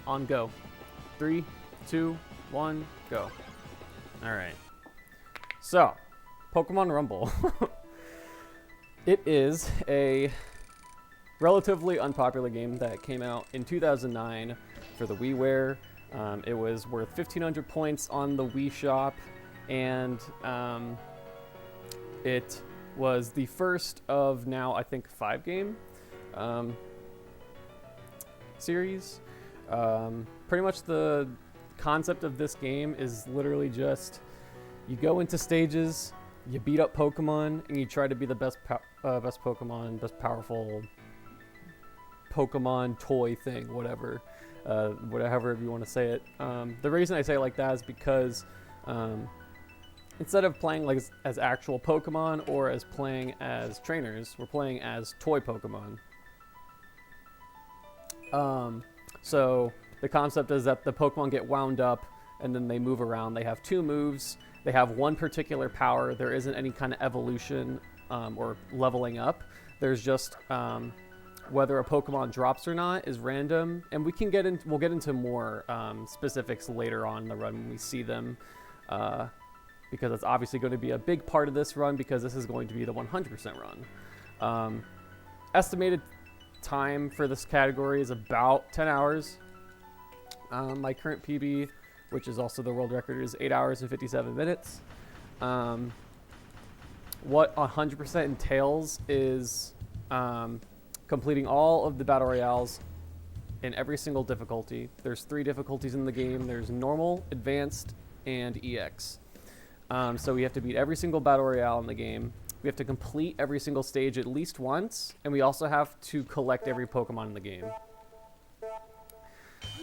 On go. 3, 2, 1, go. Alright. So, Pokemon Rumble. It is a relatively unpopular game that came out in 2009 for the WiiWare. It was worth 1,500 points on the Wii Shop, and it was the first of now, I think, 5-game series. Pretty much the concept of this game is literally just you go into stages, you beat up Pokemon, and you try to be the best Pokemon, best powerful Pokemon toy thing, whatever you want to say it. The reason I say it like that is because instead of playing like as actual Pokemon or as playing as trainers, we're playing as toy Pokemon. So the concept is that the Pokemon get wound up and then they move around. They have 2 moves. They have one particular power. There isn't any kind of evolution or leveling up. There's just whether a Pokemon drops or not is random, and we'll get into more specifics later on in the run when we see them, because it's obviously going to be a big part of this run, because this is going to be the 100% run. Estimated time for this category is about 10 hours. My current PB, which is also the world record, is 8 hours and 57 minutes. What 100% entails is completing all of the battle royales in every single difficulty. There's 3 difficulties in the game. There's normal, advanced, and EX. So we have to beat every single battle royale in the game. We have to complete every single stage at least once, and we also have to collect every Pokemon in the game.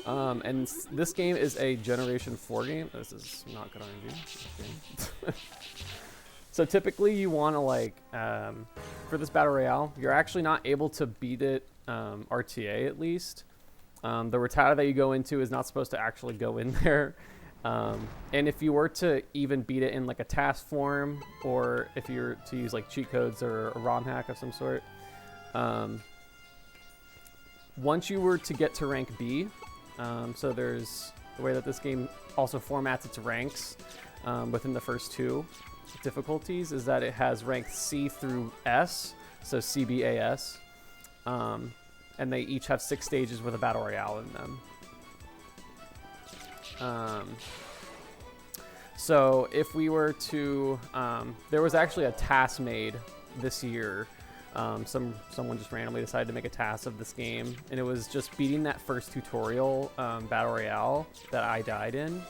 And this game is a Generation 4 game. This is not good on you. So typically you want to for this Battle Royale, you're actually not able to beat it RTA at least. The Rattata that you go into is not supposed to actually go in there. And if you were to even beat it in like a task form, or if you were to use like cheat codes or a ROM hack of some sort, once you were to get to rank B, so there's the way that this game also formats its ranks within the first 2 difficulties is that it has rank C through S, so CBAS, and they each have 6 stages with a battle royale in them. So if we were to, there was actually a task made this year. Someone just randomly decided to make a task of this game, and it was just beating that first tutorial battle royale that I died in.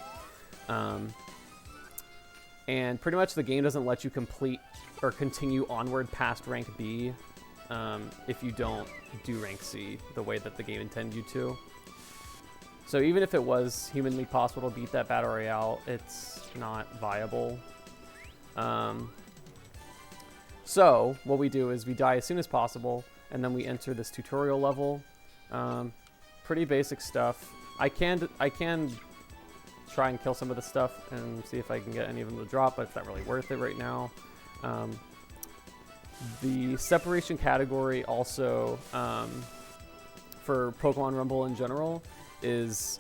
And pretty much the game doesn't let you complete or continue onward past rank B if you don't do rank C the way that the game intended you to. So even if it was humanly possible to beat that battle royale, it's not viable. So what we do is we die as soon as possible, and then we enter this tutorial level. Pretty basic stuff. I can try and kill some of the stuff and see if I can get any of them to drop, but it's not really worth it right now. The separation category also for Pokemon Rumble in general is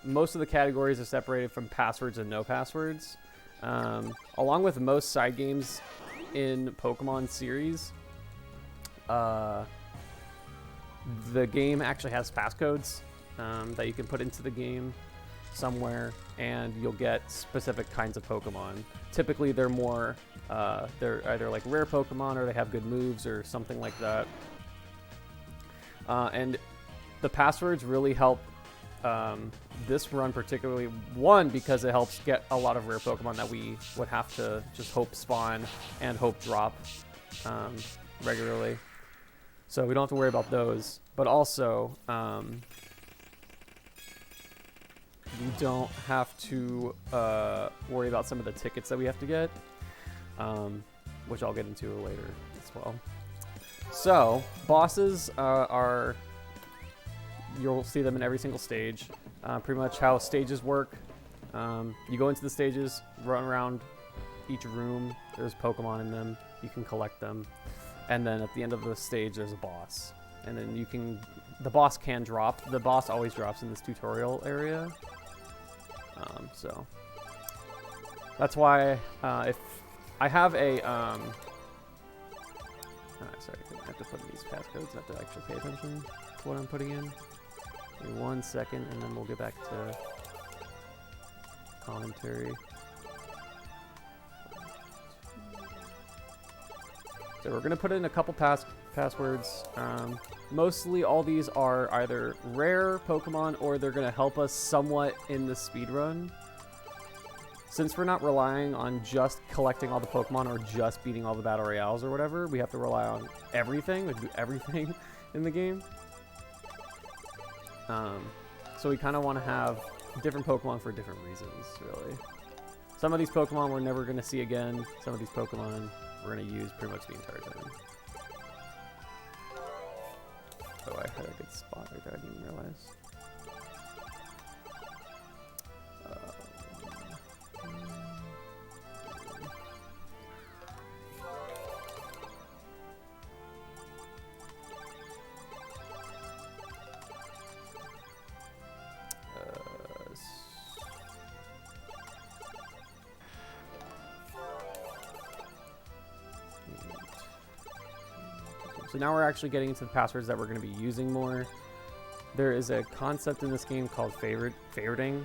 most of the categories are separated from passwords and no passwords. Along with most side games in Pokemon series, the game actually has passcodes that you can put into the game somewhere, and you'll get specific kinds of Pokemon. Typically they're either like rare Pokemon, or they have good moves or something like that. And the passwords really help this run particularly, one, because it helps get a lot of rare Pokemon that we would have to just hope spawn and hope drop regularly, so we don't have to worry about those. But also we don't have to worry about some of the tickets that we have to get, which I'll get into later as well. So bosses are, you'll see them in every single stage. Pretty much how stages work. You go into the stages, run around each room. There's Pokemon in them. You can collect them. And then at the end of the stage, there's a boss. And then you can the boss can drop. The boss always drops in this tutorial area. So that's why if I have a sorry, I have to put in these passcodes. I have to actually pay attention to what I'm putting in. Give me 1 second, and then we'll get back to commentary. So we're gonna put in a couple passwords. Mostly all these are either rare Pokemon or they're gonna help us somewhat in the speedrun. Since we're not relying on just collecting all the Pokemon or just beating all the Battle Royales or whatever, we have to rely on everything. We have to do everything in the game. So we kind of want to have different Pokemon for different reasons, really. Some of these Pokemon we're never going to see again. Some of these Pokemon we're going to use pretty much the entire time. Oh, I had a good spot right there. I didn't even realize. So now we're actually getting into the passwords that we're going to be using more. There is a concept in this game called favoriting.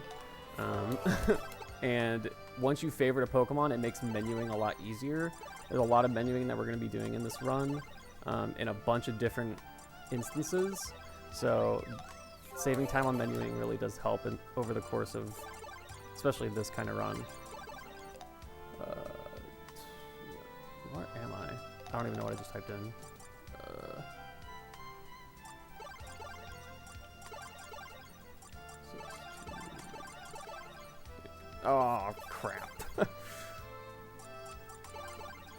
And once you favorite a Pokemon, it makes menuing a lot easier. There's a lot of menuing that we're going to be doing in this run in a bunch of different instances. So saving time on menuing really does help over the course of, especially this kind of run. Where am I? I don't even know what I just typed in. Oh, crap.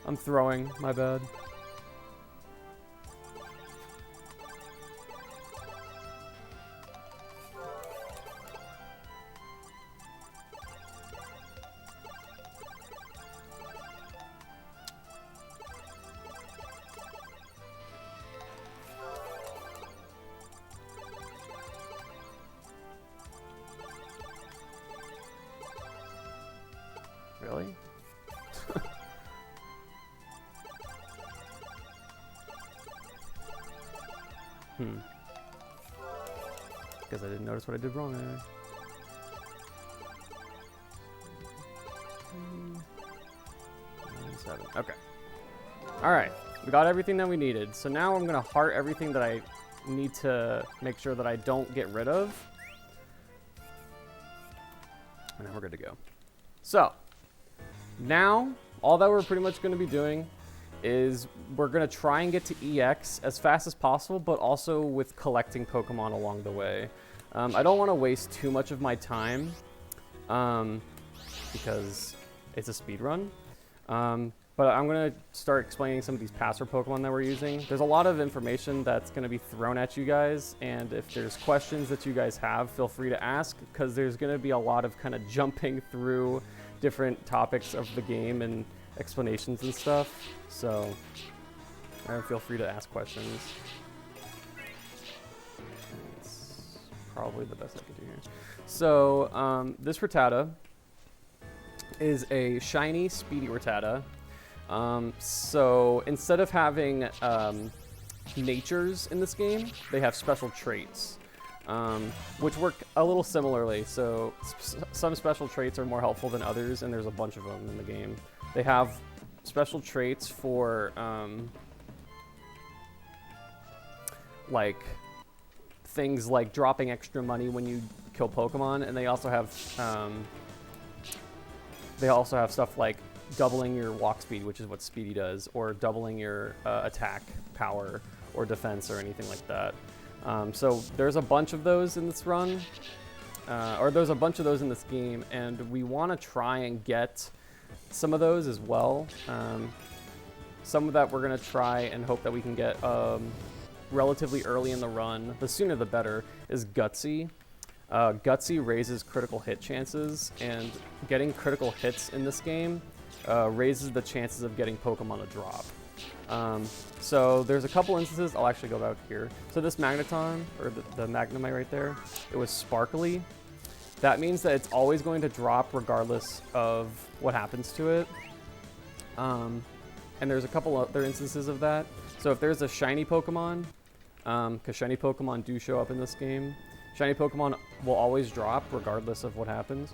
I'm throwing, my bad. Really? Because I didn't notice what I did wrong there. Okay. Alright. We got everything that we needed. So now I'm going to heart everything that I need to make sure that I don't get rid of. And then we're good to go. So, now, all that we're pretty much going to be doing is we're going to try and get to EX as fast as possible, but also with collecting Pokemon along the way. I don't want to waste too much of my time because it's a speed run. But I'm going to start explaining some of these password Pokemon that we're using. There's a lot of information that's going to be thrown at you guys, and if there's questions that you guys have, feel free to ask, because there's going to be a lot of kind of jumping through different topics of the game and explanations and stuff. So feel free to ask questions. It's probably the best I could do here. So this Rattata is a shiny, speedy Rattata. So instead of having natures in this game, they have special traits, which work a little similarly. So some special traits are more helpful than others, and there's a bunch of them in the game. They have special traits for like things like dropping extra money when you kill Pokemon, and they also have stuff like doubling your walk speed, which is what Speedy does, or doubling your attack power or defense or anything like that. So there's a bunch of those in this run, or there's a bunch of those in this game, and we want to try and get some of those as well. Some of that we're going to try and hope that we can get relatively early in the run. The sooner the better is Gutsy. Gutsy raises critical hit chances, and getting critical hits in this game raises the chances of getting Pokemon to drop. So there's a couple instances. I'll actually go out here. So this Magneton, or the Magnemite right there, it was sparkly. That means that it's always going to drop regardless of what happens to it. And there's a couple other instances of that. So if there's a shiny Pokemon, because shiny Pokemon do show up in this game, shiny Pokemon will always drop regardless of what happens.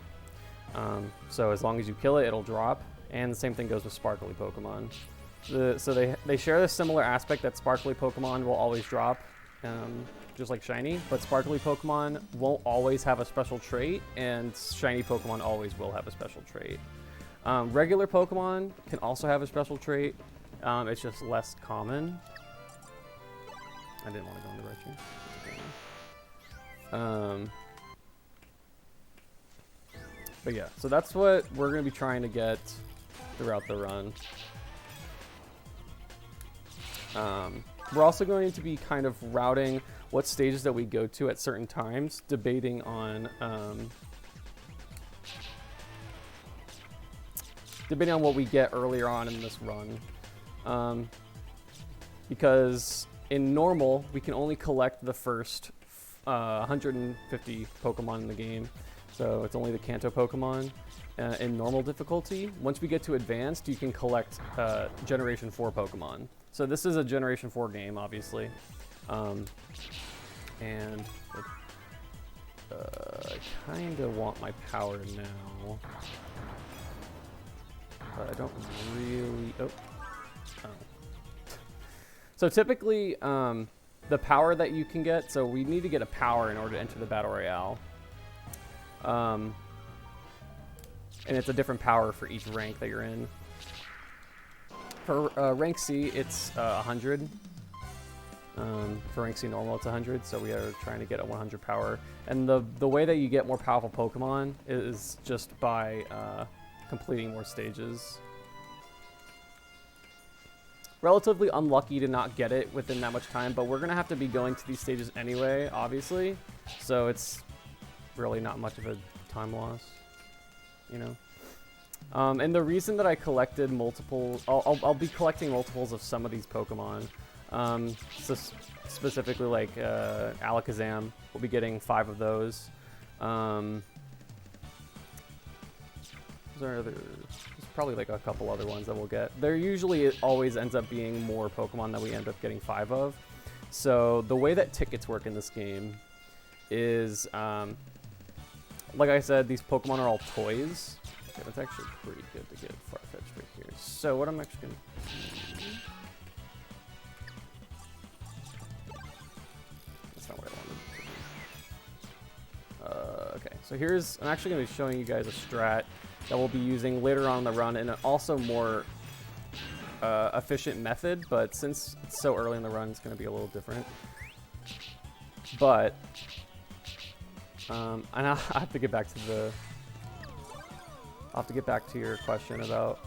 So as long as you kill it, it'll drop. And the same thing goes with sparkly Pokemon. So they share this similar aspect that sparkly Pokemon will always drop, just like shiny, but sparkly Pokemon won't always have a special trait, and shiny Pokemon always will have a special trait. Regular Pokemon can also have a special trait. It's just less common. I didn't want to go in the direction. But yeah, so that's what we're going to be trying to get throughout the run. We're also going to be kind of routing what stages that we go to at certain times, debating on what we get earlier on in this run. Because in normal, we can only collect the first 150 Pokemon in the game. So it's only the Kanto Pokemon in normal difficulty. Once we get to advanced, you can collect Generation 4 Pokemon. So this is a Generation 4 game, obviously. And I kind of want my power now. But I don't really... Oh. So typically, the power that you can get... So we need to get a power in order to enter the Battle Royale. And it's a different power for each rank that you're in. For rank C, it's 100. For rank C normal, it's 100. So we are trying to get a 100 power. And the way that you get more powerful Pokemon is just by completing more stages. Relatively unlucky to not get it within that much time, but we're going to have to be going to these stages anyway, obviously. So it's really not much of a time loss, you know. And the reason that I collected multiple, I'll be collecting multiples of some of these Pokemon. So specifically like Alakazam, we'll be getting 5 of those. There's probably like a couple other ones that we'll get. There usually always ends up being more Pokemon that we end up getting 5 of. So the way that tickets work in this game is, like I said, these Pokemon are all toys. Okay, that's actually pretty good to get Farfetch'd right here. So what I'm actually going to... That's not what I wanted. Okay, so here's... I'm actually going to be showing you guys a strat that we'll be using later on in the run, and also more efficient method, but since it's so early in the run, it's going to be a little different. But... and I have to get back to the... I'll have to get back to your question about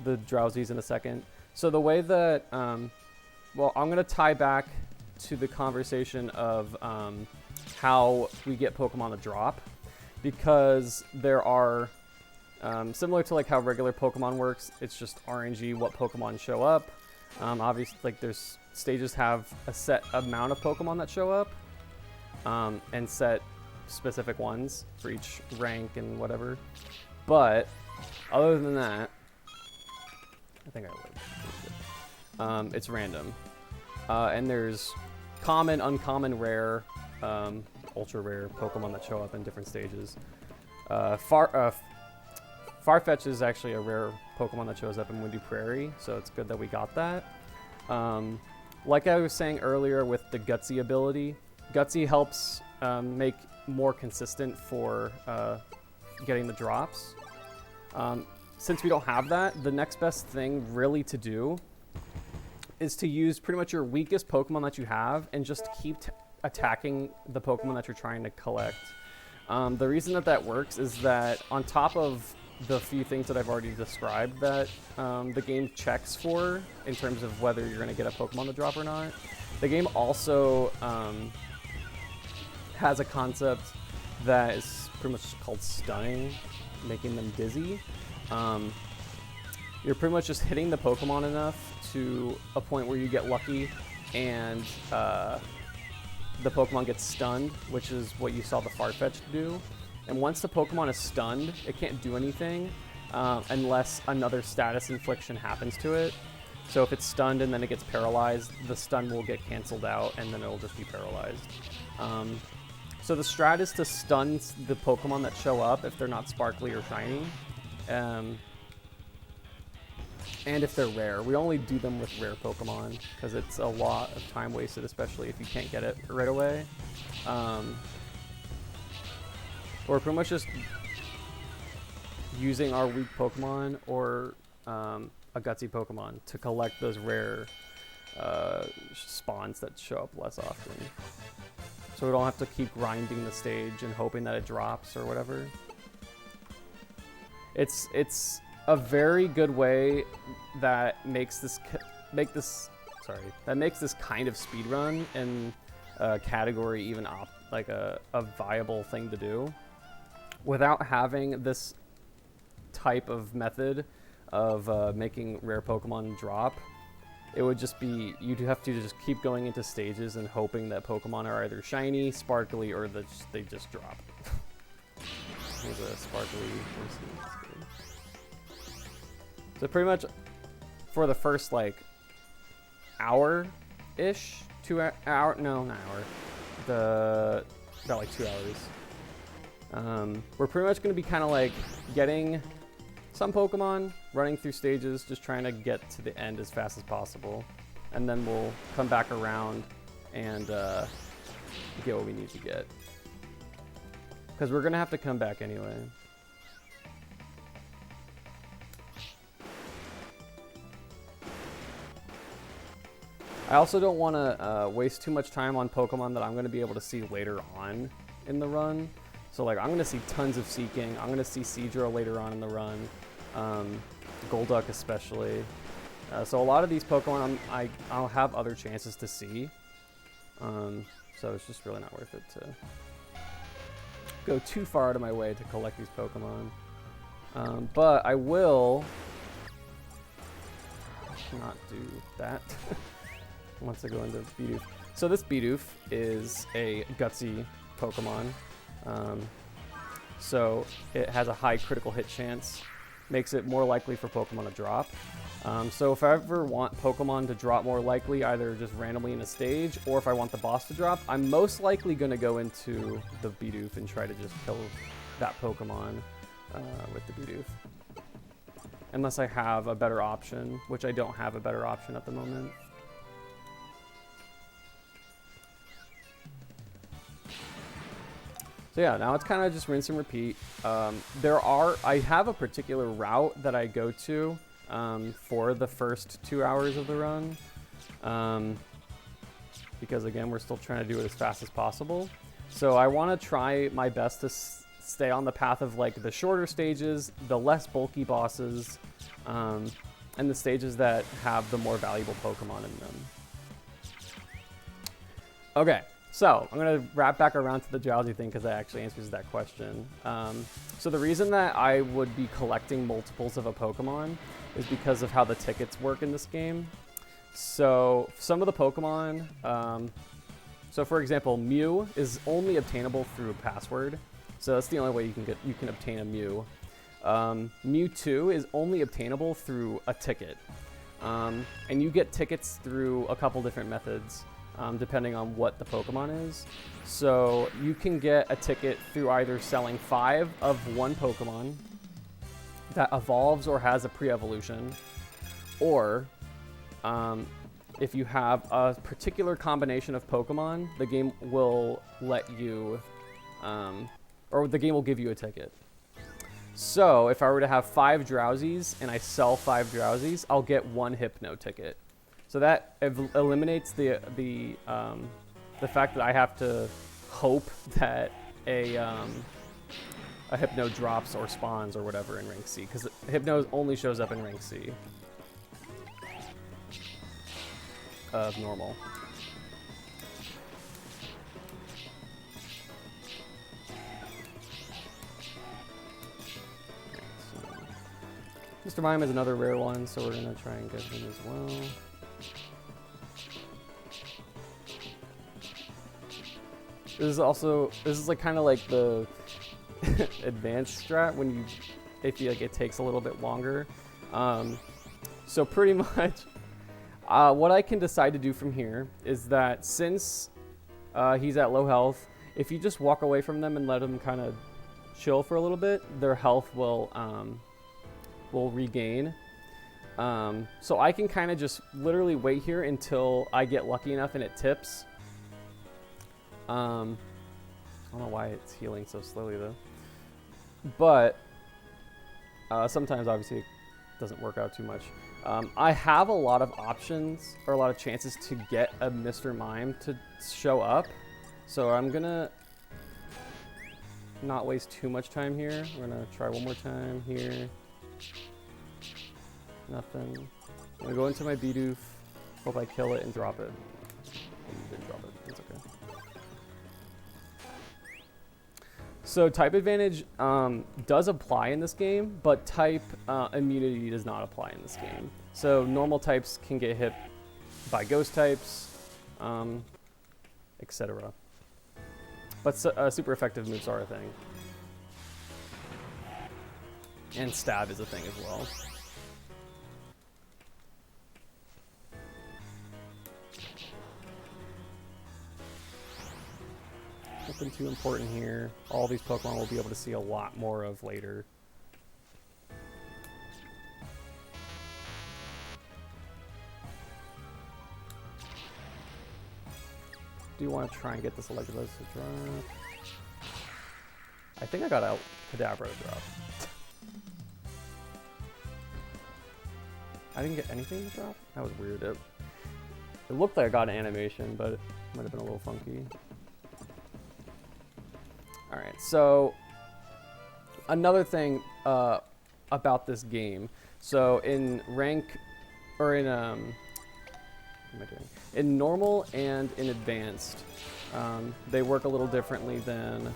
the Drowsies in a second. So the way that, well, I'm going to tie back to the conversation of how we get Pokemon to drop, because there are, similar to like how regular Pokemon works, it's just RNG what Pokemon show up. Obviously, like there's stages have a set amount of Pokemon that show up, and set specific ones for each rank and whatever. But other than that, I think I would. It's random, and there's common, uncommon, rare, ultra rare Pokemon that show up in different stages. Farfetch is actually a rare Pokemon that shows up in Windy Prairie, so it's good that we got that. Like I was saying earlier with the Gutsy ability, Gutsy helps make more consistent for getting the drops. Since we don't have that, the next best thing really to do is to use pretty much your weakest Pokemon that you have and just keep attacking the Pokemon that you're trying to collect. The reason that works is that on top of the few things that I've already described that the game checks for in terms of whether you're going to get a Pokemon to drop or not, the game also has a concept that is pretty much called stunning, making them dizzy. you're pretty much just hitting the Pokemon enough to a point where you get lucky and the Pokemon gets stunned, which is what you saw the Farfetch'd do. And once the Pokemon is stunned, it can't do anything unless another status infliction happens to it. So if it's stunned and then it gets paralyzed, the stun will get canceled out and then it'll just be paralyzed. So the strat is to stun the Pokemon that show up if they're not sparkly or shiny. And if they're rare. We only do them with rare Pokemon because it's a lot of time wasted, especially if you can't get it right away. We're pretty much just using our weak Pokemon or a gutsy Pokemon to collect those rare spawns that show up less often. So we don't have to keep grinding the stage and hoping that it drops or whatever. It's a very good way that makes this kind of speedrun and category even like a viable thing to do without having this type of method of making rare Pokemon drop. It would just be, you'd have to just keep going into stages and hoping that Pokemon are either shiny, sparkly, or they just drop. Here's a sparkly person. So pretty much for the first like hour-ish, not an hour, about like 2 hours. We're pretty much going to be kind of like getting some Pokemon, running through stages, just trying to get to the end as fast as possible. And then we'll come back around and get what we need to get. Because we're going to have to come back anyway. I also don't want to waste too much time on Pokemon that I'm going to be able to see later on in the run. So like I'm going to see tons of Seeking. I'm going to see Seadra later on in the run. Golduck especially. So a lot of these Pokemon I'll have other chances to see. So it's just really not worth it to go too far out of my way to collect these Pokemon. But I will not do that once I go into Bidoof. So this Bidoof is a gutsy Pokemon. So it has a high critical hit chance, makes it more likely for Pokemon to drop. So if I ever want Pokemon to drop more likely, either just randomly in a stage, or if I want the boss to drop, I'm most likely going to go into the Bidoof and try to just kill that Pokemon with the Bidoof. Unless I have a better option, which I don't have a better option at the moment. So yeah, now it's kind of just rinse and repeat. I have a particular route that I go to for the first 2 hours of the run. Because again, we're still trying to do it as fast as possible. So I want to try my best to stay on the path of like the shorter stages, the less bulky bosses, and the stages that have the more valuable Pokemon in them. Okay. So, I'm going to wrap back around to the Drowsy thing because that actually answers that question. So the reason that I would be collecting multiples of a Pokemon is because of how the tickets work in this game. So, some of the Pokemon, so for example, Mew is only obtainable through a password. So that's the only way you can obtain a Mew. Mewtwo is only obtainable through a ticket. And you get tickets through a couple different methods. Depending on what the Pokemon is. So you can get a ticket through either selling 5 of one Pokemon that evolves or has a pre-evolution, or if you have a particular combination of Pokemon, the game will let you, or the game will give you a ticket. So if I were to have 5 Drowsies and I sell 5 Drowsies, I'll get 1 Hypno ticket. So that eliminates the fact that I have to hope that a Hypno drops or spawns or whatever in rank C, because Hypno only shows up in rank C of normal. Mr. Mime is another rare one, so we're gonna try and get him as well. This is like kind of like the advanced strat when you, if you like, it takes a little bit longer. So pretty much, what I can decide to do from here is that since he's at low health, if you just walk away from them and let him kind of chill for a little bit, their health will regain. So I can kind of just literally wait here until I get lucky enough and it tips. I don't know why it's healing so slowly though, but sometimes obviously it doesn't work out too much. I have a lot of options or a lot of chances to get a Mr. Mime to show up, so I'm gonna not waste too much time here. We're gonna try one more time here. Nothing. I'm gonna go into my Bidoof, hope I kill it and drop it. You didn't drop it, it's okay. So type advantage does apply in this game, but type immunity does not apply in this game. So normal types can get hit by ghost types, etc. But super effective moves are a thing. And stab is a thing as well. Nothing too important here. All these Pokemon we'll be able to see a lot more of later. Do you want to try and get this Electabuzz to drop? I think I got a Kadabra to drop. I didn't get anything to drop? That was weird. It looked like I got an animation, but it might have been a little funky. Alright, so another thing about this game. So in rank, or in, what am I doing? In normal and in advanced, they work a little differently than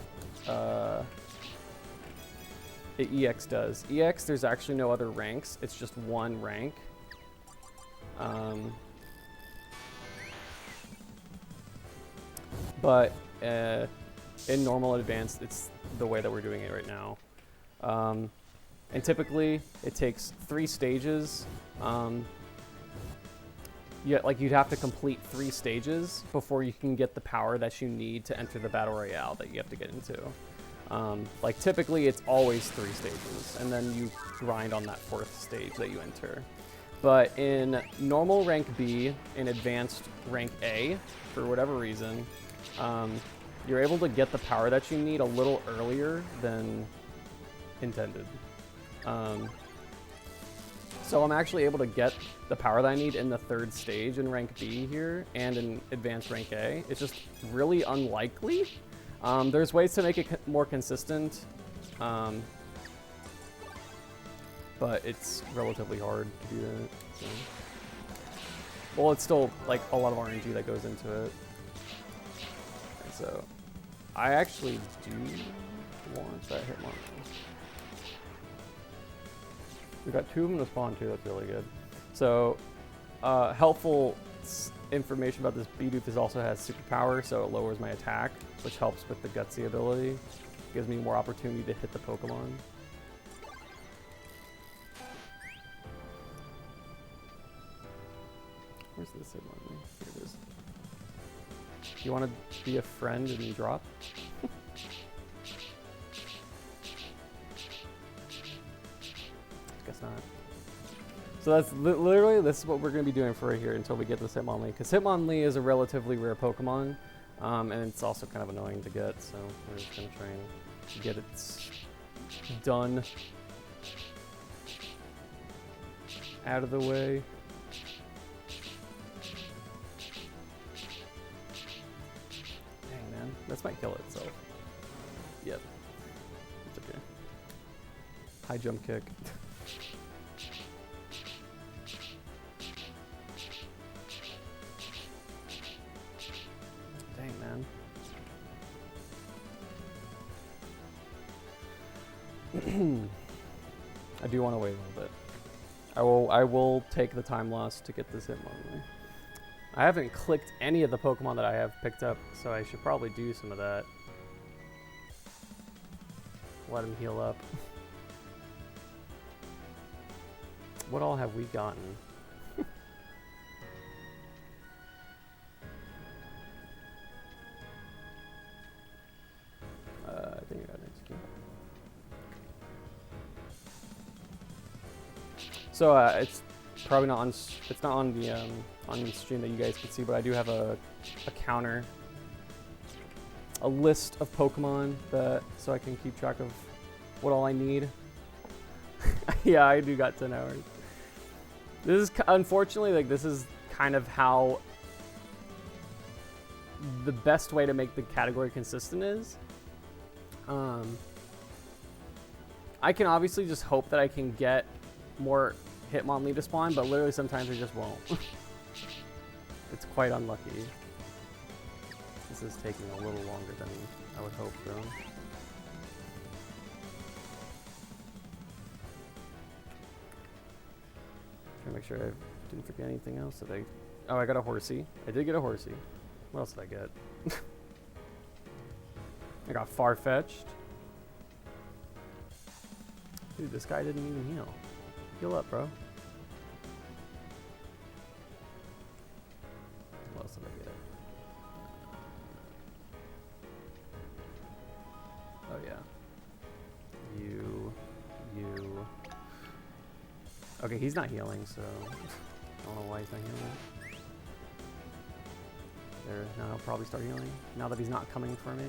EX does. EX, there's actually no other ranks. It's just one rank. But in normal and advanced, it's the way that we're doing it right now. And typically, it takes 3 stages. You'd have to complete 3 stages before you can get the power that you need to enter the Battle Royale that you have to get into. Like typically, it's always 3 stages, and then you grind on that 4th stage that you enter. But in normal rank B, in advanced rank A, for whatever reason, you're able to get the power that you need a little earlier than intended. So I'm actually able to get the power that I need in the 3rd stage in rank B here and in advanced rank A. It's just really unlikely. There's ways to make it more consistent, but it's relatively hard to do that. So. Well, it's still like a lot of RNG that goes into it. And so I actually do want that Hitmon. We got 2 of them to spawn too, that's really good. So helpful information about this Bidoof is also has superpower, so it lowers my attack, which helps with the Gutsy ability. Gives me more opportunity to hit the Pokemon. Where's this Hitmon? Here it is. Do you want to be a friend and drop? Guess not. So that's literally, this is what we're going to be doing for right here until we get this Hitmonlee. Because Hitmonlee is a relatively rare Pokemon, and it's also kind of annoying to get, so we're just going to try and get it done. Out of the way. Dang, man. This might kill itself. Yep. It's okay. High jump kick. Dang, man. I do want to wait a little bit. I will take the time loss to get this Hitmonlee. I haven't clicked any of the Pokemon that I have picked up, so I should probably do some of that. Let him heal up. What all have we gotten? I think I got an XP. So it's probably not on. It's not on the stream that you guys can see, but I do have a counter, a list of Pokemon that so I can keep track of what all I need. Yeah, I do got 10 hours. This is unfortunately like this is kind of how the best way to make the category consistent is. I can obviously just hope that I can get more Hitmonlee to spawn, but literally sometimes it just won't. It's quite unlucky. This is taking a little longer than I would hope, though. Trying to make sure I didn't forget anything else that I... Oh, I got a Horsey. I did get a Horsey. What else did I get? I got Farfetch'd. Dude, this guy didn't even heal. Heal up, bro. What else did I get? Oh, yeah. You. Okay, he's not healing, so... I don't know why he's not healing. There, now he'll probably start healing. Now that he's not coming for me.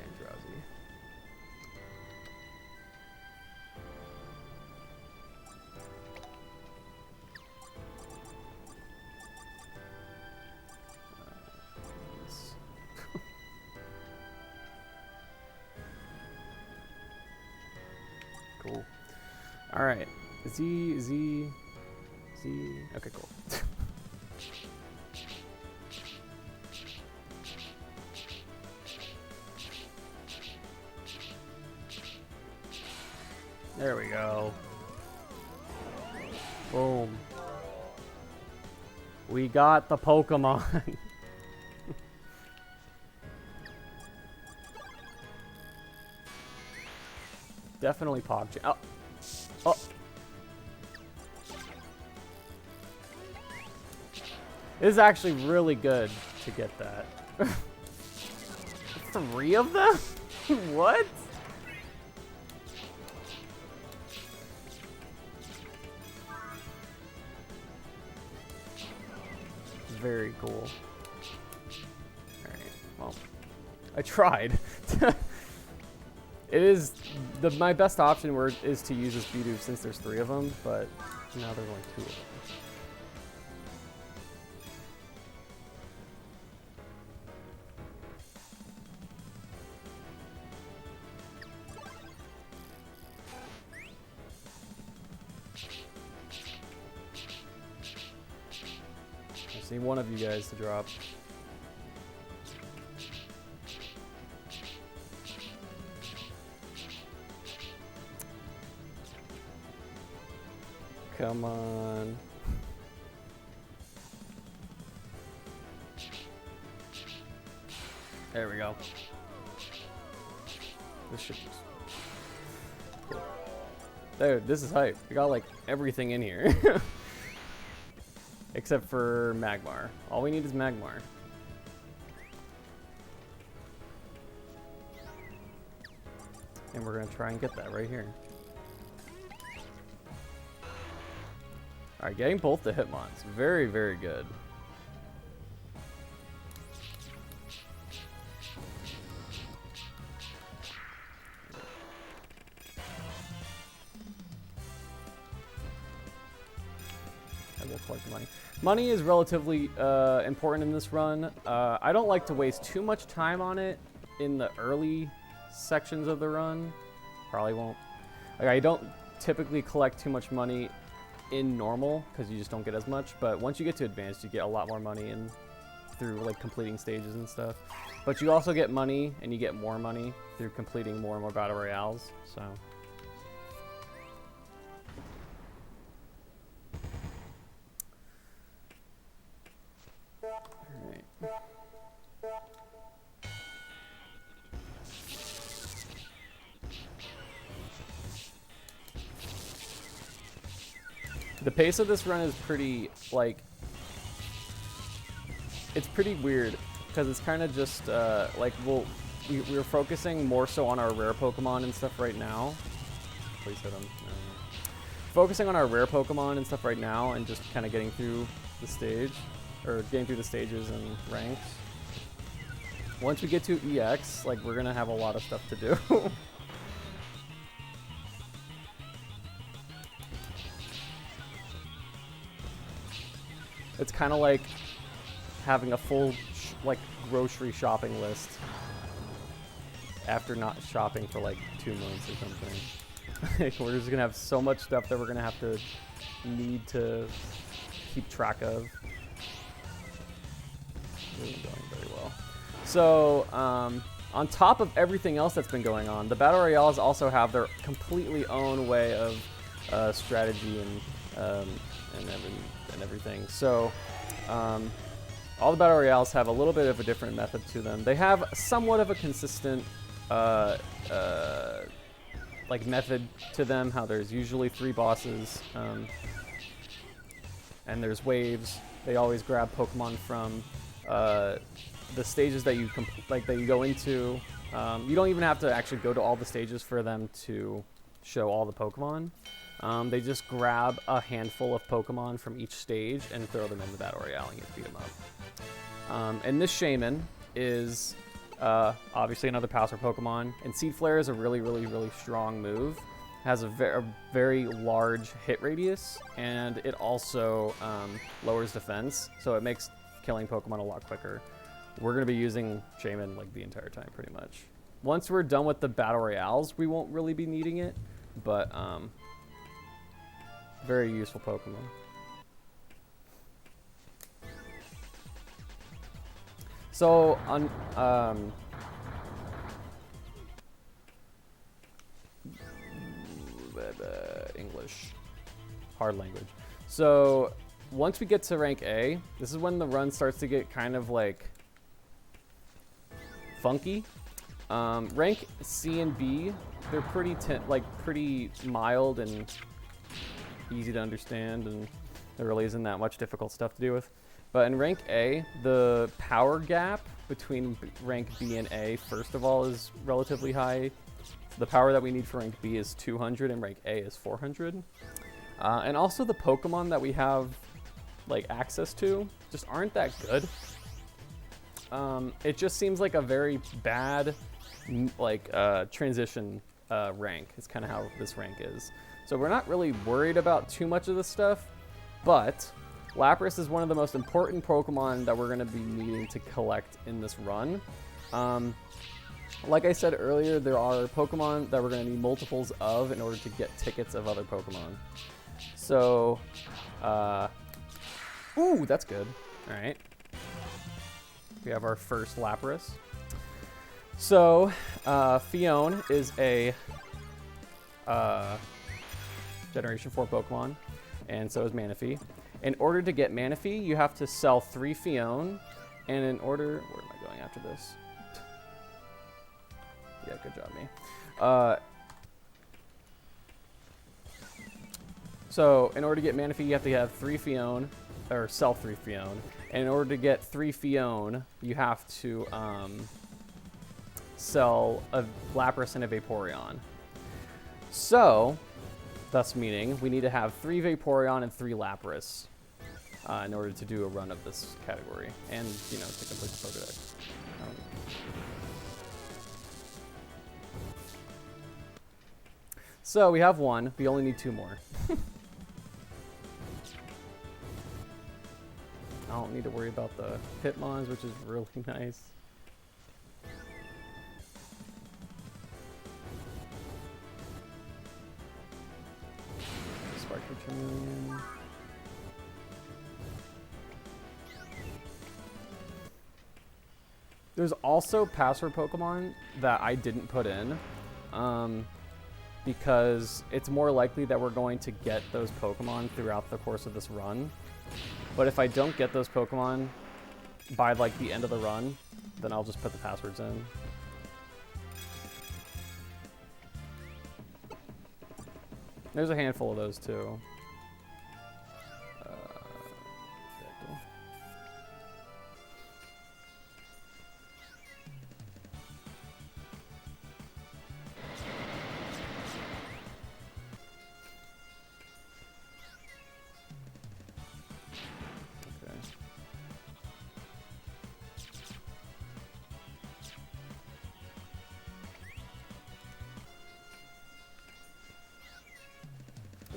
And drowsy. Cool. All right. Z. Okay, cool. There we go. Boom. We got the Pokemon. Definitely PogChamp. Oh. Oh. This is actually really good to get that. 3 of them? What? Very cool. Alright, well, I tried. It is my best option is to use this Bidoof since there's 3 of them, but now there's only 2 of them. I just need one of you guys to drop. Come on. There we go. This should just... Cool. Dude, this is hype. We got like everything in here. Except for Magmar. All we need is Magmar. And we're gonna try and get that right here. Alright, getting both the Hitmons. Very, very good. I will collect money. Money is relatively important in this run. I don't like to waste too much time on it in the early sections of the run. Probably won't. Like, I don't typically collect too much money in normal because you just don't get as much, but once you get to advanced you get a lot more money and through like completing stages and stuff. But you also get money and you get more money through completing more and more battle royales, so The pace of this run is pretty, like, it's pretty weird because it's kind of just, like, we're focusing more so on our rare Pokemon and stuff right now. Please hit him. Focusing on our rare Pokemon and stuff right now and just kind of getting through the stage, or getting through the stages and ranks. Once we get to EX, like, we're gonna have a lot of stuff to do. It's kind of like having a full, like, grocery shopping list after not shopping for like 2 months or something. We're just gonna have so much stuff that we're gonna have to need to keep track of. Really going very well. So, on top of everything else that's been going on, the Battle Royales also have their completely own way of strategy and everything. So, all the Battle Royales have a little bit of a different method to them. They have somewhat of a consistent like method to them, how there's usually 3 bosses, and there's waves. They always grab Pokemon from the stages that you that you go into. You don't even have to actually go to all the stages for them to show all the Pokemon. They just grab a handful of Pokemon from each stage and throw them in the Battle Royale and you beat them up. And this Shaman is obviously another Power Pokemon, and Seed Flare is a really, really, really strong move. Has a very large hit radius, and it also lowers defense, so it makes killing Pokemon a lot quicker. We're going to be using Shaman like the entire time, pretty much. Once we're done with the Battle Royales, we won't really be needing it, but very useful Pokemon. So on English, hard language. So once we get to rank A, this is when the run starts to get kind of like funky. Rank C and B, they're pretty mild and easy to understand, and there really isn't that much difficult stuff to do with. But in rank A, the power gap between rank B and A, first of all, is relatively high. The power that we need for rank B is 200 and rank A is 400. And also the Pokemon that we have like access to just aren't that good. It just seems like a very bad like transition rank is kind of how this rank is. So we're not really worried about too much of this stuff, but Lapras is one of the most important Pokemon that we're going to be needing to collect in this run. Like I said earlier, there are Pokemon that we're going to need multiples of in order to get tickets of other Pokemon. So, ooh, that's good. All right. We have our first Lapras. So, Fione is a Generation 4 Pokemon, and so is Manaphy. In order to get Manaphy, you have to sell 3 Fione, and in order... Where am I going after this? Yeah, good job, me. So, in order to get Manaphy, you have to have 3 Fione, or sell 3 Fione. And in order to get 3 Fione, you have to sell a Lapras and a Vaporeon. So, thus meaning we need to have 3 Vaporeon and 3 Lapras in order to do a run of this category, and you know, to complete the Pokedex. So we have 1. We only need 2 more. I don't need to worry about the Hitmons, which is really nice. Sparkle Charmeleon. There's also password Pokemon that I didn't put in, because it's more likely that we're going to get those Pokemon throughout the course of this run. But if I don't get those Pokemon by like the end of the run, then I'll just put the passwords in. There's a handful of those too.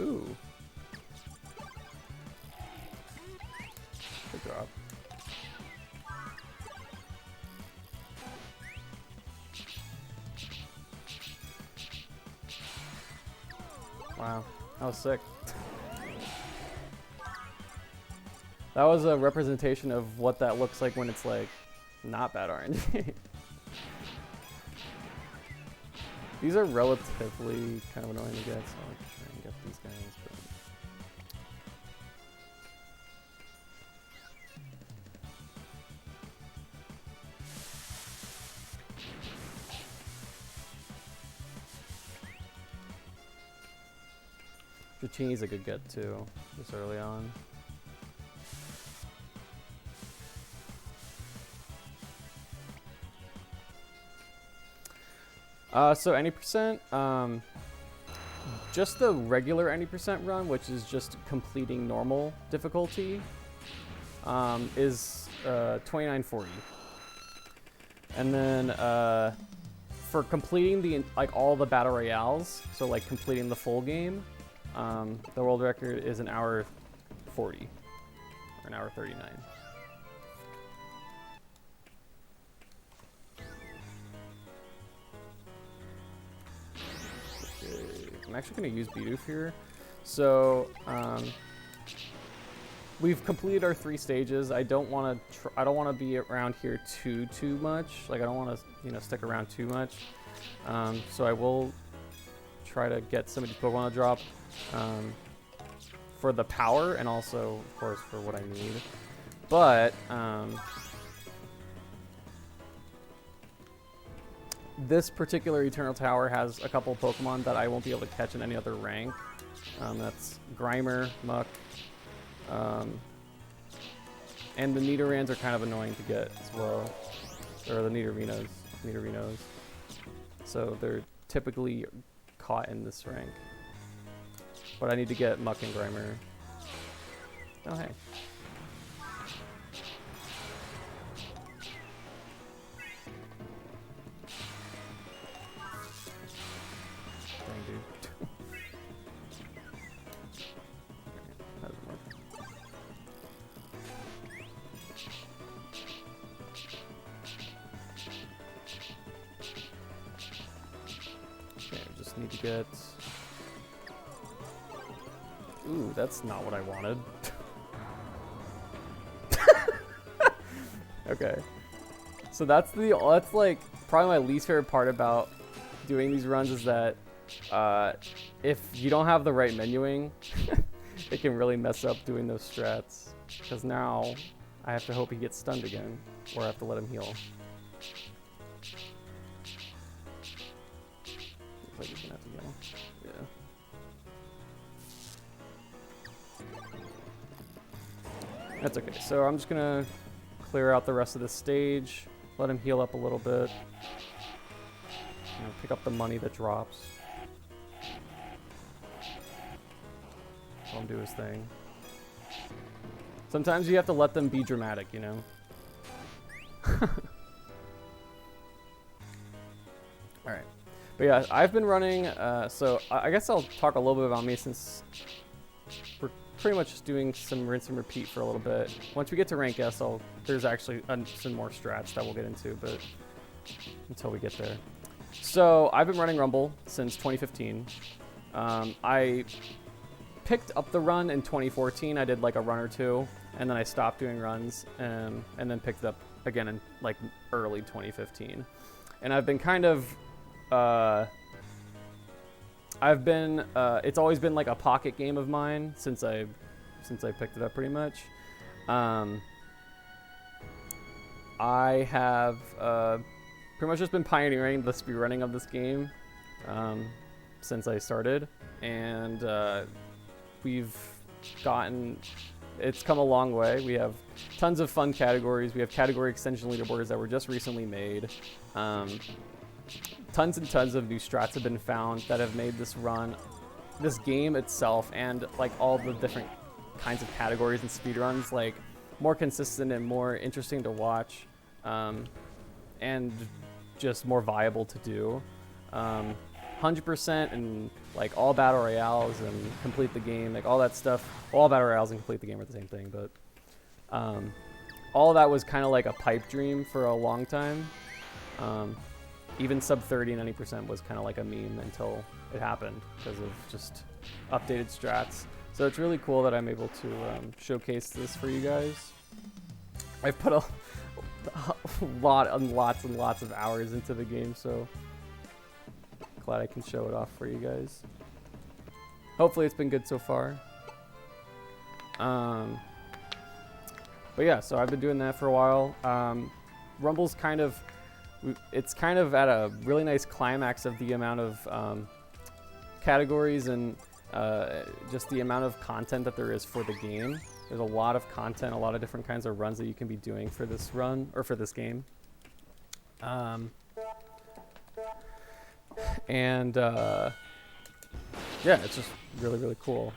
Ooh. Good drop. Wow, that was sick. That was a representation of what that looks like when it's like not bad RNG. These are relatively kind of annoying to get, so I'll try and get these guys. Dratini's a good get too, this early on. So any percent, just the regular any percent run, which is just completing normal difficulty, is 2940. And then for completing the all the battle royales, so like completing the full game, the world record is an hour 40 or an hour 39. I'm actually going to use Bidoof here. So we've completed our 3 stages. I don't want to be around here too much. Like I don't want to stick around too much. So I will try to get some of these Pokemon to drop for the power and also of course for what I need. But this particular Eternal Tower has a couple Pokemon that I won't be able to catch in any other rank. That's Grimer, Muck, and the Nidorans are kind of annoying to get as well. Or the Nidorinos. So they're typically caught in this rank. But I need to get Muck and Grimer. Oh, hey. Need to get... Ooh, that's not what I wanted. Okay. So that's like probably my least favorite part about doing these runs is that if you don't have the right menuing, it can really mess up doing those strats. Because now I have to hope he gets stunned again, or I have to let him heal. Like he's gonna have to yell. Yeah. That's okay. So I'm just gonna clear out the rest of the stage, let him heal up a little bit, pick up the money that drops. Let him do his thing. Sometimes you have to let them be dramatic, you know? Alright. But yeah, I've been running, so I guess I'll talk a little bit about me since we're pretty much just doing some rinse and repeat for a little bit. Once we get to rank S, there's actually some more strats that we'll get into, but until we get there. So I've been running Rumble since 2015. I picked up the run in 2014. I did like a run or two, and then I stopped doing runs, and then picked it up again in like early 2015. And I've been kind of it's always been like a pocket game of mine since I picked it up pretty much. I have pretty much just been pioneering the speedrunning of this game since I started, and it's come a long way. We have tons of fun categories. We have category extension leaderboards that were just recently made. Tons and tons of new strats have been found that have made this game itself, and like all the different kinds of categories and speedruns like more consistent and more interesting to watch, and just more viable to do. 100% and like all battle royales and complete the game, like all that stuff. All battle royales and complete the game are the same thing, but all of that was kind of like a pipe dream for a long time. Even sub 30 and 90% was kind of like a meme until it happened because of just updated strats. So it's really cool that I'm able to showcase this for you guys. I've put a lot and lots and lots of hours into the game, so glad I can show it off for you guys. Hopefully it's been good so far. But yeah, so I've been doing that for a while. Rumble's it's kind of at a really nice climax of the amount of categories and just the amount of content that there is for the game. There's a lot of content, a lot of different kinds of runs that you can be doing for this run, or for this game. Yeah, it's just really, really cool.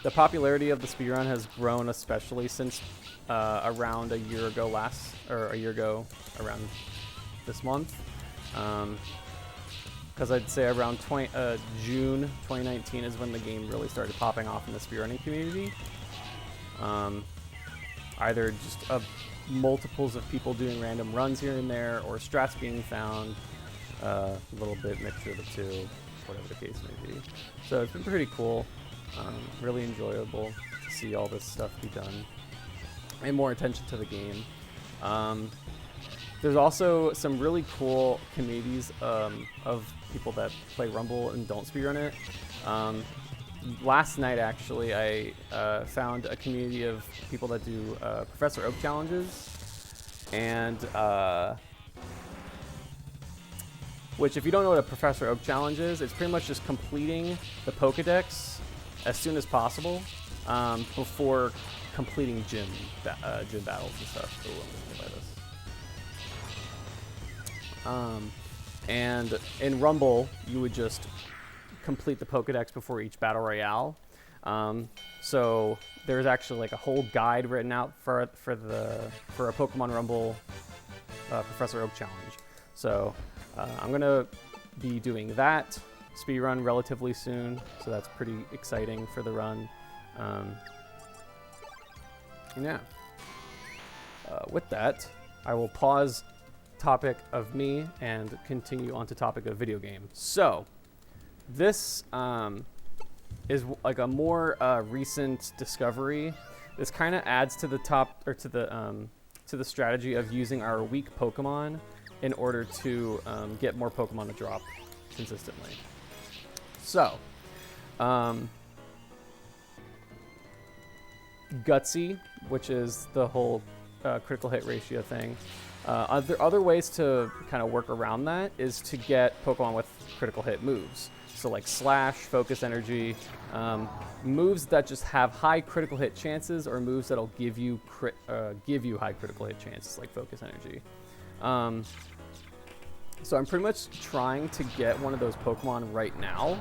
The popularity of the speedrun has grown, especially since around a year ago around this month. Because I'd say around June 2019 is when the game really started popping off in the speedrunning community. Either just multiples of people doing random runs here and there, or strats being found, a little bit mixture of the two, whatever the case may be. So it's been pretty cool, really enjoyable to see all this stuff be done, and more attention to the game. There's also some really cool communities of people that play Rumble and don't speedrun it. Last night, actually, I found a community of people that do Professor Oak challenges, and which, if you don't know what a Professor Oak challenge is, it's pretty much just completing the Pokedex as soon as possible before completing gym battles and stuff. Ooh, I'm gonna play this. And in Rumble, you would just complete the Pokedex before each battle royale. So there's actually like a whole guide written out for a Pokemon Rumble Professor Oak challenge. So I'm gonna be doing that speedrun relatively soon, so that's pretty exciting for the run. Yeah. With that, I will pause topic of me and continue on to topic of video game. So this is like a more recent discovery. This kind of adds to the to the strategy of using our weak Pokemon in order to get more Pokemon to drop consistently. So, Gutsy, which is the whole critical hit ratio thing. Other ways to kind of work around that is to get Pokemon with critical hit moves. So like Slash, Focus Energy, moves that just have high critical hit chances, or moves that'll give you high critical hit chances, like Focus Energy. So I'm pretty much trying to get one of those Pokemon right now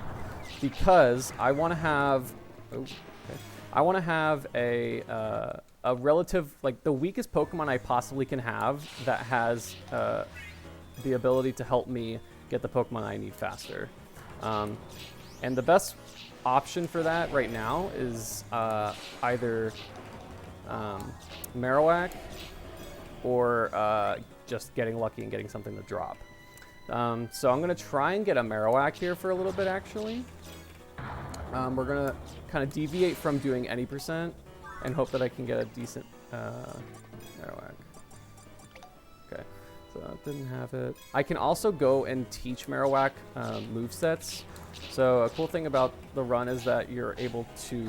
because I want to have a relative, like the weakest Pokemon I possibly can have that has the ability to help me get the Pokemon I need faster. And the best option for that right now is either Marowak or just getting lucky and getting something to drop. So I'm going to try and get a Marowak here for a little bit, actually. We're going to kind of deviate from doing any percent and hope that I can get a decent Marowak. Okay, so I didn't have it. I can also go and teach Marowak movesets. So a cool thing about the run is that you're able to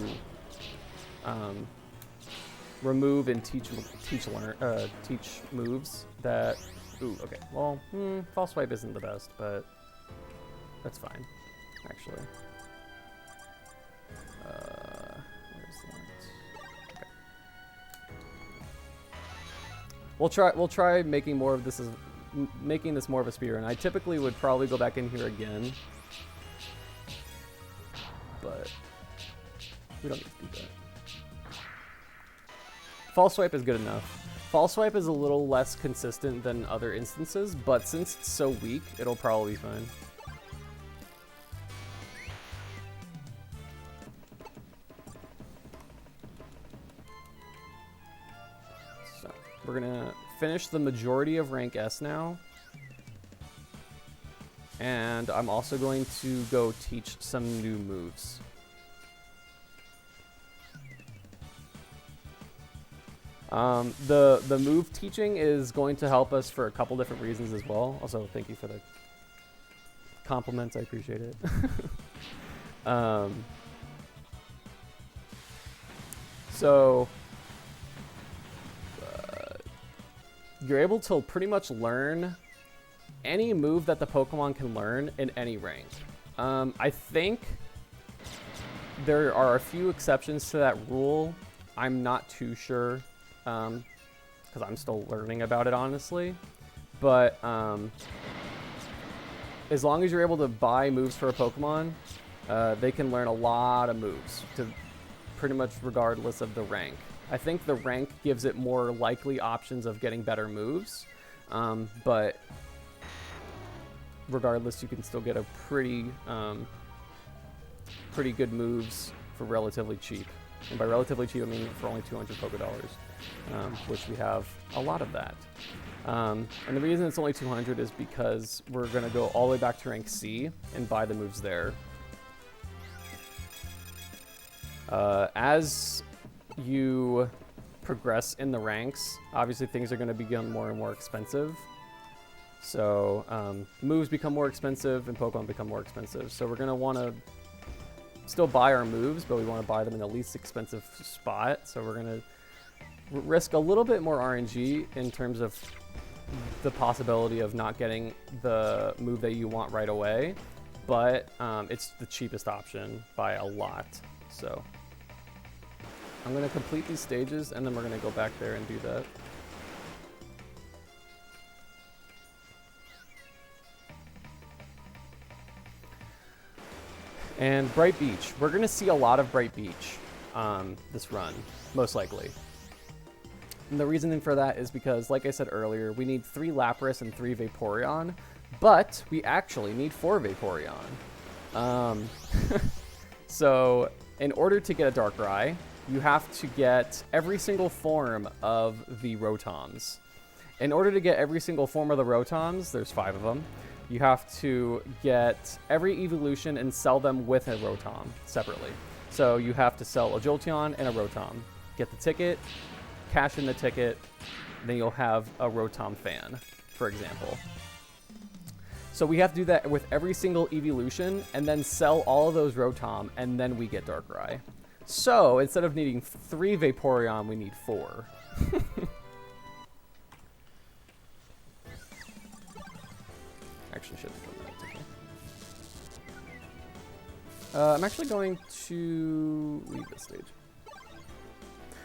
remove and teach moves that... Ooh, okay. Well, False Swipe isn't the best, but that's fine, actually. Where's that? Okay. We'll try making more of this making this more of a speedrun. I typically would probably go back in here again, but we don't need to do that. False Swipe is good enough. False Swipe is a little less consistent than other instances, but since it's so weak, it'll probably be fine. we're gonna finish the majority of rank S now. And I'm also going to go teach some new moves. The move teaching is going to help us for a couple different reasons as well. Also, thank you for the compliments. I appreciate it. So you're able to pretty much learn any move that the Pokemon can learn in any rank. I think there are a few exceptions to that rule. I'm not too sure, because I'm still learning about it, honestly. But as long as you're able to buy moves for a Pokemon, they can learn a lot of moves, to pretty much regardless of the rank. I think the rank gives it more likely options of getting better moves, but regardless, you can still get a pretty good moves for relatively cheap. And by relatively cheap, I mean for only 200 Pokédollars, which we have a lot of that. And the reason it's only 200 is because we're going to go all the way back to rank C and buy the moves there. As you progress in the ranks, obviously things are going to become more and more expensive. So moves become more expensive and Pokemon become more expensive. So we're going to want to still buy our moves, but we want to buy them in the least expensive spot. So we're going to risk a little bit more RNG in terms of the possibility of not getting the move that you want right away. But it's the cheapest option by a lot. So I'm going to complete these stages and then we're going to go back there and do that. And Bright Beach. We're going to see a lot of Bright Beach this run, most likely. And the reasoning for that is because, like I said earlier, we need 3 Lapras and 3 Vaporeon, but we actually need 4 Vaporeon. So in order to get a Darkrai, you have to get every single form of the Rotoms. In order to get every single form of the Rotoms, there's 5 of them, you have to get every evolution and sell them with a Rotom separately. So you have to sell a Jolteon and a Rotom. Get the ticket, cash in the ticket, then you'll have a Rotom fan, for example. So we have to do that with every single evolution and then sell all of those Rotom, and then we get Darkrai. So instead of needing 3 Vaporeon, we need 4. Actually, shouldn't have done that. Okay. I'm actually going to leave this stage.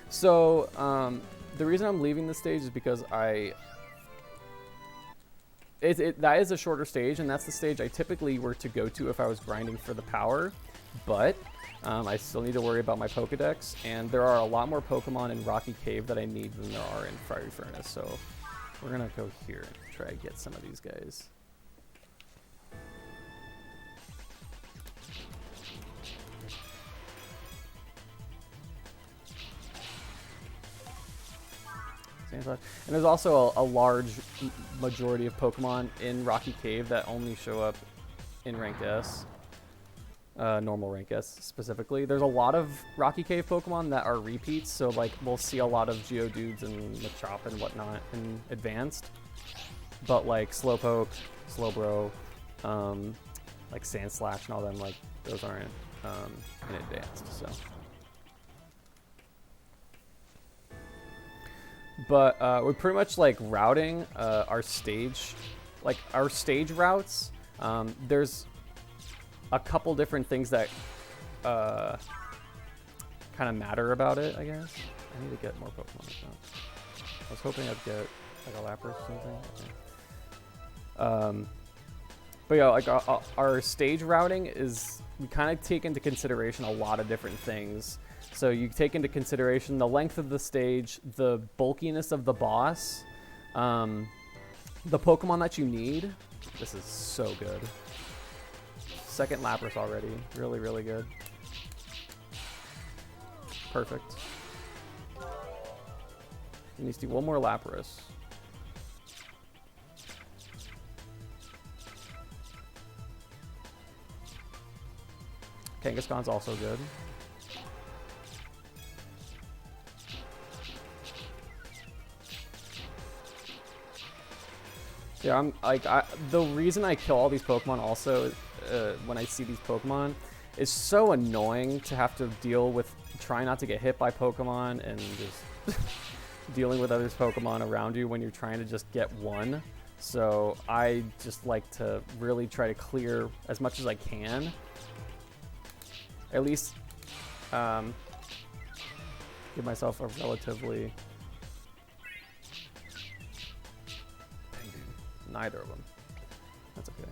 So the reason I'm leaving this stage is because that is a shorter stage, and that's the stage I typically were to go to if I was grinding for the power. But I still need to worry about my Pokedex, and there are a lot more Pokemon in Rocky Cave that I need than there are in Fiery Furnace. So we're gonna go here and try to get some of these guys. And there's also a large majority of Pokemon in Rocky Cave that only show up in Rank S. Normal Rank S specifically. There's a lot of Rocky Cave Pokemon that are repeats, so like we'll see a lot of Geodudes and Machop and whatnot in Advanced. But like Slowpoke, Slowbro, like Sandslash and all them, like those aren't in Advanced, so. But we're pretty much like routing our stage routes. There's a couple different things that kind of matter about it, I guess. I need to get more Pokemon. I was hoping I'd get like a Lapras or something. Okay. But yeah, like our stage routing is, we kind of take into consideration a lot of different things. So you take into consideration the length of the stage, the bulkiness of the boss, the Pokemon that you need. This is so good. Second Lapras already. Really, really good. Perfect. He needs to do one more Lapras. Kangaskhan's also good. Yeah, I'm like the reason I kill all these Pokemon also when I see these Pokemon is so annoying to have to deal with trying not to get hit by Pokemon and just dealing with other Pokemon around you when you're trying to just get one. So I just like to really try to clear as much as I can. At least give myself a relatively... Neither of them. That's okay.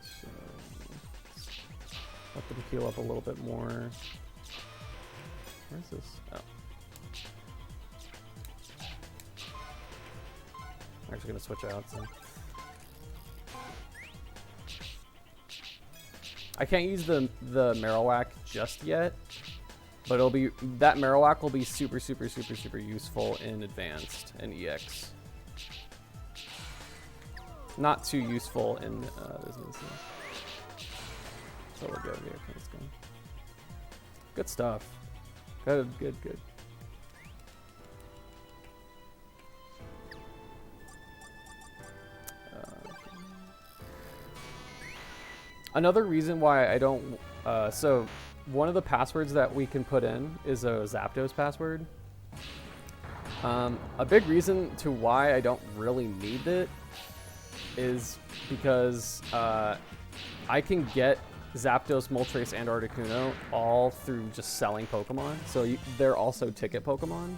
So let them heal up a little bit more. Where is this? Oh. I'm actually going to switch out. So. I can't use the Marowak just yet. But it'll be, that Marowak will be super useful in Advanced and EX. Not too useful in Business. So we'll go here. Okay, let's go. Good stuff. Good. Another reason why I don't, so one of the passwords that we can put in is a Zapdos password. A big reason to why I don't really need it is because I can get Zapdos, Moltres, and Articuno all through just selling Pokemon. So they're also ticket Pokemon.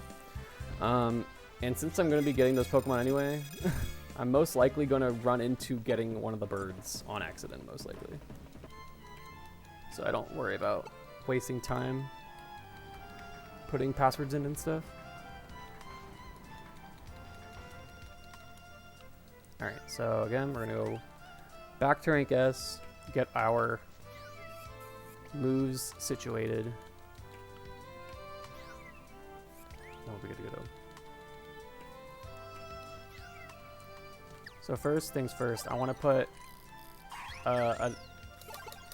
And since I'm going to be getting those Pokemon anyway, I'm most likely going to run into getting one of the birds on accident, most likely. So I don't worry about wasting time putting passwords in and stuff. Alright, so again, we're going to go back to rank S, get our moves situated. We'll be good to go. So first things first, I want to put an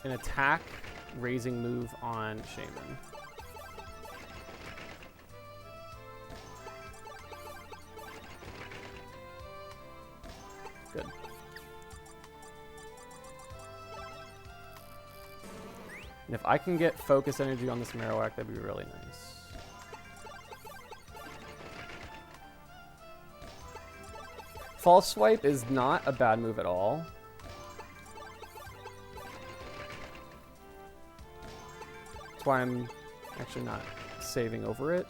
attack raising move on Shaman. Good. And if I can get focus energy on this Marowak, that'd be really nice. False Swipe is not a bad move at all. That's why I'm actually not saving over it.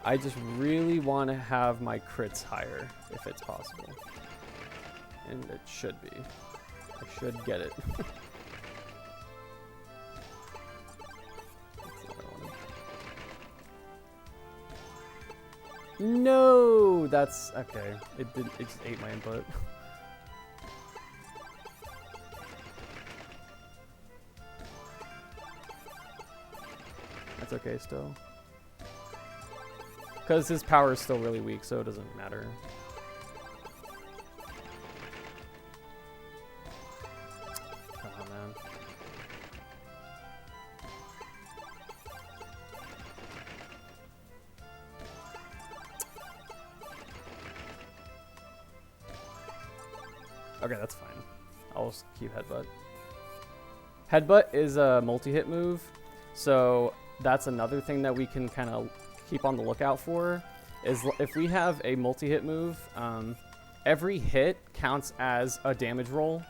I just really want to have my crits higher if it's possible. And it should be. I should get it. No, that's okay. It just ate my input. That's okay still. Because his power is still really weak, so it doesn't matter. Come on, man. Okay, that's fine. I'll just keep Headbutt. Headbutt is a multi-hit move, so that's another thing that we can kind of keep on the lookout for. Is if we have a multi-hit move, every hit counts as a damage roll,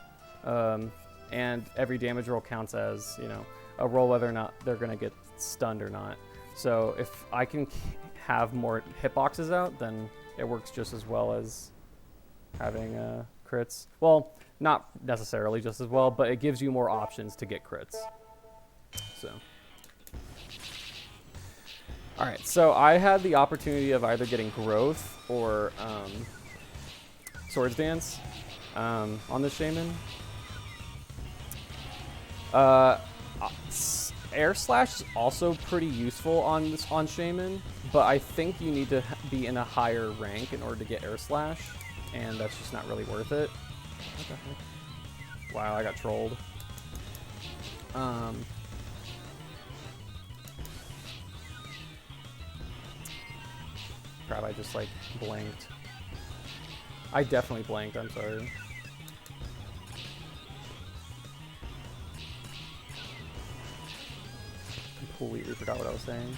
and every damage roll counts as, you know, a roll whether or not they're gonna get stunned or not. So if I can have more hitboxes out, then it works just as well as having crits. Well, not necessarily just as well, but it gives you more options to get crits. So, all right. So I had the opportunity of either getting growth or Swords Dance on the Shaman. Air slash is also pretty useful on Shaman, but I think you need to be in a higher rank in order to get air slash, and that's just not really worth it. What the heck? Wow, I got trolled. Crap, I just like blanked. I definitely blanked, I'm sorry. Completely forgot what I was saying.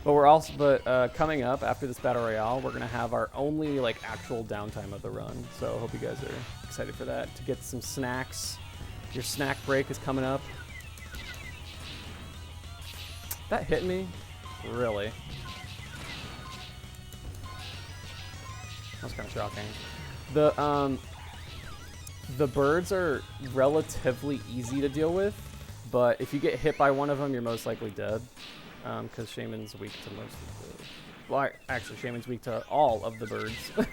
But we're also, coming up after this battle royale, we're gonna have our only like actual downtime of the run. So I hope you guys are excited for that. To get some snacks. Your snack break is coming up. That hit me? Really? That's kind of shocking. The birds are relatively easy to deal with, but if you get hit by one of them, you're most likely dead. Because Shaman's weak to most of the... Well, actually, Shaman's weak to all of the birds. So.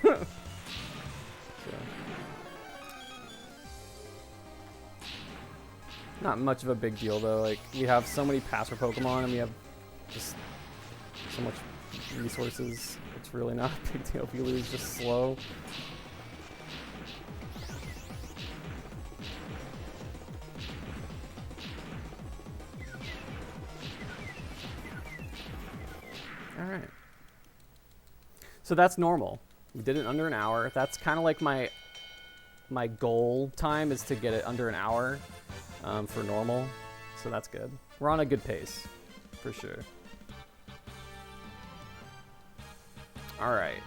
Not much of a big deal, though. Like, we have so many passer Pokemon, and we have just so much resources. It's really not a big deal if you lose, just slow. Alright. So that's normal. We did it under an hour. That's kind of like my goal time is to get it under an hour for normal. So that's good. We're on a good pace, for sure. Alright.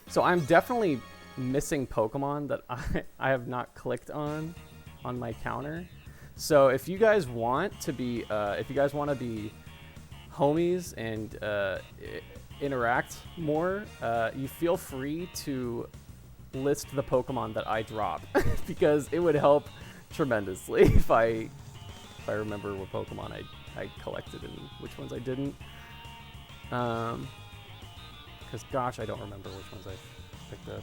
So I'm definitely missing Pokemon that I have not clicked on my counter. So if you guys want to be homies and interact more, you feel free to list the Pokemon that I drop because it would help tremendously if I remember what Pokemon I collected and which ones I didn't. Because gosh, I don't remember which ones I picked up.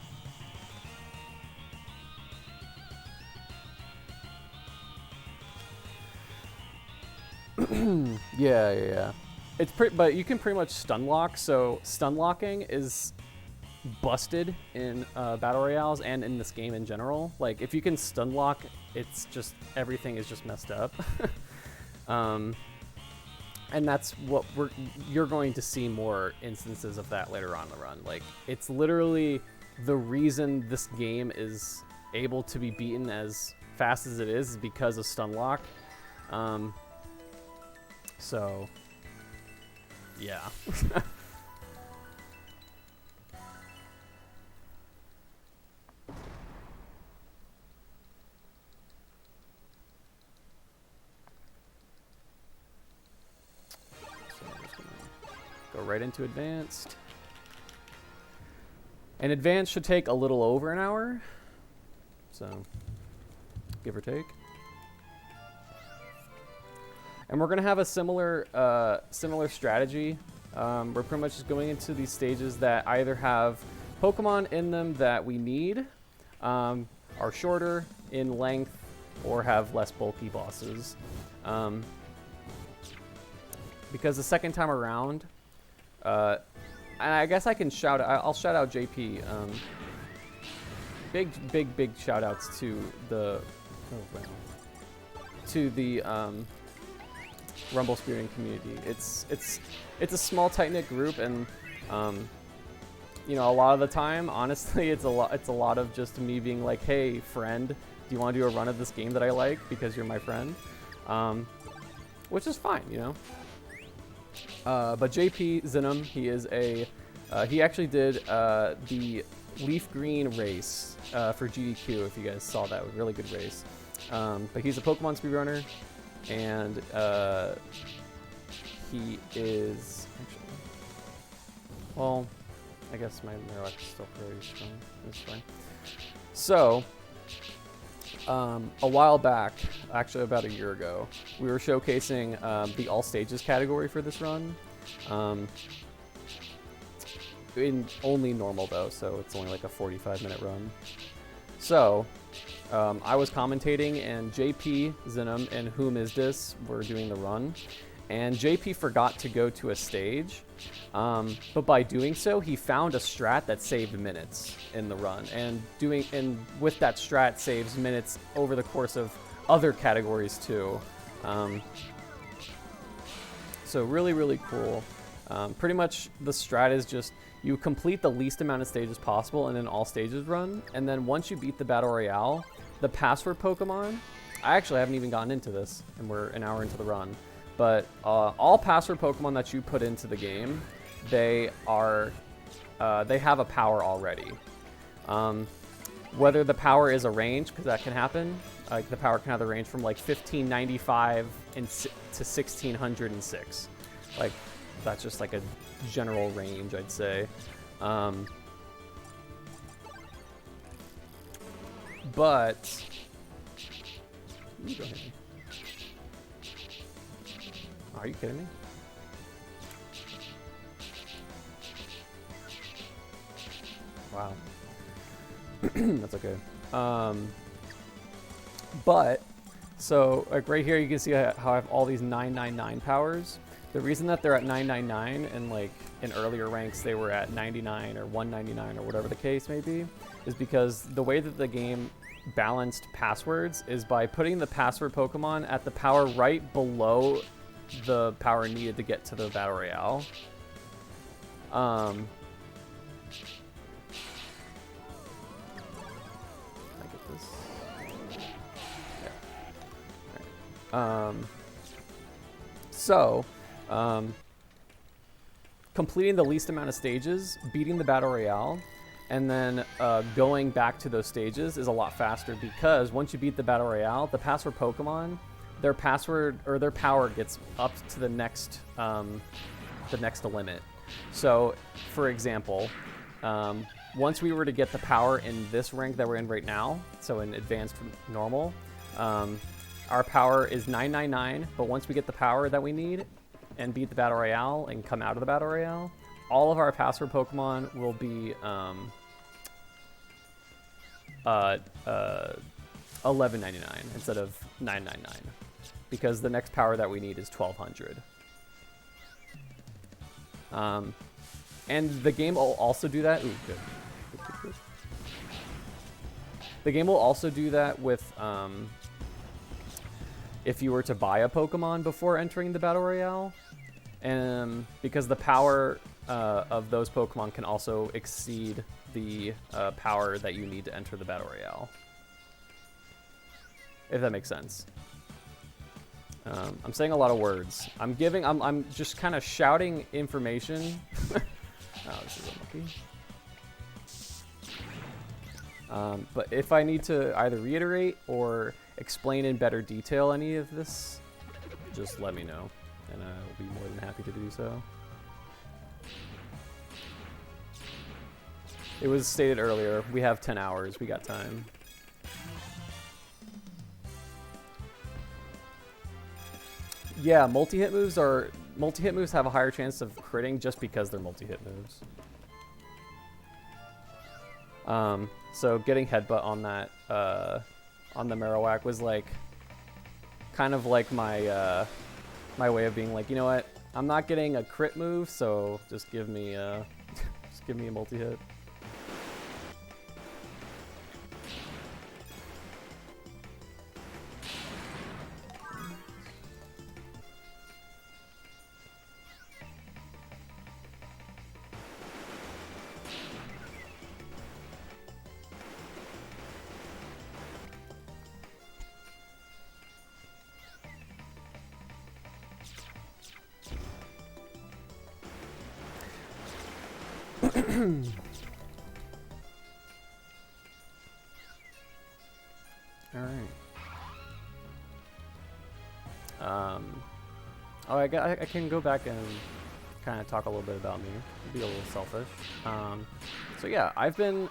Yeah. It's but you can pretty much stun lock. So stun locking is busted in battle royales and in this game in general. Like if you can stun lock, it's just everything is just messed up. And that's what you're going to see more instances of that later on in the run. Like it's literally the reason this game is able to be beaten as fast as it is because of stun lock. So, yeah. So I'm just gonna go right into advanced. And advanced should take a little over an hour. So, give or take. And we're gonna have a similar strategy. We're pretty much just going into these stages that either have Pokemon in them that we need, are shorter in length, or have less bulky bosses. Because the second time around, and I guess I can shout out. I'll shout out JP. Big shout outs to the Rumble Spiriting community. It's a small tight-knit group, and you know, a lot of the time, honestly, it's a lot of just me being like, hey friend, do you want to do a run of this game that I like because you're my friend, which is fine, you know. But JP Zinum, he is he actually did the Leaf Green race for GDQ, if you guys saw that. It was a really good race. But he's a Pokemon speedrunner. And he is actually, well, I guess my Marowak is still pretty strong. That's fine. So, a while back, actually about a year ago, we were showcasing the all stages category for this run. in only normal though, so it's only like a 45-minute run. So, I was commentating, and JP, Zinum, and Whom Is This were doing the run, and JP forgot to go to a stage, but by doing so, he found a strat that saved minutes in the run, and with that strat saves minutes over the course of other categories too. So really, really cool. Pretty much the strat is just you complete the least amount of stages possible and then all stages run. And then once you beat the Battle Royale, the password Pokemon, I actually haven't even gotten into this and we're an hour into the run. But all password Pokemon that you put into the game, they have a power already. Whether the power is a range, because that can happen. Like the power can have the range from like 1595 to 1606. Like that's just like a general range, I'd say. But ooh, don't hit me. Are you kidding me? Wow. That's okay. But so like right here you can see how I have all these 999 powers. The reason that they're at 999 and like in earlier ranks they were at 99 or 199 or whatever the case may be is because the way that the game balanced passwords is by putting the password Pokemon at the power right below the power needed to get to the Battle Royale. Completing the least amount of stages, beating the Battle Royale, and then going back to those stages is a lot faster because once you beat the Battle Royale, the password Pokemon, their password or their power gets up to the next limit. So, for example, once we were to get the power in this rank that we're in right now, so in advanced normal, our power is 999, but once we get the power that we need and beat the Battle Royale and come out of the Battle Royale, all of our password Pokemon will be 1199 instead of 999 because the next power that we need is 1200. And the game will also do that. Ooh, good. Good. The game will also do that with if you were to buy a Pokemon before entering the Battle Royale, and because the power of those Pokemon can also exceed the power that you need to enter the Battle Royale. If that makes sense. I'm saying a lot of words. I'm just kind of shouting information. Oh, this is unlucky. But if I need to either reiterate or explain in better detail any of this, just let me know, and I will be more than happy to do so. It was stated earlier, we have 10 hours, we got time. Yeah, multi-hit moves have a higher chance of critting just because they're multi-hit moves. So getting headbutt on that on the Marowak was like kind of like my my way of being like, you know what, I'm not getting a crit move, so just give me a multi-hit. I can go back and kind of talk a little bit about me, be a little selfish. So yeah, I've been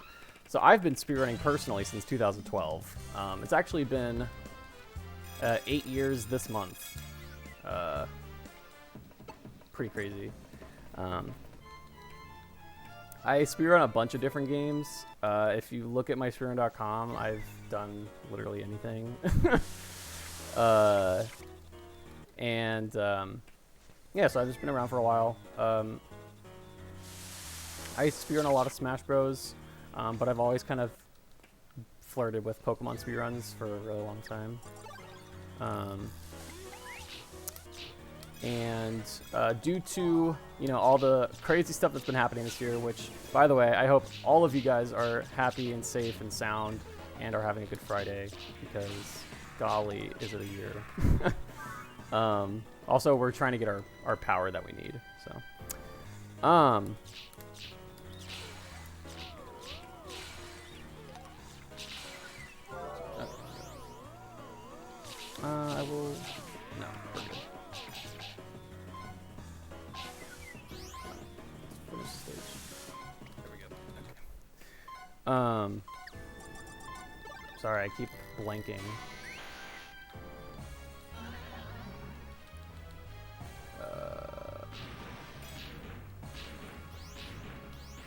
speedrunning personally since 2012. It's actually been 8 years this month. Pretty crazy. I speedrun a bunch of different games. If you look at my speedrun.com, I've done literally anything. Yeah, so I've just been around for a while. I speedrun a lot of Smash Bros, but I've always kind of flirted with Pokemon speedruns for a really long time. Due to, you know, all the crazy stuff that's been happening this year, which, by the way, I hope all of you guys are happy and safe and sound and are having a good Friday, because golly, is it a year. Also, we're trying to get our power that we need, so. I will, no, we're good. Sorry, I keep blanking.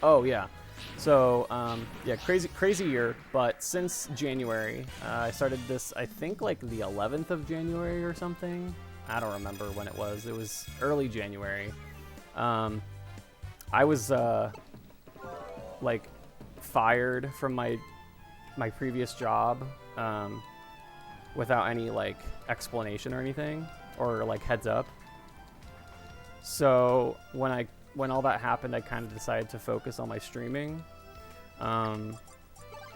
Oh yeah. So yeah, crazy year. But since January, I started this. I think like the 11th of January or something. I don't remember when it was. It was early January. I was like fired from my previous job without any like explanation or anything, or like heads up. So when all that happened, I kind of decided to focus on my streaming.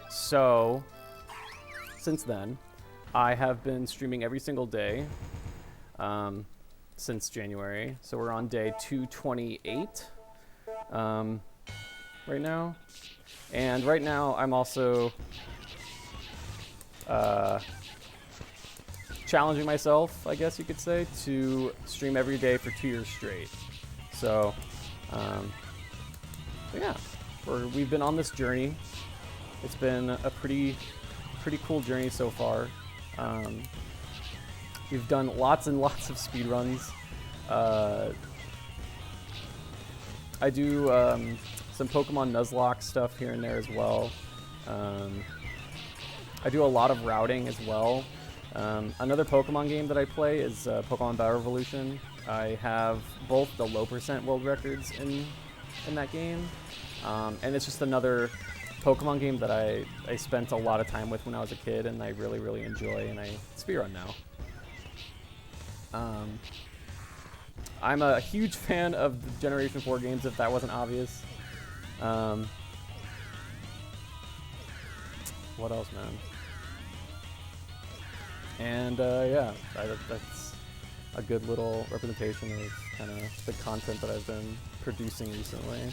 So since then, I have been streaming every single day since January. So we're on day 228 right now. And right now, I'm also challenging myself, I guess you could say, to stream every day for 2 years straight. So, yeah, we've been on this journey. It's been a pretty cool journey so far. We've done lots and lots of speedruns. I do some Pokemon Nuzlocke stuff here and there as well. I do a lot of routing as well. Another Pokemon game that I play is Pokemon Battle Revolution. I have both the low percent world records in that game, and it's just another Pokemon game that I spent a lot of time with when I was a kid, and I really enjoy, and I speedrun now. I'm a huge fan of the Generation 4 games, if that wasn't obvious. What else, man? And yeah, that's a good little representation of kind of the content that I've been producing recently.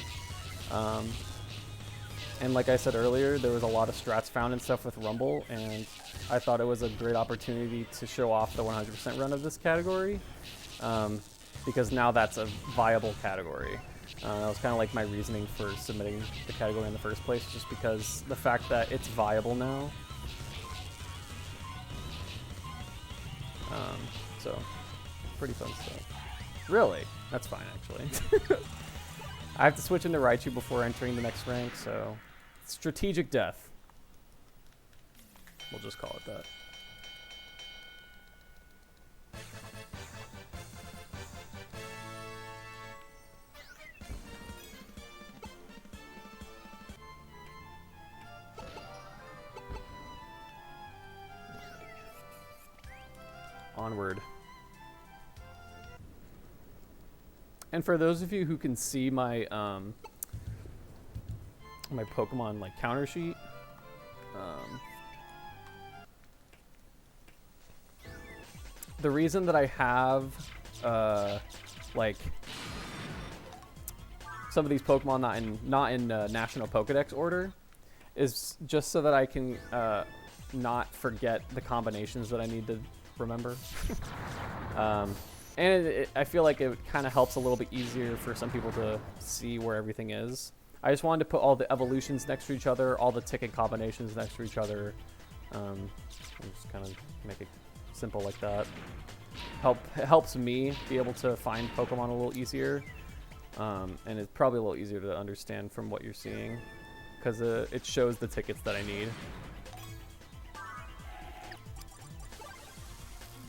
And like I said earlier, there was a lot of strats found and stuff with Rumble, and I thought it was a great opportunity to show off the 100% run of this category, because now that's a viable category. That was kind of like my reasoning for submitting the category in the first place, just because the fact that it's viable now. So, pretty fun stuff. Really? That's fine, actually. I have to switch into Raichu before entering the next rank, so strategic death. We'll just call it that. Onward. And for those of you who can see my my Pokemon like counter sheet, the reason that I have like some of these Pokemon not in National Pokedex order is just so that I can not forget the combinations that I need to remember. And I feel like it kind of helps a little bit easier for some people to see where everything is. I just wanted to put all the evolutions next to each other, all the ticket combinations next to each other. And just kind of make it simple like that. It helps me be able to find Pokemon a little easier. And it's probably a little easier to understand from what you're seeing, because it shows the tickets that I need.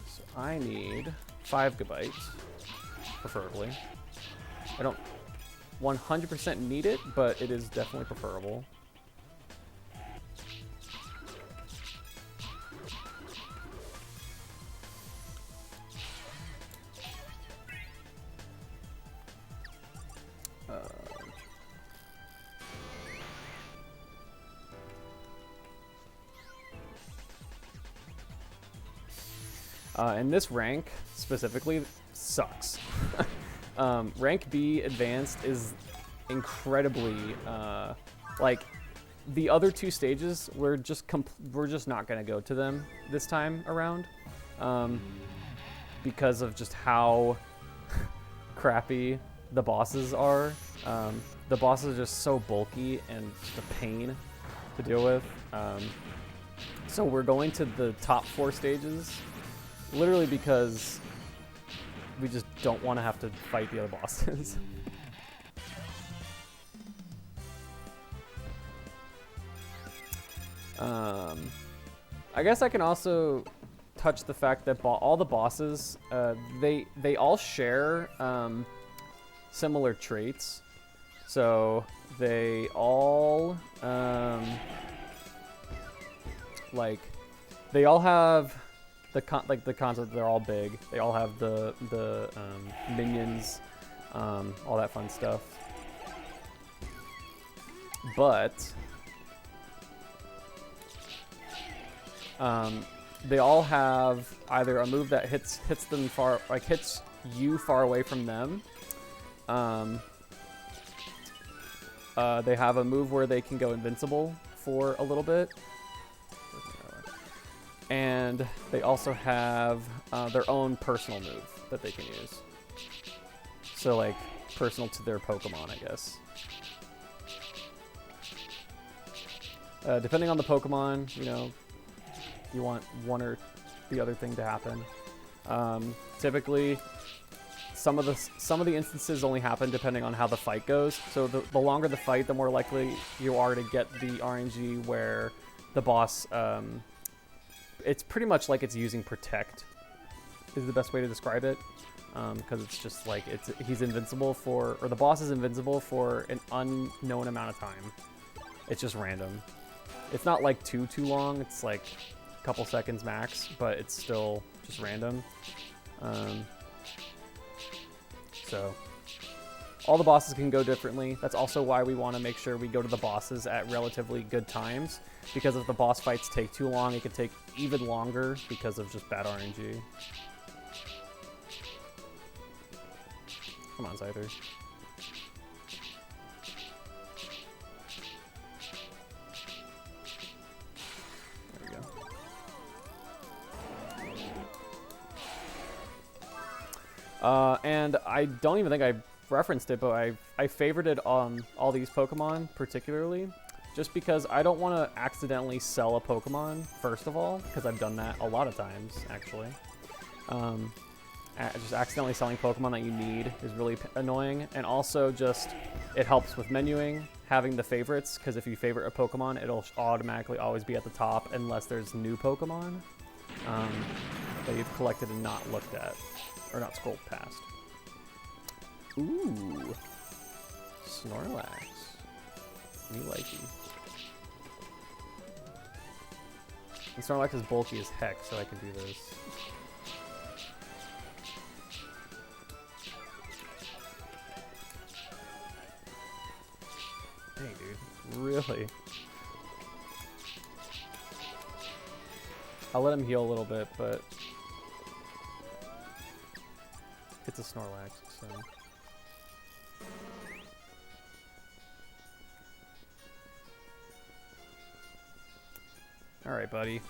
So I need 5 GB, preferably. I don't 100% need it, but it is definitely preferable. And this rank specifically sucks. Rank B Advanced is incredibly like the other 2 stages. We're just not gonna go to them this time around because of just how crappy the bosses are. The bosses are just so bulky and just a pain to deal with. So we're going to the top 4 stages. Literally because we just don't want to have to fight the other bosses. I guess I can also touch the fact that all the bosses, they all share similar traits. So they all like they all have the concept. They're all big. They all have the minions, all that fun stuff. But they all have either a move that hits them far, like hits you far away from them. They have a move where they can go invincible for a little bit. And they also have their own personal move that they can use. So, like, personal to their Pokemon, I guess. Depending on the Pokemon, you know, you want one or the other thing to happen. Typically, some of the instances only happen depending on how the fight goes. So the longer the fight, the more likely you are to get the RNG where the boss... it's pretty much like it's using Protect is the best way to describe it, because it's just like he's invincible for, or the boss is invincible for an unknown amount of time. It's just random. It's not like too long. It's like a couple seconds max, but it's still just random. So all the bosses can go differently. That's also why we want to make sure we go to the bosses at relatively good times, because if the boss fights take too long, it could take even longer because of just bad RNG. Come on, Scyther. There we go. And I don't even think I referenced it, but I favorited all these Pokemon particularly, just because I don't want to accidentally sell a Pokemon, first of all, because I've done that a lot of times, actually. Just accidentally selling Pokemon that you need is really annoying, and also just it helps with menuing, having the favorites, because if you favorite a Pokemon, it'll automatically always be at the top unless there's new Pokemon that you've collected and not looked at, or not scrolled past. Ooh, Snorlax. Me likey. And Snorlax is bulky as heck, so I can do this. Dang, dude. Really? I'll let him heal a little bit, but it's a Snorlax, so... Alright, buddy.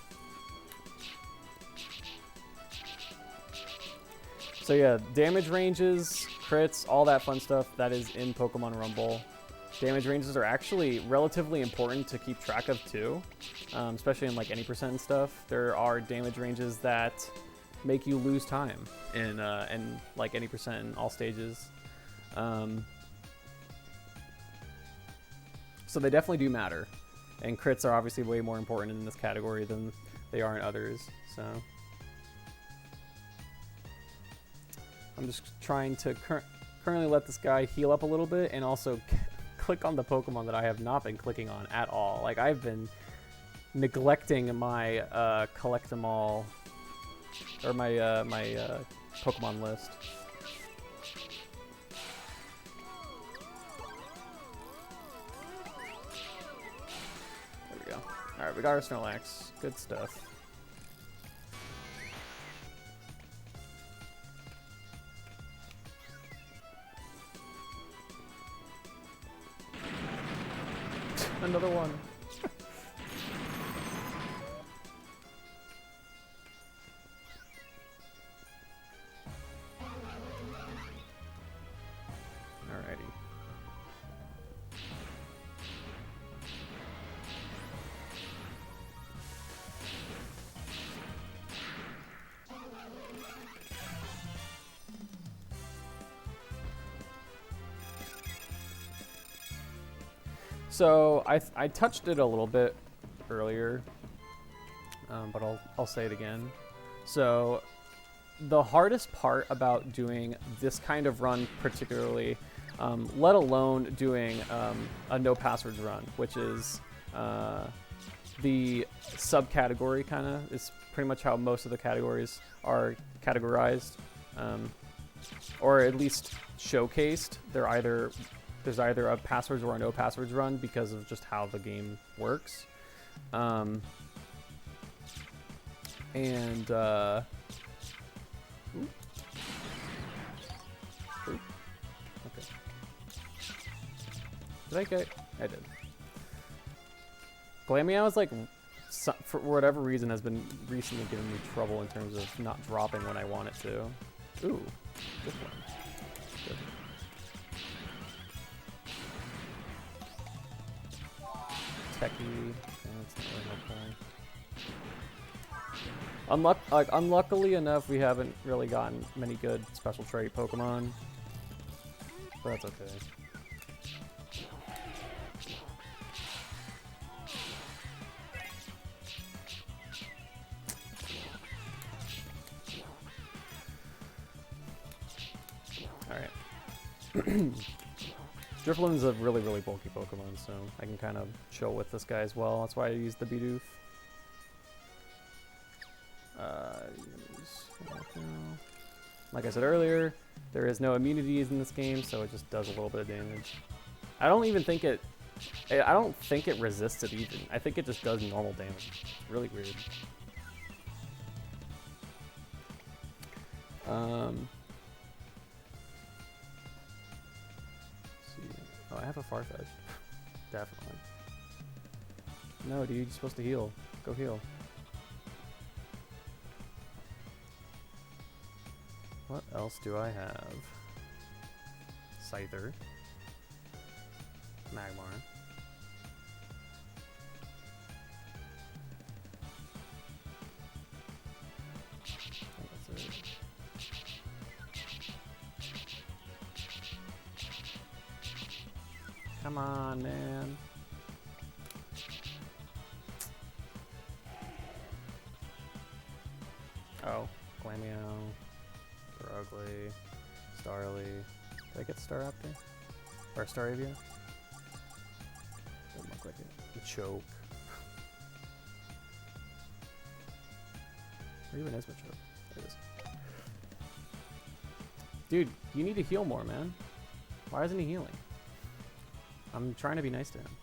So yeah, damage ranges, crits, all that fun stuff, that is in Pokemon Rumble. Damage ranges are actually relatively important to keep track of too, especially in like any percent and stuff. There are damage ranges that make you lose time in like any percent in all stages. So they definitely do matter. And crits are obviously way more important in this category than they are in others. So I'm just trying to currently let this guy heal up a little bit and also click on the Pokemon that I have not been clicking on at all. Like, I've been neglecting my collect them all, or my Pokemon list. There we go. Alright, we got our Snorlax. Good stuff. Another one. Alrighty. So I touched it a little bit earlier, but I'll say it again. So the hardest part about doing this kind of run particularly, let alone doing a no passwords run, which is the subcategory kind of, is pretty much how most of the categories are categorized, or at least showcased. There's either a passwords or a no passwords run because of just how the game works. Ooh. Okay. Did I get? I did. Glameow is like, for whatever reason, has been recently giving me trouble in terms of not dropping when I want it to. Ooh, this one. Good. Techie. That's not really helpful. Unluckily enough, we haven't really gotten many good special trait Pokemon, but that's okay. Alright. Drifloon's a really, really bulky Pokemon, so I can kind of chill with this guy as well. That's why I use the Bidoof. Like I said earlier, there is no immunities in this game, so it just does a little bit of damage. I don't think it resists it even. I think it just does normal damage. It's really weird. Oh, I have a Farfetch'd. Definitely. No, dude, you're supposed to heal. Go heal. What else do I have? Scyther. Magmar. That's it. Come on, man. Oh, Glameow, Ugly, Starly. Did I get Staraptor? Or Staravia? Doesn't look like it. Choke. Where even is Machoke? There it is. Dude, you need to heal more, man. Why isn't he healing? I'm trying to be nice to him.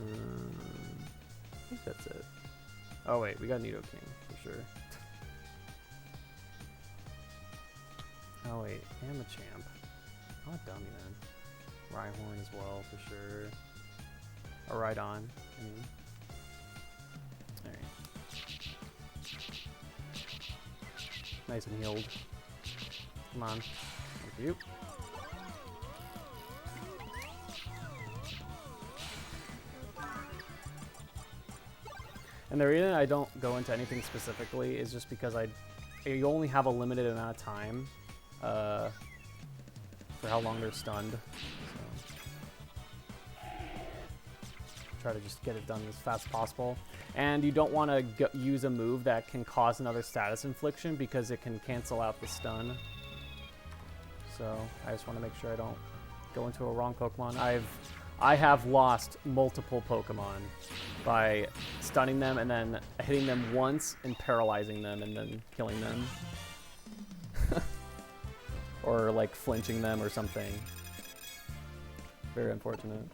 I think that's it. Oh wait, we got Nidoking for sure. Oh wait, and Machamp. Oh, dummy man. Rhyhorn as well for sure. A Rhydon, I mean. Alright. Nice and healed. Come on. Thank you. And the reason I don't go into anything specifically is just because you only have a limited amount of time for how long they're stunned. So try to just get it done as fast as possible. And you don't want to use a move that can cause another status infliction because it can cancel out the stun. So I just want to make sure I don't go into a wrong Pokemon. I have lost multiple Pokemon by stunning them and then hitting them once and paralyzing them and then killing them. Or like flinching them or something. Very unfortunate.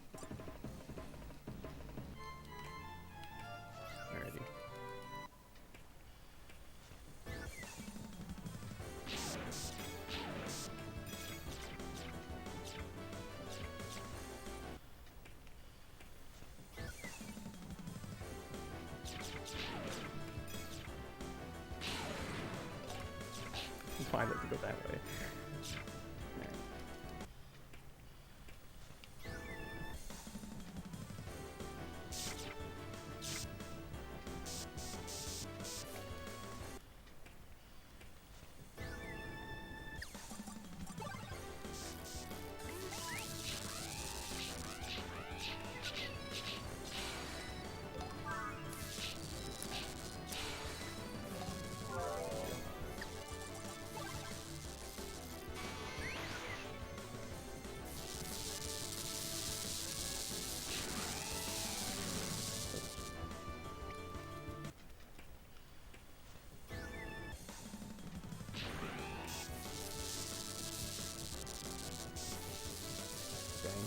Alrighty. Fine, let me go that way.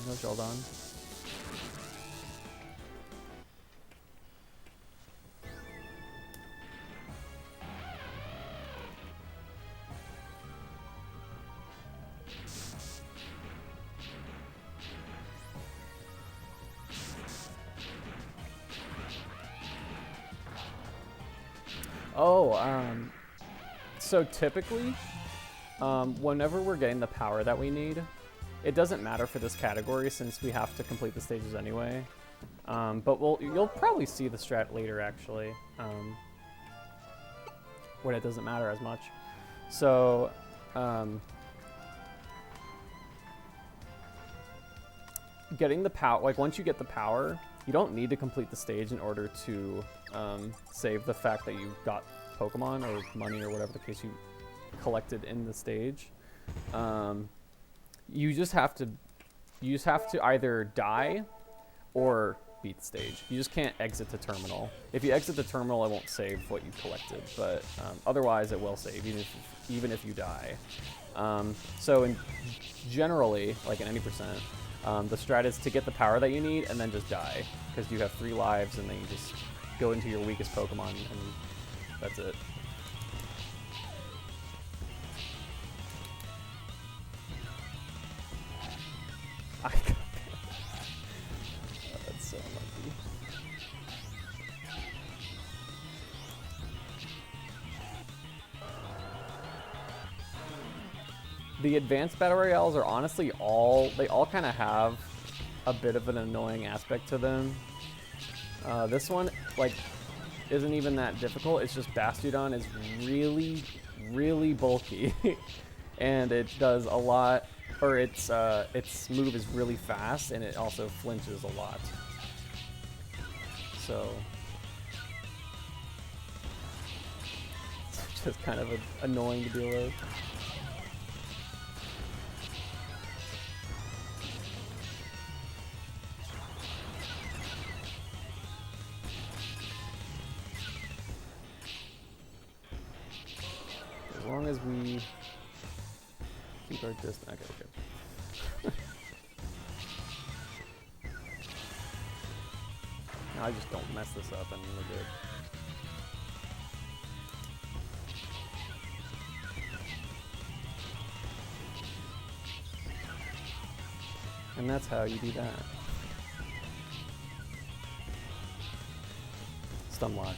No Joldon. So typically, whenever we're getting the power that we need, it doesn't matter for this category since we have to complete the stages anyway. But you'll probably see the strat later actually, when it doesn't matter as much. So, getting the power, like once you get the power, you don't need to complete the stage in order to save the fact that you got Pokemon or money or whatever the case you collected in the stage. You just have to either die or beat the stage. You just can't exit the terminal. If you exit the terminal, it won't save what you collected, but otherwise it will save even if you die. So generally, like in any percent, the strat is to get the power that you need and then just die, because you have 3 lives and then you just go into your weakest Pokemon and that's it. I got that. Oh, that's so lucky. The advanced battle royales are honestly they all kind of have a bit of an annoying aspect to them. This one, like, isn't even that difficult. It's just Bastiodon is really, really bulky, and it does a lot. Or its move is really fast, and it also flinches a lot. So it's just kind of annoying to deal with. As long as we keep our distance. Okay, good. I just don't mess this up and we're good. And that's how you do that. Stun lock.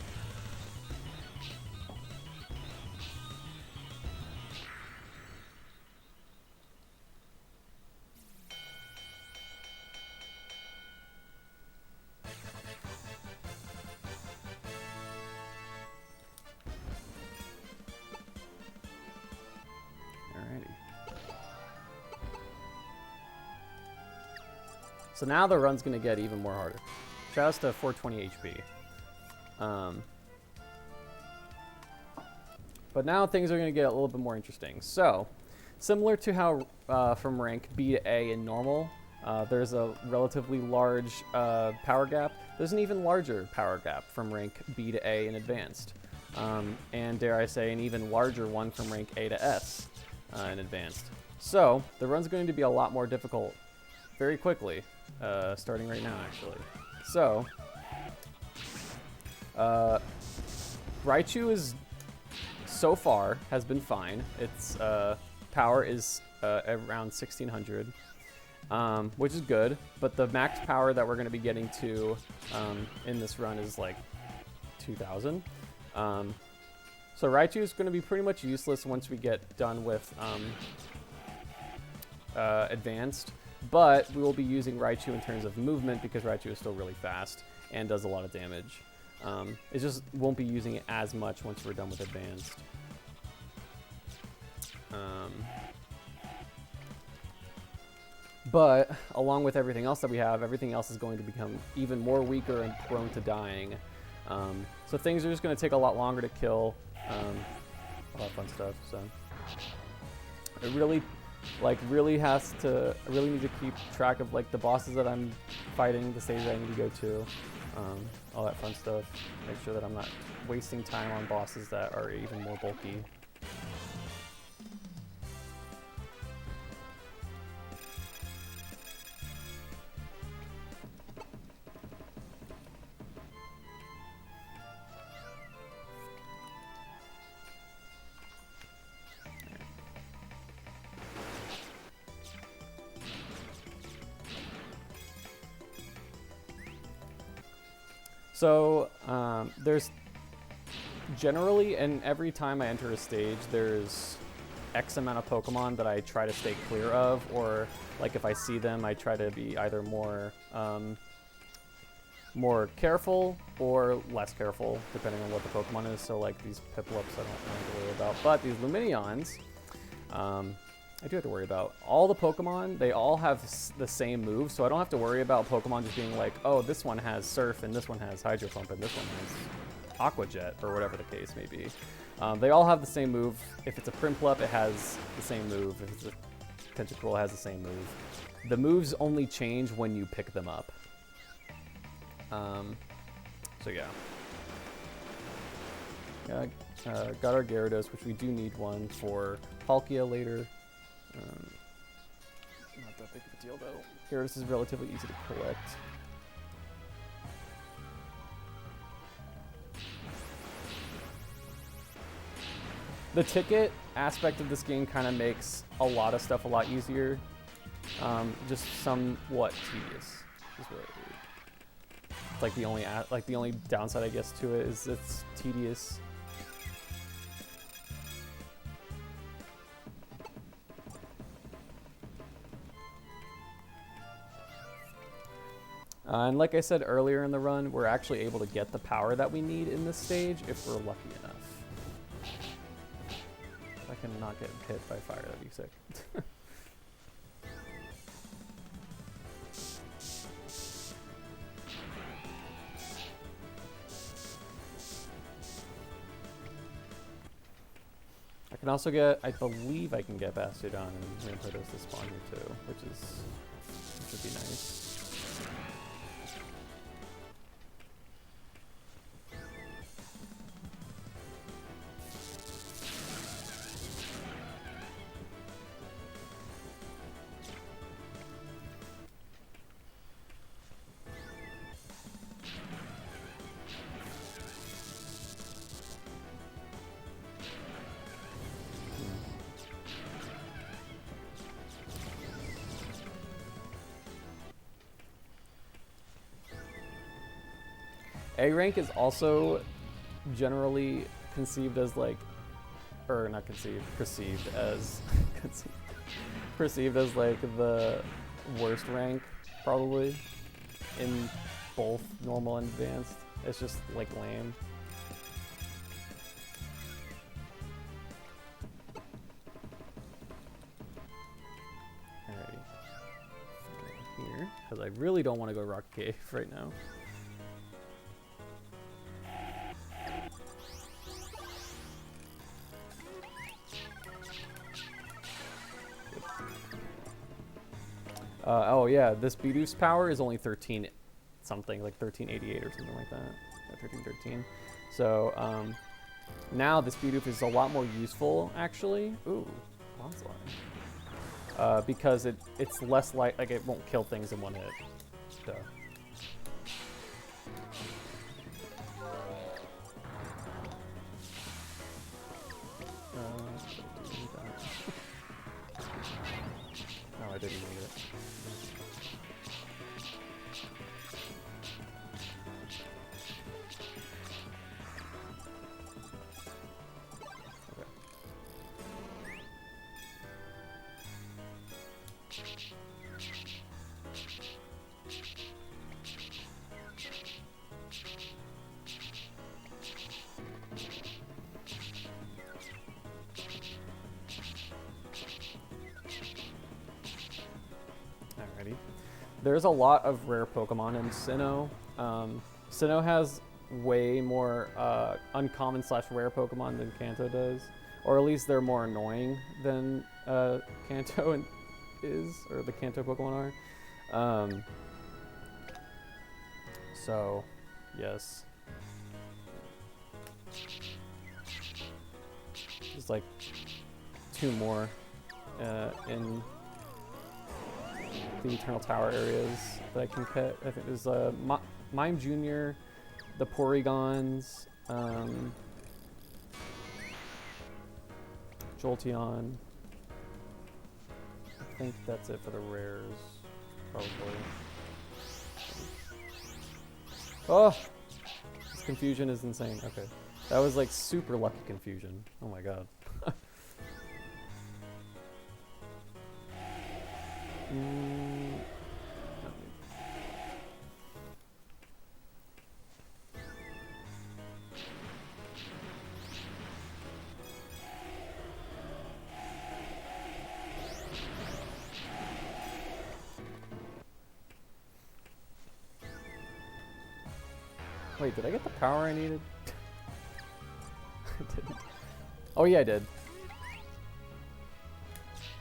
So now the run's going to get even more harder. Shout out to 420 HP. But now things are going to get a little bit more interesting. So, similar to how from rank B to A in normal, there's a relatively large power gap. There's an even larger power gap from rank B to A in advanced. And dare I say, an even larger one from rank A to S in advanced. So, the run's going to be a lot more difficult very quickly, starting right now, actually. So, Raichu is, so far, has been fine. Its power is around 1600, which is good, but the max power that we're going to be getting to in this run is like 2000. So Raichu is going to be pretty much useless once we get done with advanced, but we will be using Raichu in terms of movement because Raichu is still really fast and does a lot of damage. It just won't be using it as much once we're done with advanced. But along with everything else that we have, everything else is going to become even more weaker and prone to dying. So things are just going to take a lot longer to kill. A lot of fun stuff. So it really, really need to keep track of like the bosses that I'm fighting, the stages I need to go to, all that fun stuff. Make sure that I'm not wasting time on bosses that are even more bulky. So there's generally, and every time I enter a stage, there's X amount of Pokemon that I try to stay clear of, or like if I see them, I try to be either more careful or less careful, depending on what the Pokemon is. So like these Piplups, I don't have to worry about, but these Luminions, I do have to worry about. All the Pokemon, they all have the same move, so I don't have to worry about Pokemon just being like, oh, this one has Surf, and this one has Hydro Pump, and this one has Aqua Jet, or whatever the case may be. They all have the same move. If it's a Prinplup, it has the same move. If it's a Tentacruel, it has the same move. The moves only change when you pick them up. So yeah. Got our Gyarados, which we do need one for Palkia later. Not that big of a deal though. Gyarados is relatively easy to collect. The ticket aspect of this game kind of makes a lot of stuff a lot easier. Just somewhat tedious is what it is. It's like the only downside I guess to it is it's tedious. And like I said earlier in the run, we're actually able to get the power that we need in this stage if we're lucky enough. If I can not get hit by fire, that'd be sick. I can also get, I believe I can get Bastiodon and Rampardos to spawn here too, which would be nice. A rank is also generally conceived as like, or not conceived, perceived as, perceived as like the worst rank probably in both normal and advanced. It's just like lame. Alrighty. Here, because I really don't want to go Rock Cave right now. Oh yeah, this Bidoof's power is only 13 something, like 1388 or something like that. Yeah, 1313. So now this Bidoof is a lot more useful, actually. Ooh, Onslaught. Because it's less like it won't kill things in one hit. Duh. No, I didn't need it. Alrighty. There's a lot of rare Pokemon in Sinnoh. Sinnoh has way more uncommon / rare Pokemon than Kanto does. Or at least they're more annoying than Kanto is, or the Kanto Pokemon are. So, yes. There's like 2 more in the Eternal Tower areas that I can pet. I think there's Mime Jr., the Porygons, Jolteon. I think that's it for the rares, probably. Oh! This confusion is insane. Okay. That was like super lucky confusion. Oh my god. Wait, did I get the power I needed? I didn't. Oh yeah, I did.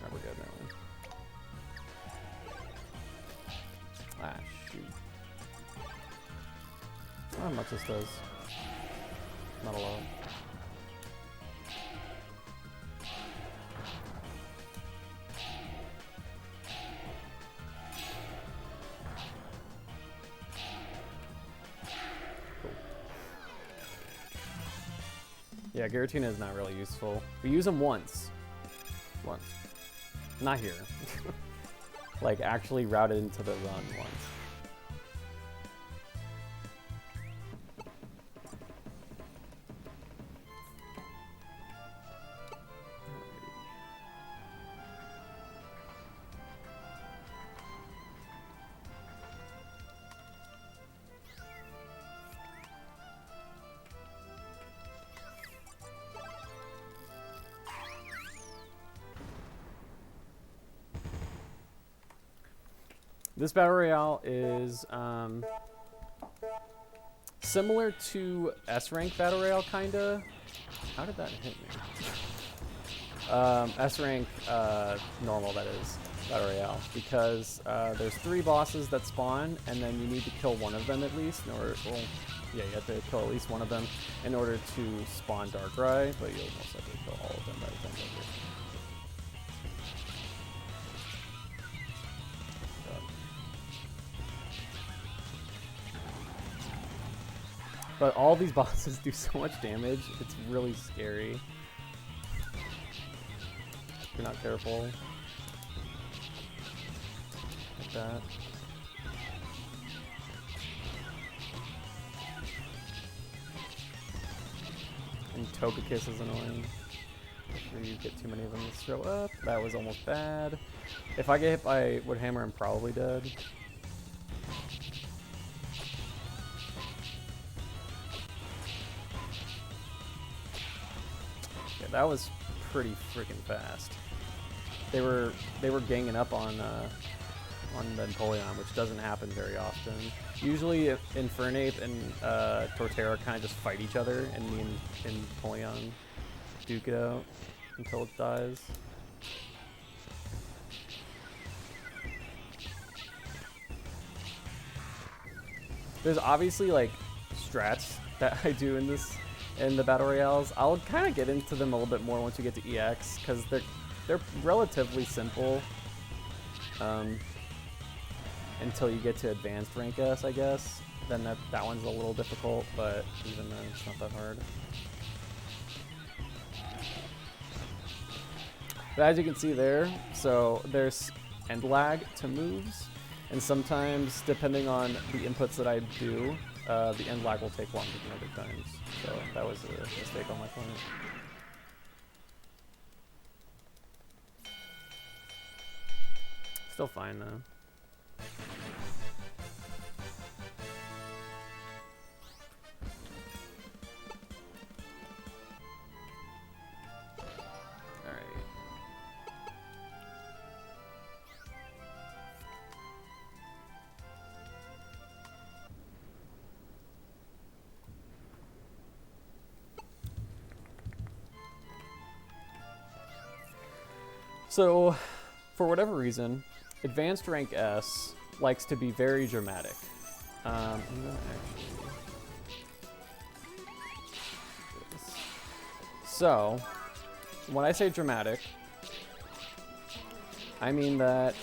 Oh, we're good now. Ah, shoot. I don't know how much this does. Not a lot. Yeah, Giratina is not really useful. We use him once. Once. Not here. Like, actually routed into the run once. This Battle Royale is similar to S-Rank Battle Royale, kinda. How did that hit me? S-Rank normal, that is, Battle Royale. Because there's 3 bosses that spawn, and then you need to kill one of them at least in order, well, yeah, you have to kill at least one of them in order to spawn Darkrai, but you'll most likely kill all of them by the time you get here. But all these bosses do so much damage, it's really scary. If you're not careful. Like that. And Togekiss is annoying. If you get too many of them to show up. That was almost bad. If I get hit by Woodhammer, I'm probably dead. That was pretty freaking fast. They were ganging up on on the Empoleon, which doesn't happen very often. Usually Infernape and Torterra kind of just fight each other, and me and Empoleon duke it out until it dies. There's obviously like strats that I do in the battle royales. I'll kind of get into them a little bit more once you get to EX, because they're relatively simple until you get to advanced rank S, I guess. Then that one's a little difficult, but even then it's not that hard. But as you can see there, so there's end lag to moves. And sometimes, depending on the inputs that I do, the end lag will take longer than other times. So that was a mistake on my part. Still fine though. So, for whatever reason, advanced rank S likes to be very dramatic. I'm gonna actually do this. So, when I say dramatic, I mean that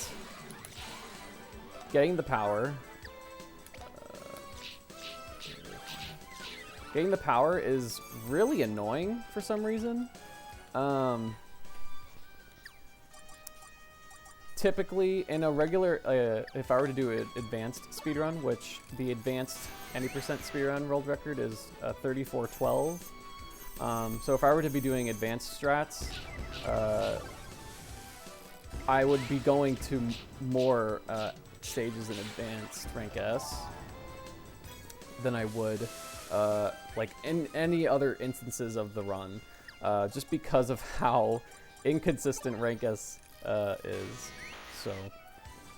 getting the power is really annoying for some reason. Typically, in a regular, if I were to do an advanced speedrun, which the advanced any percent speedrun world record is 34:12. So if I were to be doing advanced strats, I would be going to more stages in advanced rank S than I would like in any other instances of the run, just because of how inconsistent rank S is. So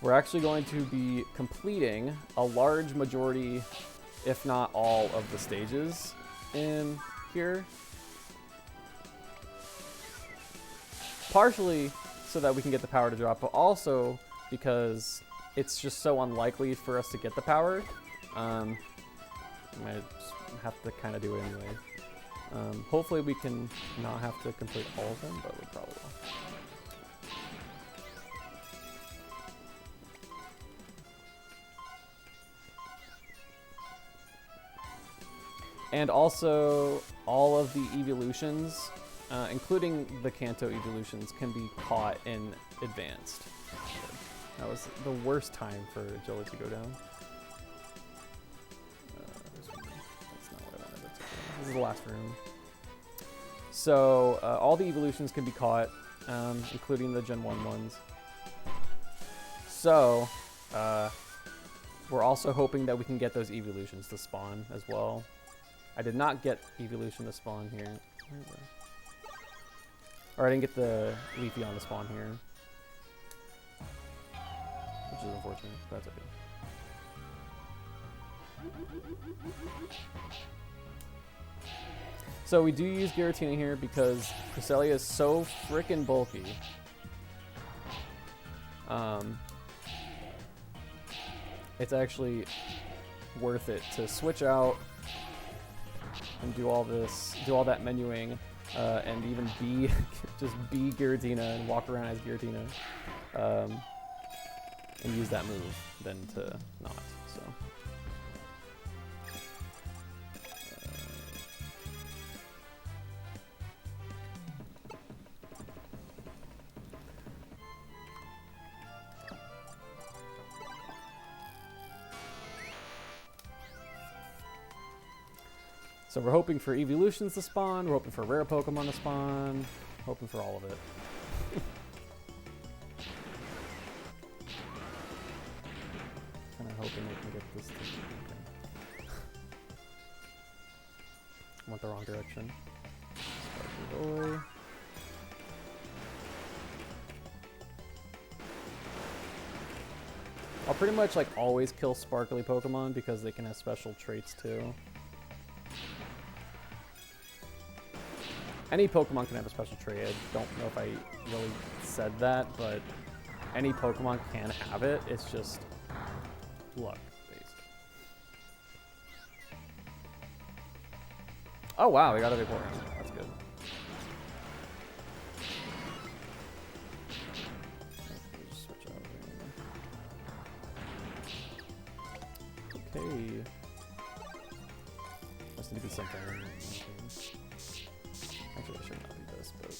we're actually going to be completing a large majority, if not all, of the stages in here. Partially so that we can get the power to drop, but also because it's just so unlikely for us to get the power. I might have to kind of do it anyway. Hopefully we can not have to complete all of them, but we probably will. And also, all of the evolutions, including the Kanto evolutions, can be caught in advanced. That was the worst time for agility to go down. That's not what I wanted. This is the last room. So, all the evolutions can be caught, including the Gen 1 ones. So, we're also hoping that we can get those evolutions to spawn as well. I did not get evolution to spawn here. Or I didn't get the Leafeon to spawn here. Which is unfortunate, but that's okay. So we do use Giratina here because Cresselia is so freaking bulky. It's actually worth it to switch out and do all this, do all that menuing, and even be, just be Giratina and walk around as Giratina, and use that move than to not, so. So we're hoping for evolutions to spawn, we're hoping for rare Pokemon to spawn, hoping for all of it. Kinda hoping we can get this to okay. Went the wrong direction. Boy. I'll pretty much like always kill sparkly Pokemon because they can have special traits too. Any Pokemon can have a special trait. I don't know if I really said that, but any Pokemon can have it. It's just luck based. Oh wow, we got a Vaporeon. That's good. Just switch out here. Okay. Must need to be something. Actually, I should not do this, but.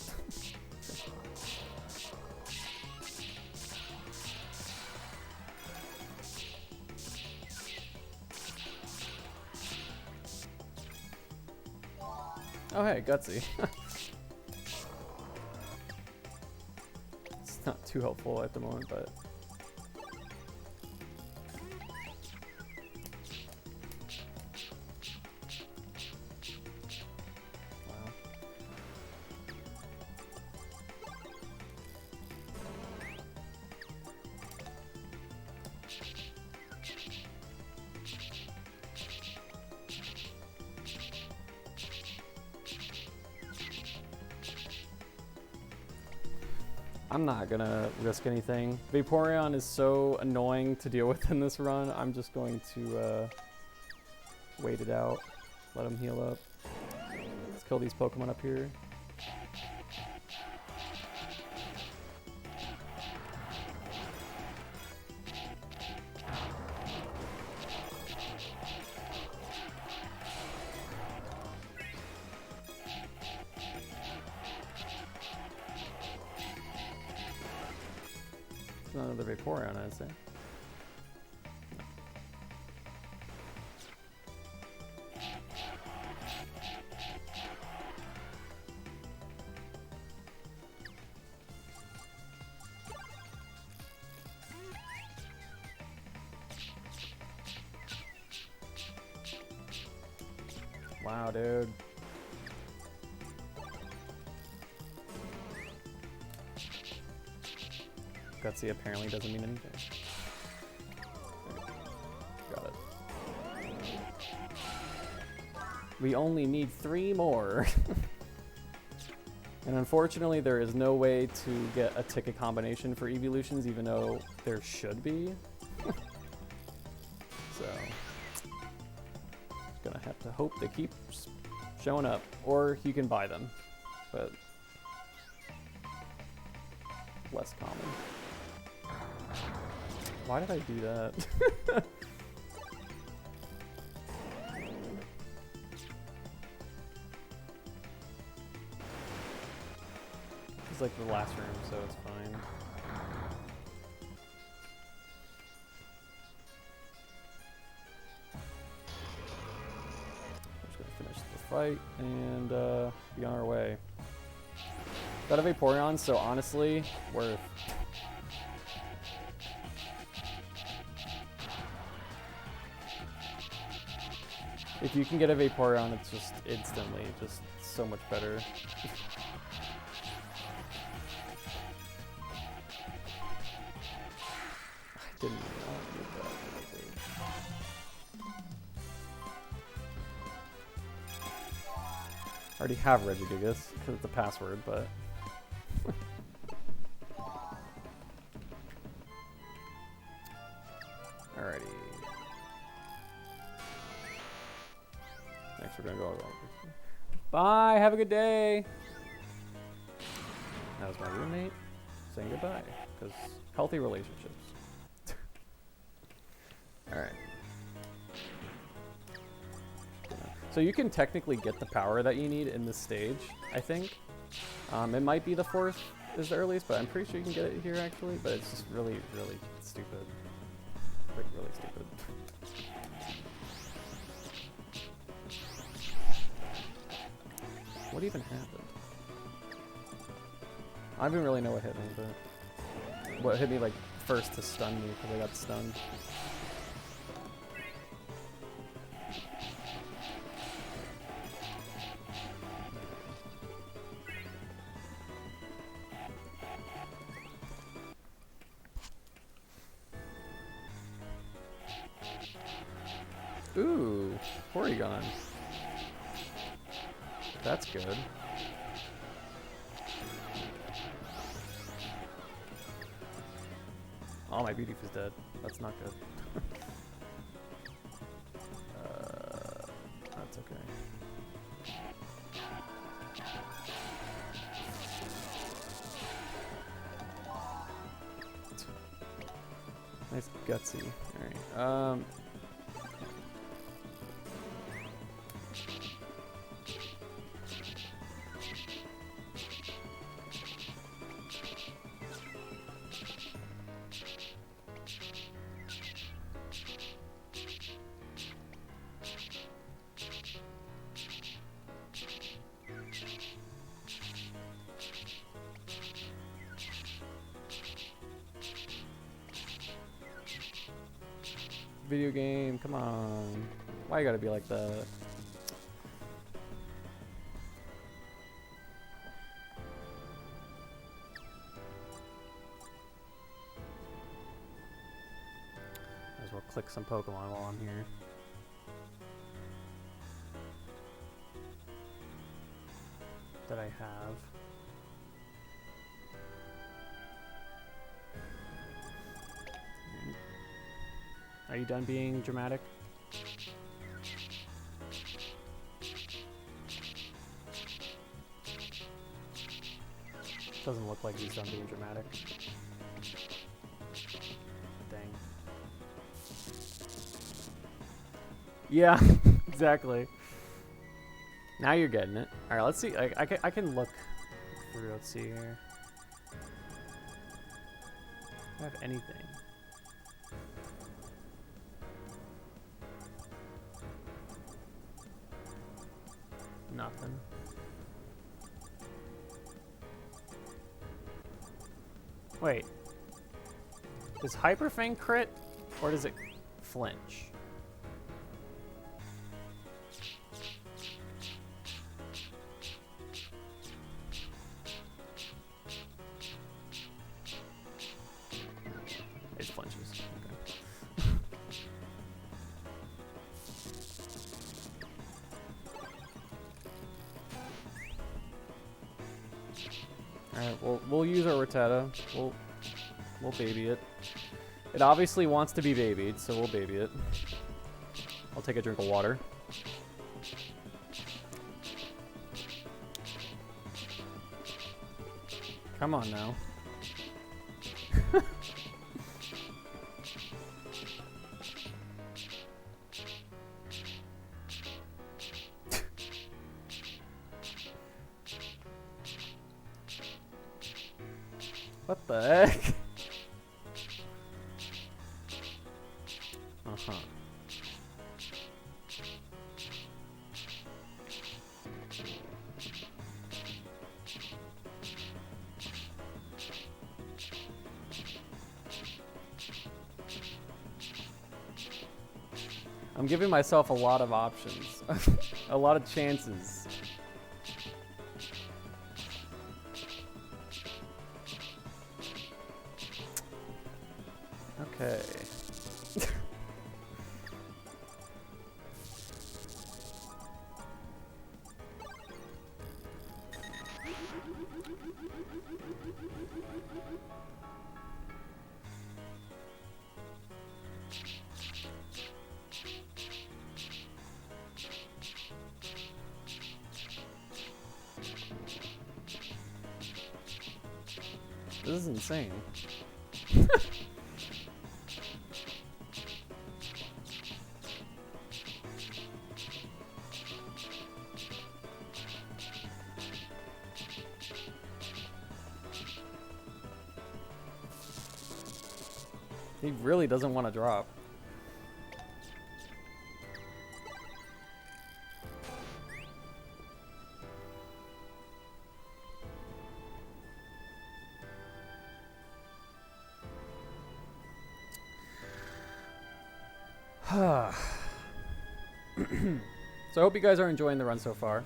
Oh hey, Gutsy. It's not too helpful at the moment, but... Wow. I'm not gonna risk anything. Vaporeon is so annoying to deal with in this run. I'm just going to wait it out, let him heal up. Let's kill these Pokemon up here. Another Vaporeon, I'd say. Wow, dude. Gutsy apparently doesn't mean anything. Got it. We only need 3 more. And unfortunately, there is no way to get a ticket combination for evolutions, even though there should be. So, gonna have to hope they keep showing up, or you can buy them, but less common. Why did I do that? It's like the last room, so it's fine. We're just gonna finish the fight and be on our way. Got a Vaporeon, so honestly, worth. If you can get a Vaporeon, it's just instantly just so much better. I didn't want to do that. I already have Regigigas because it's a password, but. Alrighty. Next, we're gonna go. Bye. Have a good day. That was my roommate saying goodbye because healthy relationships. All right. So you can technically get the power that you need in this stage, I think. It might be the 4th is the earliest, but I'm pretty sure you can get it here actually. But it's just really, really stupid. Like really stupid. What even happened? I don't even really know what hit me, but what hit me like first to stun me because I got stunned. Ooh, Porygon. That's good. Oh, my Beauty is dead. That's not good. That's okay. Nice gutsy. Alright. Video game, come on. Why you gotta be like that? Might as well click some Pokemon while I'm here. That I have. Are you done being dramatic? Doesn't look like he's done being dramatic. Dang. Yeah, exactly. Now you're getting it. All right, let's see. I can look through. Let's see here. Do I have anything? Nothing. Wait. Does Hyperfang crit or does it flinch? It flinches. Okay. Alright, we'll use our Rattata. We'll baby it. It obviously wants to be babied, so we'll baby it. I'll take a drink of water. Come on now. What the heck? Uh-huh. I'm giving myself a lot of options. A lot of chances. Okay. This is insane. He really doesn't want to drop. So I hope you guys are enjoying the run so far.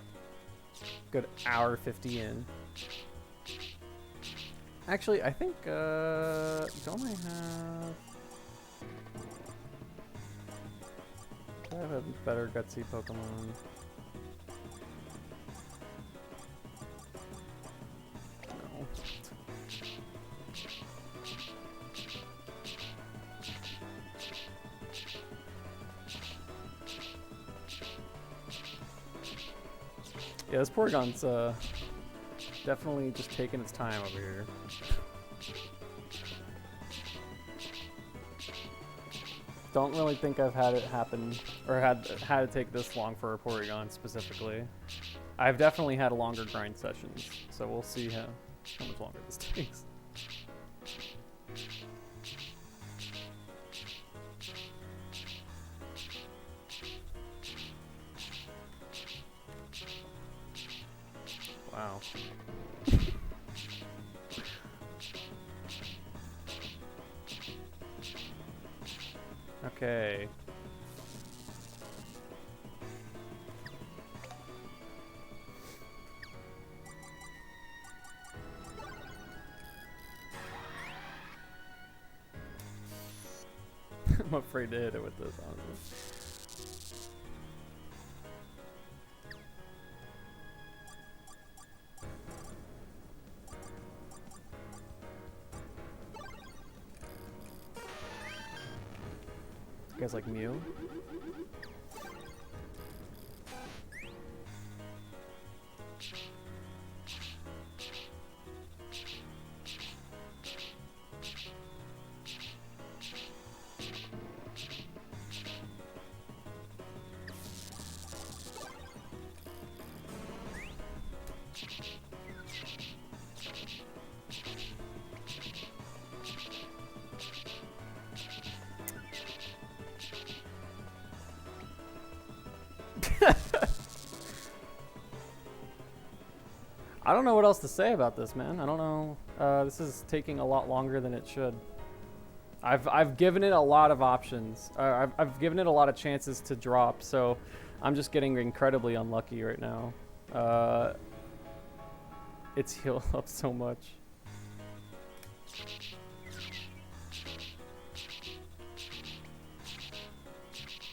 Good hour 50 in. Actually, I think, don't I have... Do I have a better gutsy Pokemon? No. Yeah, this Porygon's definitely just taking its time over here. Don't really think I've had it happen, or had to take this long for a Porygon specifically. I've definitely had longer grind sessions, so we'll see how much longer this takes. Wow. Okay. I'm afraid to hit it with this, honestly. You guys like Mew? I don't know what else to say about this, man. I don't know. This is taking a lot longer than it should. I've given it a lot of options. I've given it a lot of chances to drop, so I'm just getting incredibly unlucky right now. It's healed up so much.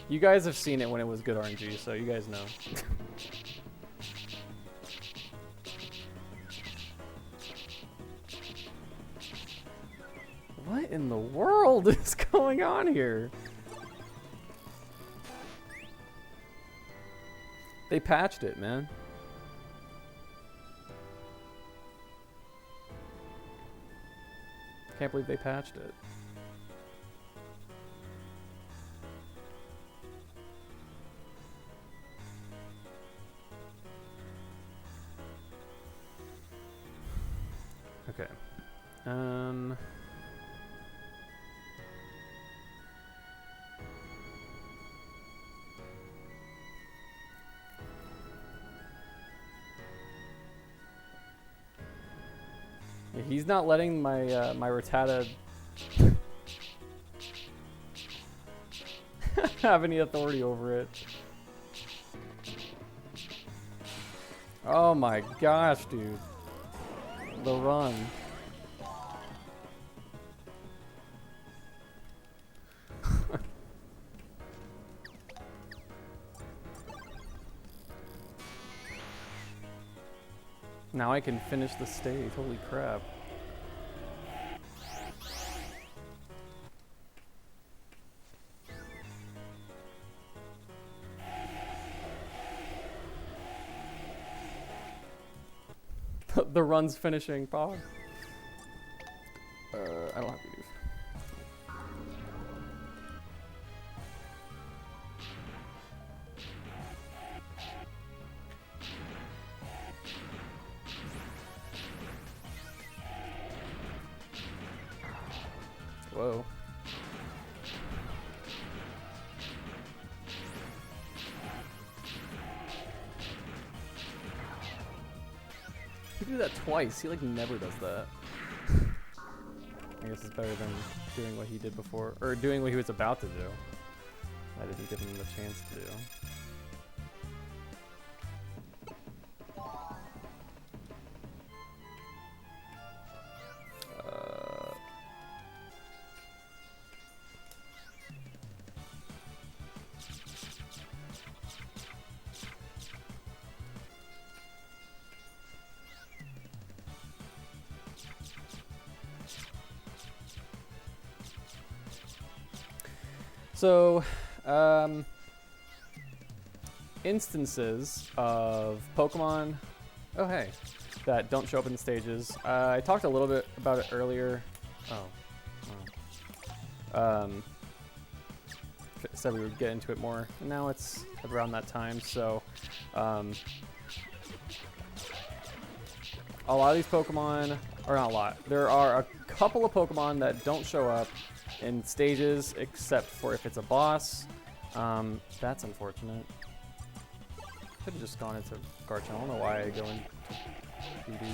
You guys have seen it when it was good RNG, so you guys know. What in the world is going on here? They patched it, man. Can't believe they patched it. Okay. Yeah, he's not letting my my Rattata have any authority over it. Oh my gosh, dude. The run. Now I can finish the stage. Holy crap. The run's finishing, Pog. I don't have to use. Whoa. He did that twice. He like never does that. I guess it's better than doing what he did before, or doing what he was about to do. I didn't give him the chance to do. So, instances of Pokemon, oh hey, that don't show up in the stages. I talked a little bit about it earlier. Said we would get into it more. And now it's around that time, so a lot of these Pokemon, or not a lot, there are a couple of Pokemon that don't show up in stages except for if it's a boss. That's unfortunate. Could have just gone into Garchomp. I don't know why I go into BD.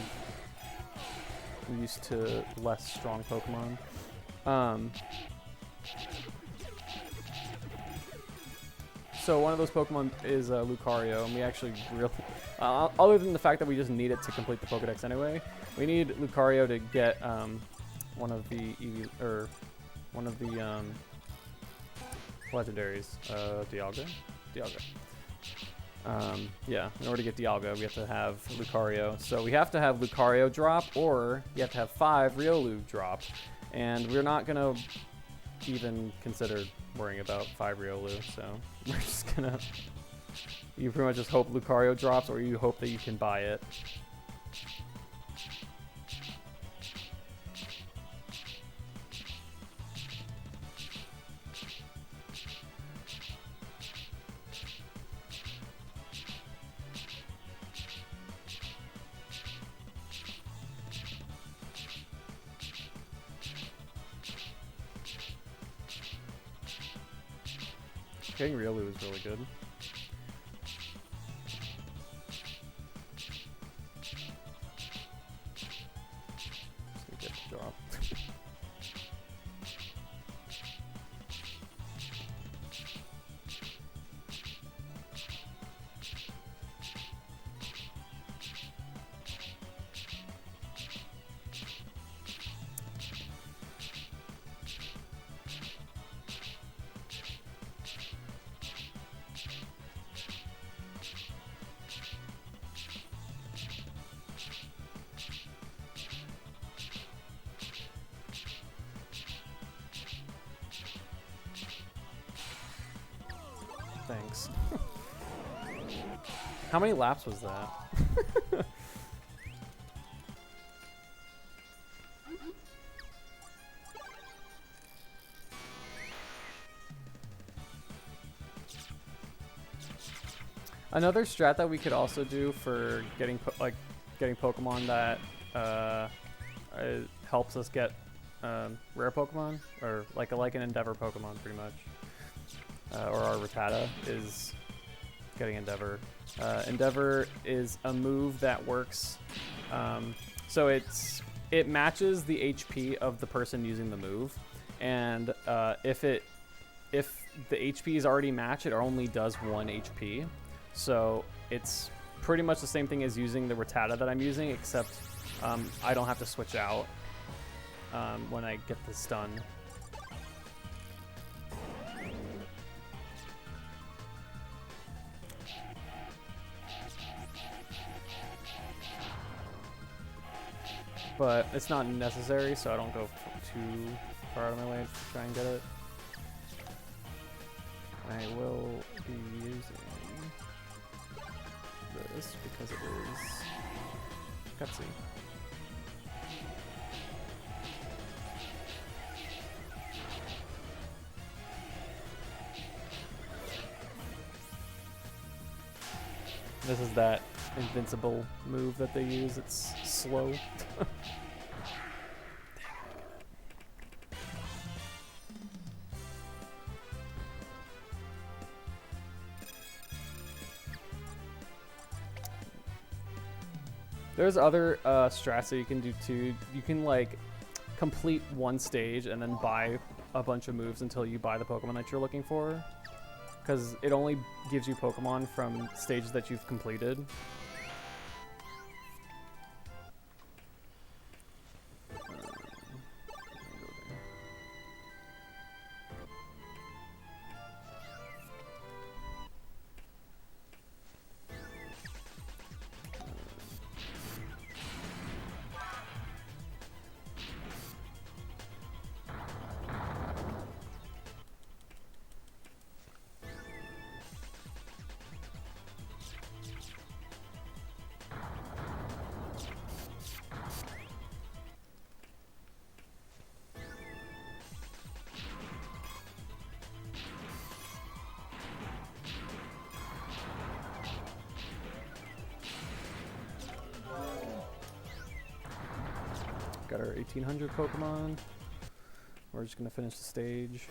I'm used to less strong Pokemon. So one of those Pokemon is Lucario, and we actually really, other than the fact that we just need it to complete the Pokedex anyway, we need Lucario to get one of the legendaries, Dialga. Yeah, in order to get Dialga, we have to have Lucario. So we have to have Lucario drop, or you have to have 5 Riolu drop, and we're not gonna even consider worrying about 5 Riolu, so we're just gonna, you pretty much just hope Lucario drops, or you hope that you can buy it. Getting Riolu is really good. Just gonna get the drop. Thanks. How many laps was that? Another strat that we could also do for getting getting Pokemon that helps us get rare Pokemon, or like an Endeavor Pokemon, pretty much. Or our Rattata is getting Endeavor. Endeavor is a move that works. So it matches the HP of the person using the move, and if the HP is already matched, it only does 1 HP. So it's pretty much the same thing as using the Rattata that I'm using, except I don't have to switch out when I get the stun. But it's not necessary, so I don't go too far out of my way to try and get it. I will be using this because it is gutsy. This is that invincible move that they use. It's slow. There's other strats that you can do too. You can like complete one stage and then buy a bunch of moves until you buy the Pokemon that you're looking for, because it only gives you Pokemon from stages that you've completed. Got our 1800 Pokemon. We're just gonna finish the stage.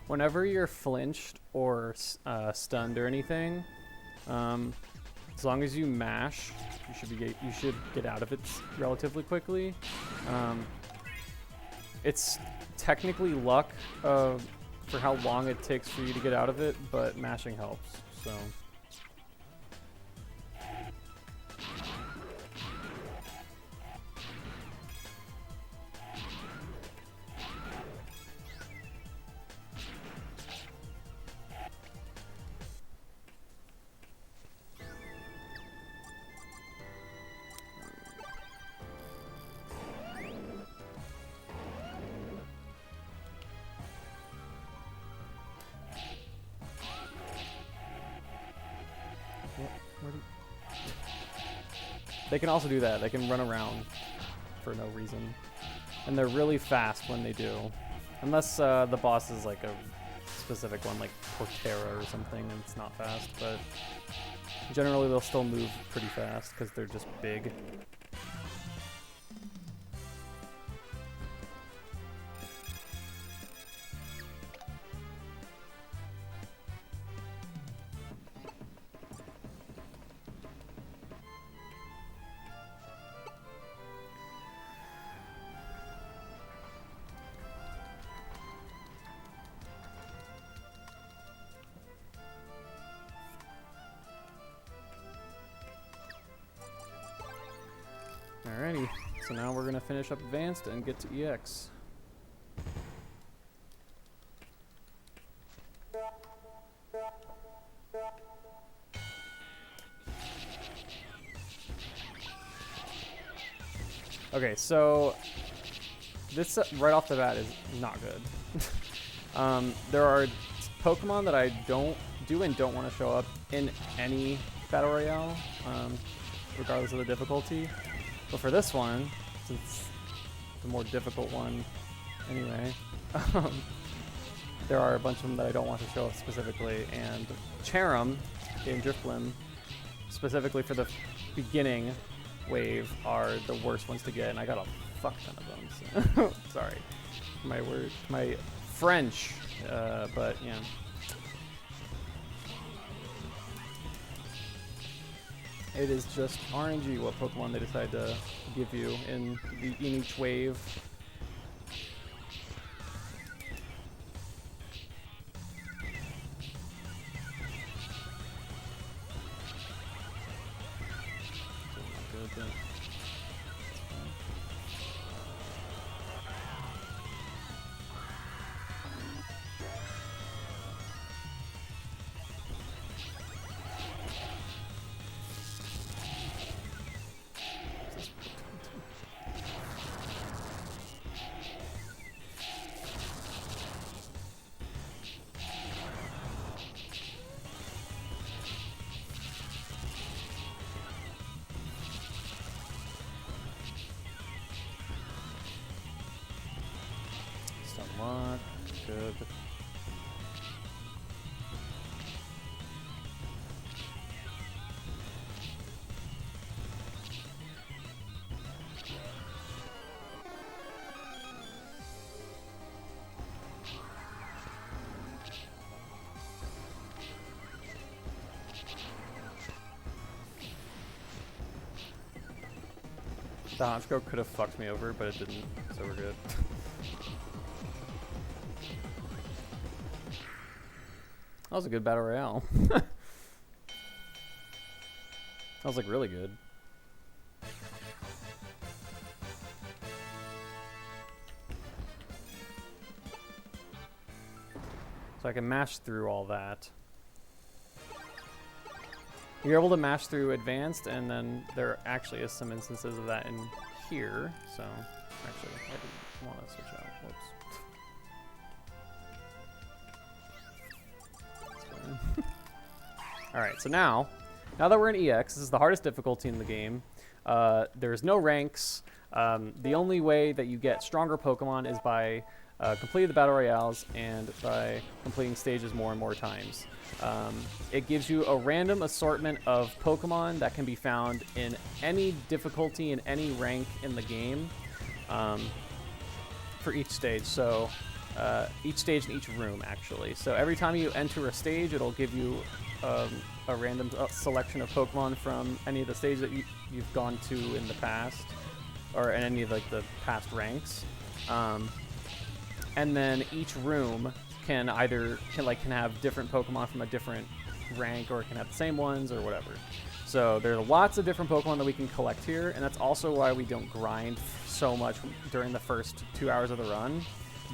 Whenever you're flinched or stunned or anything, as long as you mash, you should get out of it relatively quickly. It's technically luck for how long it takes for you to get out of it, but mashing helps. So. They can also do that. They can run around for no reason. And they're really fast when they do. Unless the boss is like a specific one, like Portera or something, and it's not fast. But generally they'll still move pretty fast because they're just big. Alrighty, so now we're gonna finish up Advanced and get to EX. Okay, so this right off the bat is not good. There are Pokemon that I don't want to show up in any Battle Royale, regardless of the difficulty. But for this one, since the more difficult one anyway, there are a bunch of them that I don't want to show up specifically. And Cherim in Drifblim, specifically for the beginning wave, are the worst ones to get, and I got a fuck ton of them. So sorry, my French, but yeah. It is just RNG what Pokemon they decide to give you in each wave. Unlock. Good. The Honchko could have fucked me over, but it didn't, so we're good. That was a good battle royale. That was like really good. So I can mash through all that. You're able to mash through Advanced, and then there actually is some instances of that in here. So actually, I didn't want to switch out. Whoops. Alright, so now that we're in EX, this is the hardest difficulty in the game. There's no ranks. The only way that you get stronger Pokemon is by completing the Battle Royales and by completing stages more and more times. It gives you a random assortment of Pokemon that can be found in any difficulty and any rank in the game for each stage. So each stage in each room, actually. So every time you enter a stage, it'll give you a random selection of Pokemon from any of the stages that you've gone to in the past, or in any of like the past ranks. And then each room can have different Pokemon from a different rank, or it can have the same ones or whatever. So there are lots of different Pokemon that we can collect here, and that's also why we don't grind so much during the first 2 hours of the run,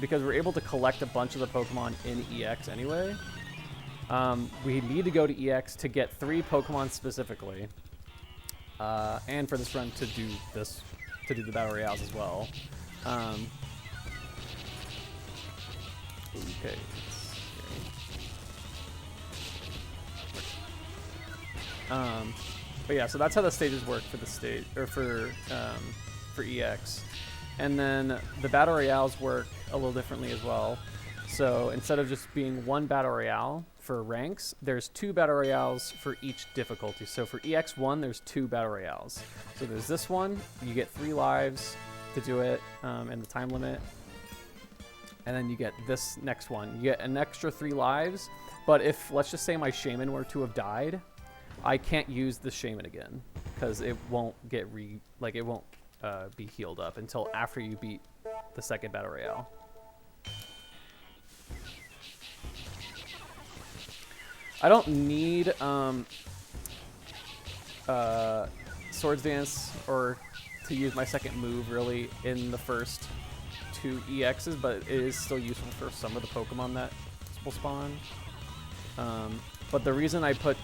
because we're able to collect a bunch of the Pokemon in EX anyway. We need to go to EX to get 3 Pokemon specifically, and for this run to do the Battle Royales as well. Okay. But yeah, so that's how the stages work for the stage, or for EX. And then the Battle Royales work a little differently as well. So instead of just being 1 Battle Royale for ranks, there's 2 Battle Royales for each difficulty. So for EX1, there's 2 Battle Royales. So there's this one, you get 3 lives to do it, and the time limit. And then you get this next one. You get an extra 3 lives, but if, let's just say my Shaman were to have died, I can't use the Shaman again, because it won't get it won't be healed up until after you beat the second Battle Royale. I don't need Swords Dance or to use my second move really in the first 2 EXs, but it is still useful for some of the Pokemon that will spawn. But the reason I put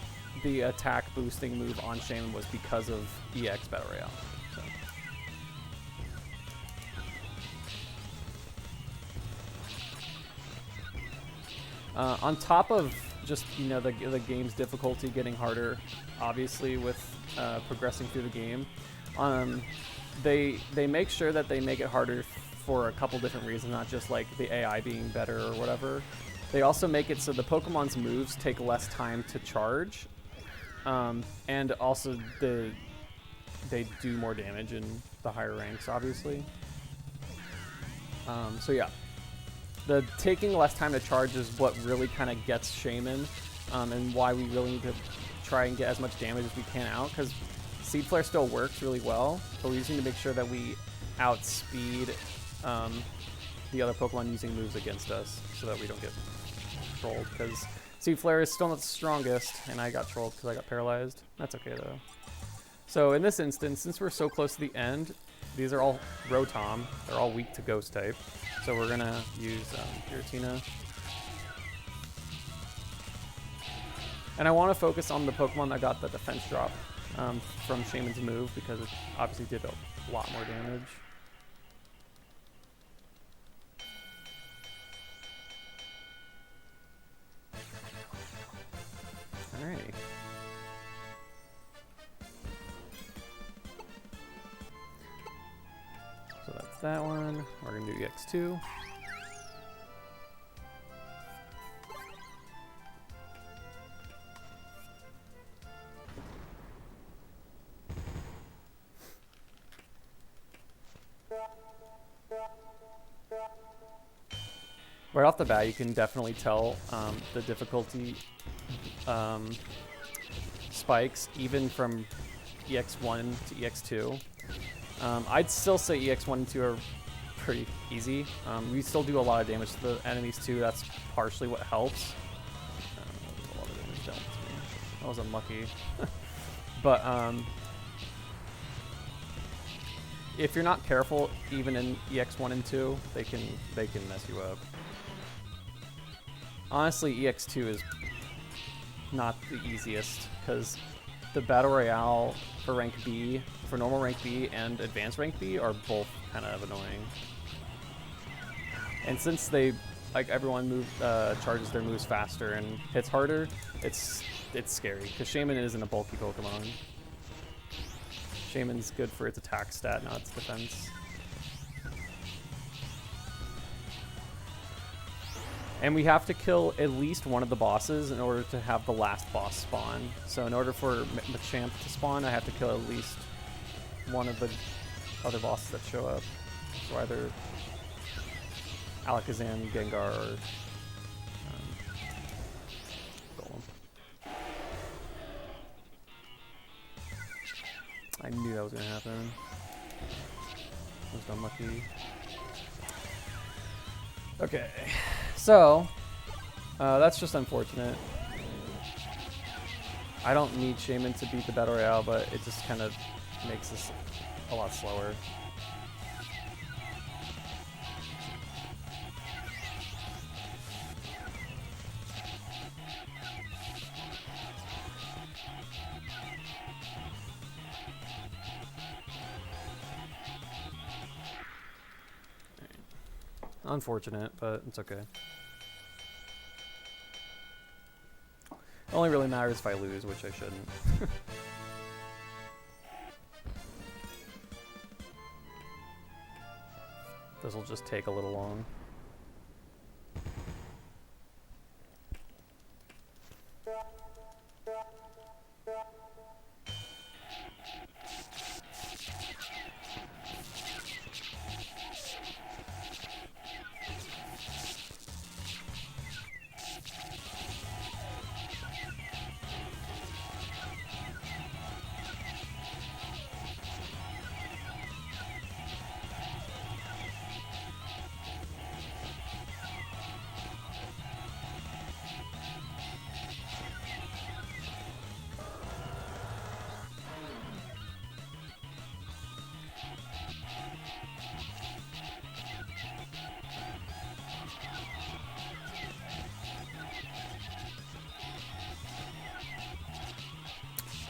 the attack boosting move on Shaman was because of EX Battle Royale. So. On top of just, you know, the game's difficulty getting harder, obviously, with progressing through the game, they make sure that they make it harder for a couple different reasons, not just like the AI being better or whatever. They also make it so the Pokemon's moves take less time to charge, and also they do more damage in the higher ranks, obviously. So yeah, the taking less time to charge is what really kind of gets Shaman, and why we really need to try and get as much damage as we can out, because Seed Flare still works really well, but we just need to make sure that we outspeed the other Pokemon using moves against us, so that we don't get trolled, because Seed Flare is still not the strongest, and I got trolled because I got paralyzed. That's okay though. So in this instance, since we're so close to the end, these are all Rotom. They're all weak to Ghost type. So we're gonna use Giratina. And I want to focus on the Pokemon that got the defense drop from Shaman's move, because it obviously did a lot more damage. Alright. So that's that one. We're going to do EX2. Right off the bat, you can definitely tell the difficulty spikes, even from EX1 to EX2. I'd still say EX1 and 2 are pretty easy. We still do a lot of damage to the enemies too. That's partially what helps. A lot of damage dealt to me. I was unlucky. But if you're not careful, even in EX1 and 2, they can mess you up. Honestly, EX2 is not the easiest, because the Battle Royale for rank B, for normal rank B and advanced rank B are both kind of annoying. And since everyone charges their moves faster and hits harder, it's scary, because Shaman isn't a bulky Pokemon. Shaman's good for its attack stat, not its defense. And we have to kill at least one of the bosses in order to have the last boss spawn. So in order for Machamp to spawn, I have to kill at least one of the other bosses that show up. So either Alakazam, Gengar, or Golem. I knew that was going to happen. Just unlucky. Okay, so that's just unfortunate. I don't need Shaman to beat the Battle Royale, but it just kind of makes this a lot slower. Unfortunate, but it's okay. It only really matters if I lose, which I shouldn't. This will just take a little long.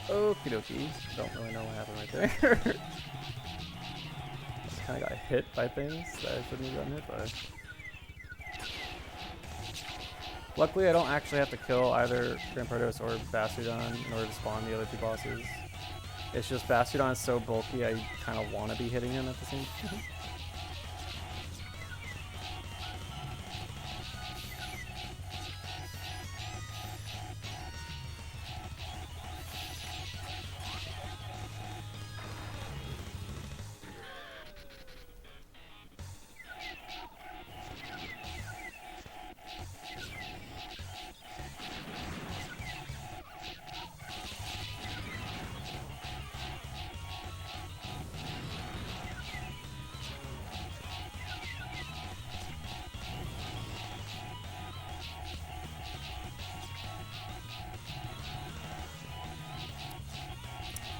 Okie dokie. Don't really know what happened right there. Just kind of got hit by things that I shouldn't have gotten hit by. Luckily, I don't actually have to kill either Rampardos or Bastiodon in order to spawn the other two bosses. It's just Bastiodon is so bulky, I kind of want to be hitting him at the same time.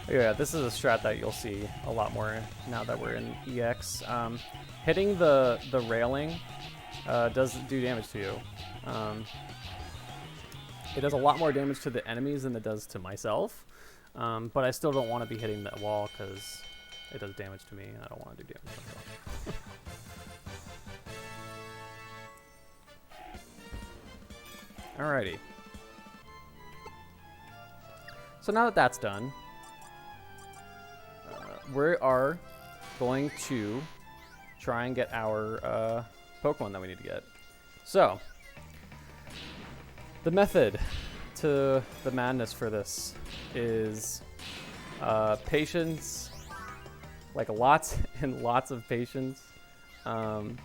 Yeah, this is a strat that you'll see a lot more now that we're in EX. Hitting the railing does do damage to you. It does a lot more damage to the enemies than it does to myself, but I still don't want to be hitting that wall because it does damage to me, and I don't want to do damage to myself. Alrighty. So now that that's done, we are going to try and get our Pokemon that we need to get. So, the method to the madness for this is patience, like lots and lots of patience. And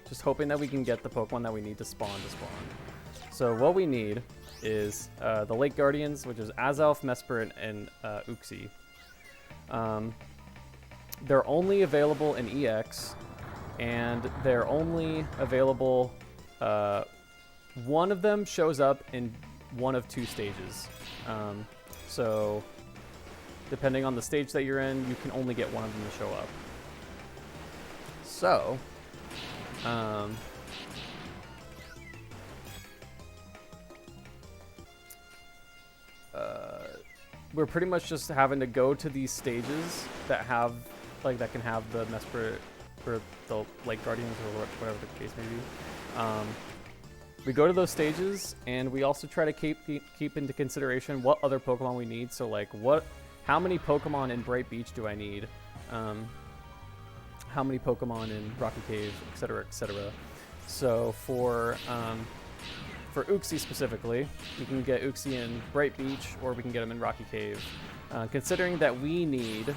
just hoping that we can get the Pokemon that we need to spawn. So what we need is the Lake Guardians, which is Azelf, Mesper, and Uxie. They're only available in EX, and they're only available, one of them shows up in one of two stages. So depending on the stage that you're in, you can only get one of them to show up. So, we're pretty much just having to go to these stages that have, like, that can have the Mesper or the Lake Guardians or whatever the case may be. we go to those stages, and we also try to keep into consideration what other Pokemon we need. So like how many Pokemon in Bright Beach do I need? How many Pokemon in Rocky Cave, etc., etc. So for Uxie specifically, we can get Uxie in Bright Beach, or we can get him in Rocky Cave. Considering that we need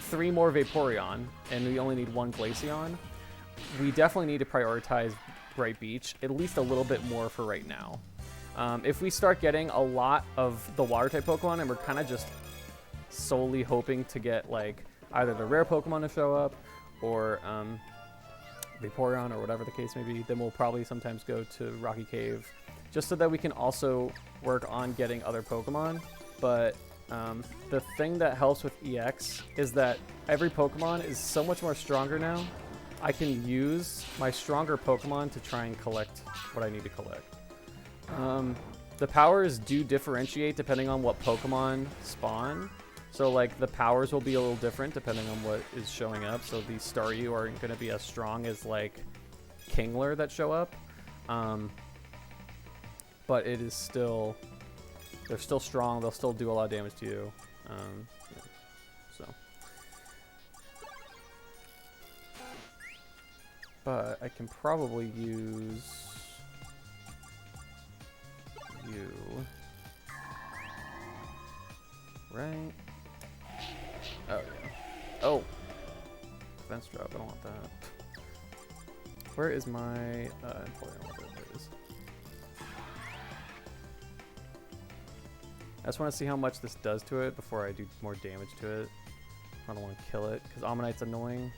3 more Vaporeon, and we only need 1 Glaceon, we definitely need to prioritize Bright Beach at least a little bit more for right now. If we start getting a lot of the Water-type Pokemon, and we're kind of just solely hoping to get like either the rare Pokemon to show up, or Vaporeon, or whatever the case may be, then we'll probably sometimes go to Rocky Cave, just so that we can also work on getting other Pokemon. But the thing that helps with EX is that every Pokemon is so much more stronger now. I can use my stronger Pokemon to try and collect what I need to collect. The powers do differentiate depending on what Pokemon spawn. So like the powers will be a little different depending on what is showing up. So these Staryu aren't going to be as strong as like Kingler that show up. But it is still, they're still strong. They'll still do a lot of damage to you. Yeah. So. But I can probably use you. Right? Oh, yeah. Oh! Fence drop, I don't want that. Where is my employee? There it is. I just want to see how much this does to it before I do more damage to it. I don't want to kill it, because Ammonite's annoying.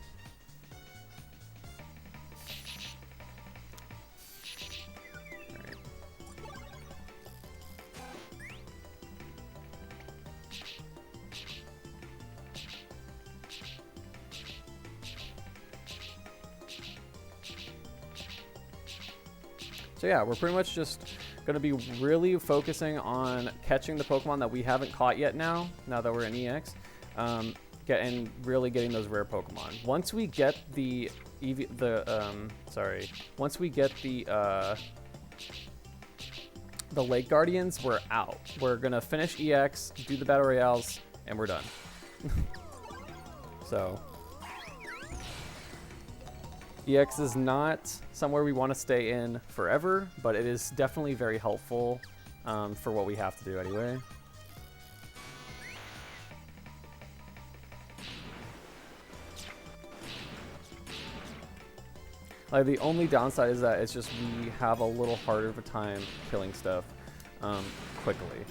So yeah, we're pretty much just going to be really focusing on catching the Pokemon that we haven't caught yet now that we're in EX, and really getting those rare Pokemon. Once we get once we get the Lake Guardians, we're out. We're going to finish EX, do the Battle Royales, and we're done. So EX is not somewhere we want to stay in forever, but it is definitely very helpful for what we have to do anyway. Like, the only downside is that it's just we have a little harder of a time killing stuff quickly.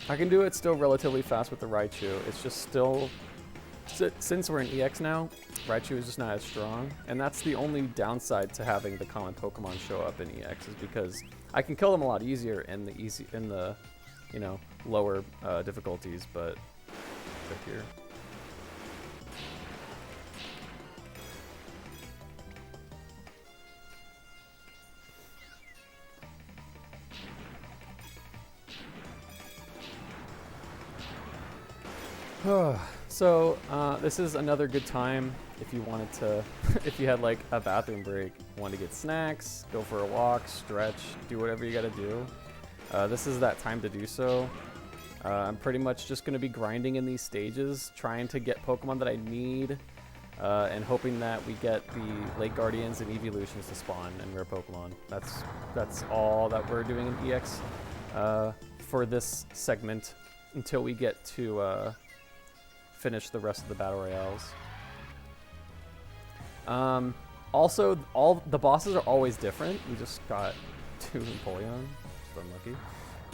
I can do it still relatively fast with the Raichu. It's just still, since we're in EX now, Raichu is just not as strong, and that's the only downside to having the common Pokemon show up in EX, is because I can kill them a lot easier in the you know, lower difficulties, but right here. So this is another good time if you wanted to, if you had like a bathroom break, want to get snacks, go for a walk, stretch, do whatever you gotta do. This is that time to do so. I'm pretty much just going to be grinding in these stages, trying to get Pokemon that I need, and hoping that we get the Lake Guardians and Evolutions to spawn and rare Pokemon. That's all that we're doing in EX for this segment until we get to finish the rest of the Battle Royales. Also, all the bosses are always different. We just got 2 Empoleon, just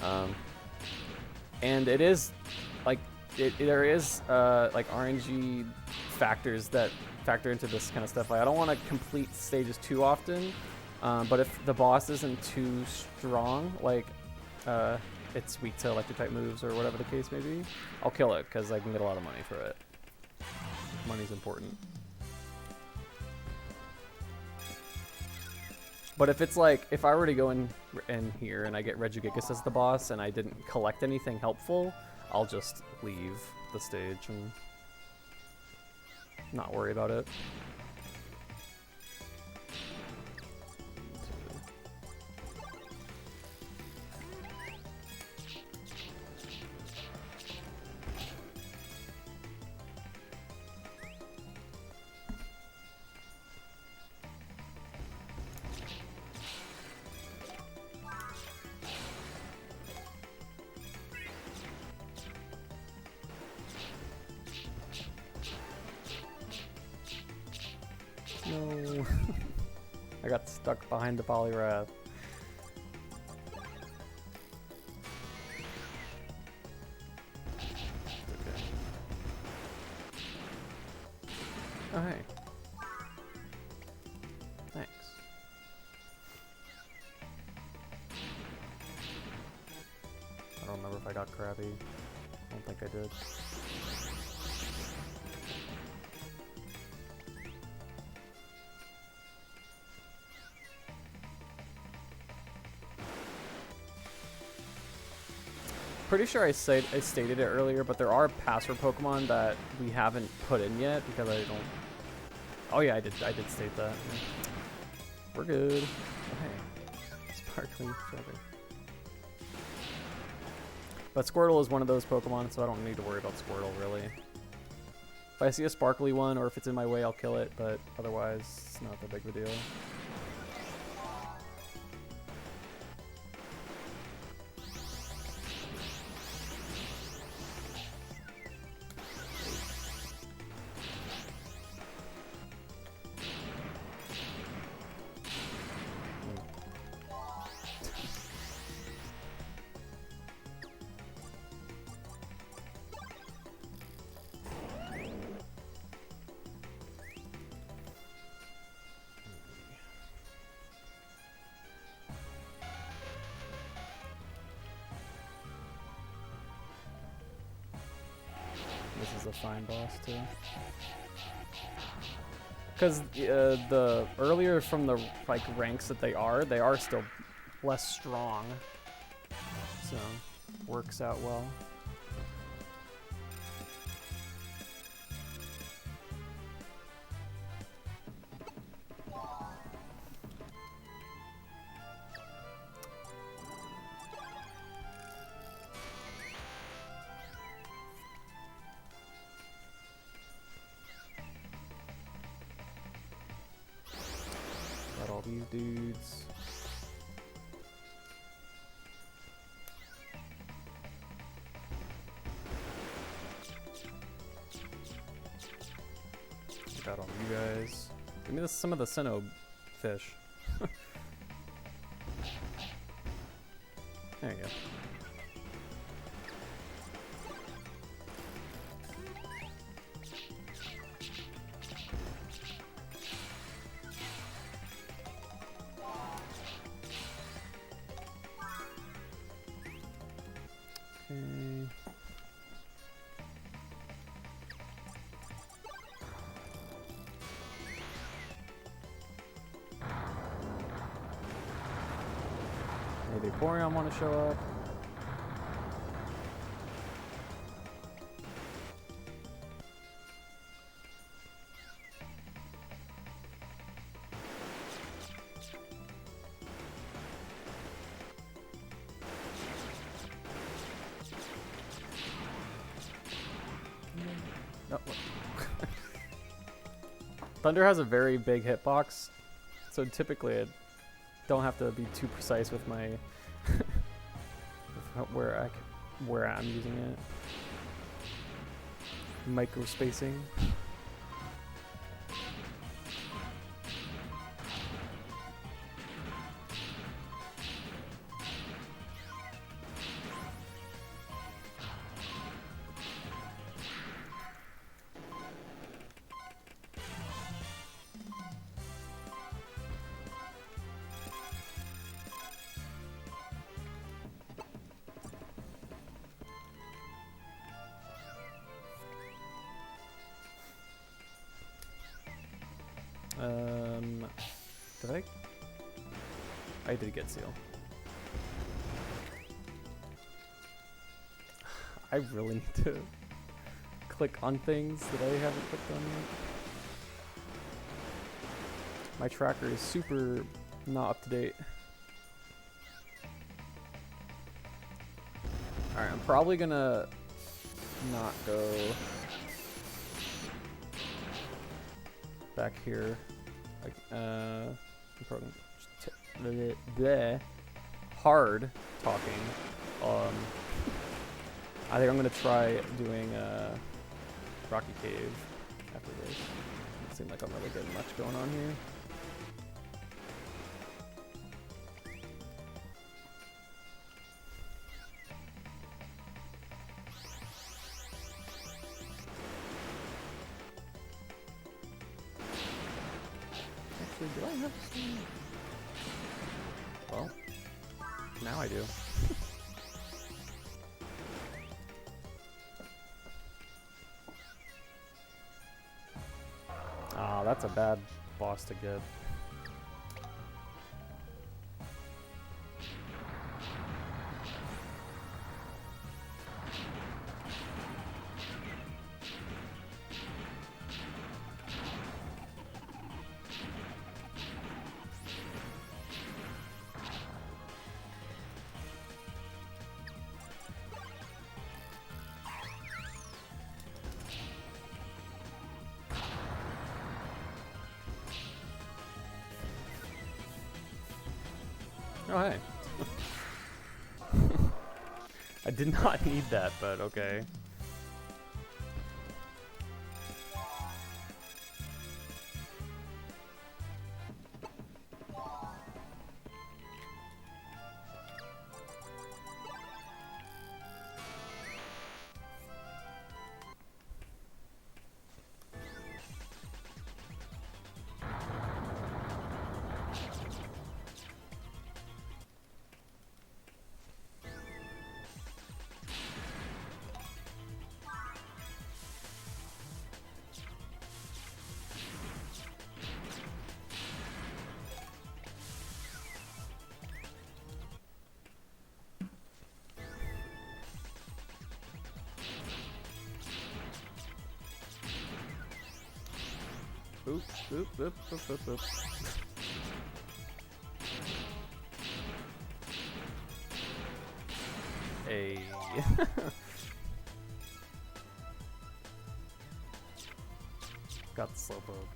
unlucky. And it is like there is like RNG factors that factor into this kind of stuff. Like, I don't want to complete stages too often, but if the boss isn't too strong, like it's weak to electric type moves or whatever the case may be, I'll kill it because I can get a lot of money for it. Money's important. But if it's like, if I were to go in here and I get Regigigas as the boss and I didn't collect anything helpful, I'll just leave the stage and not worry about it. No. I got stuck behind the Poliwrath. Okay. Oh, hey. Thanks. I don't remember if I got crabby. I don't think I did. Pretty sure I stated it earlier, but there are password Pokemon that we haven't put in yet because I don't. Oh yeah, I did state that. Yeah. We're good. Oh, hey, sparkling strawberry. But Squirtle is one of those Pokemon, so I don't need to worry about Squirtle really. If I see a sparkly one, or if it's in my way, I'll kill it. But otherwise, it's not that big of a deal. This is a fine boss too. Because the earlier from the like ranks that they are still less strong. So works out well. All these dudes. Got all you guys. Give me some of the Sinnoh fish. There you go. Maybe Vaporeon want to show up. No. Thunder has a very big hitbox, so typically I don't have to be too precise with my with where I'm using it. Micro spacing. Did I did get Seal. I really need to click on things that I haven't clicked on yet. My tracker is super not up to date. Alright, I'm probably gonna not go back here. Like, hard talking. I think I'm gonna try doing Rocky Cave after this. Doesn't seem like I'm really getting much going on here. Actually, do I have some? Well, now I do. Oh, that's a bad boss to get. Oh, hey. I did not need that, but okay. Oop, oop, oop, oop, oop, oop. Hey. Got the slowpoke.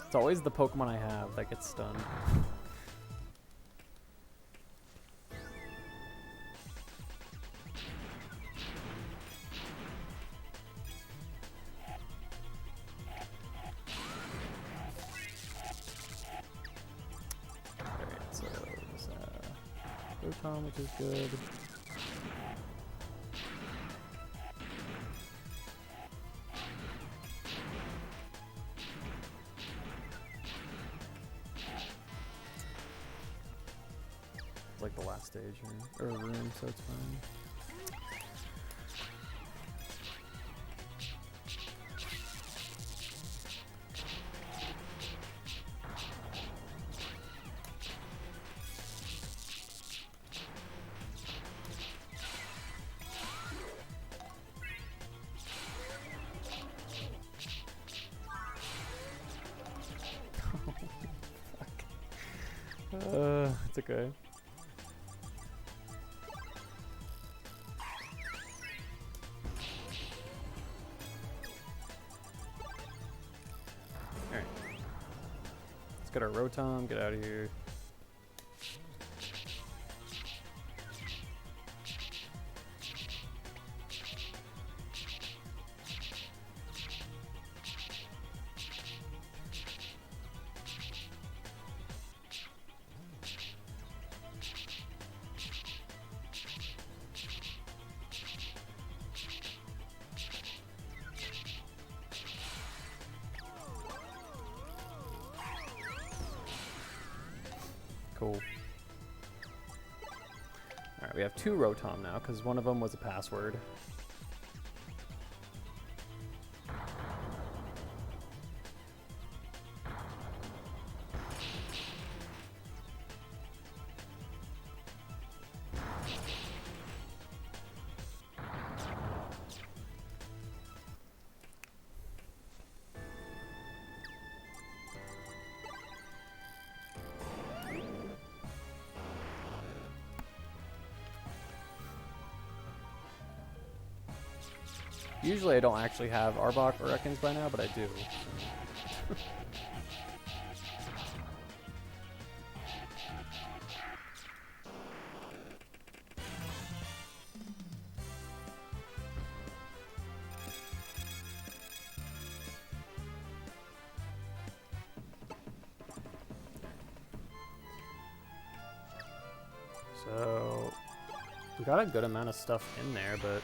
It's always the Pokemon I have that gets stunned. Alright, so there's Rotom, which is good. Like the last stage here, or room, so it's fine. It's okay. Alright. Let's get our Rotom, get out of here. Cool. Alright, we have 2 Rotom now, because one of them was a password. Usually I don't actually have Arbok or Ekans by now, but I do. So, we got a good amount of stuff in there, but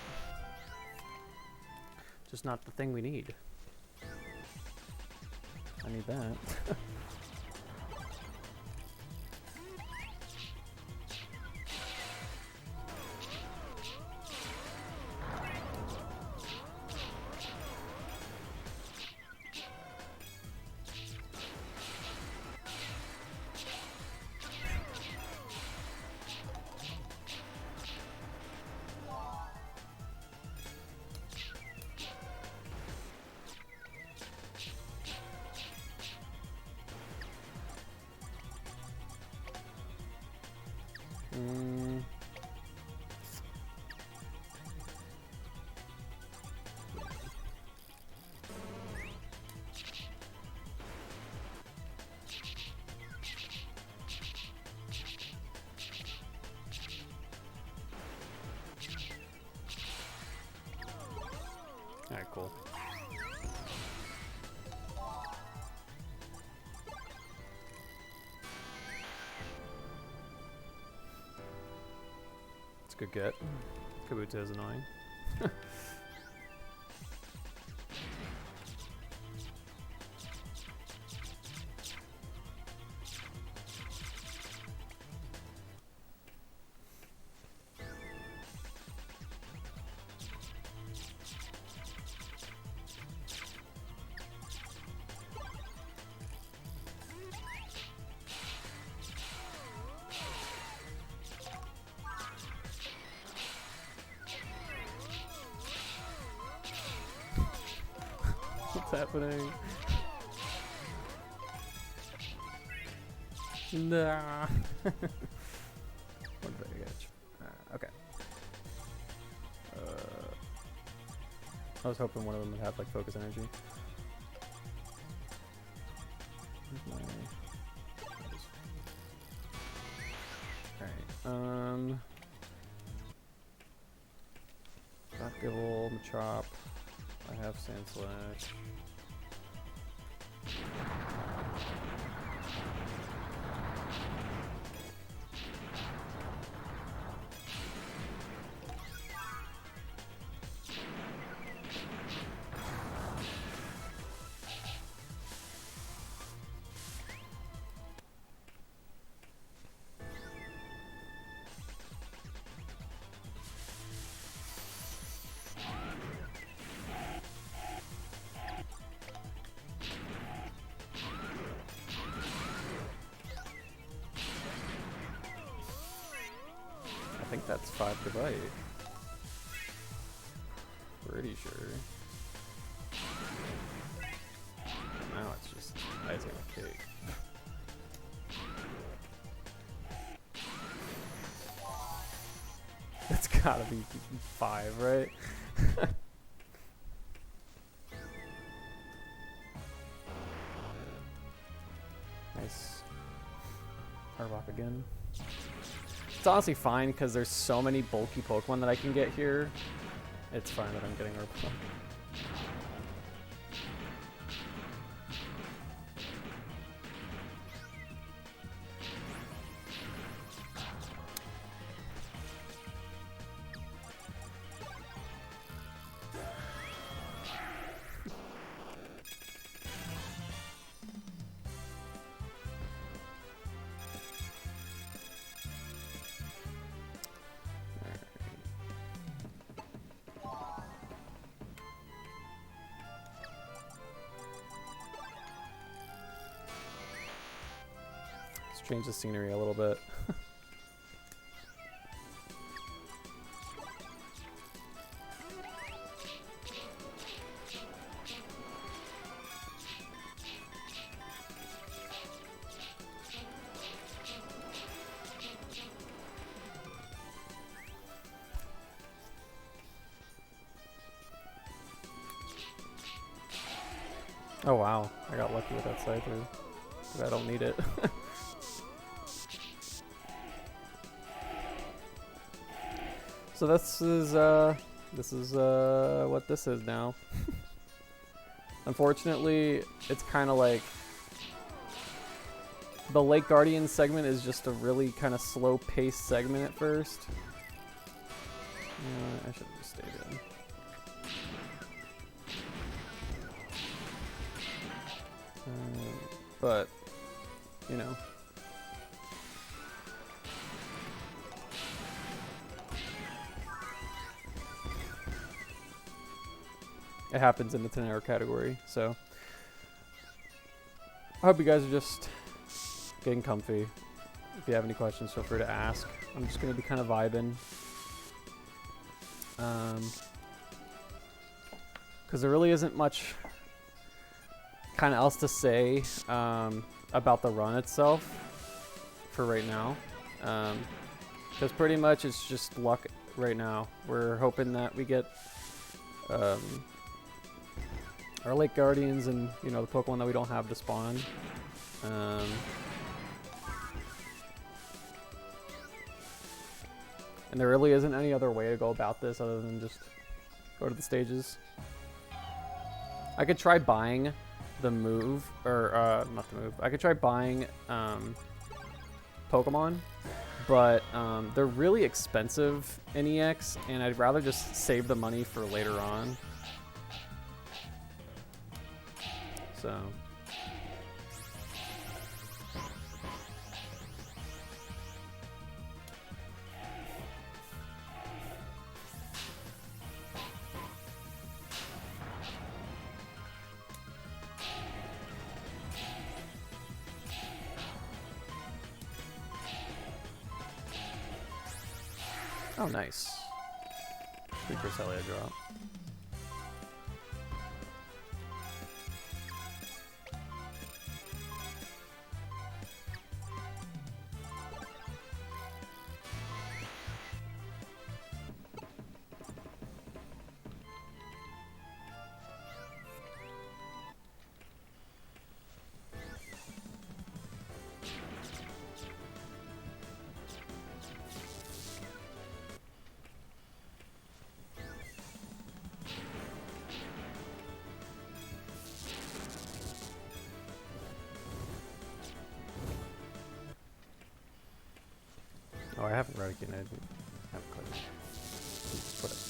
just not the thing we need. I need that. Alright, cool. It's a good get. Kabuto is annoying. What's happening? Nah. What did I get? Okay. I was hoping one of them would have like focus energy. Alright. Rock Gibble, Machop. I have Sand Slash. I think that's 5 to bite. Pretty sure. Now it's just icing the cake. It's gotta be 5, right? Nice. Arbok again. It's honestly fine because there's so many bulky Pokemon that I can get here. It's fine that I'm getting Arbok. Change the scenery a little bit. Oh wow, I got lucky with that Scyther. But I don't need it. So this is what this is now. Unfortunately, it's kind of like the Lake Guardian segment is just a really kind of slow-paced segment at first. I should have just stayed in. But, you know. It happens in the 10-hour category, so. I hope you guys are just getting comfy. If you have any questions, feel free to ask. I'm just going to be kind of vibing. Because there really isn't much kind of else to say about the run itself for right now. Because pretty much it's just luck right now. We're hoping that we get our Lake Guardians and, you know, the Pokemon that we don't have to spawn. And there really isn't any other way to go about this other than just go to the stages. I could try buying the move, or not the move. I could try buying Pokemon, but they're really expensive in EX, and I'd rather just save the money for later on. So. Oh, nice. Free Cresselia drop. Oh, I haven't read again. I haven't clicked. Whatever.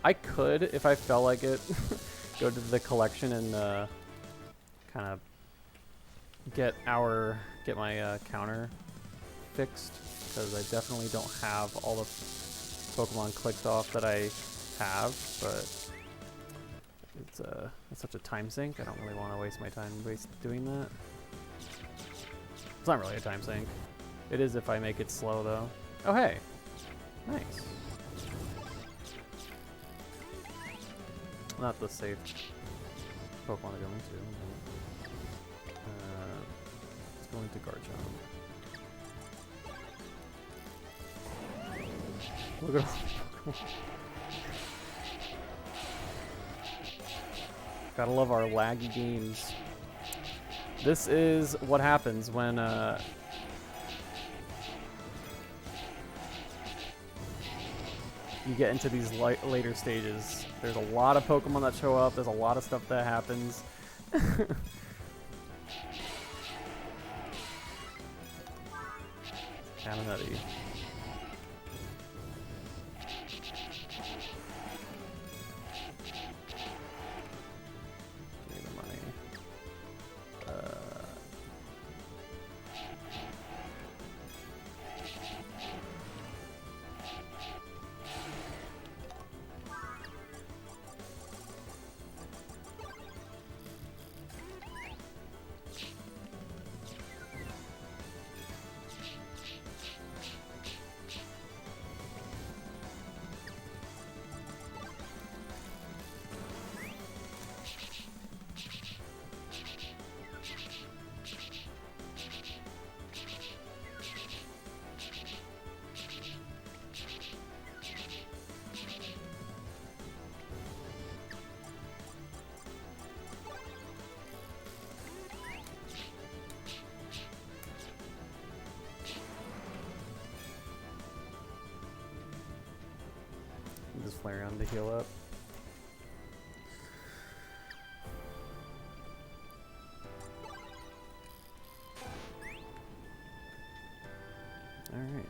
I could, if I felt like it, go to the collection and kind of get my counter fixed, because I definitely don't have all the Pokemon clicked off that I have, but it's such a time sink. I don't really want to waste my time doing that. It's not really a time sink. It is if I make it slow, though. Oh, hey. Nice. Not the safe Pokemon to go into. Let's go into Garchomp. Look at all the Pokemon. Gotta love our laggy games. This is what happens when you get into these later stages. There's a lot of Pokemon that show up. There's a lot of stuff that happens. Kinda nutty. Give me the money. Flareon to heal up. Alright.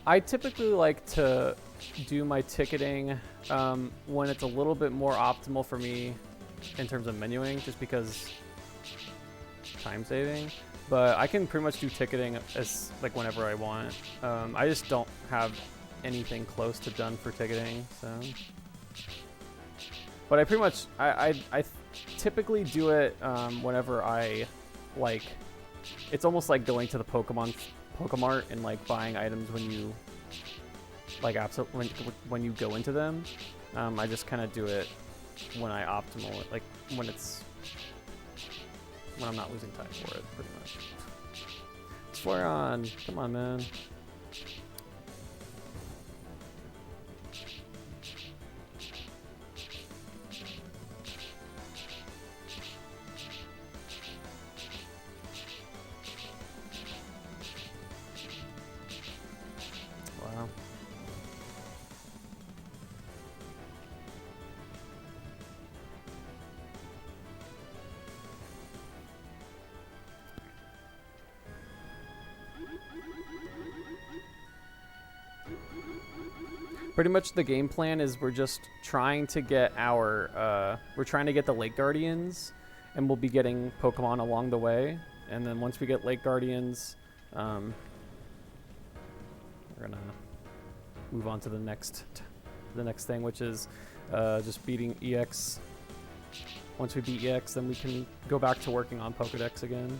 I typically like to do my ticketing when it's a little bit more optimal for me in terms of menuing, just because time saving. But I can pretty much do ticketing as like whenever I want. I just don't have anything close to done for ticketing, so. But I pretty much I typically do it whenever I like. It's almost like going to the Pokemart and like buying items when you like when you go into them. I just kind of do it when I optimal it, like when I'm not losing time for it, pretty much. Flareon, come on, man. Wow. Pretty much the game plan is we're just trying to get the Lake Guardians, and we'll be getting Pokemon along the way. And then once we get Lake Guardians, we're gonna move on to the next thing, which is just beating EX. Once we beat EX, then we can go back to working on Pokedex again.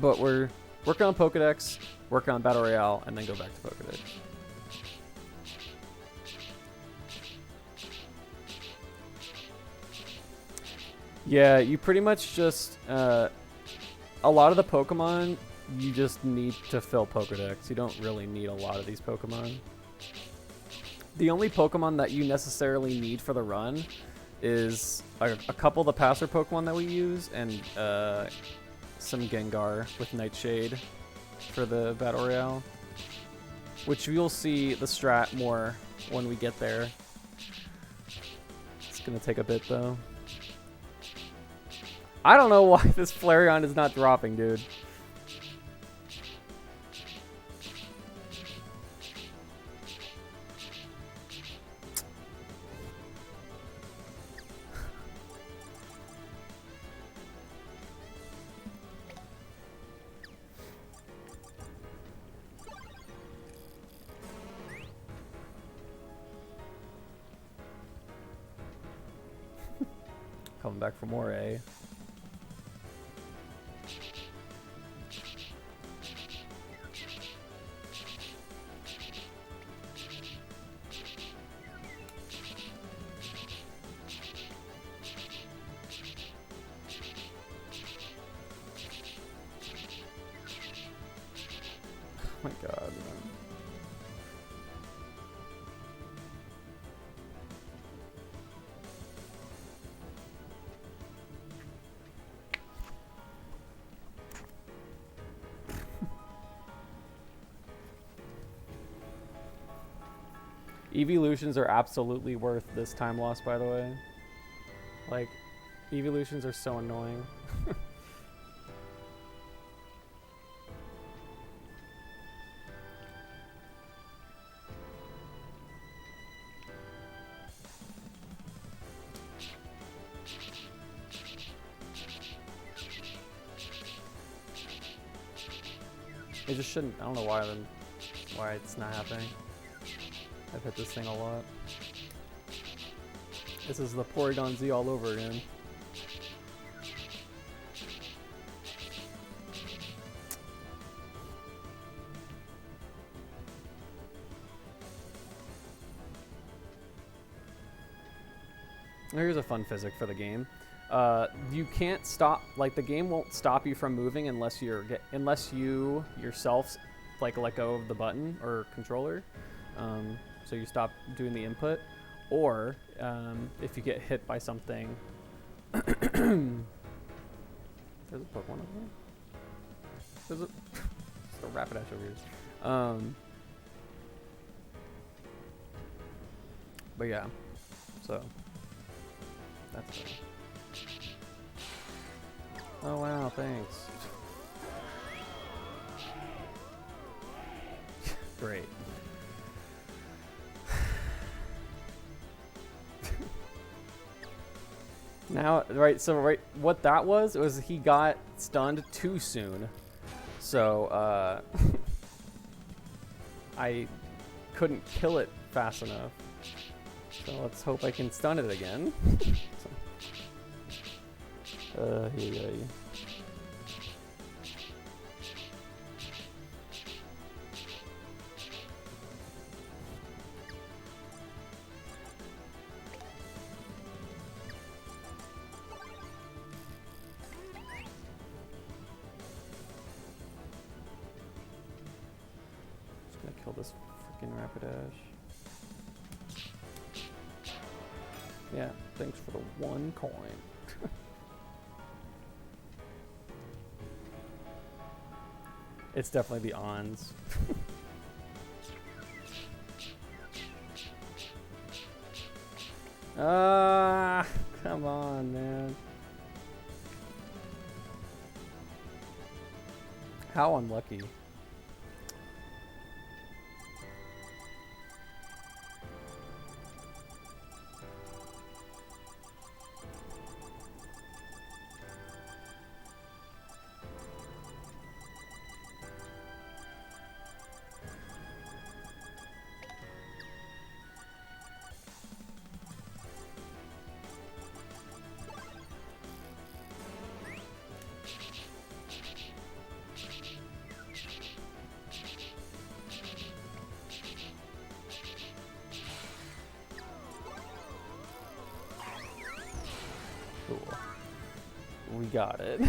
But we're working on Pokedex, working on Battle Royale, and then go back to Pokedex. Yeah, you pretty much just, a lot of the Pokemon, you just need to fill Pokedex. You don't really need a lot of these Pokemon. The only Pokemon that you necessarily need for the run is a couple of the passer Pokemon that we use, and some Gengar with Nightshade for the Battle Royale, which you'll see the strat more when we get there. It's gonna take a bit though. I don't know why this Flareon is not dropping, dude. Coming back for more, eh? Oh my god, man. Evolutions are absolutely worth this time loss, by the way. Like, evolutions are so annoying. It just shouldn't. I don't know why it's not happening. I've hit this thing a lot. This is the Porygon Z all over again. Here's a fun physic for the game. You can't stop, like the game won't stop you from moving unless you yourself like let go of the button or controller. So you stop doing the input, or if you get hit by something. There's a Pokemon over there. There's a Rapidash over here. But yeah, so that's it. Oh wow, thanks. Great. Now, what that was he got stunned too soon. So, I couldn't kill it fast enough. So let's hope I can stun it again. Here. Just gonna kill this freaking Rapidash. Yeah, thanks for the 1 coin. It's definitely the ons. Ah, come on, man. How unlucky. Cool. We got it.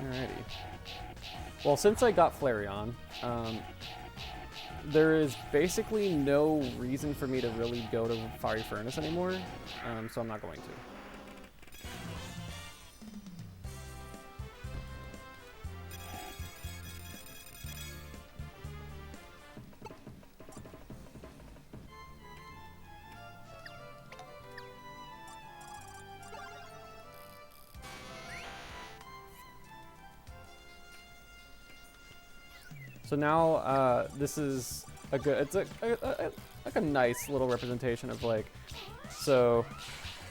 Alrighty. Well, since I got Flareon, there is basically no reason for me to really go to Fiery Furnace anymore, so I'm not going to. So now this is a good, it's like a nice little representation of like, so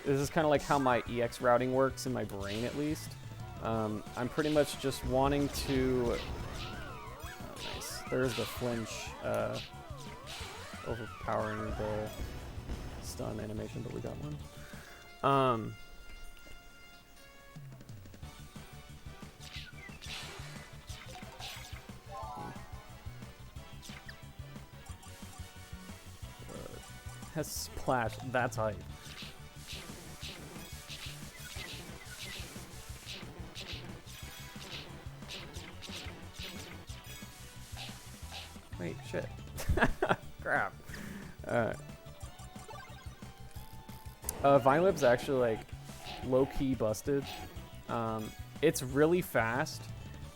this is kind of like how my EX routing works in my brain at least. I'm pretty much just wanting to, nice, there's the flinch overpowering the stun animation, but we got one. Has splash, that's hype. Wait, shit. Crap. Vine Whip's actually like low-key busted. It's really fast.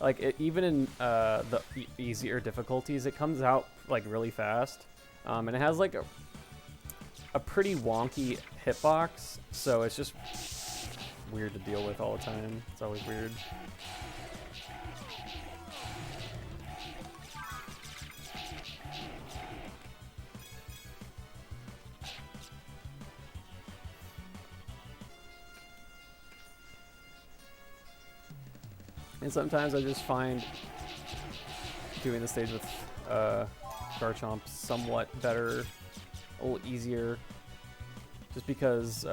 Like even in the easier difficulties, it comes out like really fast. And it has like a pretty wonky hitbox, so it's just weird to deal with all the time. It's always weird. And sometimes I just find doing the stage with Garchomp somewhat better, a little easier, just because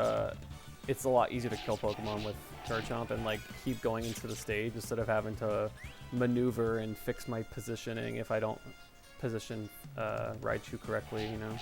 it's a lot easier to kill Pokemon with Garchomp and like keep going into the stage instead of having to maneuver and fix my positioning if I don't position Raichu correctly, you know.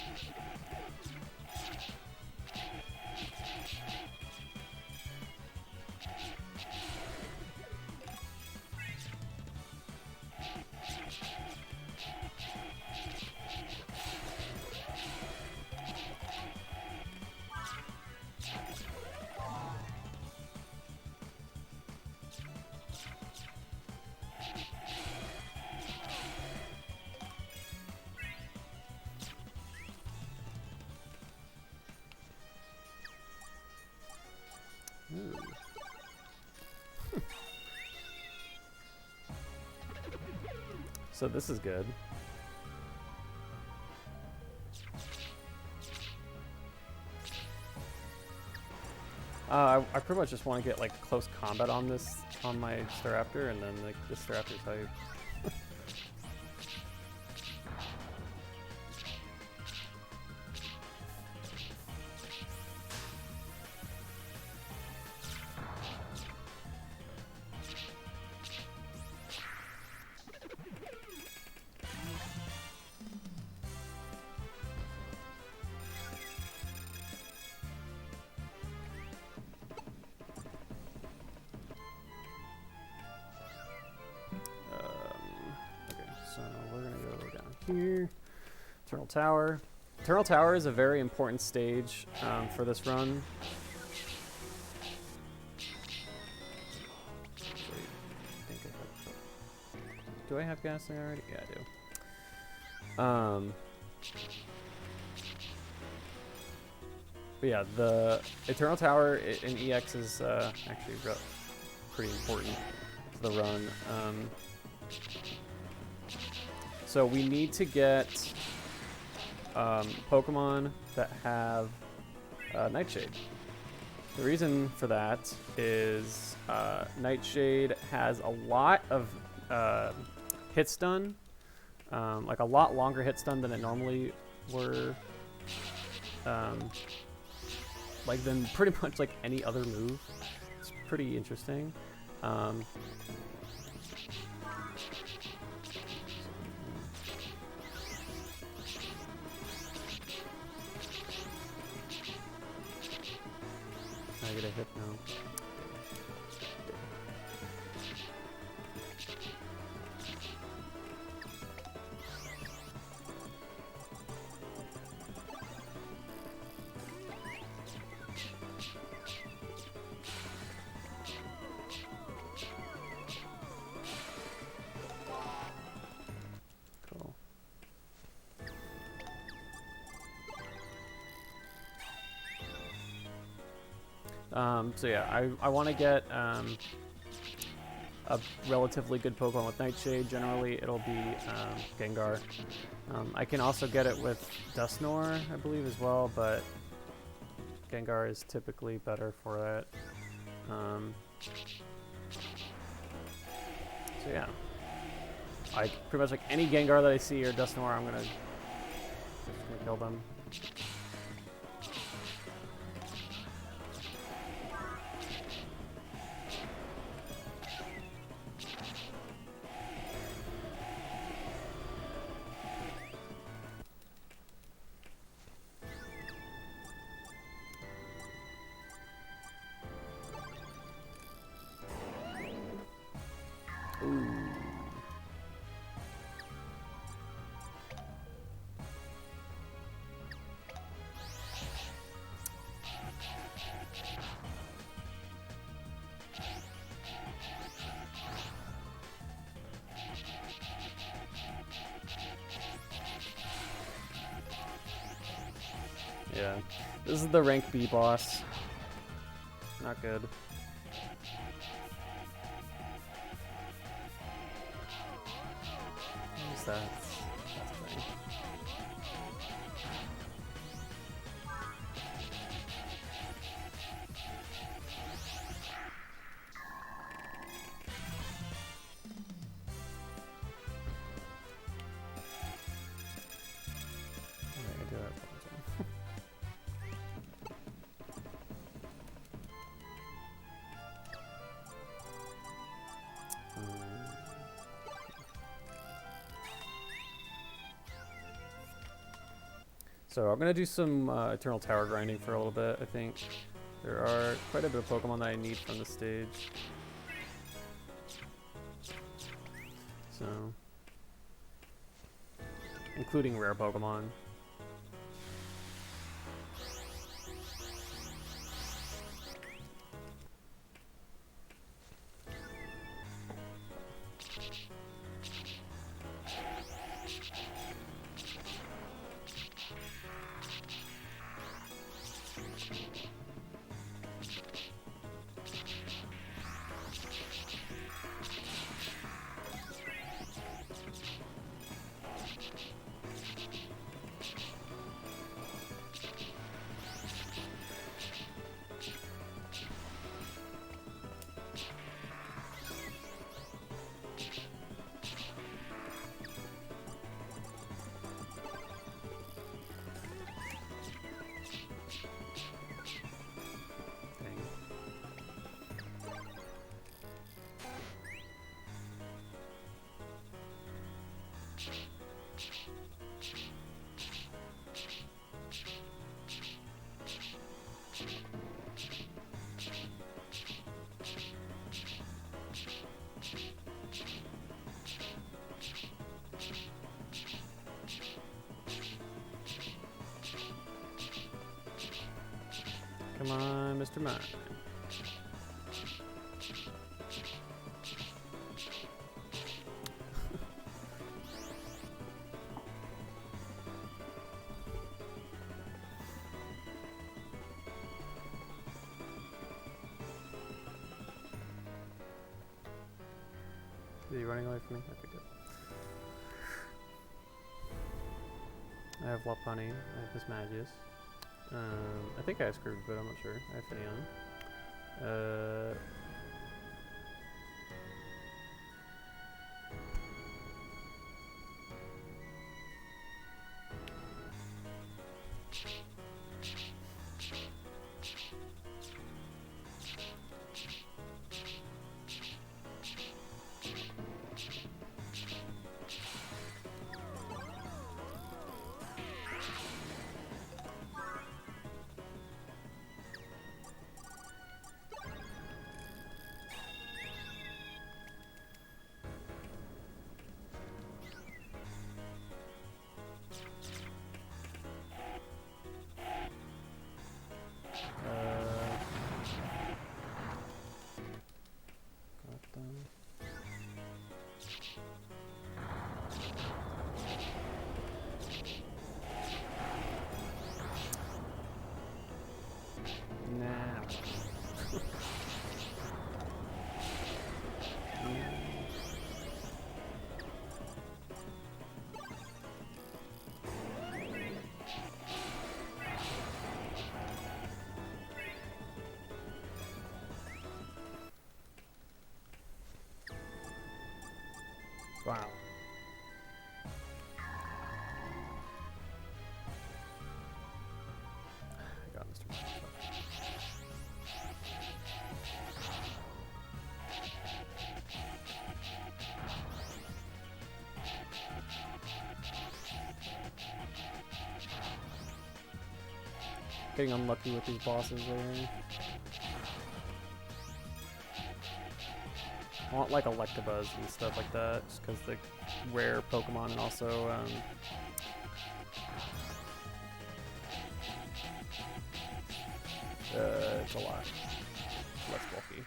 So this is good. I pretty much just want to get like close combat on this, on my Staraptor, and then like this Staraptor's hype. So we're gonna go down here. Eternal Tower. Eternal Tower is a very important stage for this run. Do I have gas there already? Yeah, I do. But yeah, the Eternal Tower in EX is actually pretty important to the run. So we need to get Pokemon that have Nightshade. The reason for that is Nightshade has a lot of hit stun, like a lot longer hit stun than it normally were, like than pretty much like any other move. It's pretty interesting. I get a hit now. Cool. So yeah, I want to get a relatively good Pokemon with Nightshade. Generally, it'll be Gengar. I can also get it with Dusknoir, I believe, as well, but Gengar is typically better for that. So yeah, pretty much like any Gengar that I see or Dusknoir, I'm gonna kill them. Ooh. Yeah, this is the rank B boss. Not good. What is that? That's a thing. So I'm gonna do some Eternal Tower grinding for a little bit, I think. There are quite a bit of Pokemon that I need from the stage. So, including rare Pokemon. Come on, Mr. Mine. Are you running away from me? Okay, good. I have Lopunny. I have Pismagius. I think I have Screwed, but I'm not sure. I have Finneon. Got them. Nah. Wow. I got Mr. Mine. Getting unlucky with these bosses there. I want like Electabuzz and stuff like that, just because the rare Pokemon and also it's a lot less bulky.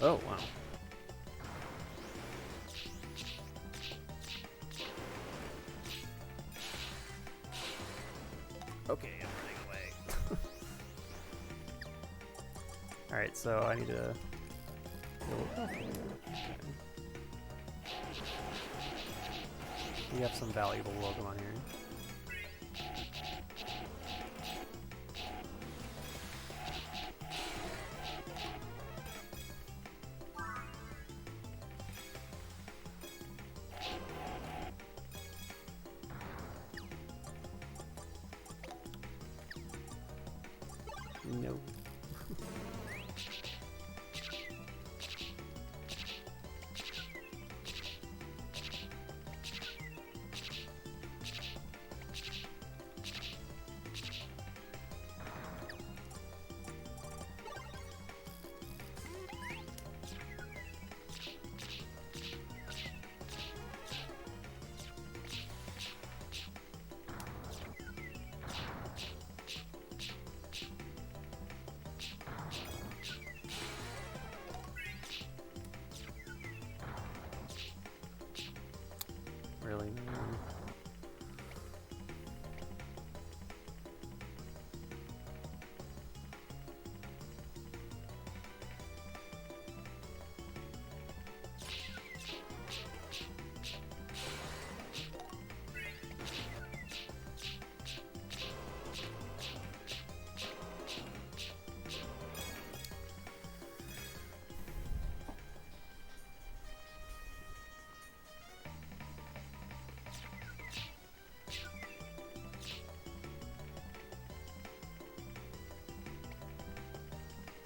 Oh, wow. Okay, I'm running away. Alright, so I need to... We have some valuable Pokemon here. Nope. Really?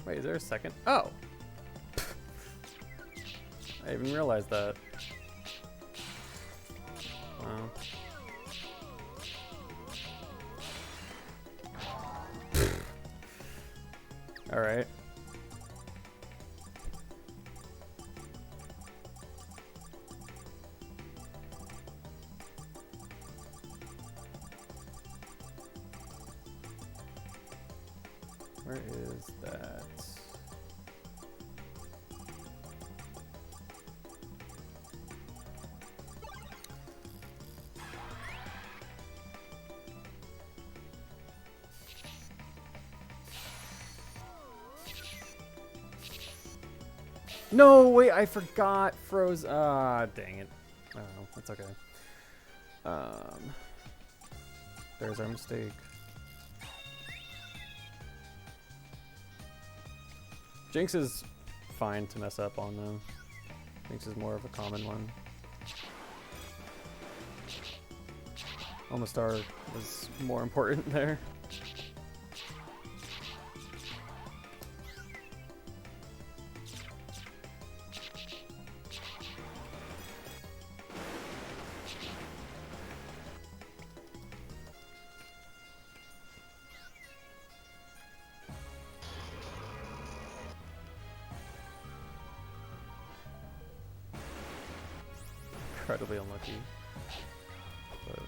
Wait, is there a second? Oh! I didn't even realize that. Wow. Alright. Where is that? No, wait, I forgot froze. Ah, dang it. Oh, that's okay. There's our mistake. Jinx is fine to mess up on, though. Jinx is more of a common one. Omastar was more important there. Incredibly unlucky. But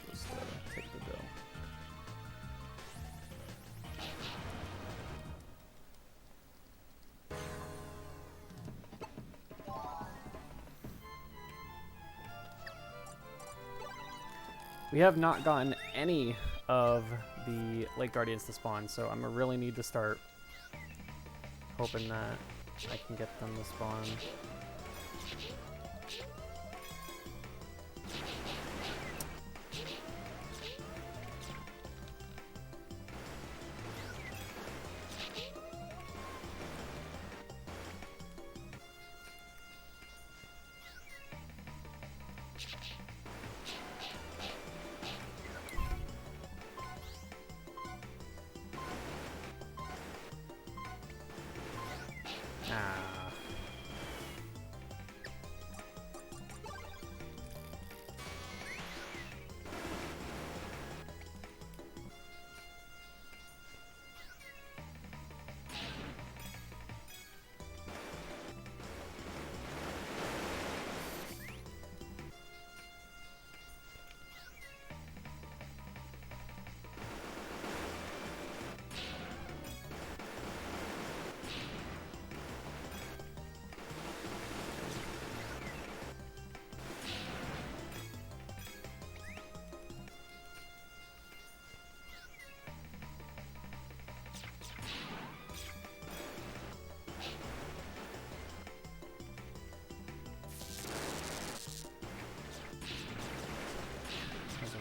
let's just take the bill. We have not gotten any of the Lake Guardians to spawn, so I'm gonna really need to start hoping that I can get them to spawn. Ah.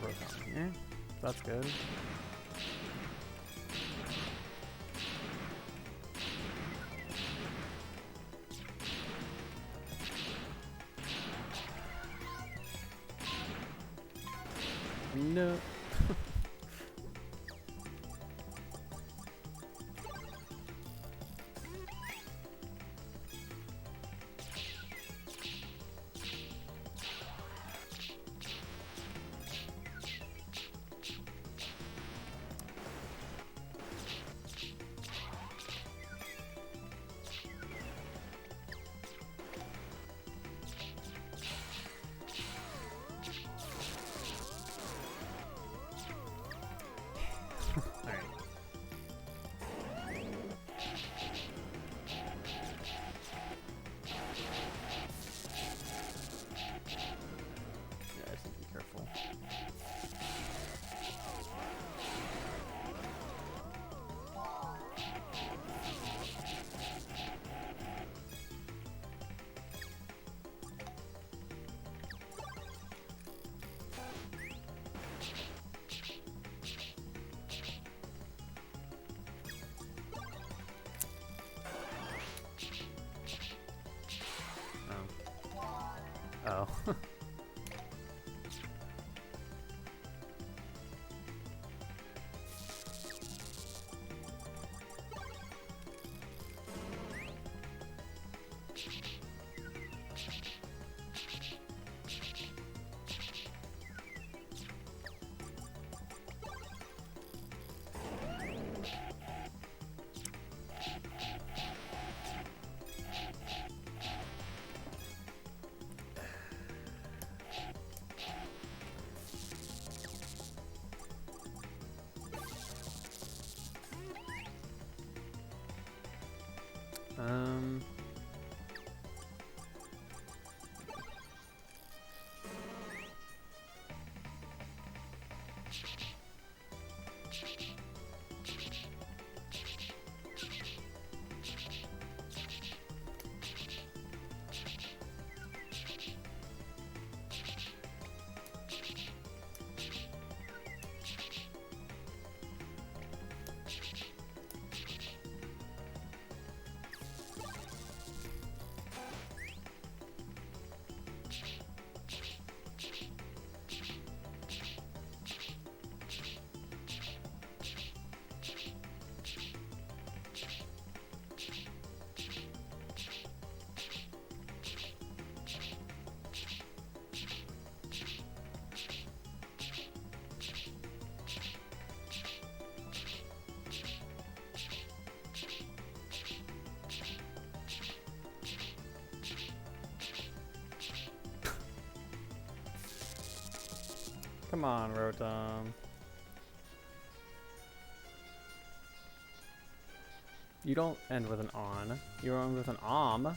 a Rotom here. That's good. No. Oh. Um. Come on, Rotom. You don't end with an on. You end with an om.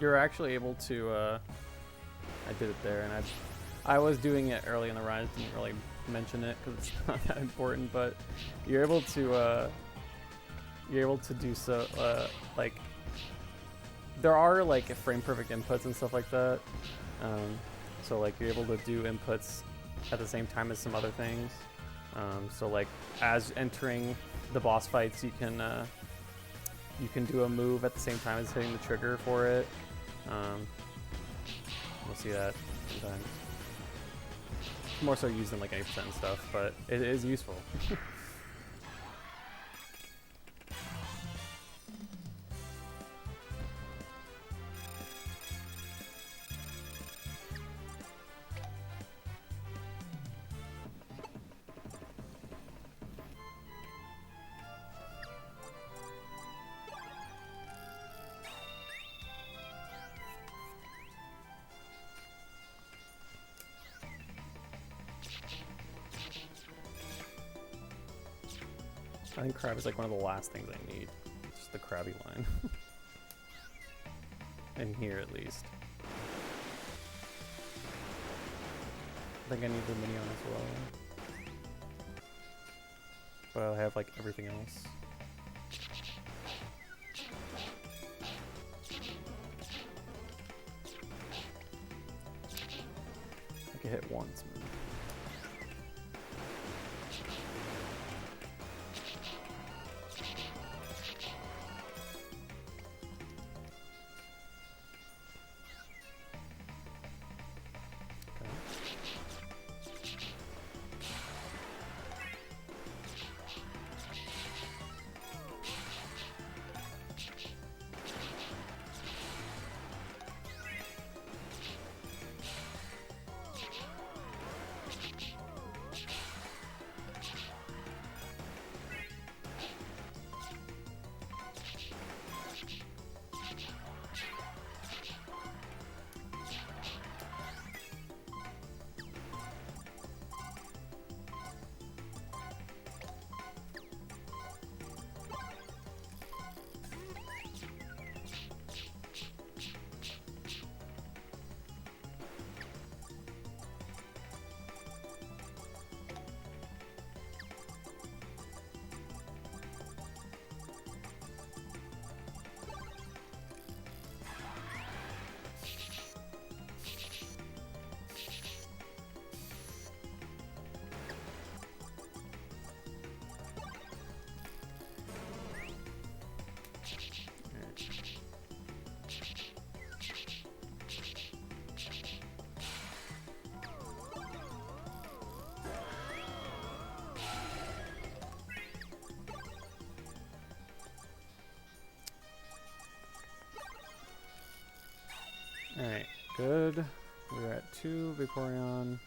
You're actually able to, I did it there, and I was doing it early in the run. I didn't really mention it because it's not that important, but you're able to do so, like, there are, like, frame perfect inputs and stuff like that. So, like, you're able to do inputs at the same time as some other things. So, like, as entering the boss fights, you can do a move at the same time as hitting the trigger for it. We'll see that sometimes. More so used in like 80% and stuff, but it is useful. I think crab is like one of the last things I need. Just the crabby line. In here at least. I think I need the minion as well. But I have like everything else. I can hit once, man. Alright, good. We're at 2 Vaporeon.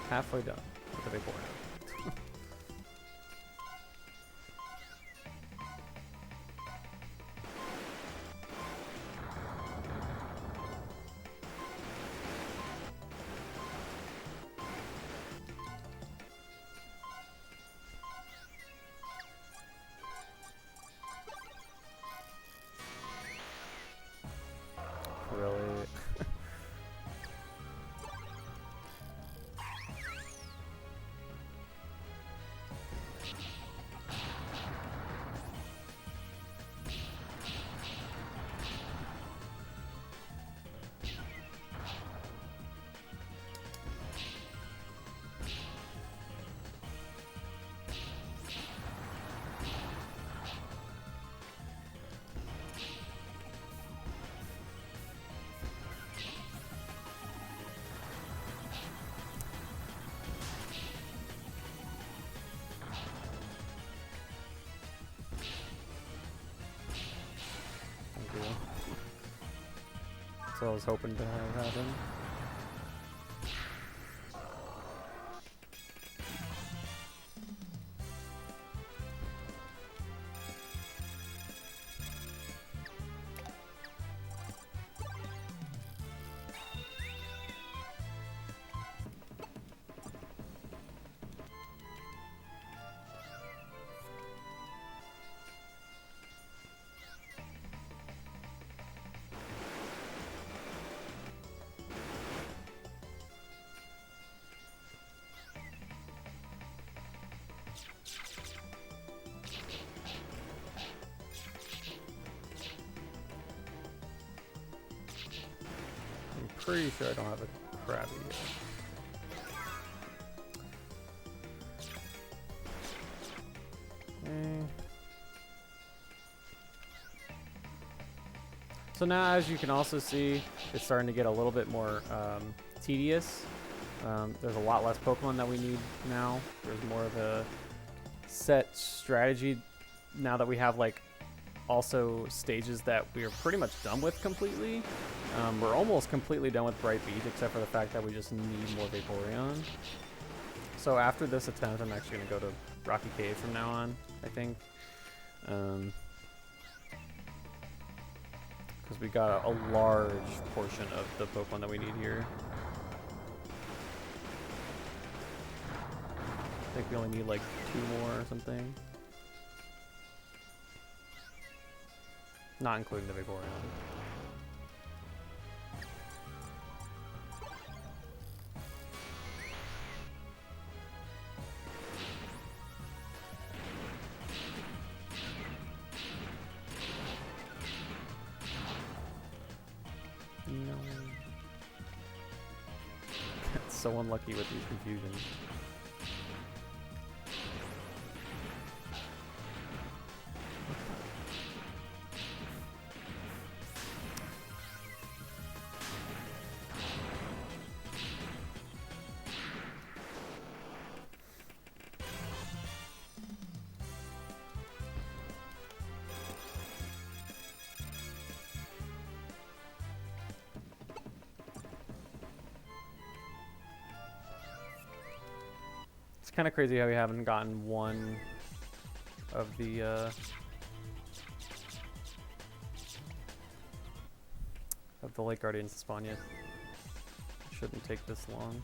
Halfway done with the Vaporeon. Really? That's what I was hoping to have happen. Pretty sure I don't have a Krabby yet. Okay. So now, as you can also see, it's starting to get a little bit more tedious. There's a lot less Pokemon that we need now. There's more of a set strategy now that we have like also stages that we are pretty much done with completely. We're almost completely done with Bright Beach, except for the fact that we just need more Vaporeon. So after this attempt, I'm actually going to go to Rocky Cave from now on, I think. Because we got a large portion of the Pokemon that we need here. I think we only need like 2 more or something. Not including the Vaporeon. No. So unlucky with these confusions. Kind of crazy how we haven't gotten one of the Lake Guardians to spawn yet. Shouldn't take this long.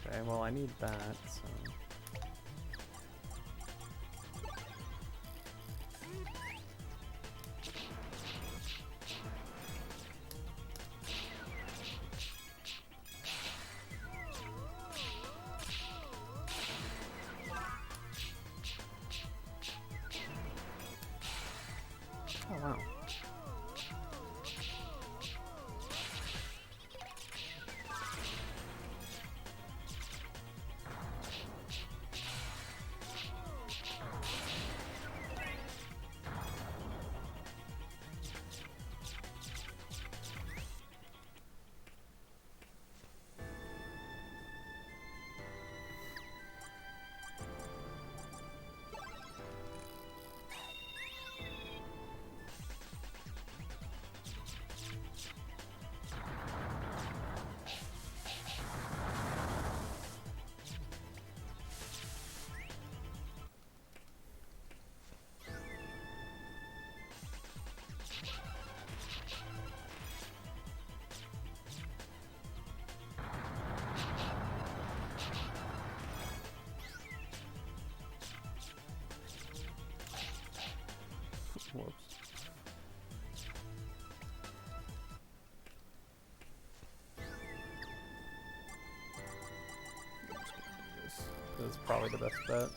Okay, well I need that, so. Oh, wow. Whoops. This is probably the best bet.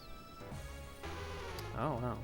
Oh no.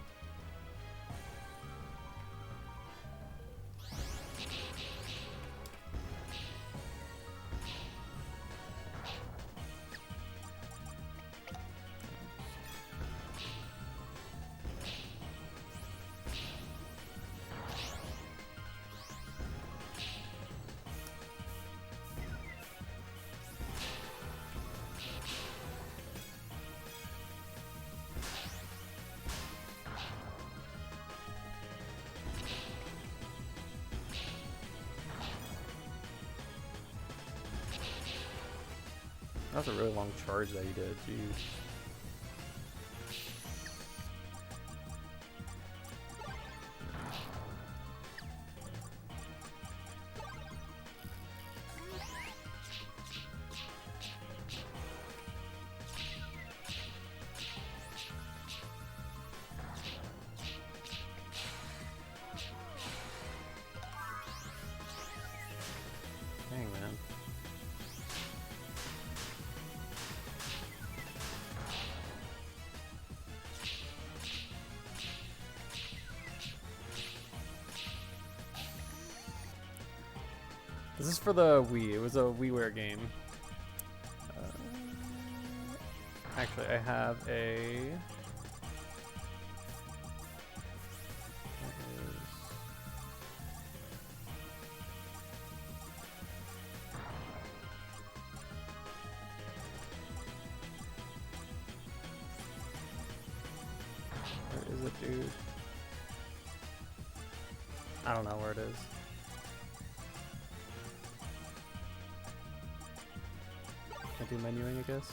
That was a really long charge that he did, jeez. Dang, man. This is for the Wii. It was a WiiWare game. Actually, I have a... Where is it, dude? I don't know where it is. I do menuing, I guess.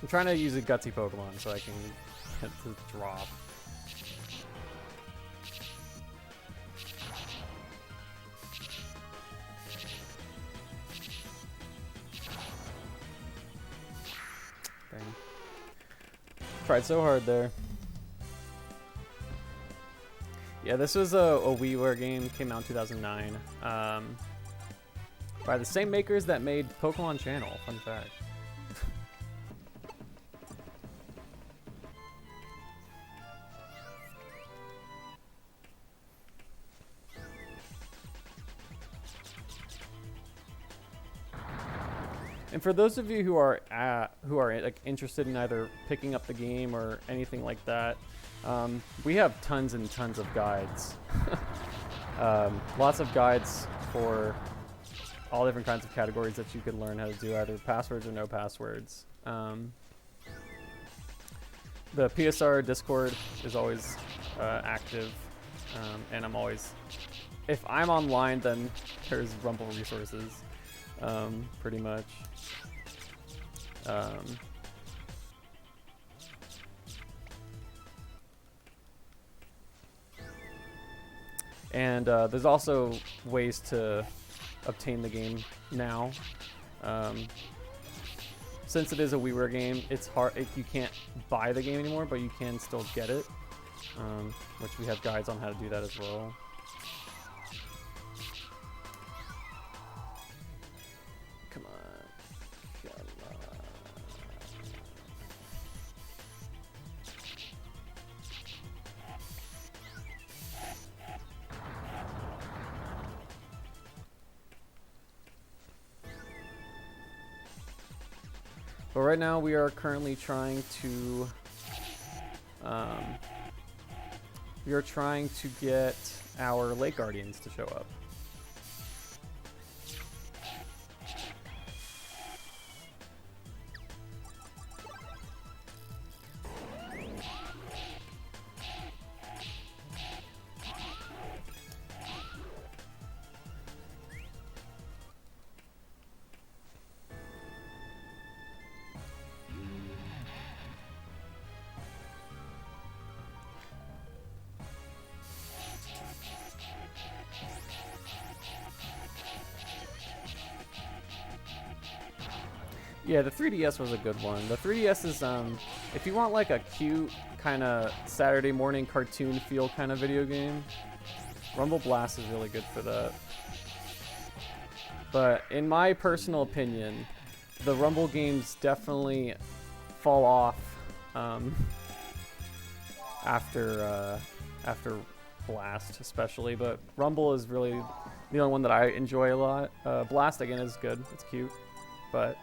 I'm trying to use a gutsy Pokemon so I can get to drop. Dang. Tried so hard there. Yeah, this was a WiiWare game, came out in 2009. By the same makers that made Pokemon Channel, fun fact. And for those of you who are like interested in either picking up the game or anything like that, we have tons and tons of guides. Lots of guides for all different kinds of categories that you could learn how to do, either passwords or no passwords. The PSR Discord is always active, and I'm always, if I'm online, then there's Rumble resources, pretty much. And there's also ways to obtain the game now. Since it is a WiiWare game, it's hard. You can't buy the game anymore, but you can still get it, which we have guides on how to do that as well. Come on. But right now we are currently trying to get our Lake Guardians to show up. Yeah, the 3DS was a good one. The 3DS is, if you want like a cute kind of Saturday morning cartoon feel kind of video game, Rumble Blast is really good for that. But in my personal opinion, the Rumble games definitely fall off after Blast, especially. But Rumble is really the only one that I enjoy a lot. Blast again is good; it's cute, but.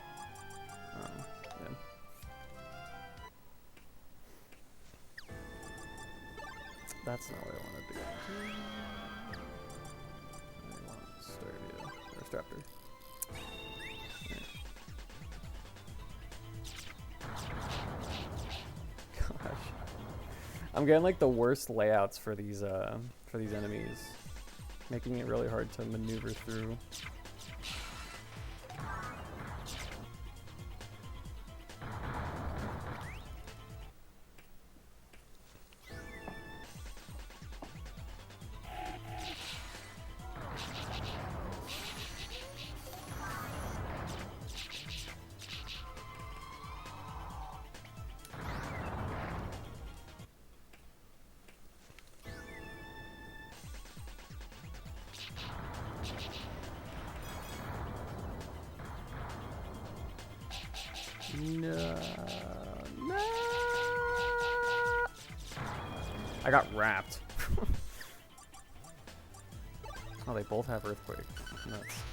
Yeah. That's not what I wanted to get to. I want Starvia or Straptor. Gosh, I'm getting like the worst layouts for these enemies, making it really hard to maneuver through. No. I got wrapped. Oh, they both have Earthquake. Nuts.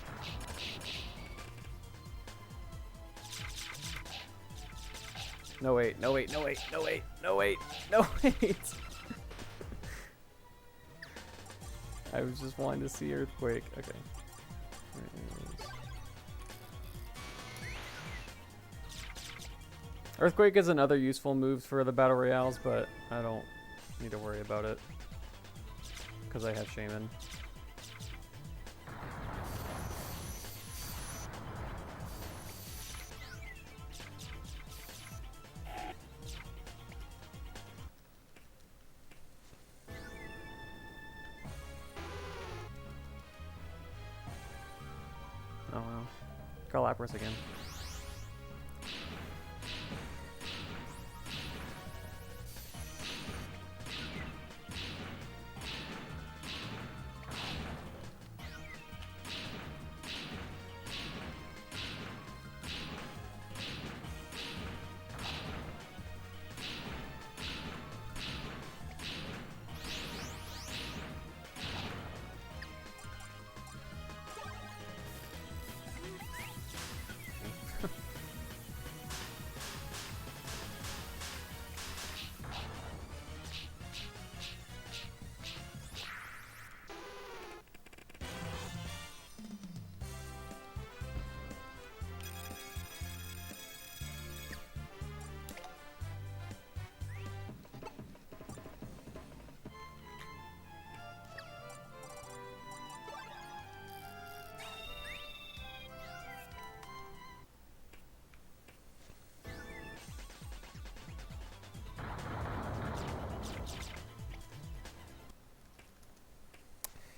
No wait, no wait, no wait, no wait, no wait, no wait. I was just wanting to see Earthquake. Okay. There it is. Earthquake is another useful move for the Battle Royales, but I don't need to worry about it because I have Shaman. Galapagos again.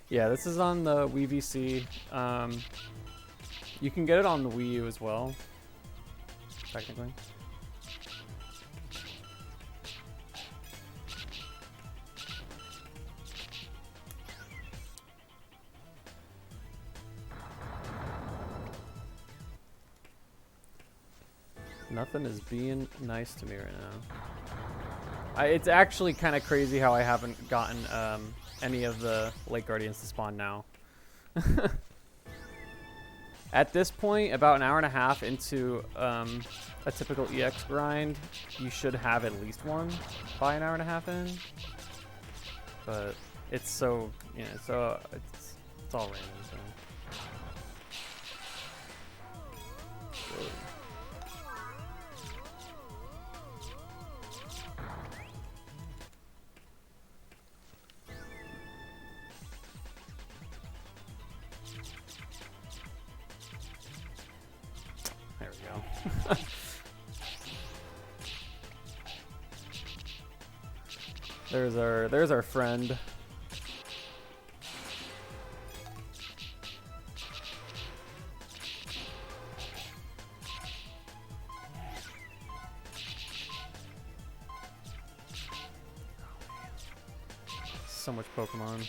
Yeah, this is on the Wii VC. You can get it on the Wii U as well, technically. Nothing is being nice to me right now. It's actually kind of crazy how I haven't gotten any of the Lake Guardians to spawn now. At this point, about an hour and a half into a typical EX grind, you should have at least one by an hour and a half in. But it's so, you know, so it's all random. So. There we go. There's our friend. So much Pokemon.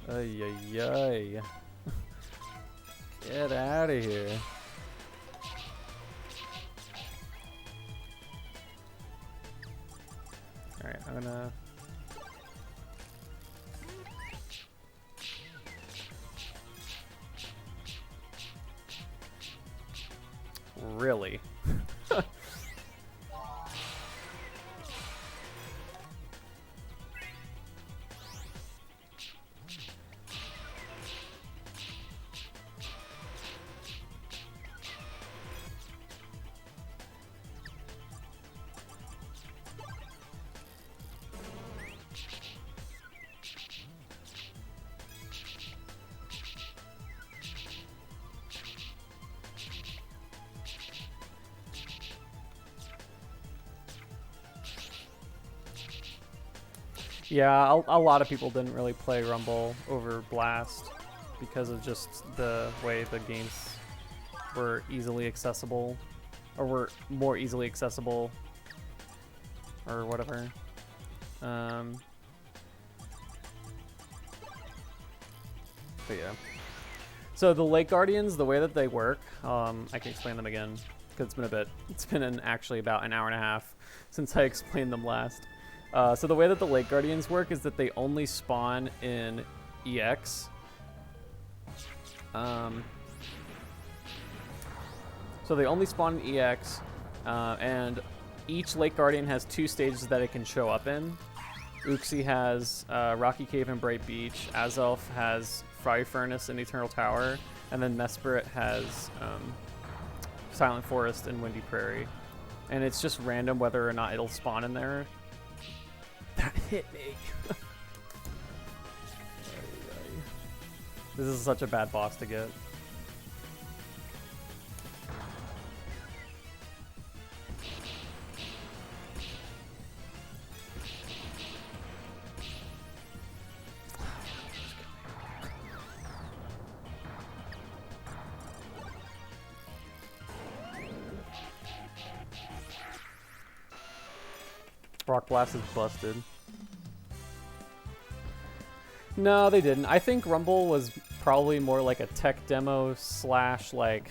Ay, ay, ay. Get out of here. Alright, I'm gonna... Really? Yeah, a lot of people didn't really play Rumble over Blast because of just the way the games were easily accessible, or were more easily accessible, or whatever. But yeah. So the Lake Guardians, the way that they work, I can explain them again because it's been a bit. It's been actually about an hour and a half since I explained them last. So the way that the Lake Guardians work is that they only spawn in EX. So they only spawn in EX, and each Lake Guardian has 2 stages that it can show up in. Uxie has Rocky Cave and Bright Beach, Azelf has Fiery Furnace and Eternal Tower, and then Mesprit has Silent Forest and Windy Prairie. And it's just random whether or not it'll spawn in there. That hit me. This is such a bad boss to get. Rock Blast is busted. No, they didn't. I think Rumble was probably more like a tech demo slash like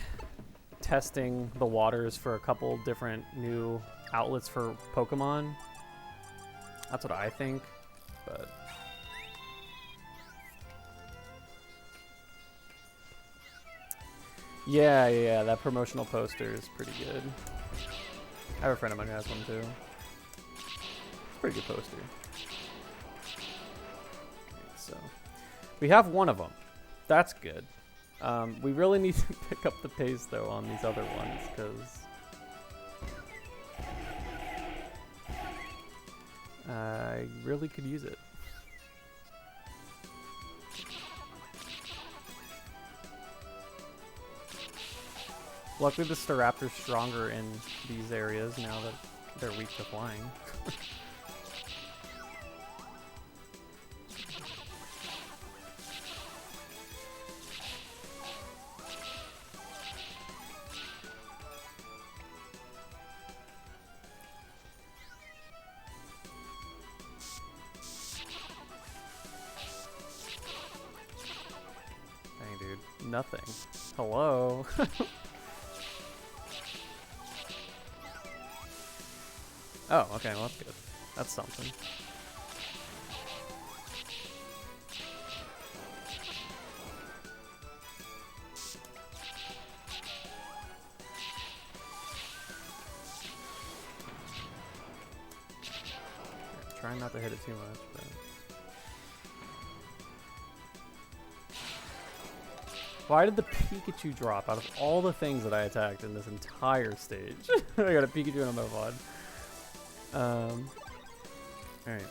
testing the waters for a couple different new outlets for Pokemon. That's what I think, but yeah, that promotional poster is pretty good. I have a friend of mine who has one too. Pretty good poster. So we have one of them. That's good. We really need to pick up the pace though on these other ones because I really could use it. Luckily the Staraptor's stronger in these areas now that they're weak to flying. Nothing. Hello? Oh, okay, well that's good. That's something. Trying not to hit it too much, but... Why did the Pikachu drop out of all the things that I attacked in this entire stage? I got a Pikachu and a Mopod. Alright.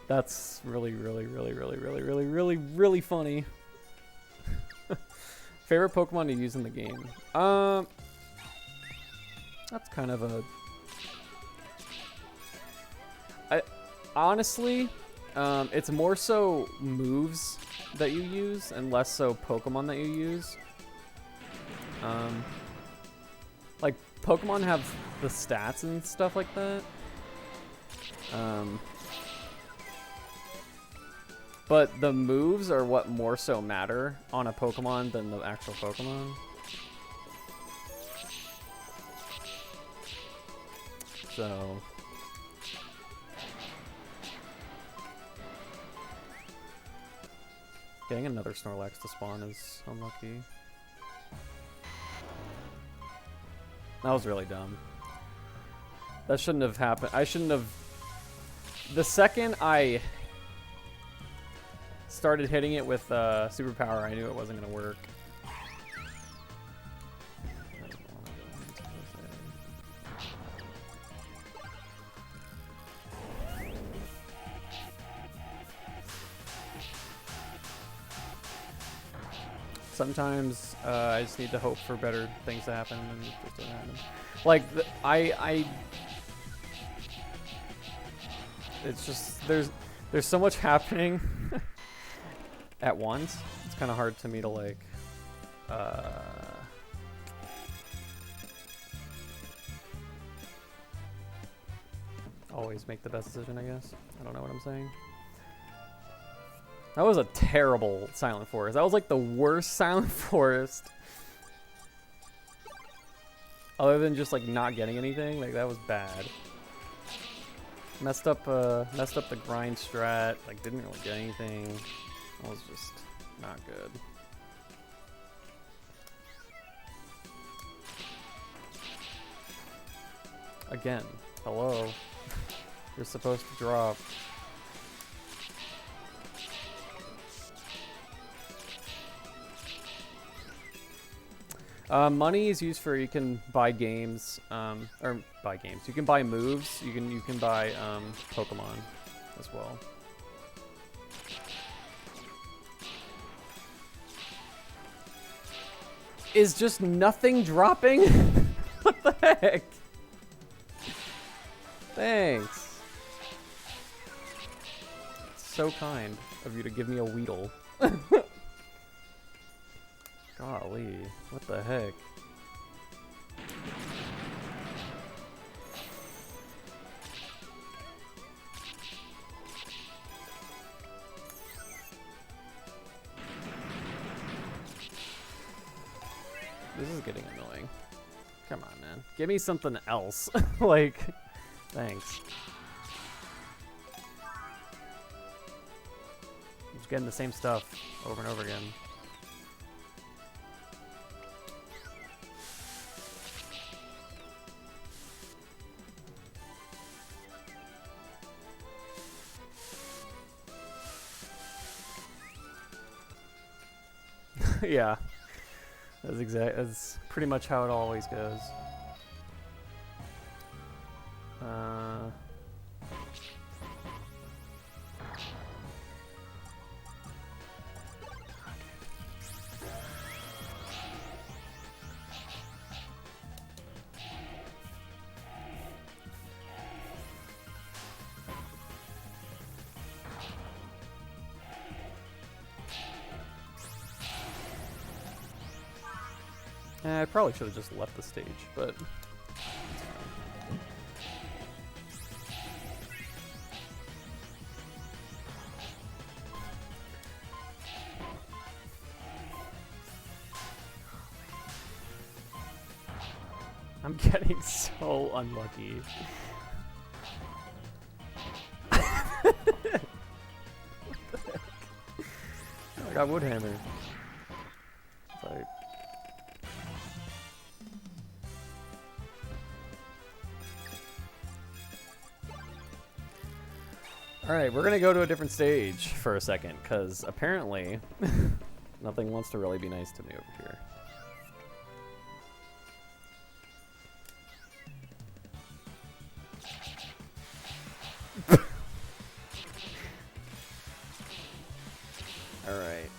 That's really funny. Favorite Pokemon to use in the game? That's kind of a... Honestly, it's more so moves that you use and less so Pokemon that you use. Like, Pokemon have the stats and stuff like that. But the moves are what more so matter on a Pokemon than the actual Pokemon. So... Getting another Snorlax to spawn is unlucky. That was really dumb. That shouldn't have happened. I shouldn't have... The second I started hitting it with Superpower, I knew it wasn't going to work. Sometimes I just need to hope for better things to happen, and it just doesn't happen. Like it's just there's so much happening at once. It's kind of hard to me to like always make the best decision, I guess. I don't know what I'm saying. That was a terrible Silent Forest. That was like the worst Silent Forest. Other than just like not getting anything, like that was bad. Messed up the grind strat, like didn't really get anything. That was just not good. Again, hello. You're supposed to drop. Money is used for, you can buy games, or buy games. You can buy moves. You can buy Pokemon as well. Is just nothing dropping? What the heck? Thanks. It's so kind of you to give me a Weedle. Golly, what the heck? This is getting annoying. Come on, man. Give me something else. Like, thanks. I'm just getting the same stuff over and over again. Yeah. That's pretty much how it always goes. I probably should have just left the stage, but... I'm getting so unlucky. What the heck? Oh, I got Woodhammer. Like... Alright, we're gonna go to a different stage for a second, because apparently nothing wants to really be nice to me over here. Alright.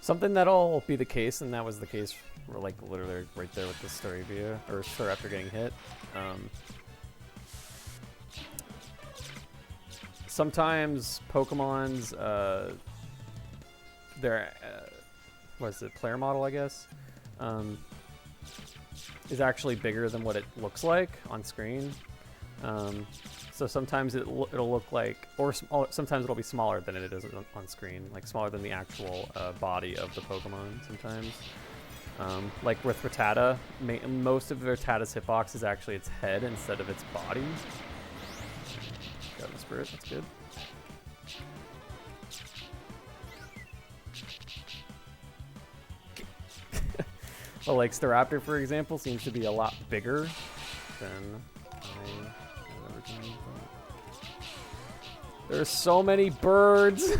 Something that'll be the case, and that was the case, like literally right there with the story view, or story after getting hit. Sometimes Pokemon's their what is it, player model, I guess, is actually bigger than what it looks like on screen. So sometimes it'll look like, or sometimes it'll be smaller than it is on screen, like smaller than the actual body of the Pokemon sometimes. Like with Rattata, most of Rattata's hitbox is actually its head instead of its body. Got the Spirit, that's good. Well, like Staraptor, for example, seems to be a lot bigger than There's so many birds.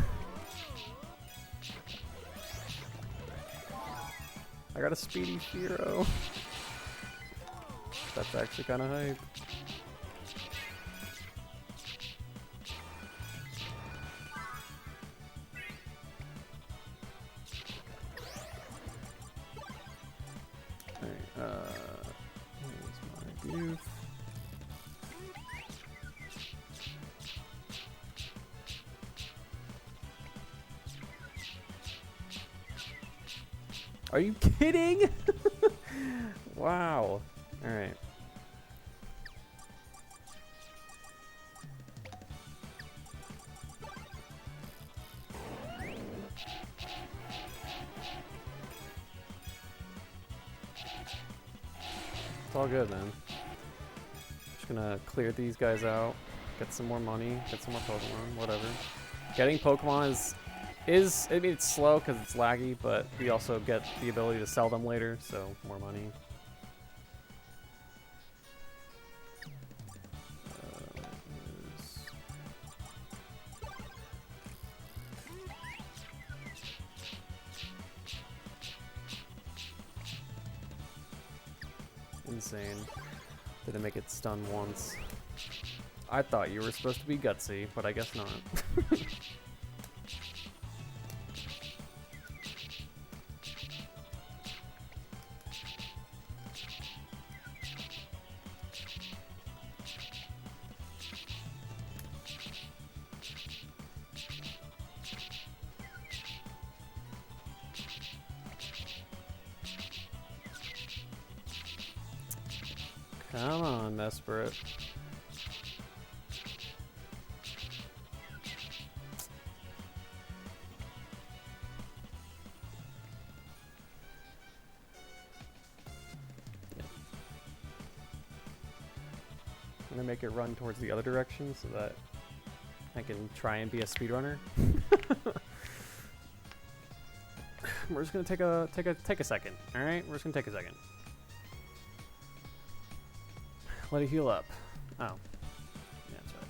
I got a Speedy Fearow. That's actually kind of hype. Alright, here's my view. Are you kidding? Wow. All right. It's all good, man. Just gonna clear these guys out. Get some more money. Get some more Pokemon. Whatever. Getting Pokemon is I mean, it's slow because it's laggy, but we also get the ability to sell them later, so more money. Insane. Didn't make it stun once. I thought you were supposed to be gutsy, but I guess not. Come on, Mesprit. I'm gonna make it run towards the other direction so that I can try and be a speedrunner. We're just gonna take a second. All right, we're just gonna take a second. Let it heal up. Oh, yeah, that's what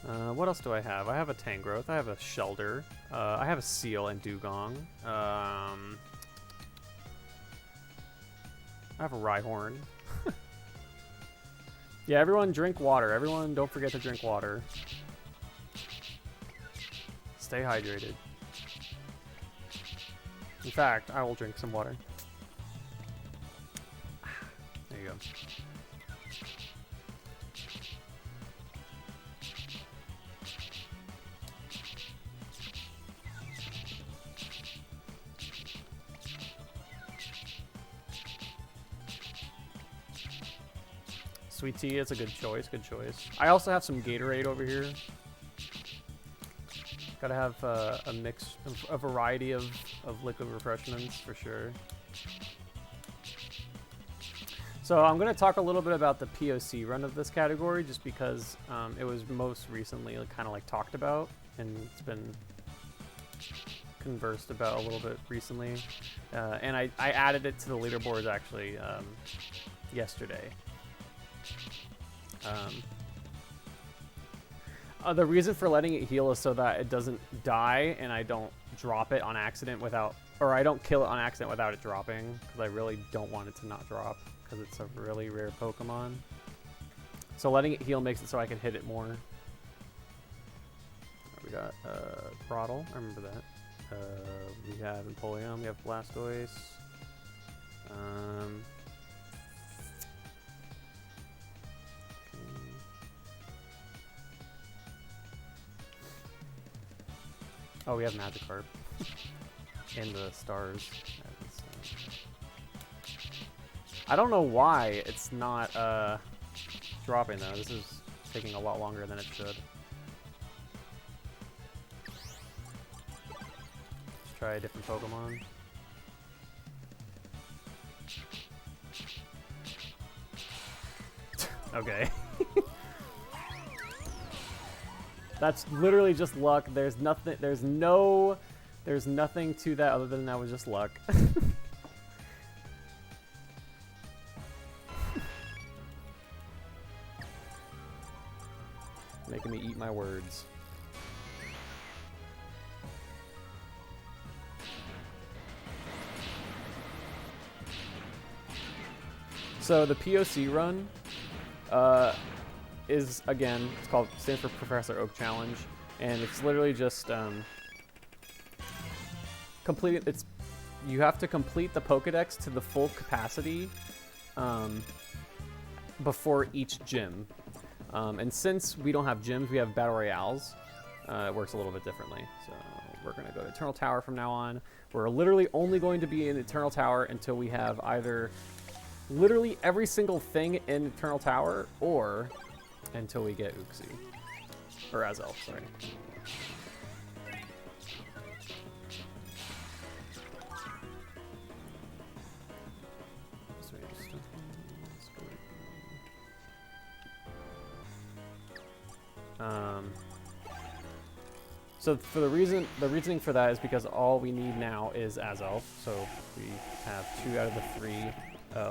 I thought. What else do I have? I have a Tangrowth. I have a Shelder. I have a Seal and Dugong. I have a Rhyhorn. Yeah, everyone drink water. Everyone don't forget to drink water. Stay hydrated. In fact, I will drink some water. There you go. Sweet tea is a good choice, good choice. I also have some Gatorade over here. Gotta have a mix, a variety of liquid refreshments for sure. So I'm gonna talk a little bit about the POC run of this category just because it was most recently kind of like talked about and it's been conversed about a little bit recently. And I added it to the leaderboards actually yesterday. The reason for letting it heal is so that it doesn't die and I don't drop it on accident without, or I don't kill it on accident without it dropping, because I really don't want it to not drop because it's a really rare Pokemon. So letting it heal makes it so I can hit it more. We got Throttle, I remember that. We have Empoleon, we have Blastoise. Oh, we have Magikarp. And the stars. I don't know why it's not dropping though. This is taking a lot longer than it should. Let's try a different Pokemon. Okay. That's literally just luck. There's nothing to that other than that was just luck. Making me eat my words. So the POC run is, again, stands for Professor Oak Challenge, and it's literally just you have to complete the Pokedex to the full capacity before each gym. And since we don't have gyms, we have battle royales. It works a little bit differently. So we're gonna go to Eternal Tower from now on. We're literally only going to be in Eternal Tower until we have either literally every single thing in Eternal Tower or until we get Uxie. Or Azelf, sorry. So for the reasoning for that is because all we need now is Azelf. So we have 2 out of the 3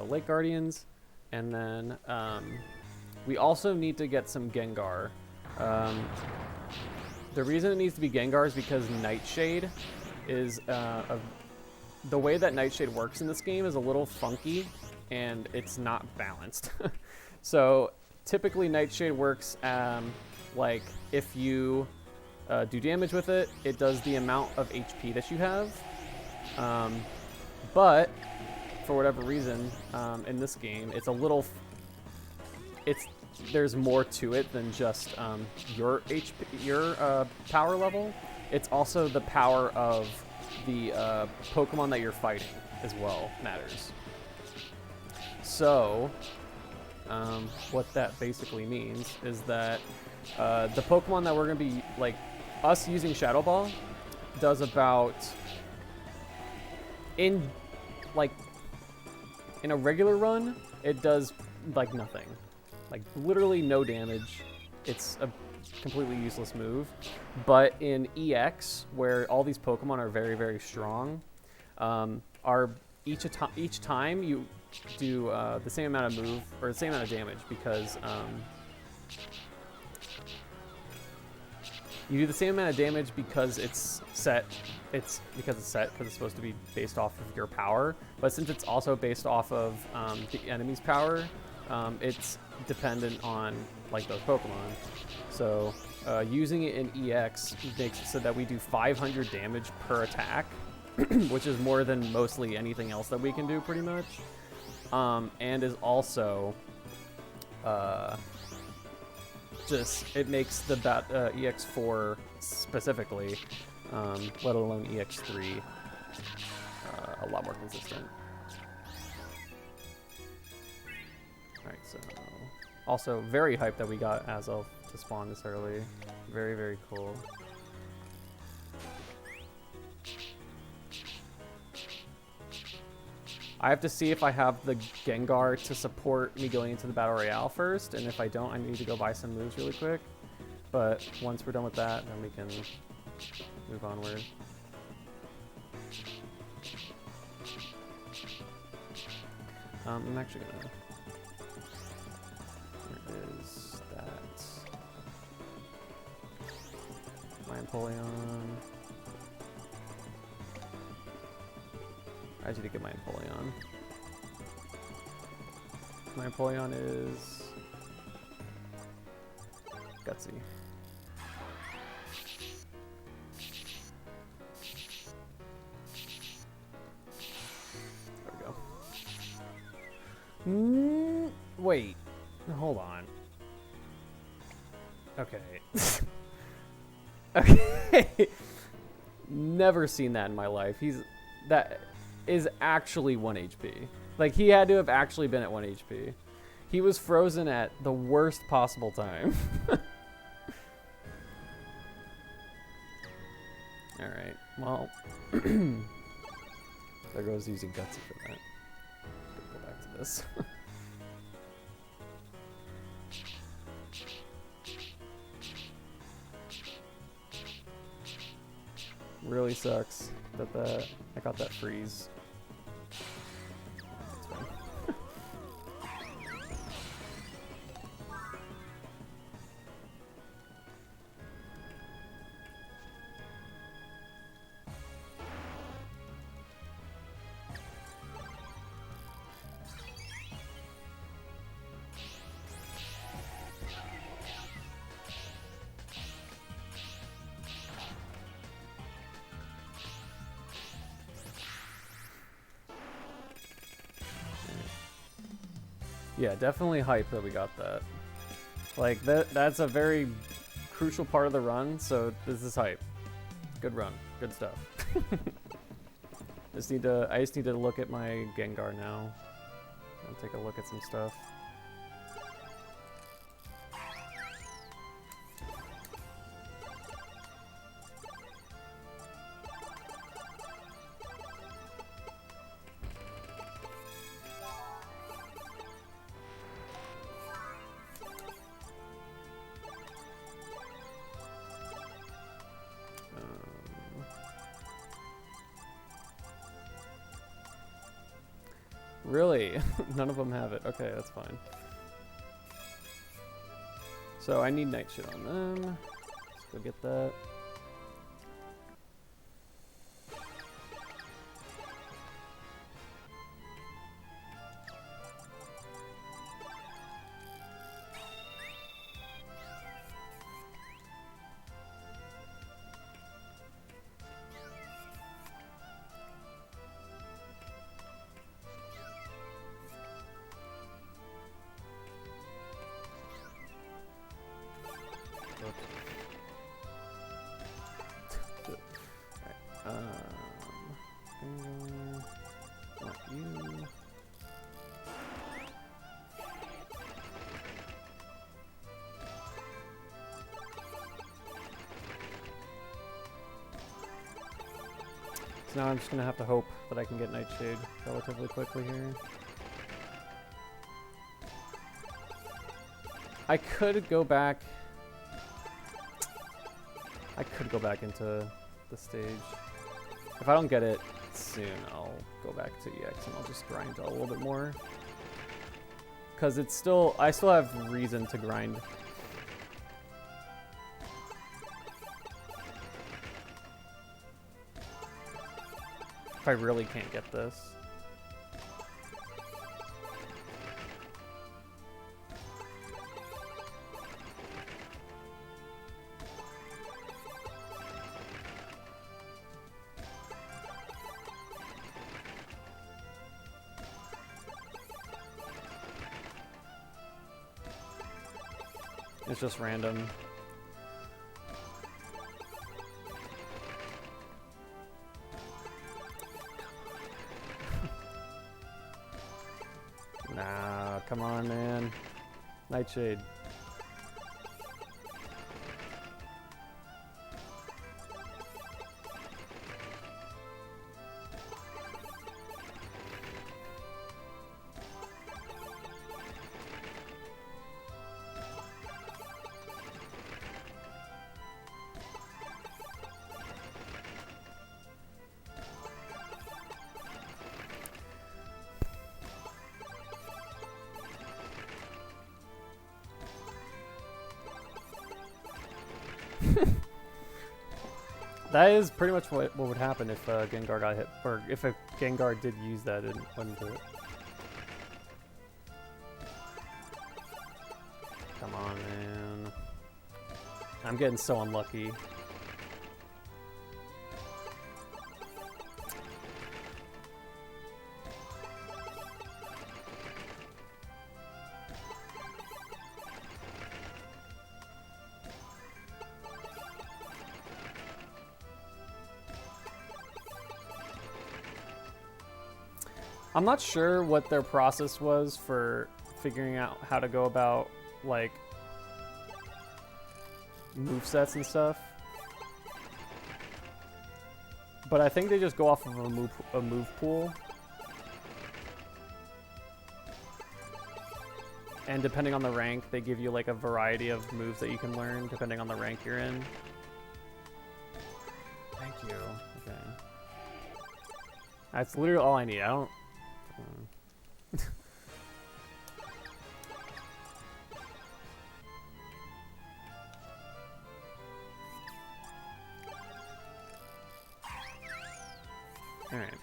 Lake Guardians, and then we also need to get some Gengar. The reason it needs to be Gengar is because Nightshade is the way that Nightshade works in this game is a little funky, and it's not balanced. So typically Nightshade works like if you do damage with it, it does the amount of HP that you have. But for whatever reason, in this game, it's a little. There's more to it than just your HP, your power level. It's also the power of the Pokemon that you're fighting as well matters. So, what that basically means is that the Pokemon that we're gonna be like. Us using Shadow Ball does about in a regular run, it does like nothing, like literally no damage. It's a completely useless move. But in EX, where all these Pokemon are very, very strong, each time you do the same amount of move or the same amount of damage because. You do the same amount of damage because it's set. Because it's supposed to be based off of your power. But since it's also based off of the enemy's power, it's dependent on like those Pokemon. So using it in EX makes it so that we do 500 damage per attack, which is more than mostly anything else that we can do, pretty much. And is also it makes the EX4 specifically, let alone EX3, a lot more consistent. Alright, so also very hyped that we got Azelf to spawn this early. Very, very cool. I have to see if I have the Gengar to support me going into the Battle Royale first, and if I don't, I need to go buy some moves really quick. But once we're done with that, then we can move onward. I'm actually gonna... Where is that? My Empoleon. I need to get my Empoleon. My Empoleon is Gutsy. There we go. Wait, hold on. Okay. Okay. Never seen that in my life. That is actually 1 HP. Like, he had to have actually been at 1 HP. He was frozen at the worst possible time. Alright, well. There goes using Gutsy for that. Go back to this. Really sucks that I got that freeze. That's fine. Yeah, definitely hype that we got that. Like, that's a very crucial part of the run, so this is hype. Good run. Good stuff. I just need to look at my Gengar now. I'll take a look at some stuff. Really? None of them have it. Okay, that's fine. So I need Nightshade on them. Let's go get that. Not you. So now I'm just gonna have to hope that I can get Nightshade relatively quickly here. I could go back. I could go back into the stage. If I don't get it soon, I'll go back to EX and I'll just grind a little bit more. Cause it's still, I still have reason to grind. If I really can't get this. It's just random. Nah, come on, man. Nightshade. That is pretty much what would happen if Gengar got hit, or if a Gengar did use that and wouldn't do it. Come on, man. I'm getting so unlucky. I'm not sure what their process was for figuring out how to go about, like, movesets and stuff. But I think they just go off of a move pool. And depending on the rank, they give you, like, a variety of moves that you can learn, depending on the rank you're in. Thank you. Okay. That's literally all I need. I don't... All right.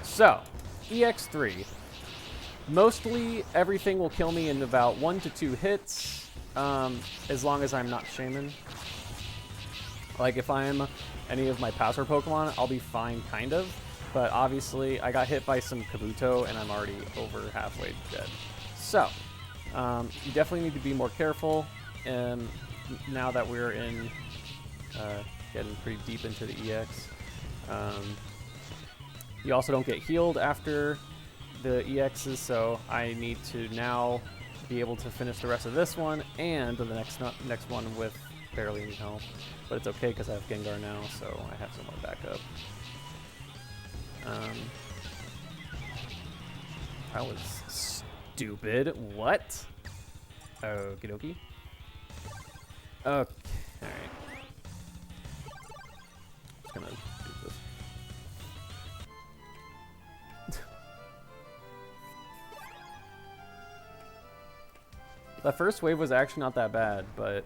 So, EX3. Mostly everything will kill me in about 1 to 2 hits, as long as I'm not Shaman. Like, if I'm any of my Passer Pokemon, I'll be fine, kind of. But obviously, I got hit by some Kabuto, and I'm already over halfway dead. So, you definitely need to be more careful, now that we're in, getting pretty deep into the EX. You also don't get healed after the EXs, so I need to now be able to finish the rest of this one and the next one with barely any health. But it's okay because I have Gengar now, so I have some more backup. That was Stupid. What? Okie dokie. Okay. Alright. Just gonna do this. That first wave was actually not that bad, but...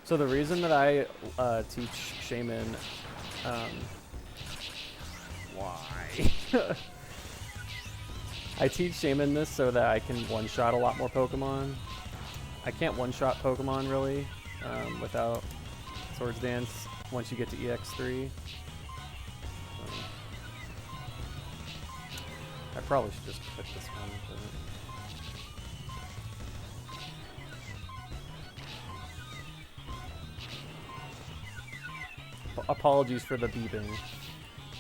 So the reason that I teach Shaman... why? I teach Shaman this so that I can one-shot a lot more Pokemon. I can't one-shot Pokemon, really, without Swords Dance once you get to EX3. I probably should just click this one. Apologies for the beeping,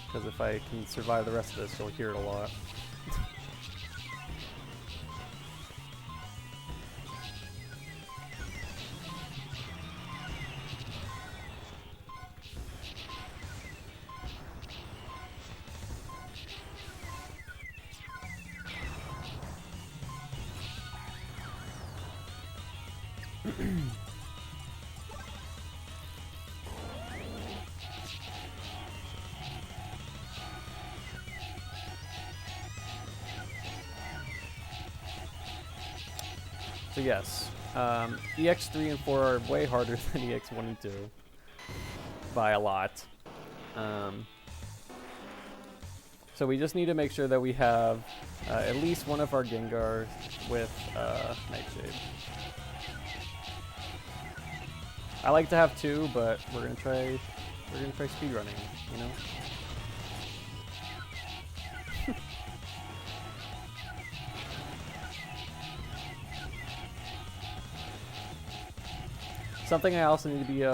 because if I can survive the rest of this, you'll hear it a lot. So yes, EX3 and 4 are way harder than EX1 and 2 by a lot. So we just need to make sure that we have at least one of our Gengar with Nightshade. I like to have 2, but we're gonna try speedrunning, you know? Something I also need to be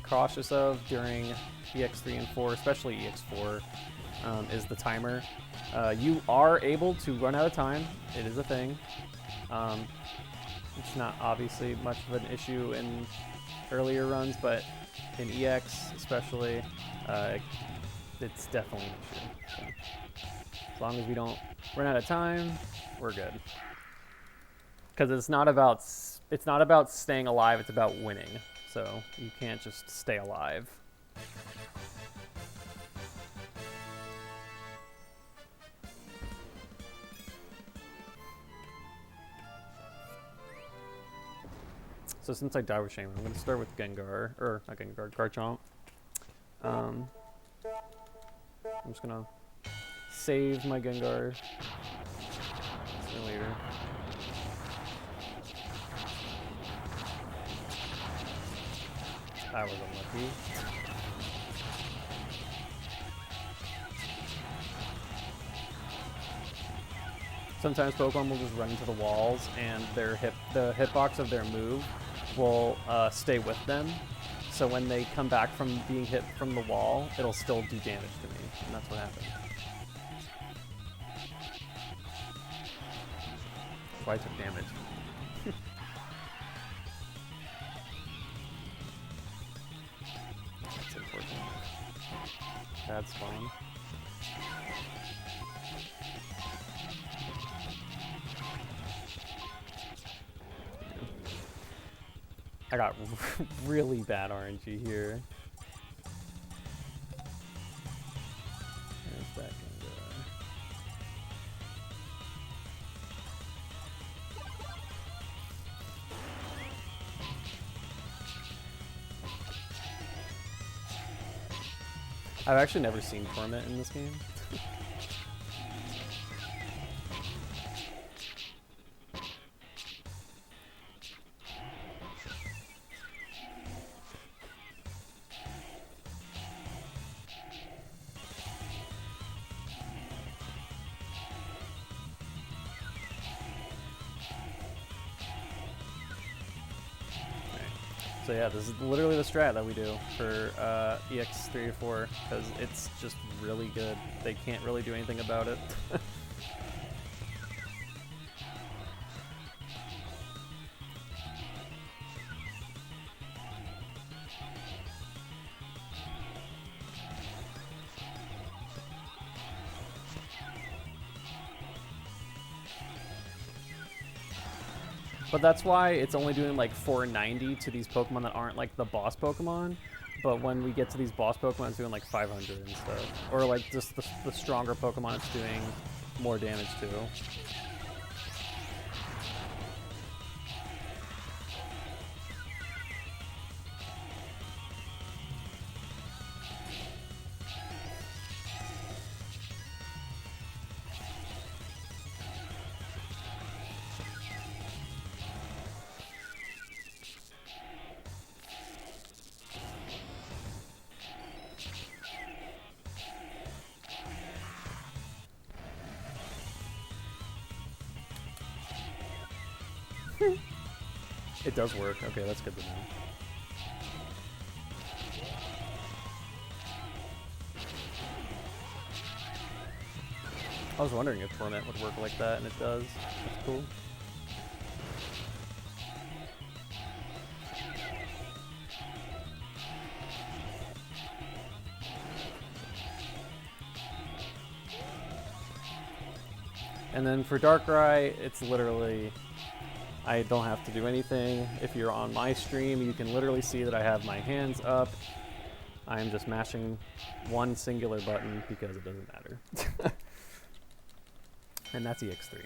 cautious of during EX3 and 4, especially EX4, is the timer. You are able to run out of time. It is a thing. It's not obviously much of an issue in earlier runs, but in EX especially, it's definitely an issue. So, as long as we don't run out of time, we're good. Because it's not about staying alive, it's about winning. So you can't just stay alive. So since I died with Shaman, I'm going to start with Gengar, or not Gengar, Garchomp. I'm just going to save my Gengar for later. I was unlucky. Sometimes Pokemon will just run into the walls, and the hitbox of their move will stay with them. So when they come back from being hit from the wall, it'll still do damage to me, and that's what happened. That's why I took damage. That's unfortunate. Bad spawn. I got really bad RNG here. There's that Gengar. I've actually never seen Torment in this game. So yeah, this is literally the strat that we do for EX3 or 4, because it's just really good. They can't really do anything about it. But that's why it's only doing like 490 to these Pokemon that aren't like the boss Pokemon. But when we get to these boss Pokemon, it's doing like 500 and stuff. Or like just the stronger Pokemon, it's doing more damage to. It does work. Okay, that's good to know. I was wondering if Torment would work like that, and it does. That's cool. And then for Darkrai, it's literally, I don't have to do anything. If you're on my stream, you can literally see that I have my hands up. I'm just mashing one singular button because it doesn't matter. And that's EX3.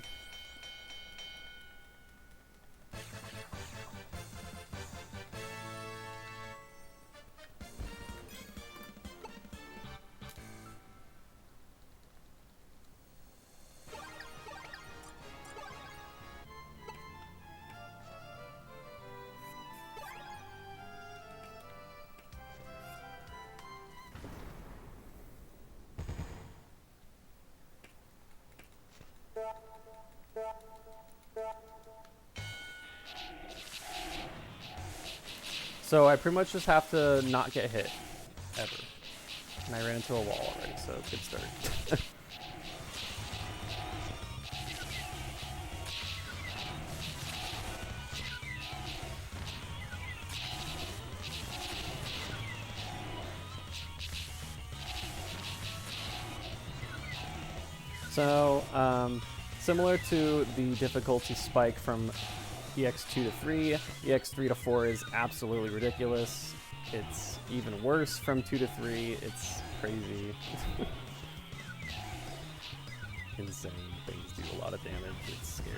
So I pretty much just have to not get hit, ever. And I ran into a wall already, so good start. So, similar to the difficulty spike from EX2 to 3, EX3 to 4 is absolutely ridiculous. It's even worse from 2 to 3. It's crazy. Insane. Things do a lot of damage. It's scary.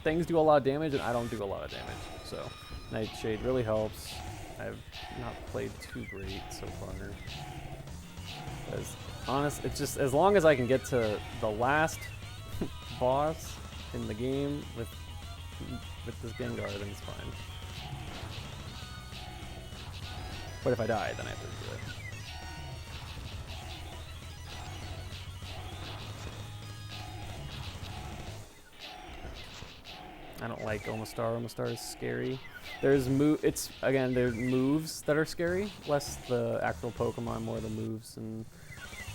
Things do a lot of damage, and I don't do a lot of damage. So, Nightshade really helps. I've not played too great so far. As honest, it's just as long as I can get to the last boss in the game with this Gengar, then it's fine. But if I die, then I have to do it. I don't like Omastar. Omastar is scary. There's there's moves that are scary, less the actual Pokemon, more the moves and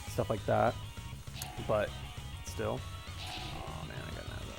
stuff like that. But still. Oh man, I got mad though.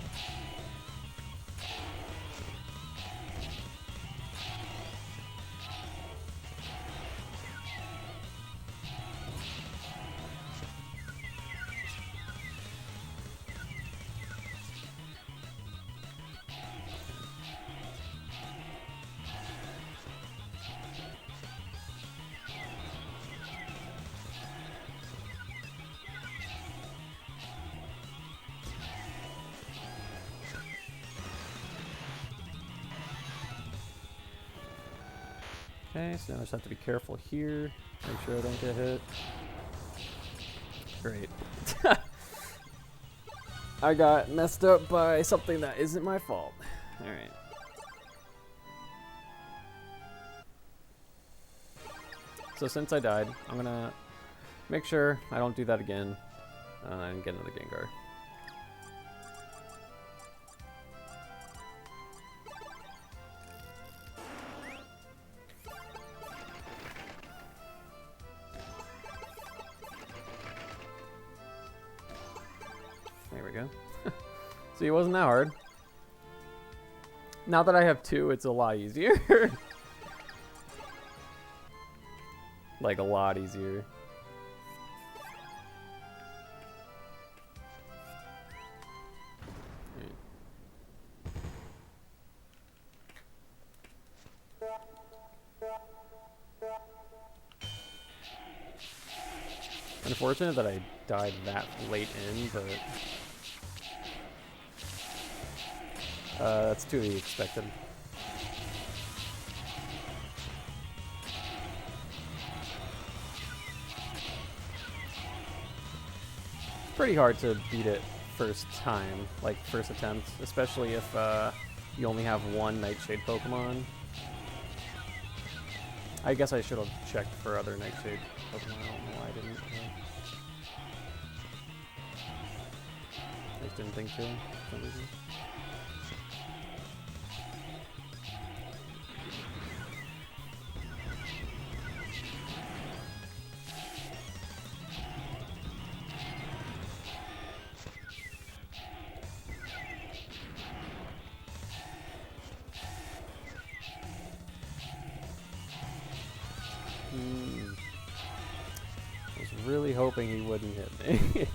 Okay, so now I just have to be careful here. Make sure I don't get hit. Great. I got messed up by something that isn't my fault. Alright. So since I died, I'm gonna make sure I don't do that again and get another Gengar. There we go. See, it wasn't that hard. Now that I have two, it's a lot easier. Like, a lot easier. Unfortunate that I died that late in, but that's to be expected. It's pretty hard to beat it first time, like first attempt, especially if you only have one Nightshade Pokemon. I guess I should have checked for other Nightshade Pokemon. I don't know why I didn't. I just didn't think to for some reason. I was really hoping he wouldn't hit me.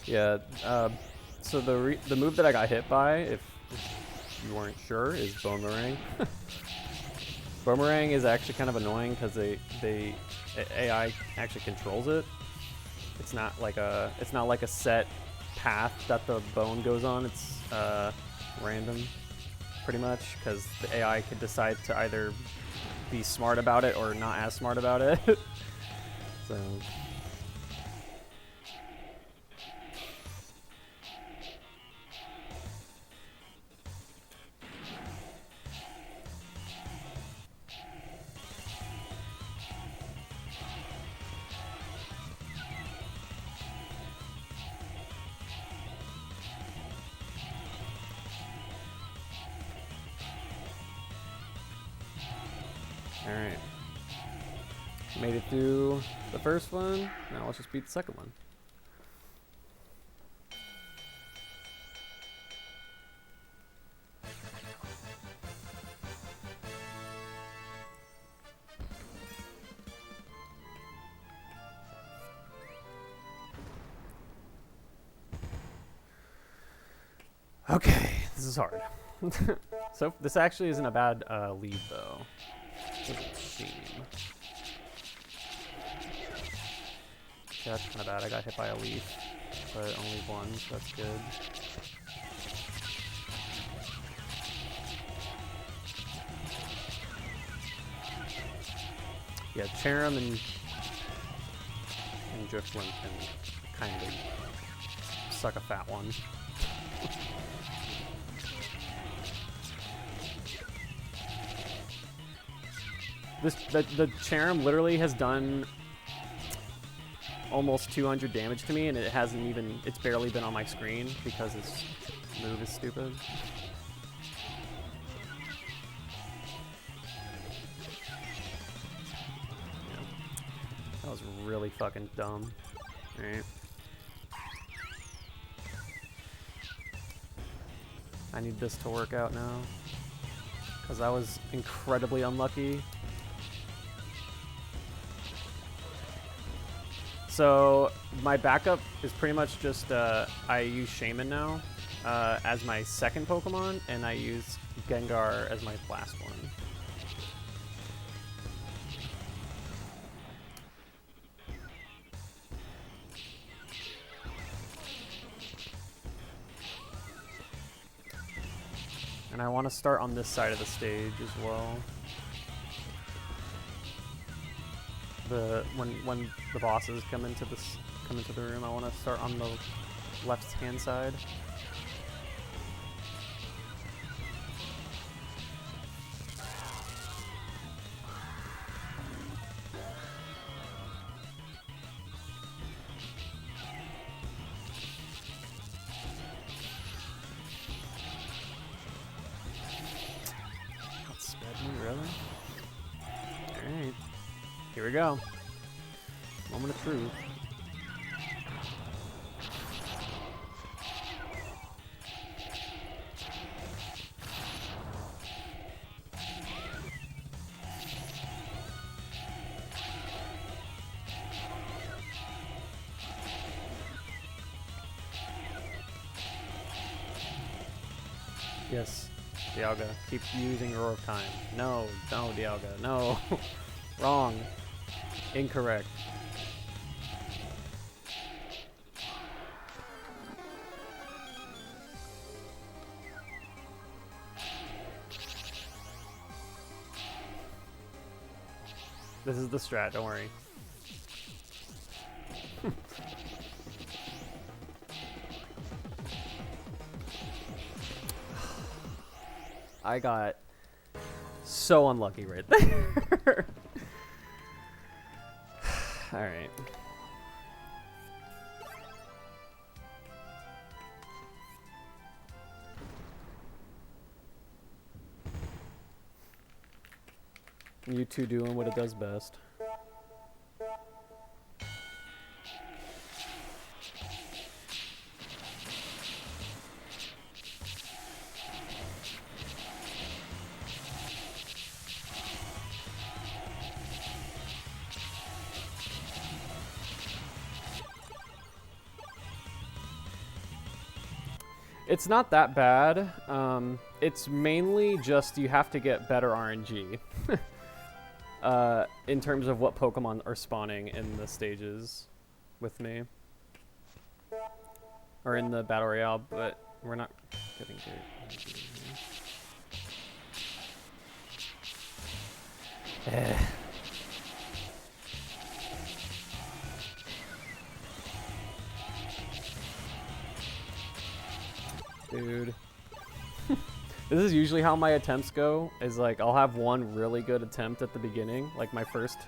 Yeah, so the move that I got hit by, if you weren't sure, is Boomerang. Boomerang is actually kind of annoying because AI actually controls it. It's not like a set path that the bone goes on. It's random, pretty much, because the AI could decide to either be smart about it or not as smart about it. So. Alright. Made it through the first one. Now let's just beat the second one. Okay, this is hard. So this actually isn't a bad lead though. Doesn't seem. Yeah, that's kind of bad. I got hit by a leaf, but only one, so that's good. Yeah, Cherim and Drifblim can kind of suck a fat one. The Cherim literally has done almost 200 damage to me, and it's barely been on my screen because its move is stupid. Yeah. That was really fucking dumb. Alright. I need this to work out now, because I was incredibly unlucky. So my backup is pretty much just I use Shaman now as my second Pokemon, and I use Gengar as my last one. And I want to start on this side of the stage as well. when the bosses come into the room. I want to start on the left hand side. Alright, here we go. Moment of truth. Yes, Dialga. Keep using Roar of Time. No, Dialga. No. Wrong. Incorrect. This is the strat, don't worry. I got so unlucky right there. Alright. You two doing what it does best. It's not that bad. It's mainly just you have to get better RNG in terms of what Pokemon are spawning in the stages with me. Or in the Battle Royale, but we're not getting to it. Dude. This is usually how my attempts go, is like I'll have one really good attempt at the beginning, like my first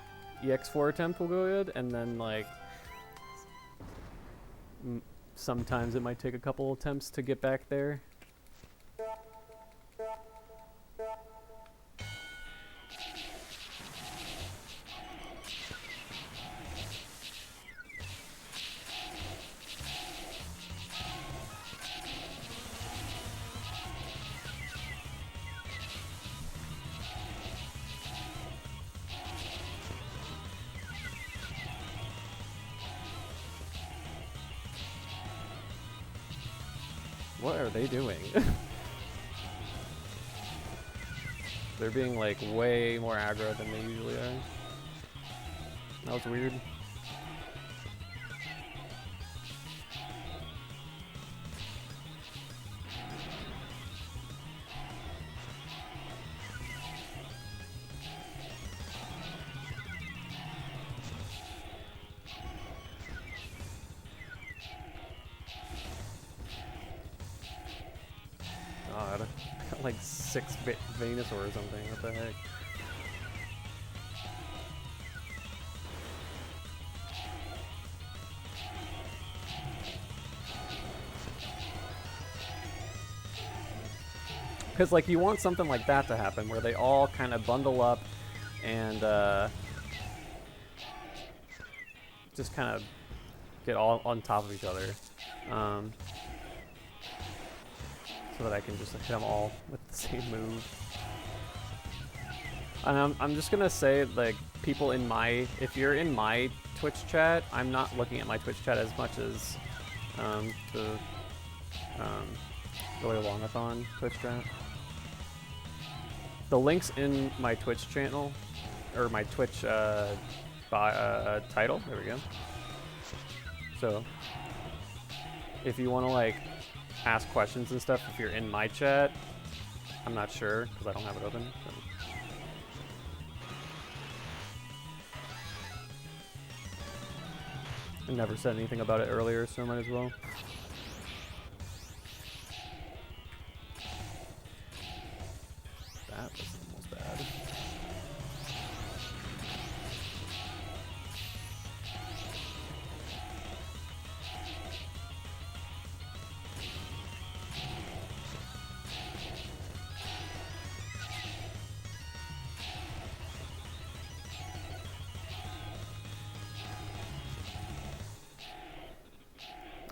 EX4 attempt will go good, and then like sometimes it might take a couple attempts to get back there. What are they doing? They're being like way more aggro than they usually are. That was weird. God, I got like 6 Venusaur or something. What the heck? Because like you want something like that to happen, where they all kind of bundle up and just kind of get all on top of each other. So that I can just hit them all with the same move. And I'm just gonna say, like, people in my, if you're in my Twitch chat, I'm not looking at my Twitch chat as much as the Really Longathon Twitch chat. The link's in my Twitch channel, or my Twitch title. There we go. So, if you want to like ask questions and stuff, if you're in my chat, I'm not sure because I don't have it open. So. I never said anything about it earlier, so I might as well. That was almost bad.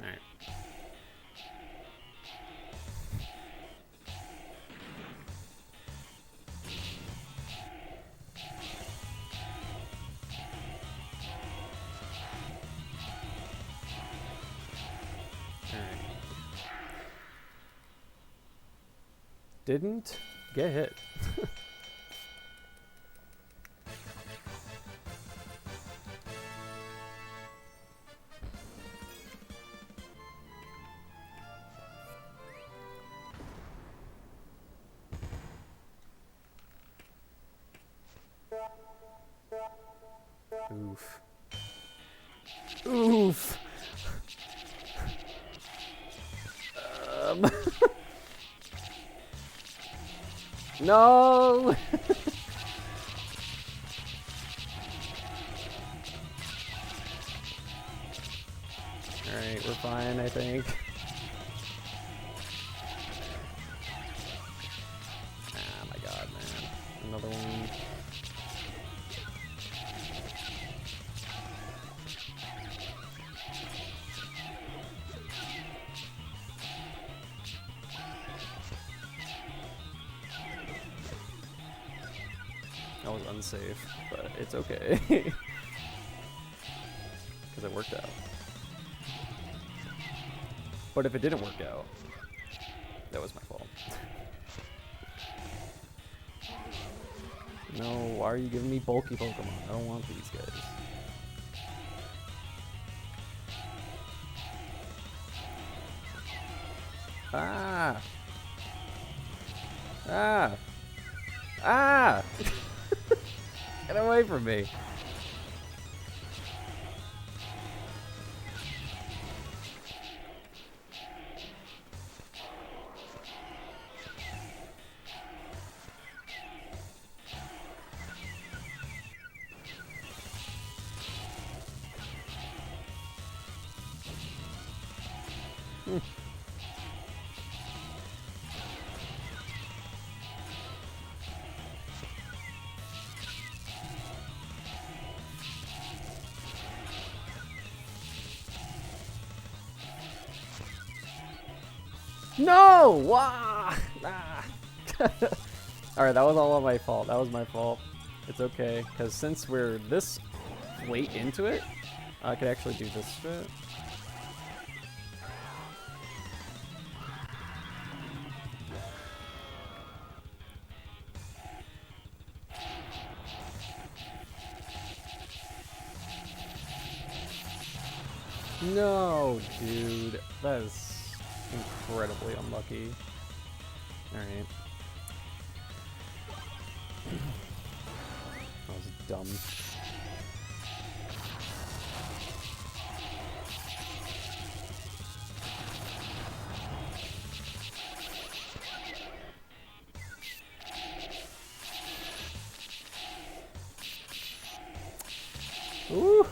Alright. Didn't get hit. Oof. Oof. No. Alright, we're fine, I think. Oh my god, man. Another one. That was unsafe, but it's okay. Because it worked out. But if it didn't work out, that was my fault. No, why are you giving me bulky Pokemon? I don't want these guys. Ah! Ah! Ah! Get away from me. No! Wah! Ah. Alright, that was all my fault. That was my fault. It's okay, because since we're this late into it, I could actually do this shit. No, dude. That is incredibly unlucky. Alright. That was dumb. Ooh!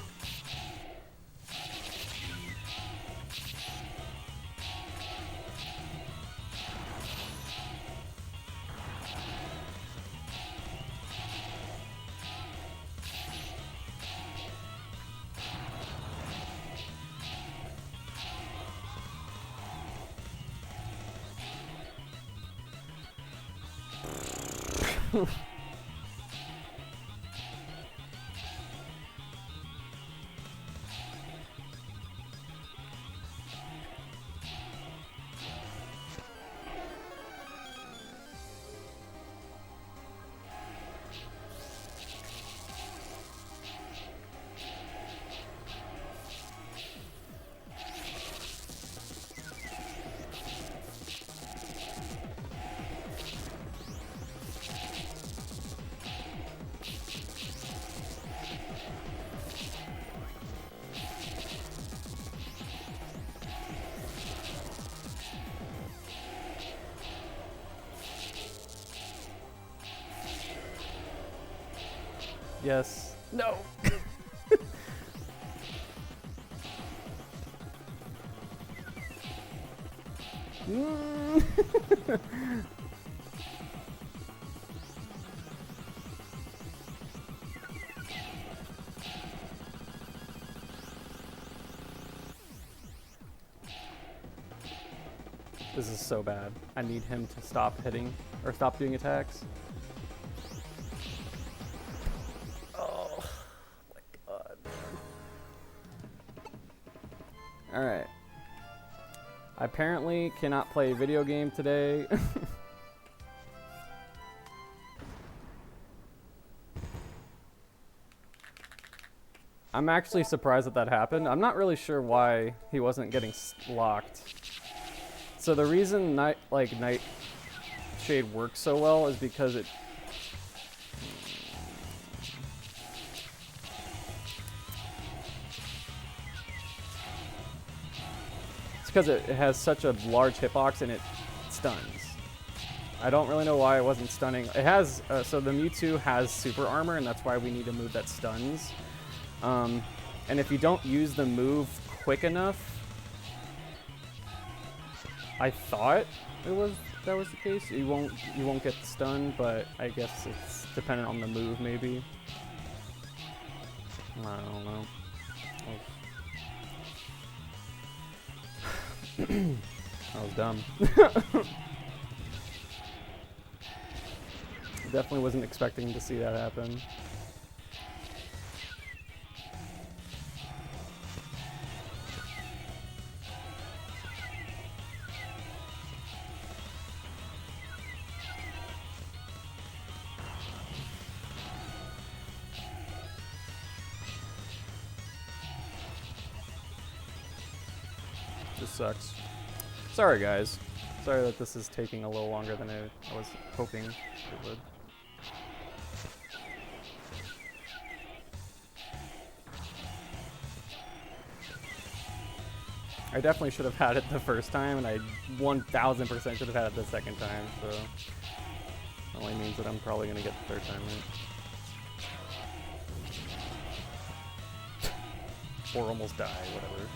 Yes. No. This is so bad. I need him to stop hitting or stop doing attacks. Oh my god. Alright. I apparently cannot play a video game today. I'm actually surprised that happened. I'm not really sure why he wasn't getting locked. So the reason Nightshade works so well is because it's because it has such a large hitbox and it stuns. I don't really know why it wasn't stunning. It has so the Mewtwo has super armor, and that's why we need a move that stuns. And if you don't use the move quick enough, I thought that was the case. You won't get stunned, but I guess it's dependent on the move, maybe. I don't know. That was dumb. Definitely wasn't expecting to see that happen. This sucks. Sorry, guys. Sorry that this is taking a little longer than I was hoping it would. I definitely should have had it the first time, and I 1000% should have had it the second time, so that only means that I'm probably going to get the third time right. Or almost die, whatever.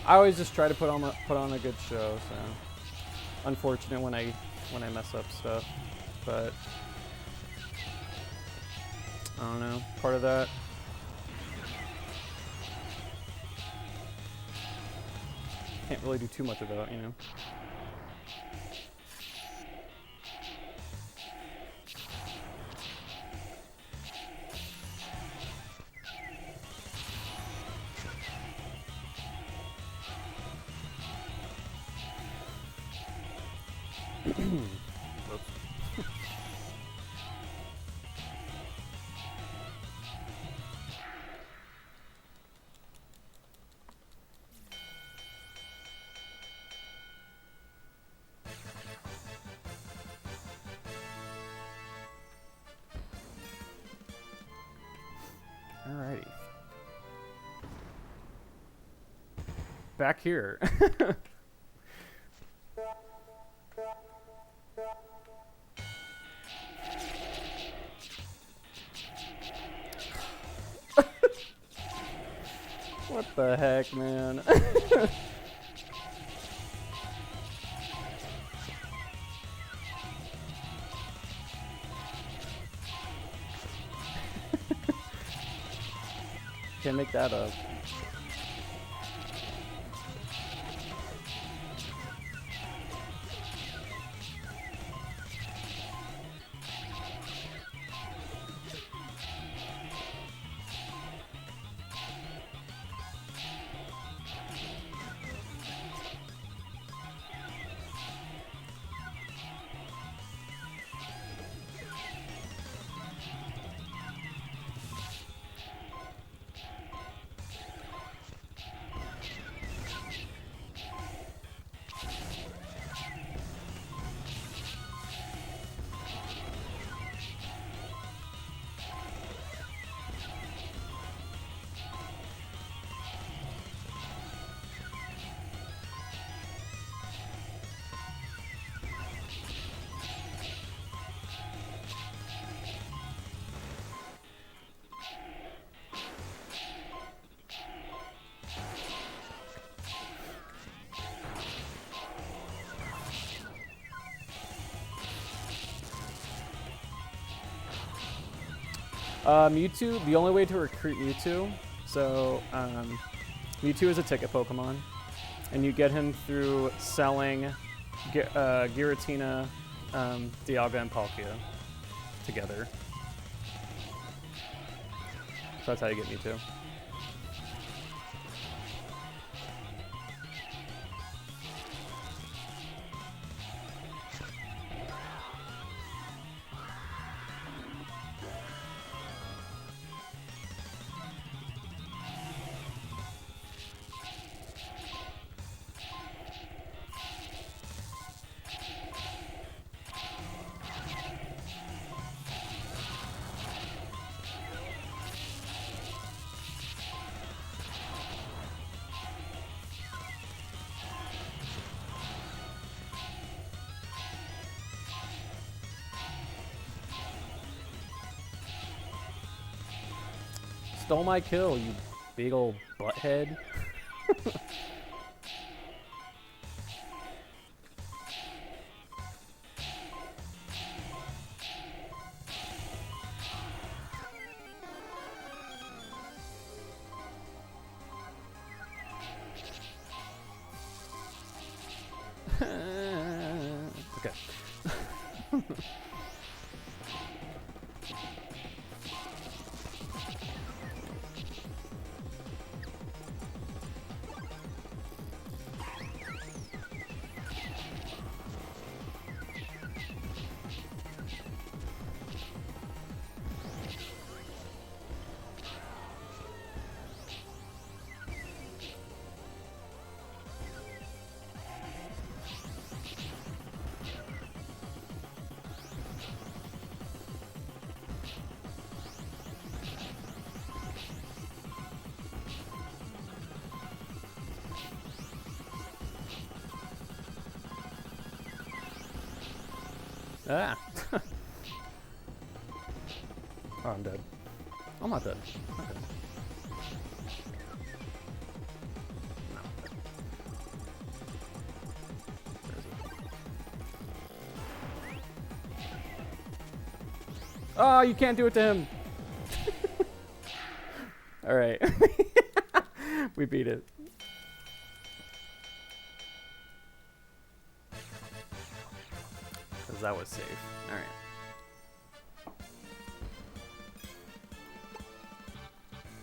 I always just try to put on a good show, so unfortunate when I mess up stuff, but I don't know, part of that. Can't really do too much about, you know. Alrighty. Back here. What the heck, man? Can't make that up. Mewtwo, the only way to recruit Mewtwo, so Mewtwo is a ticket Pokemon, and you get him through selling Giratina, Dialga, and Palkia together. So that's how you get Mewtwo. Stole my kill, you big old butthead. Okay. Ah. Oh, I'm dead. I'm not dead. Okay. No. Where is it? Oh, you can't do it to him. All right. We beat it. Because that was safe. All right.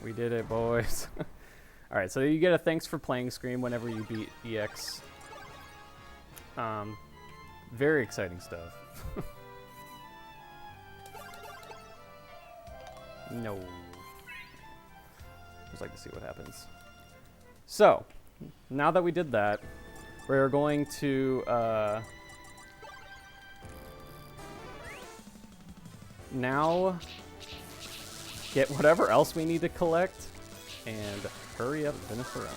We did it, boys. All right, so you get a thanks for playing screen whenever you beat EX. Very exciting stuff. No. Just like to see what happens. So, now that we did that, we're going to now get whatever else we need to collect and hurry up and finish the run.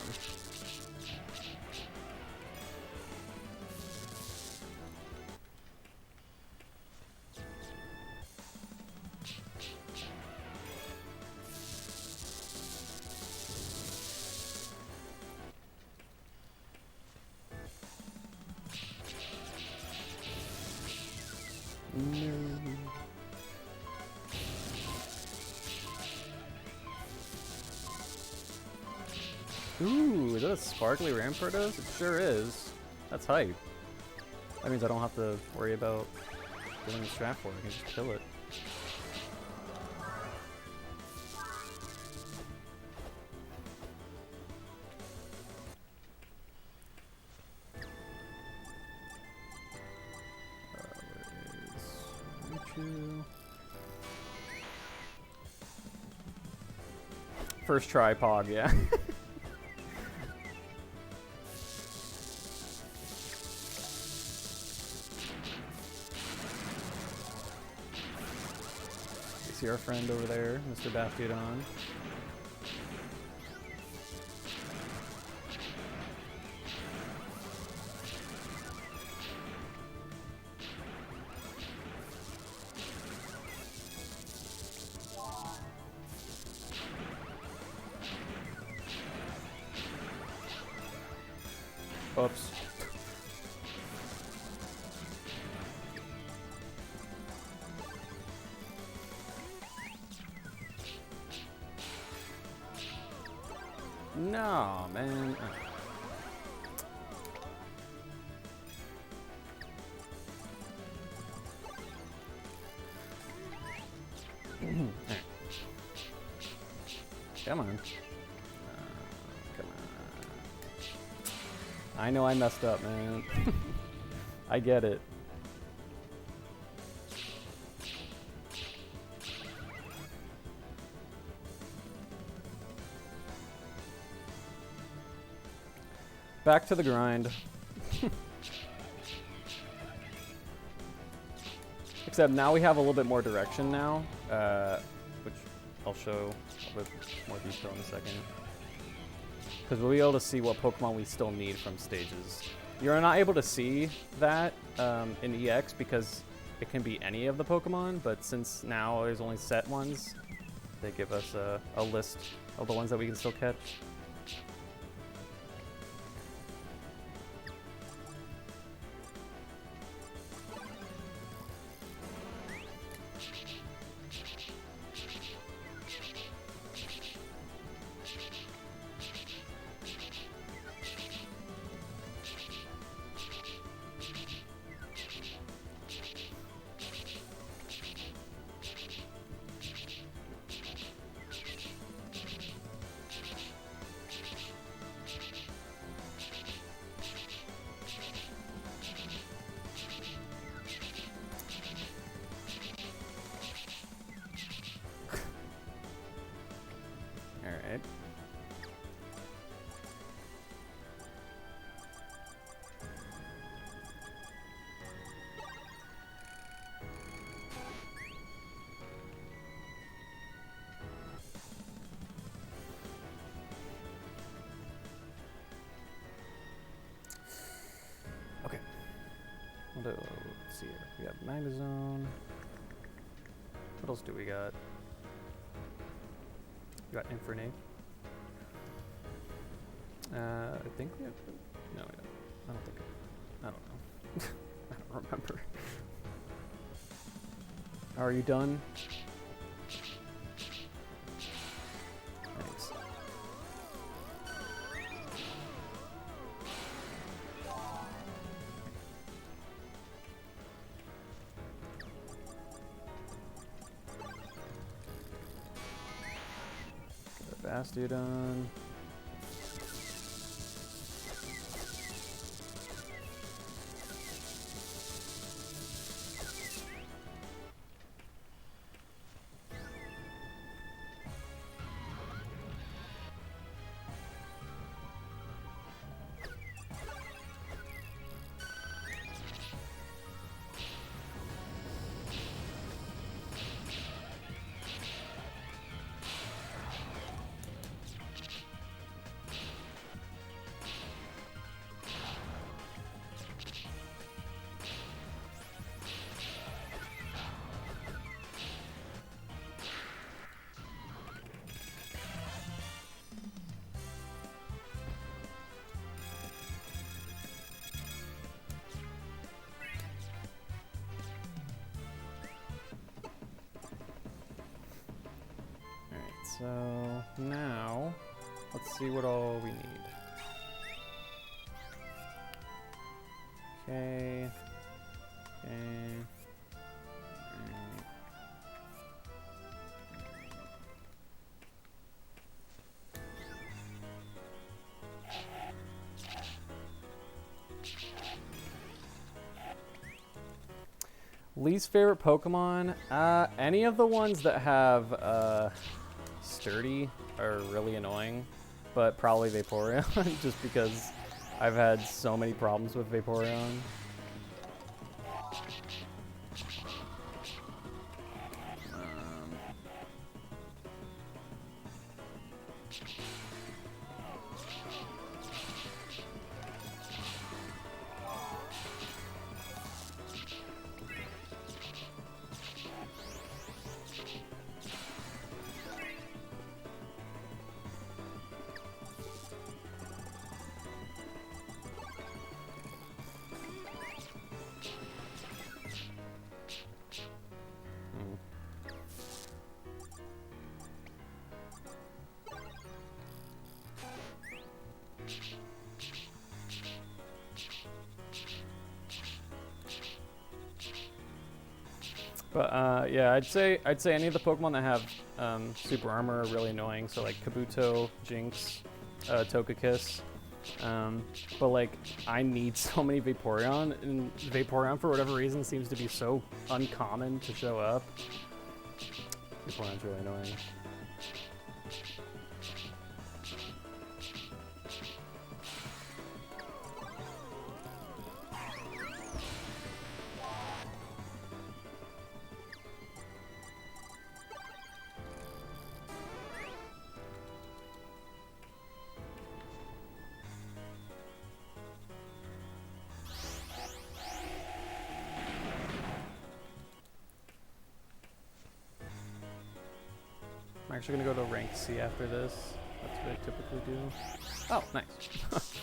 Ooh, is that a sparkly Rampardos? It sure is. That's hype. That means I don't have to worry about getting the strap for it. I can just kill it. Where is Mewtwo? First try, Pog, yeah. See our friend over there, Mr. Bathdon. Oops. No, man. Come on. Come on. I know I messed up, man. I get it. Back to the grind. Except now we have a little bit more direction now, which I'll show a bit more detail in a second. Because we'll be able to see what Pokemon we still need from stages. You're not able to see that in EX because it can be any of the Pokemon, but since now there's only set ones, they give us a list of the ones that we can still catch. Alright. Okay. Let's see here. We got Magnezone. What else do we got? You got Infernape. I think we have. No, we don't. I don't think. I don't know. I don't remember. Are you done? Thanks. Bastiodon. So now, let's see what all we need. Okay. Okay. Least favorite Pokemon? Any of the ones that have Sturdy are really annoying, but probably Vaporeon, just because I've had so many problems with Vaporeon. But yeah, I'd say any of the Pokemon that have super armor are really annoying. So like Kabuto, Jinx, Togekiss. But like I need so many Vaporeon, and Vaporeon for whatever reason seems to be so uncommon to show up. Vaporeon's really annoying. I'm actually gonna go to rank C after this. That's what I typically do. Oh, nice. That was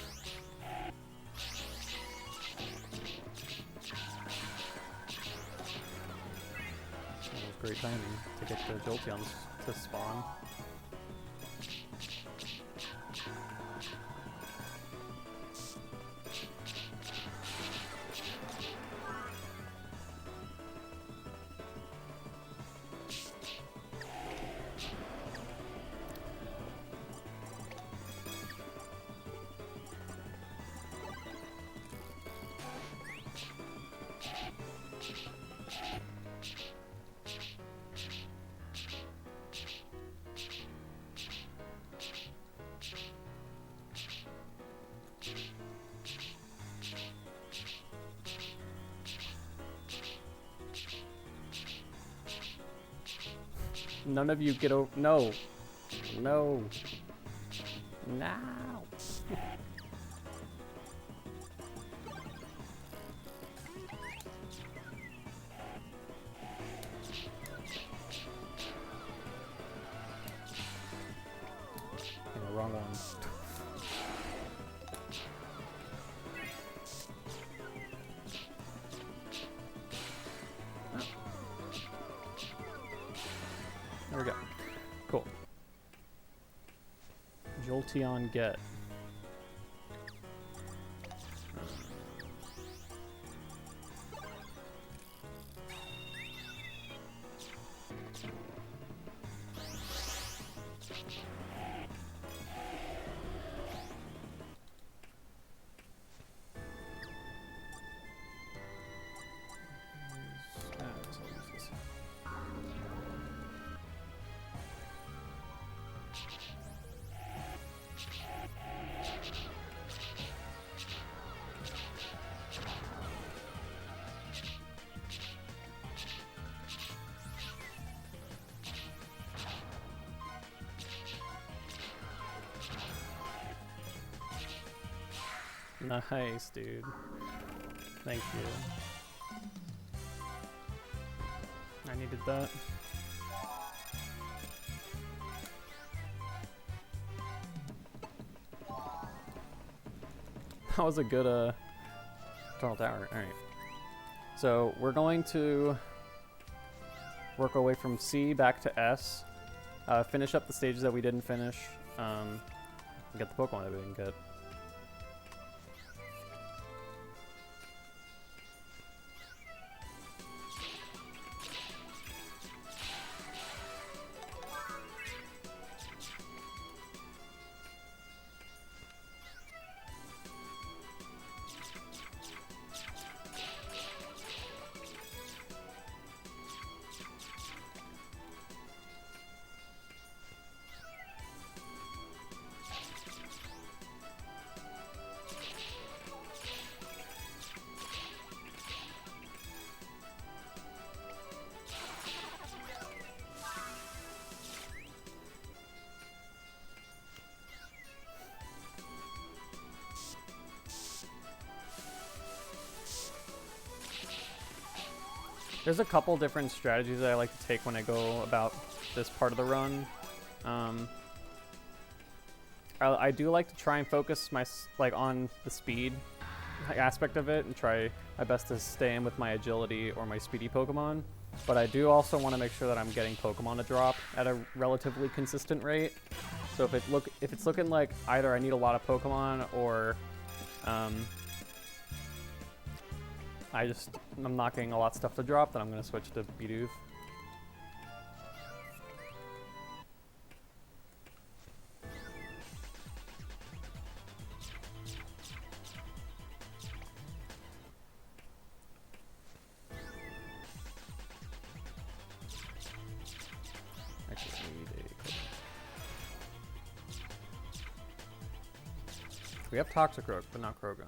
great timing to get the Jolteon to spawn. None of you get over. No. No. Now. The wrong one. There we go. Cool. Jolteon get. Nice, dude. Thank you. I needed that. That was a good Tunnel Tower. Alright. So we're going to work our way from C back to S. Finish up the stages that we didn't finish. Get the Pokemon that we didn't get. There's a couple different strategies that I like to take when I go about this part of the run. I do like to try and focus on the speed aspect of it and try my best to stay in with my agility or my speedy Pokemon. But I do also want to make sure that I'm getting Pokemon to drop at a relatively consistent rate. So if it's looking like either I need a lot of Pokemon or I'm not getting a lot of stuff to drop, then I'm going to switch to Bidoof. We have Toxicroak, but not Krogunk.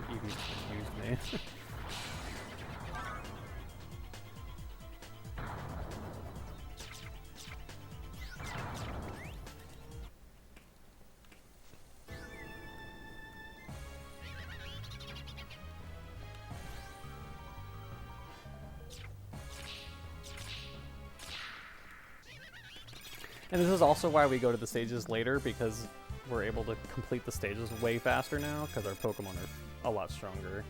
Eevee confused me. And this is also why we go to the stages later, because we're able to complete the stages way faster now, because our Pokemon are a lot stronger.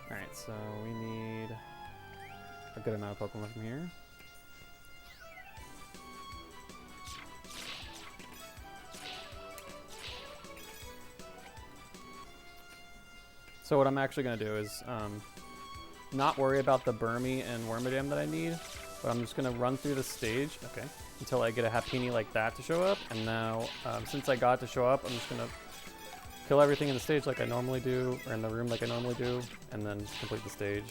Alright, so we need a good amount of Pokemon from here. So what I'm actually going to do is not worry about the Burmy and Wormadam that I need, but I'm just going to run through the stage, okay, until I get a Happiny like that to show up. And now, since I got it to show up, I'm just going to kill everything in the stage like I normally do, or in the room like I normally do, and then complete the stage.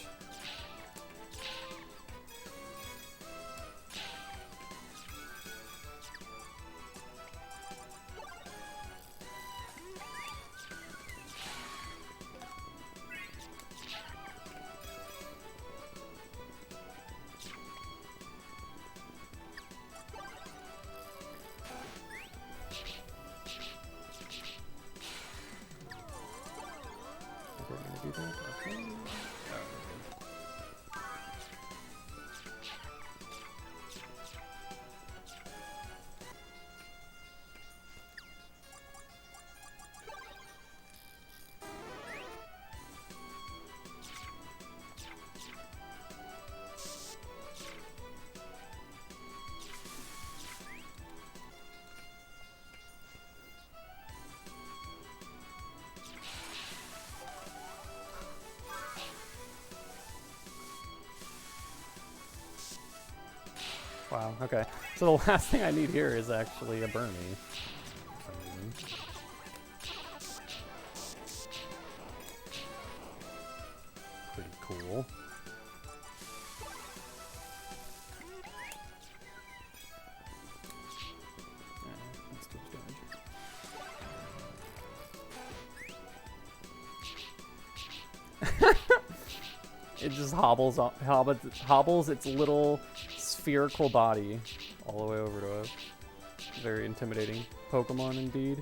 Wow, okay. So the last thing I need here is actually a Burmy. Pretty cool. Let's do damage. It just hobbles its little spherical body all the way over to us. Very intimidating Pokemon indeed.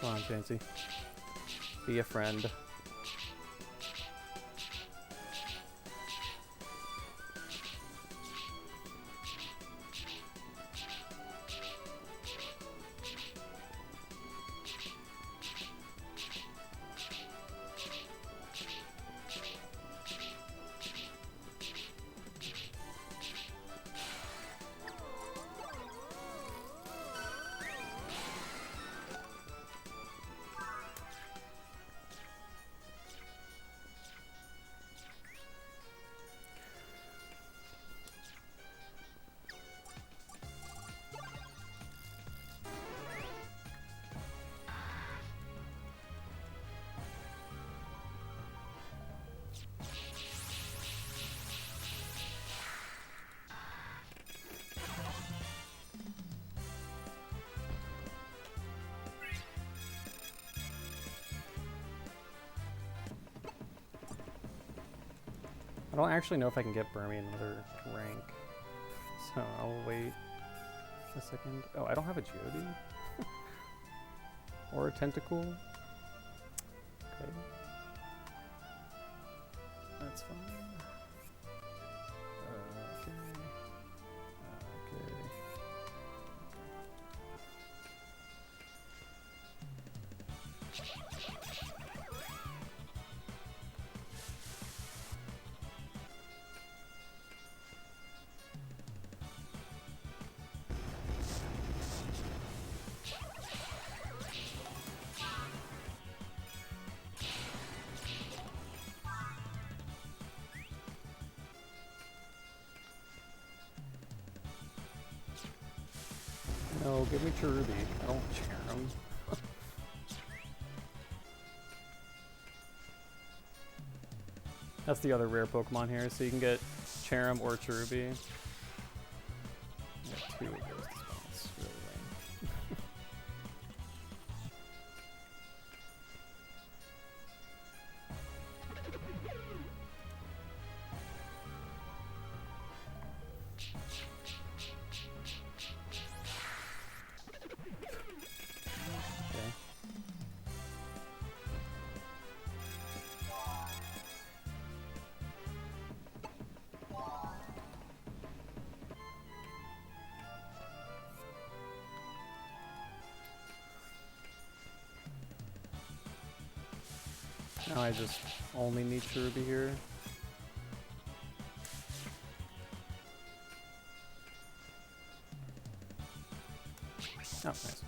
Come on, Chansey. Be a friend. don't actually know if I can get Burmy another rank, so I'll wait a second. Oh, I don't have a Geode? Or a Tentacle? Okay. That's fine. Okay. Okay. No, give me Cherubi. I don't want Cherum. That's the other rare Pokemon here, so you can get Cherum or Cherubi. Two of those. That's really lame. Okay. Now I just only need Cherubi here. Oh, nice.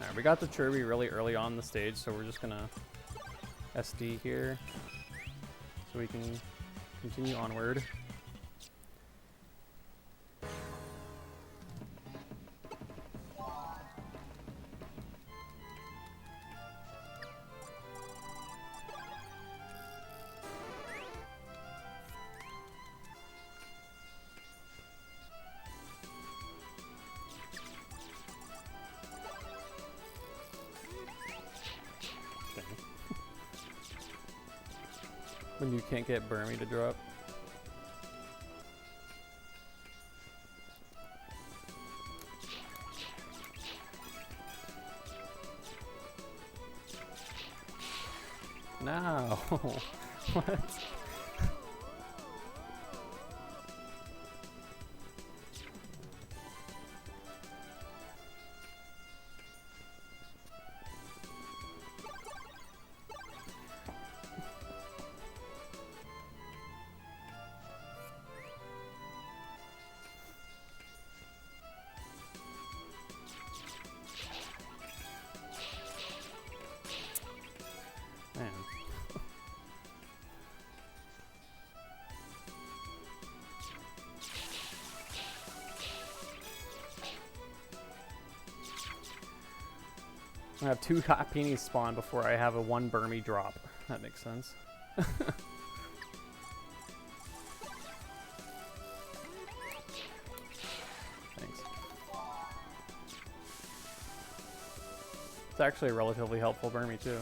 Alright, we got the Cherubi really early on the stage, so we're just gonna SD here so we can continue onward. When you can't get Burmy to drop. No. What? Man. I have 2 hot peonies spawn before I have a 1 Burmy drop. That makes sense. Thanks. It's actually a relatively helpful Burmy too.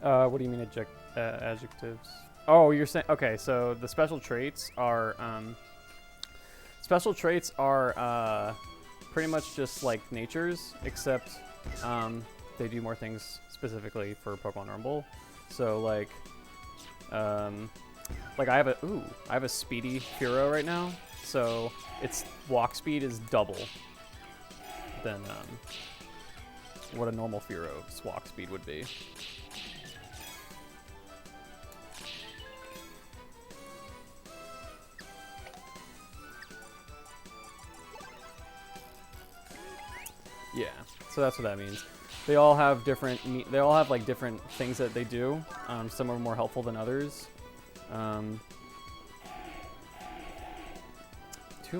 What do you mean adjectives? Oh, you're saying, okay, so the special traits are pretty much just like natures, except they do more things specifically for Pokemon Rumble. So like I have a speedy Furo right now, so its walk speed is double than what a normal Furo's walk speed would be. Yeah, so that's what that means. They all have different. They all have like different things that they do. Some are more helpful than others. 2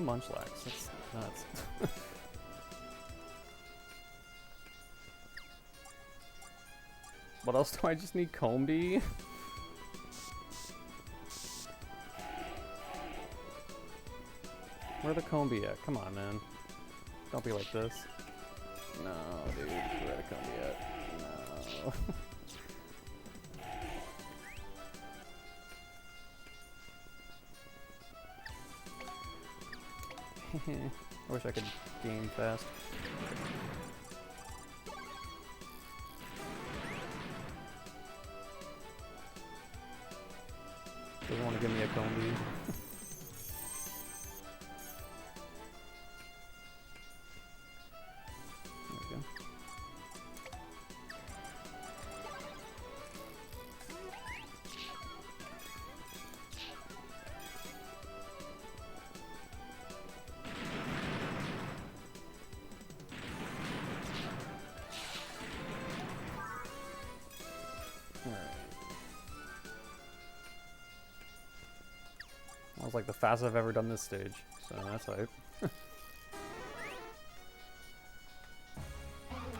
Munchlax. That's nuts. What else do I just need? Combee? Where the Combee at? Come on, man. Don't be like this. No, dude. Where the Combee at? No. I wish I could game fast. Doesn't want to give me a Combee. There we go. That was like the fastest I've ever done this stage, so that's hype.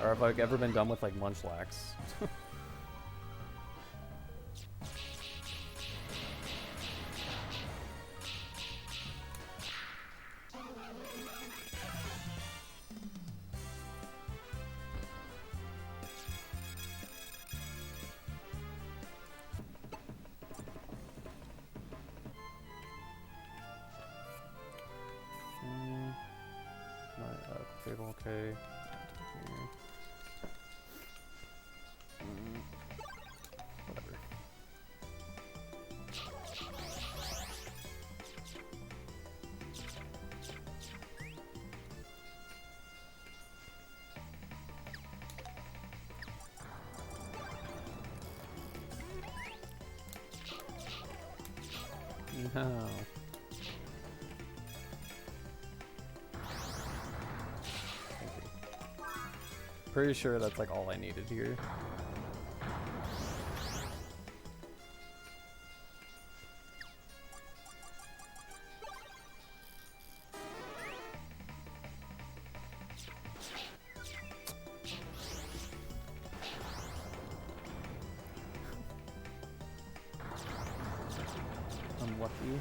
Or have I ever been done with like Munchlax? Okay. Whatever. No. Pretty sure that's like all I needed here. Unlucky.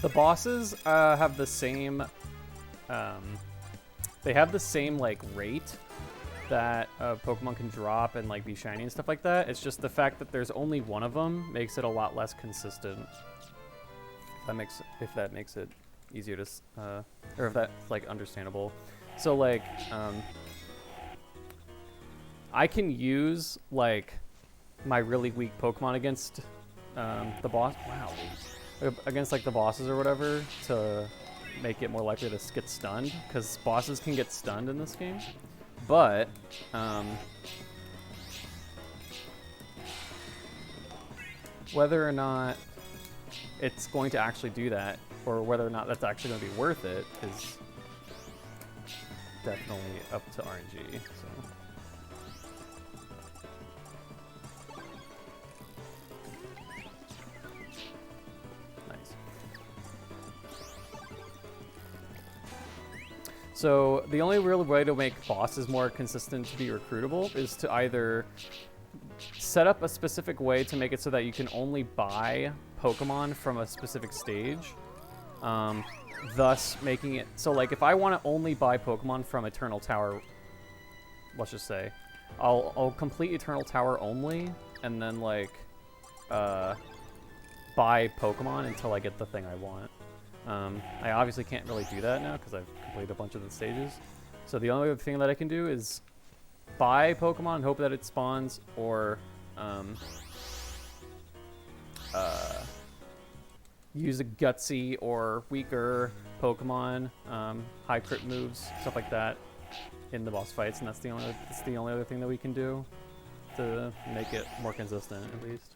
The bosses have the same, they have the same like rate that Pokemon can drop and like be shiny and stuff like that. It's just the fact that there's only one of them makes it a lot less consistent. If that makes it easier to, or if that's like understandable. So like, I can use like my really weak Pokemon against the boss. Wow. Against like the bosses or whatever to make it more likely to get stunned, because bosses can get stunned in this game. But whether or not it's going to actually do that, or whether or not that's actually going to be worth it, is definitely up to RNG. So. So the only real way to make bosses more consistent to be recruitable is to either set up a specific way to make it so that you can only buy Pokemon from a specific stage, thus making it so like if I want to only buy Pokemon from Eternal Tower, let's just say, I'll complete Eternal Tower only and then like buy Pokemon until I get the thing I want. I obviously can't really do that now because I've completed a bunch of the stages. So the only other thing that I can do is buy Pokemon and hope that it spawns, or use a gutsy or weaker Pokemon, high crit moves, stuff like that in the boss fights, and that's the only other thing that we can do to make it more consistent, at least.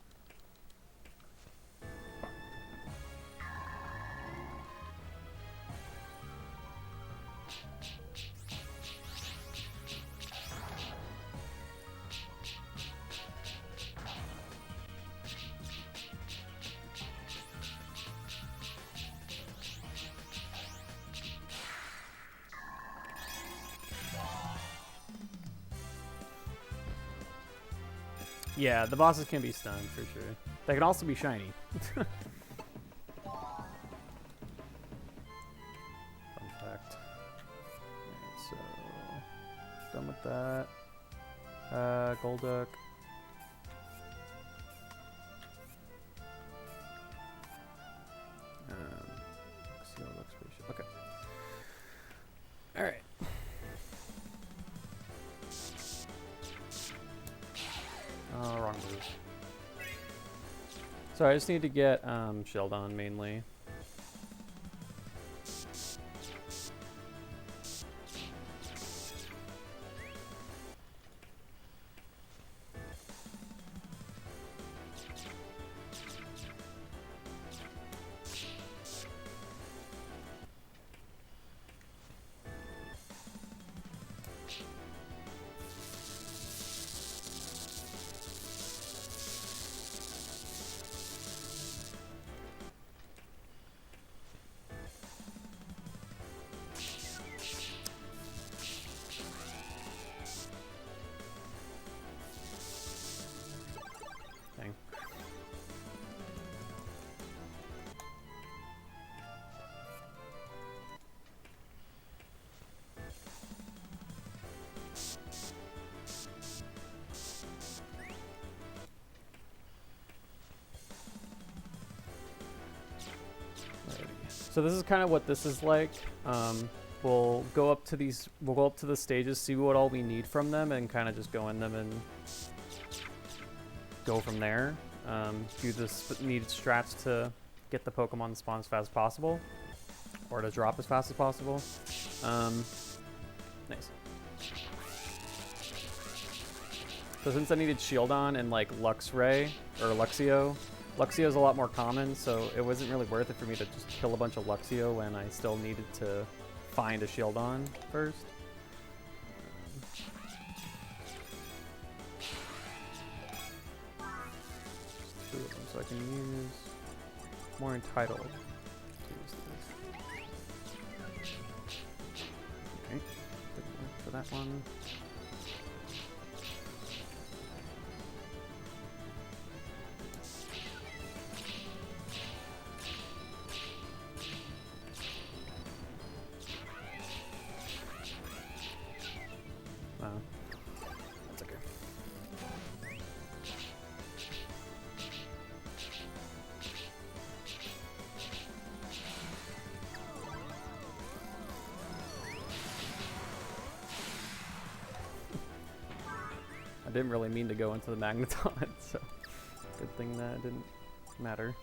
Yeah, the bosses can be stunned for sure. They can also be shiny. Fun fact. Alright, so done with that. Golduck. Okay. All right. Oh, wrong move. So I just need to get Sheldon mainly. So this is kind of what this is like. We'll go up to the stages, see what all we need from them, and kind of just go in them and go from there. Do the needed strats to get the Pokemon to spawn as fast as possible, or to drop as fast as possible. Nice. So since I needed Shieldon and like Luxray or Luxio is a lot more common, so it wasn't really worth it for me to just kill a bunch of Luxio when I still needed to find a Shieldon first. Two of them, so I can use more entitled to use this. Okay, didn't work for that one. That's okay. didn't really mean to go into the magneton, so good thing that it didn't matter.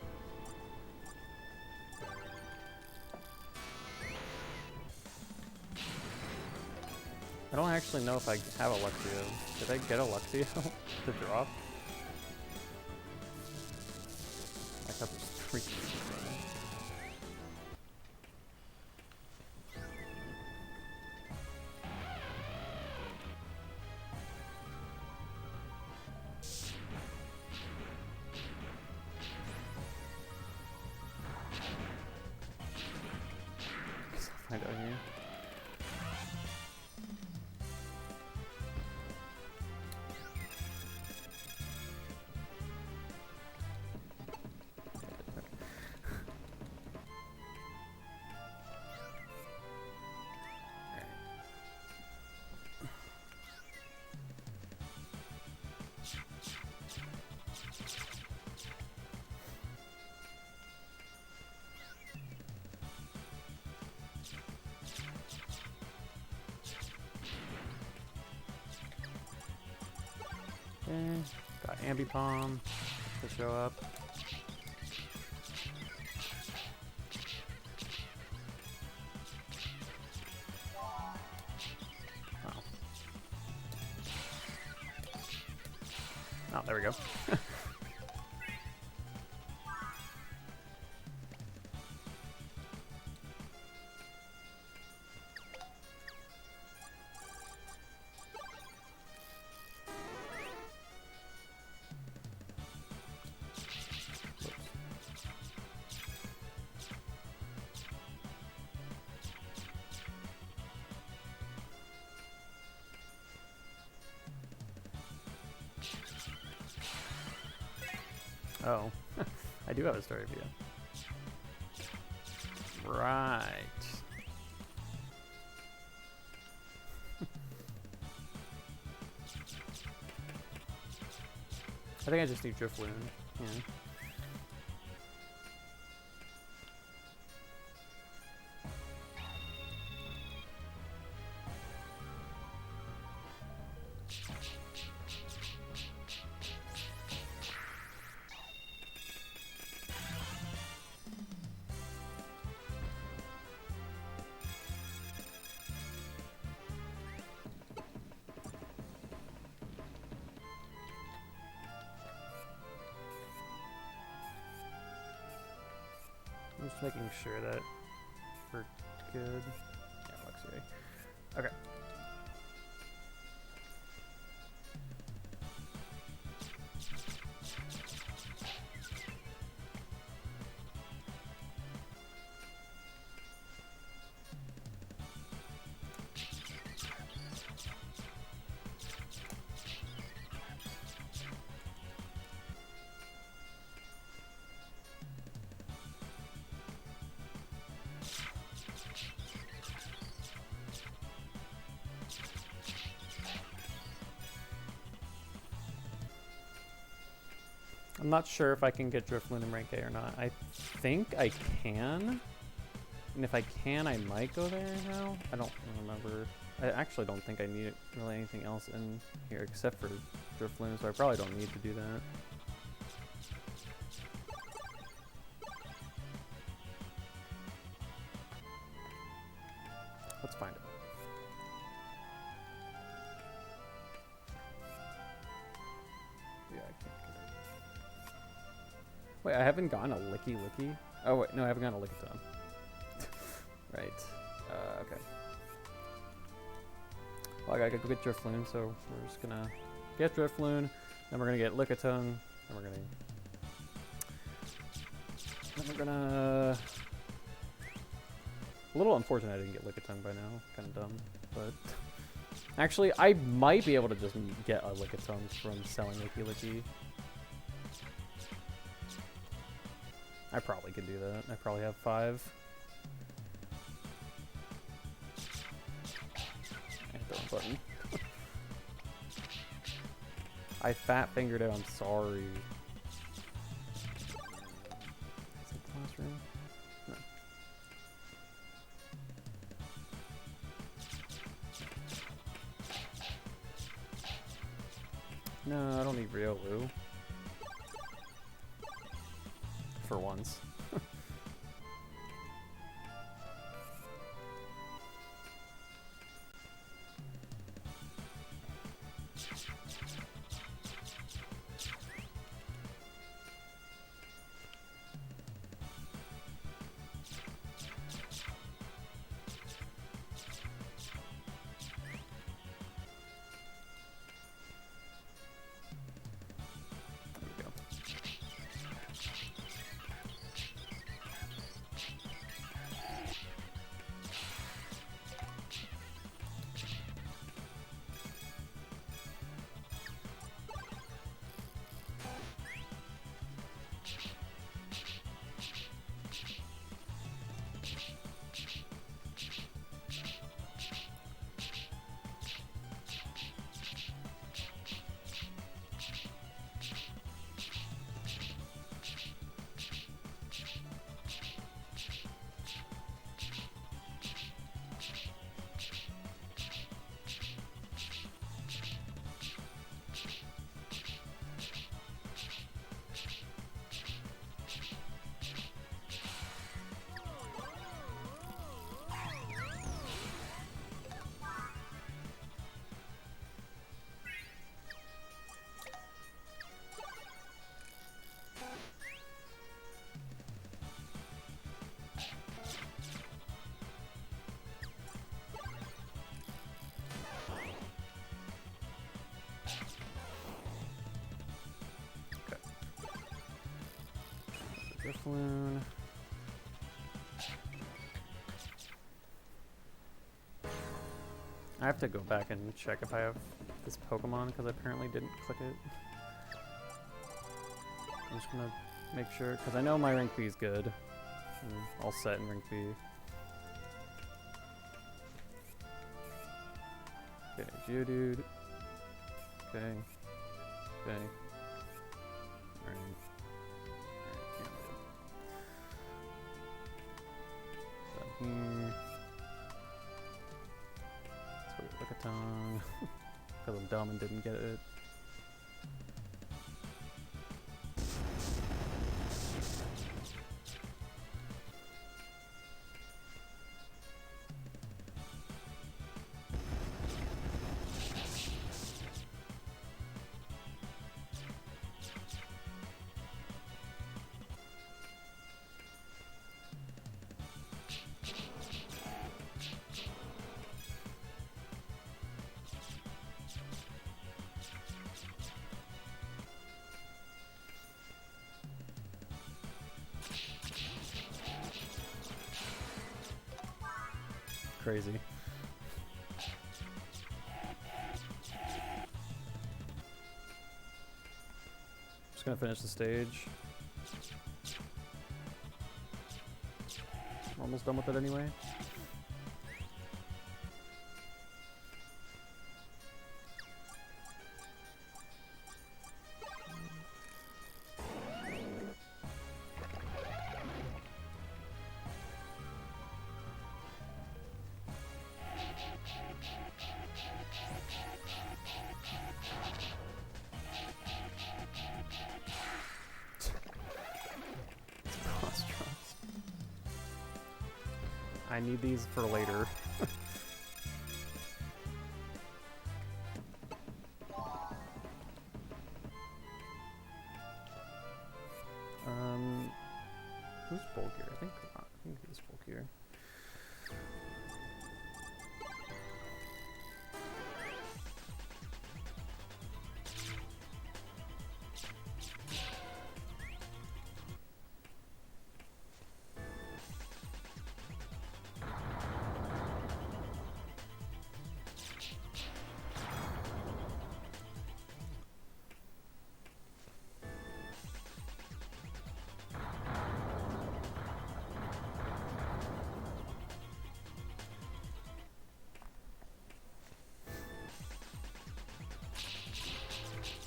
I don't actually know if I have Alexio. Did I get Alexio to drop? I got this freaking find out here. Okay, got Ambipom to show up. Oh, there we go. Oh, I do have a story view. Right. I think I just need Drifloon. Yeah. I'm just making sure that we're good. Yeah, Luxury. Okay. I'm not sure if I can get Drifloon in rank A or not. I think I can. And if I can, I might go there now. I don't remember. I actually don't think I need really anything else in here except for Drifloon, so I probably don't need to do that. Let's find it. Yeah, I can't get it. Wait, I haven't gotten a Licky Licky? Oh wait, no, I haven't gotten a Lickitung. Right. Okay. Well, I gotta go get Drifloon, so we're just gonna get Drifloon, then we're gonna get Lickitung, then we're gonna... A little unfortunate I didn't get Lickitung by now. Kind of dumb, but... Actually, I might be able to just get a Lickitung from selling Licky Licky. I probably could do that. I probably have 5. I hit the wrong button. I fat fingered it, I'm sorry. Is it the classroom? No. No, I don't need Riolu. For once. Drifloon. I have to go back and check if I have this Pokemon because I apparently didn't click it. I'm just gonna make sure because I know my rank B is good. I'm all set in rank B. Okay, Geodude. Okay. Okay. Alright. Here. Let's look at tongue. Because I'm dumb and didn't get it. Crazy. Just gonna finish the stage. I'm almost done with it anyway. I need these for later. Who's bulkier? I think he's bulkier.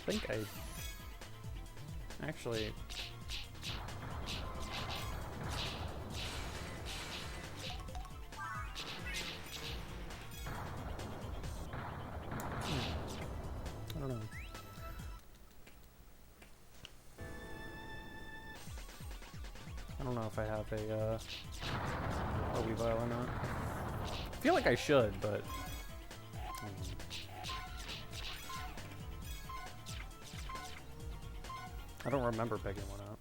I think I actually I don't know. I don't know if I have a Weavile or not. I feel like I should, but... I don't remember picking one up.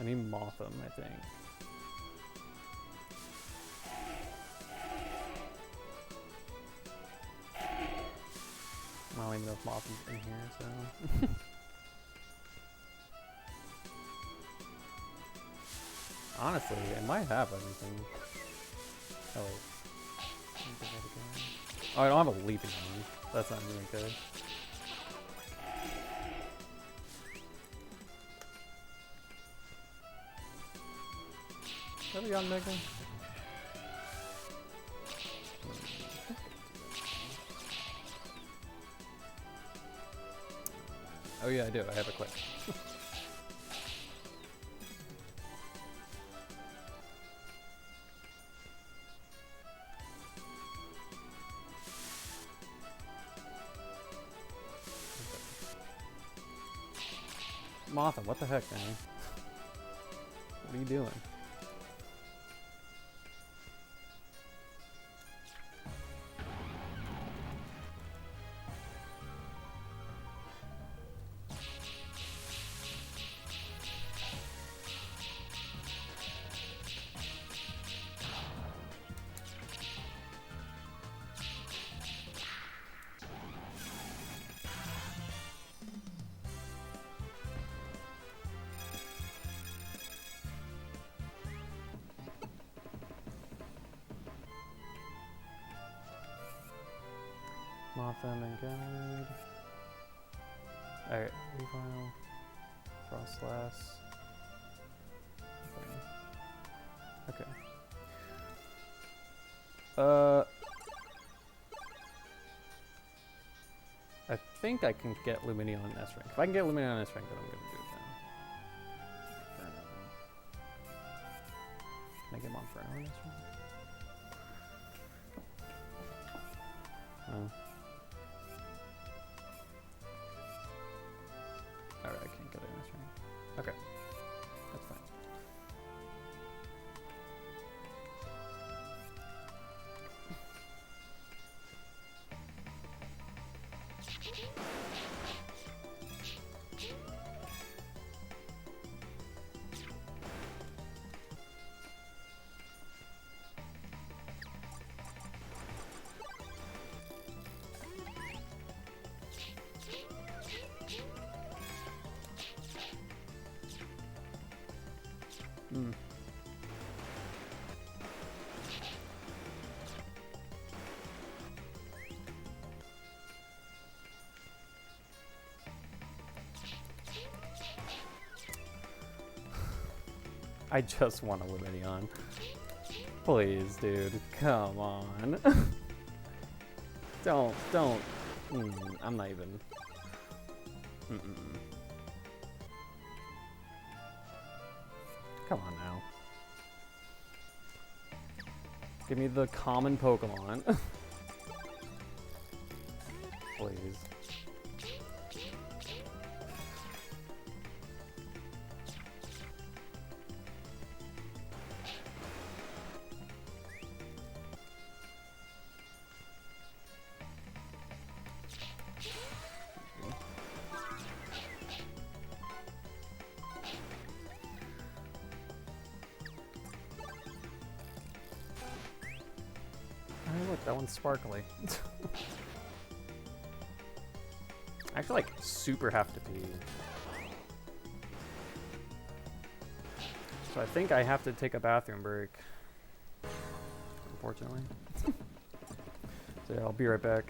I need Motham, I think. I don't even know if Motham's in here, so... Honestly, it might have everything. Oh wait. Oh, I don't have a leaping one. That's not really good. Have we got Mega? Oh yeah, I do. I have a quick. Motham, what the heck, man? What are you doing? Motham and Guide. Alright, Weavile, Frostlass. Okay. I think I can get Lumineon on S rank. If I can get Lumineon on S rank, then I'm gonna do it then. Can I get Monferno on S rank? No. Alright, I can't get it in this rank. Okay. That's fine. Hmm. I just want a Lumineon. Please, dude. Come on. don't. I'm not even. Come on now. Give me the common Pokemon. Please. that one's sparkly. I actually like super have to pee. So I think I have to take a bathroom break. Unfortunately. So yeah, I'll be right back.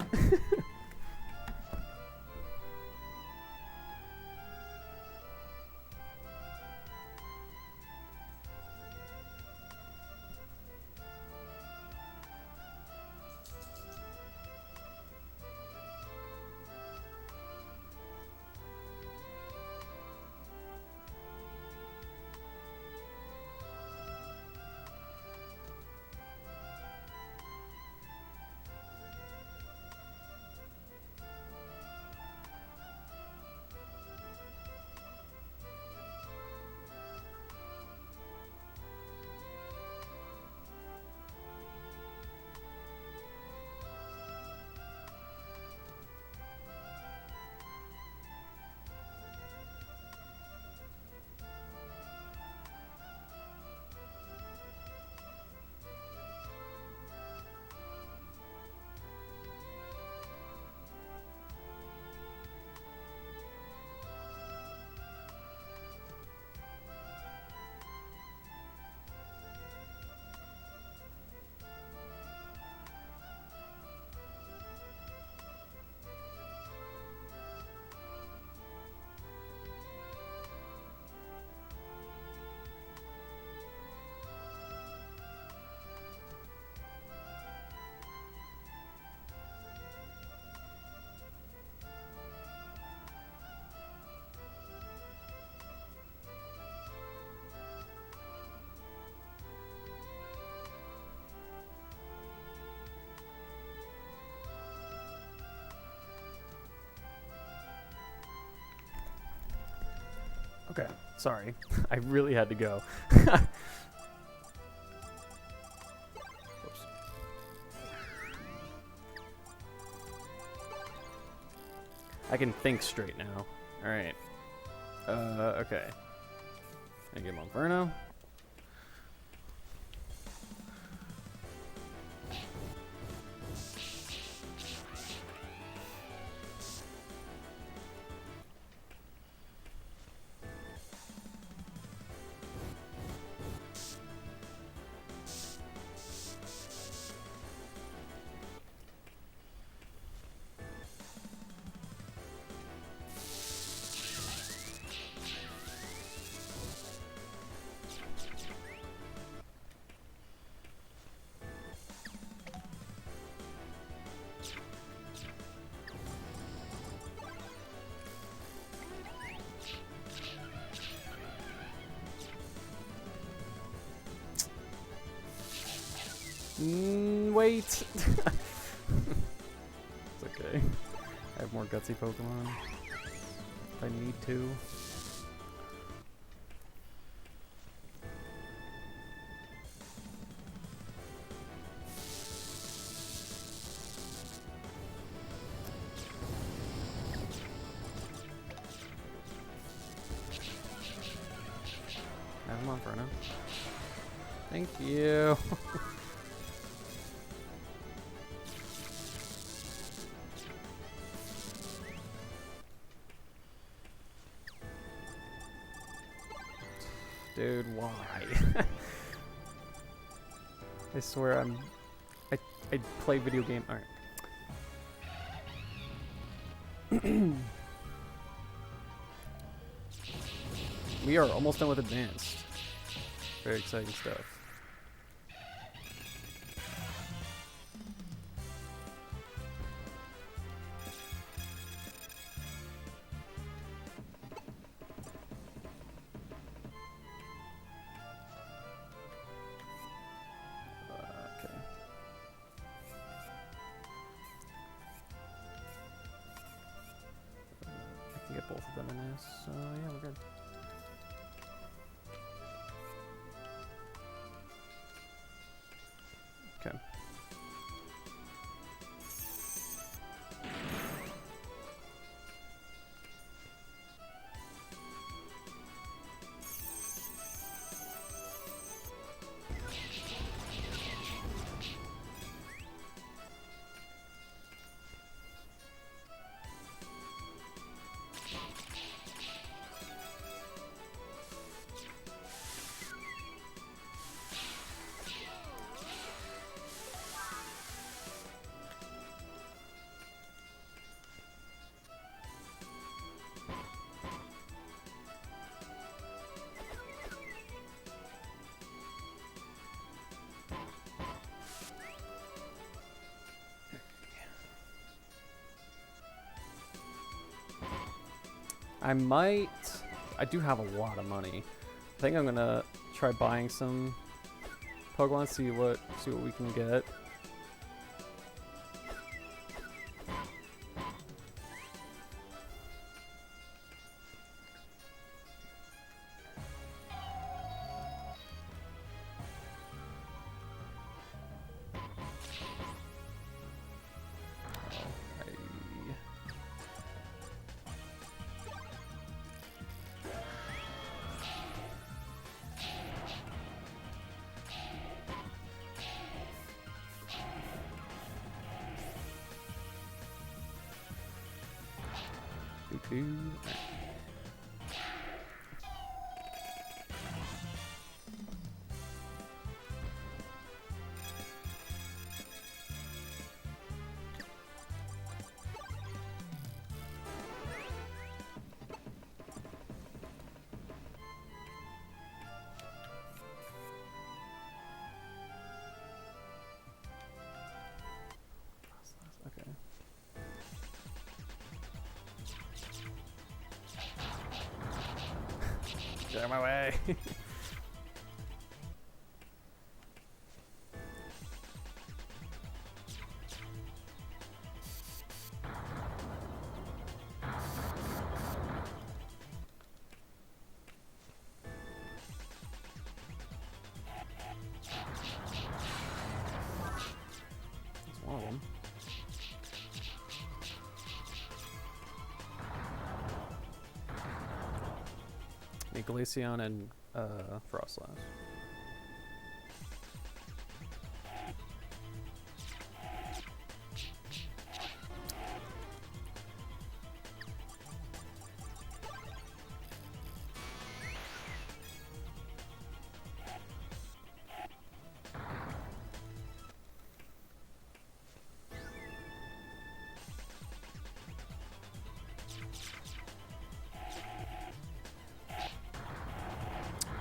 Okay, sorry. I really had to go. Oops. I can think straight now. Alright. Okay. I get Monferno. Wait. It's okay. I have more gutsy Pokemon. If I need to. Have him on for now. Thank you. Dude, why? I swear I play video game. Alright. We are almost done with advanced. Very exciting stuff. Get both of them in this, so yeah, we're good. Okay. I do have a lot of money. I think I'm gonna try buying some Pokemon, see what we can get. Okay. Get out of my way. That's one of them. Glaceon and Frostlass.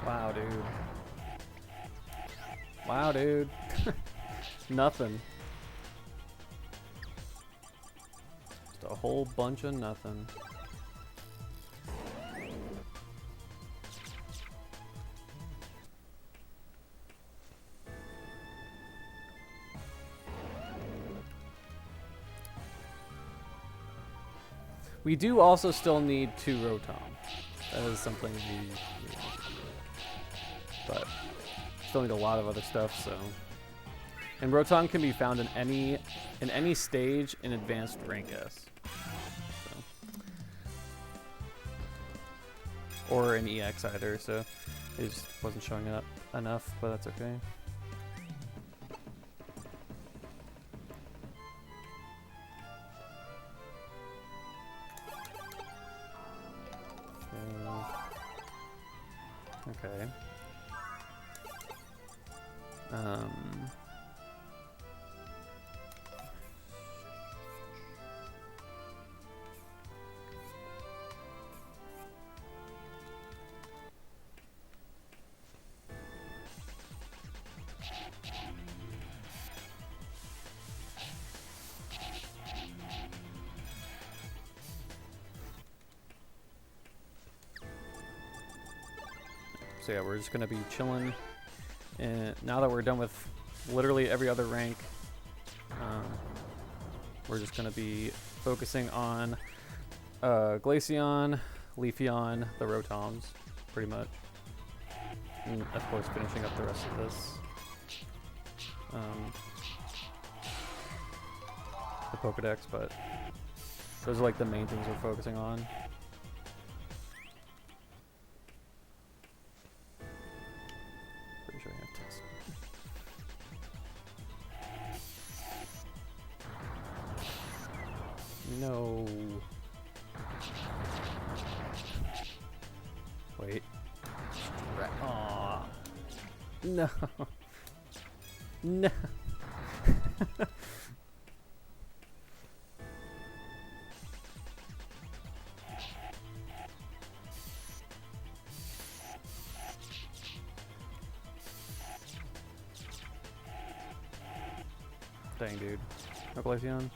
Wow, dude. Wow, dude. Nothing. Just a whole bunch of nothing. We do also still need 2 Rotom. That is something we but still need a lot of other stuff, so. And Rotom can be found in any stage in Advanced Rank S. So. Or in EX either, so it just wasn't showing up enough, but that's okay. Okay. So yeah, we're just gonna be chilling, and now that we're done with literally every other rank, we're just gonna be focusing on Glaceon, Leafeon, the Rotoms, pretty much, and of course finishing up the rest of this. The Pokedex, but those are like the main things we're focusing on. No. Wait. Aw. No. No. Dang, dude. No Glaceon.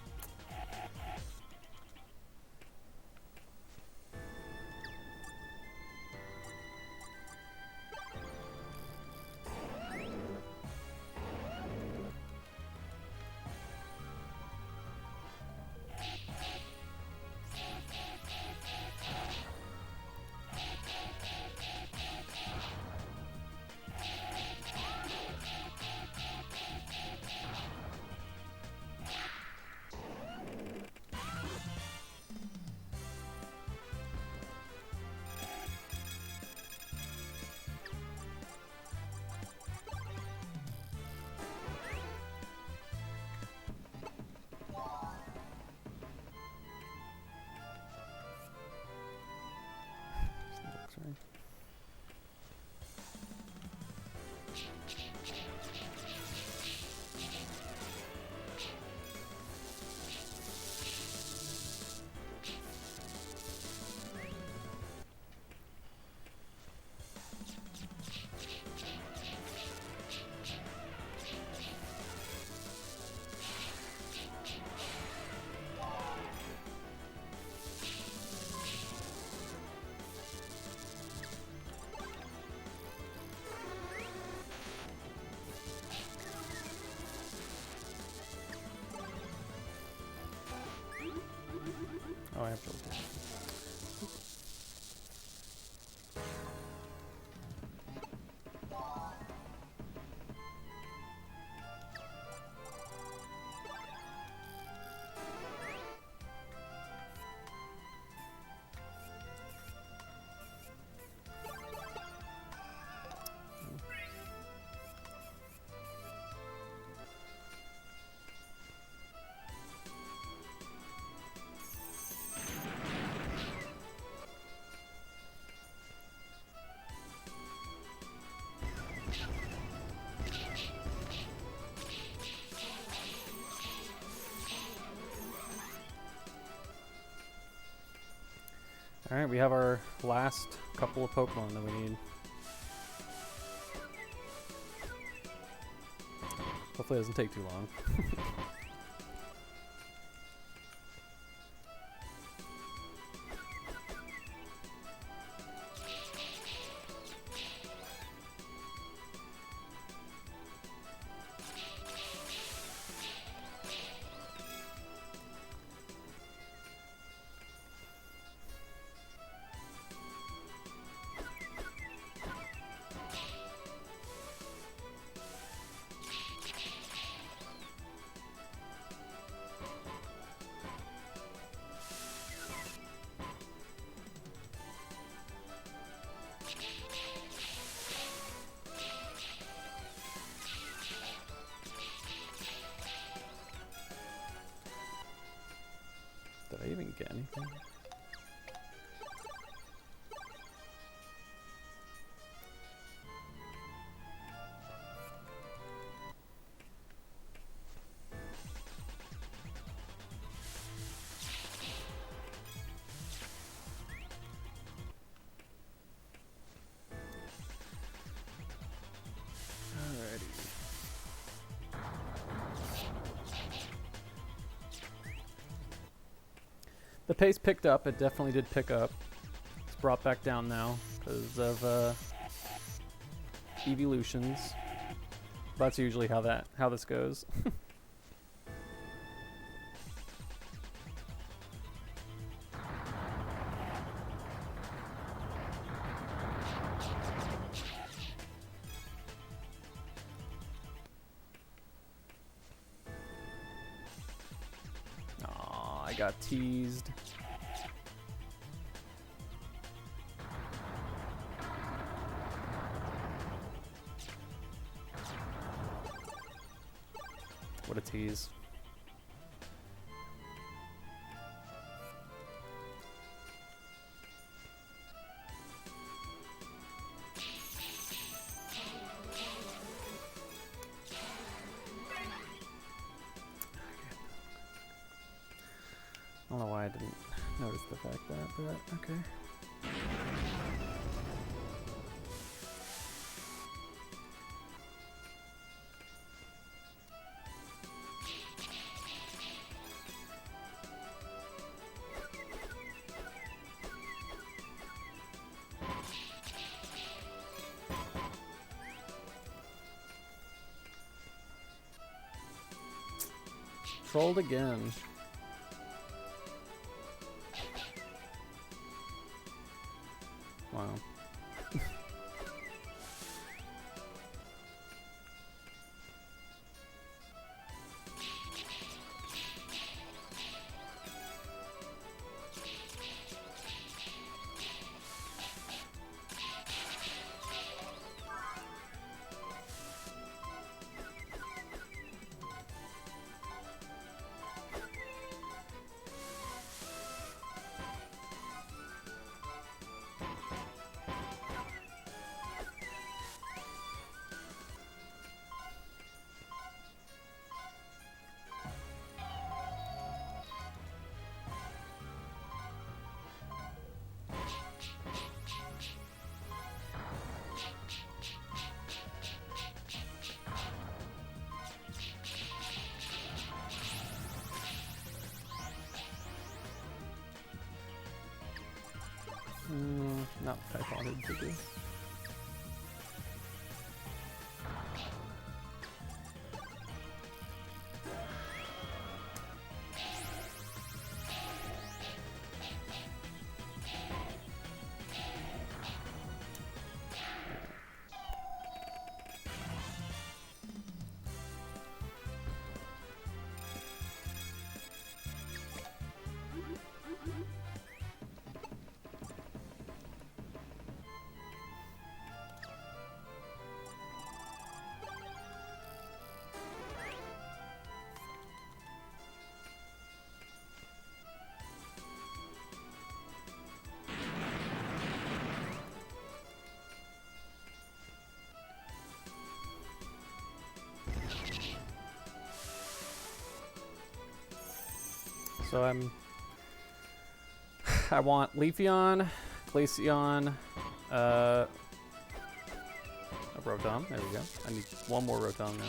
Oh, I have to. Alright, we have our last couple of Pokemon that we need. Hopefully it doesn't take too long. Did I even get anything? The pace picked up. It definitely did pick up. It's brought back down now because of evolutions. That's usually how this goes. Aw, I got teased. What a tease. I don't know why I didn't notice the fact that, but okay. Trolled again. Wow. Not what I wanted to do. So I want Leafeon, Glaceon, a Rotom. There we go. I need one more Rotom now.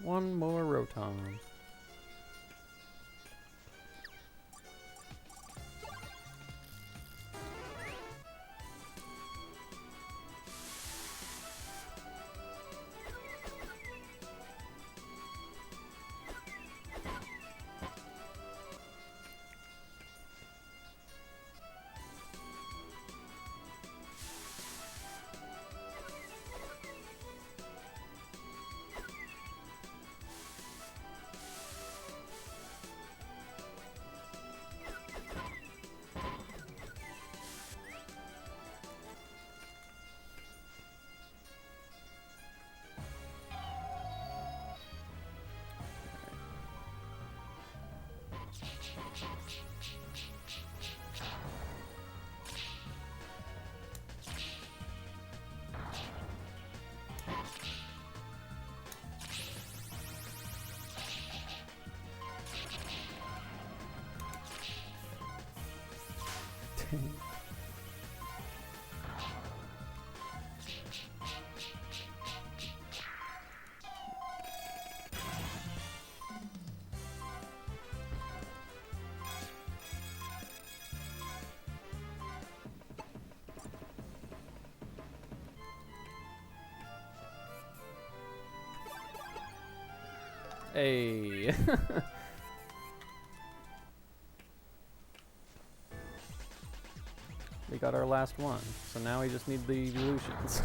One more Rotom. Hey. We got our last one, so now we just need the evolutions.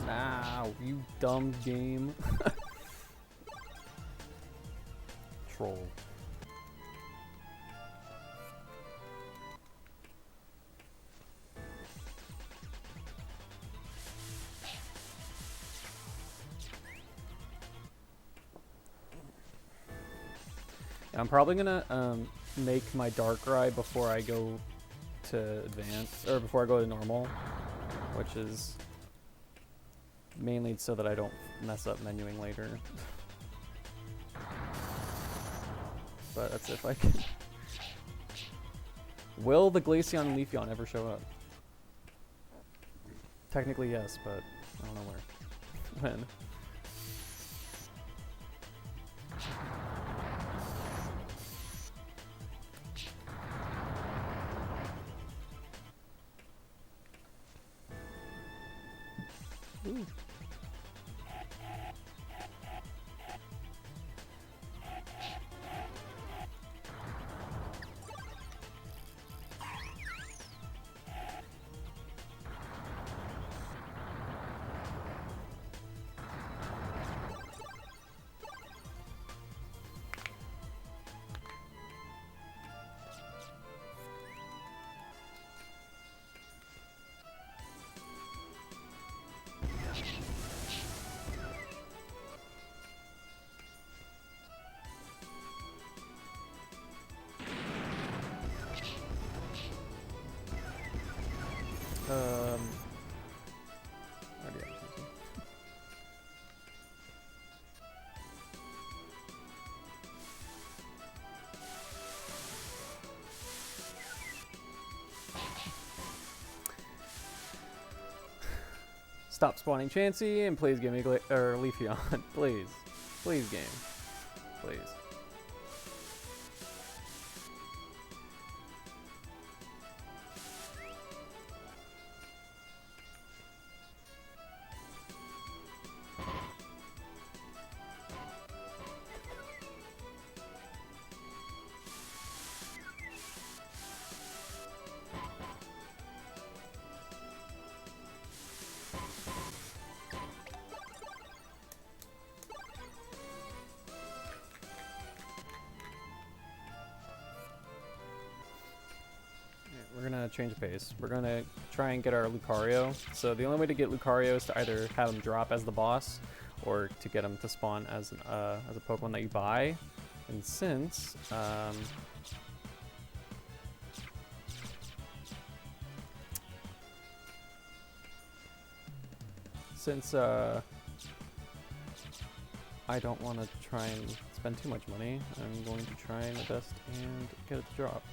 Nah, you dumb game. Troll. I'm probably gonna make my Darkrai before I go to advanced, or before I go to normal, which is mainly so that I don't mess up menuing later. But that's if I can. Will the Glaceon and Leafeon ever show up? Technically yes, but I don't know where. When? Ooh. Already have something. Stop spawning Chansey and please give me Leafeon. Please. Please, game. Please. We're gonna change the pace. We're gonna try and get our Lucario. So the only way to get Lucario is to either have him drop as the boss, or to get him to spawn as a Pokemon that you buy. And since I don't want to try and spend too much money, I'm going to try my best and get it to drop.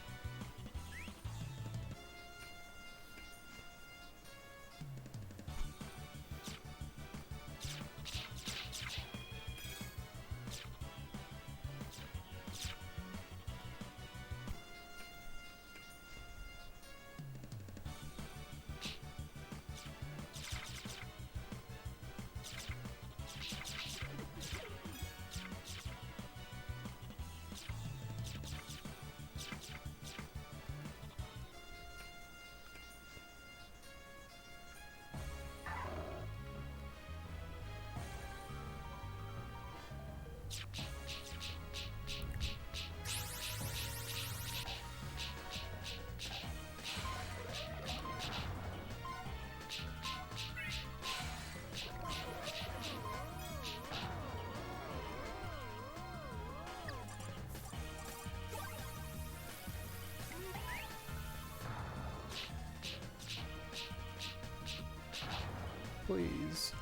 Please.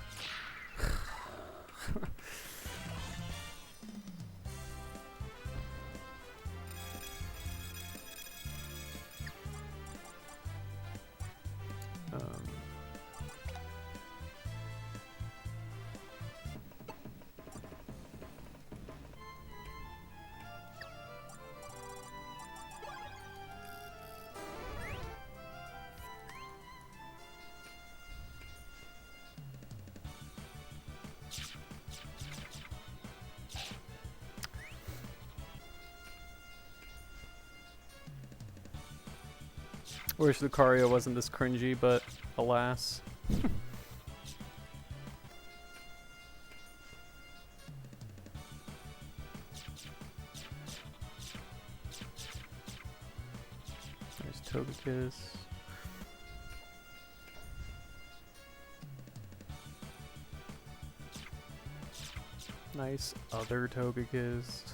Wish Lucario wasn't this cringy, but alas. There's Togekiss. Nice other Togekiss.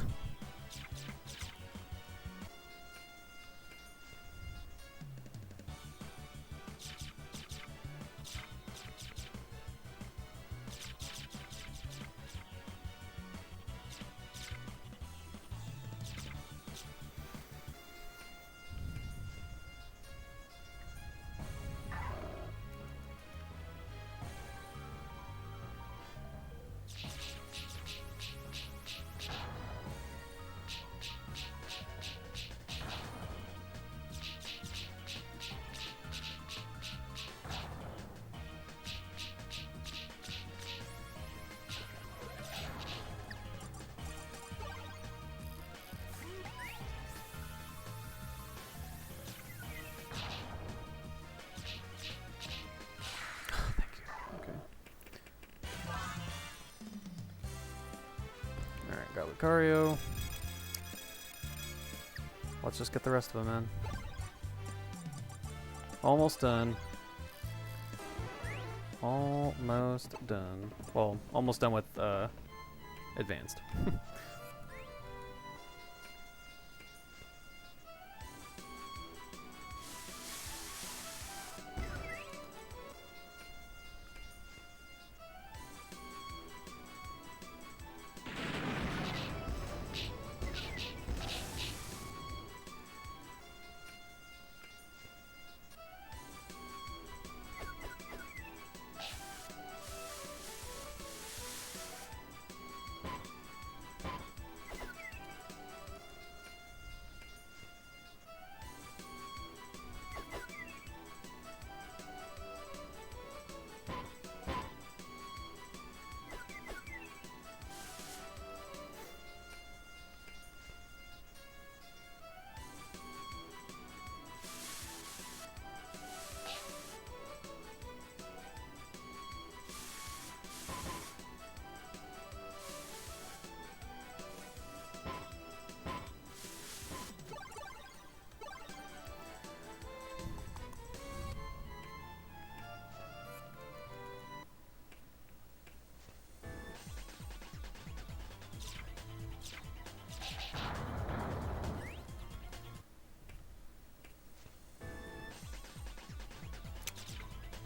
Got Lucario. Let's just get the rest of them in. Almost done. Almost done. Well, almost done with advanced.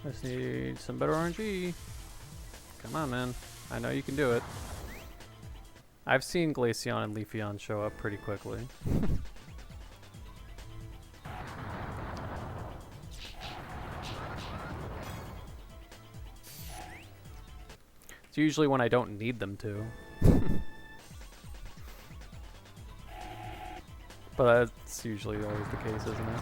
Just need some better RNG. Come on, man. I know you can do it. I've seen Glaceon and Leafeon show up pretty quickly. It's usually when I don't need them to. But that's usually always the case, isn't it?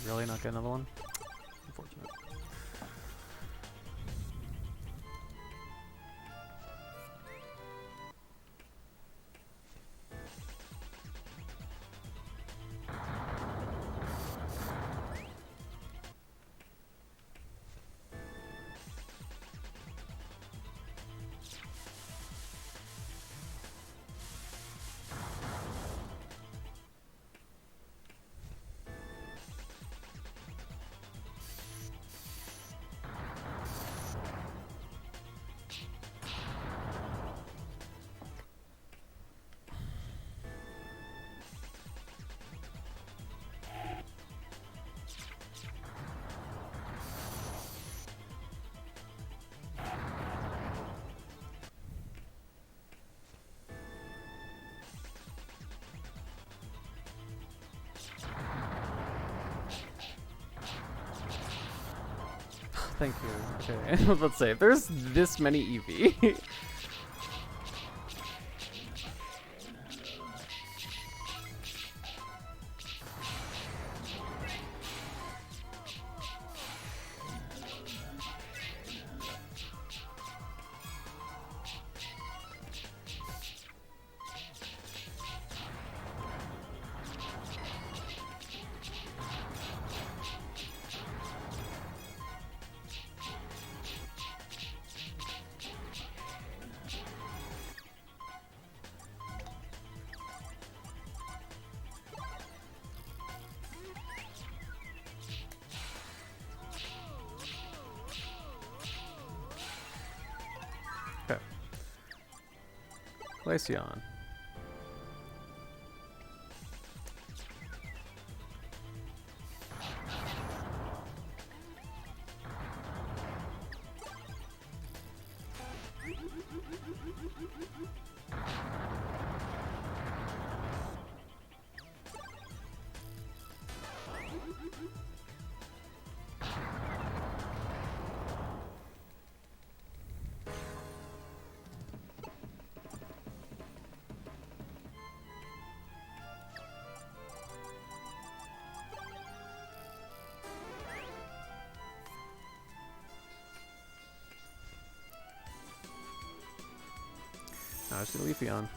Really not get another one? Unfortunate. Thank you. Okay, let's say if there's this many Eevee. Okay. Glaceon. I see Leafy on.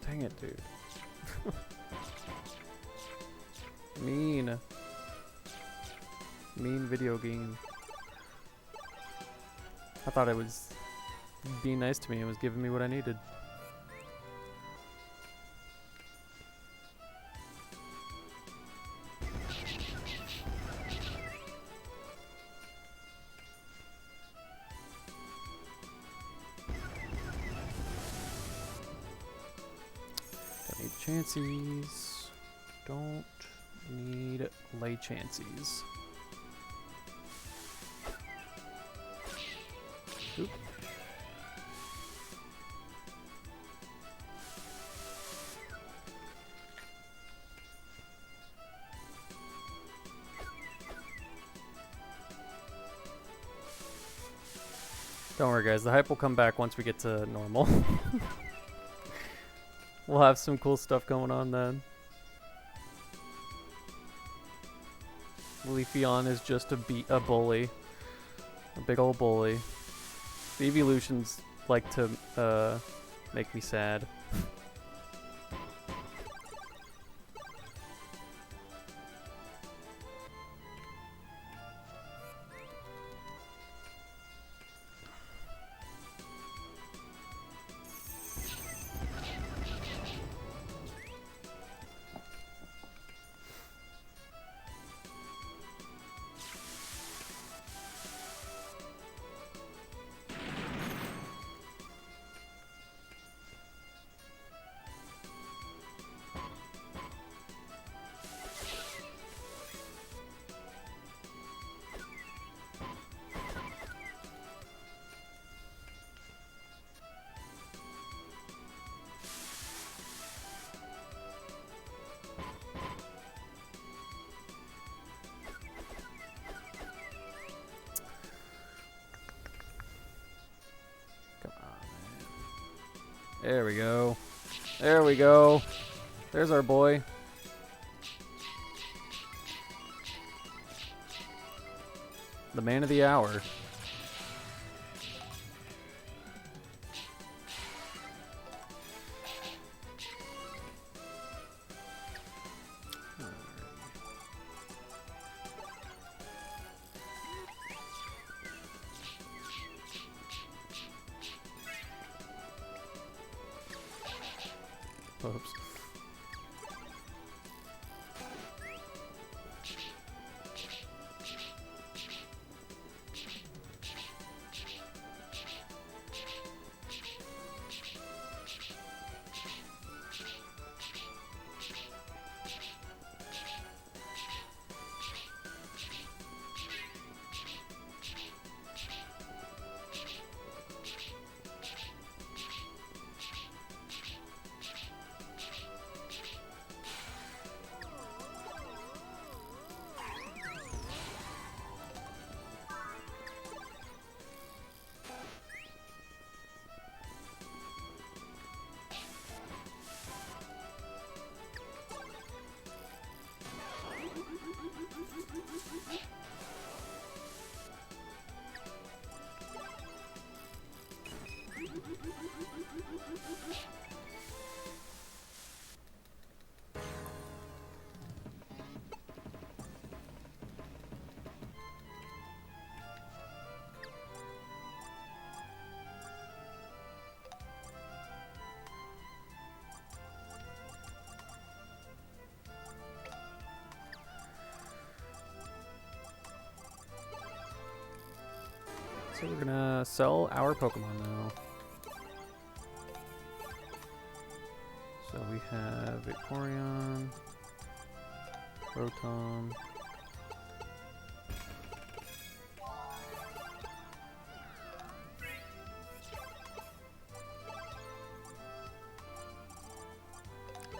Dang it, dude. Mean. Mean video game. I thought it was being nice to me. It was giving me what I needed. Chances. Don't need lay chances. Oop. Don't worry guys, the hype will come back once we get to normal. We'll have some cool stuff going on then. Leafeon is just a bully. A big old bully. The evolutions like to make me sad. There we go. There we go. There's our boy. The man of the hour. Oops. So we're gonna sell our Pokemon now. So we have Vaporeon, Rotom,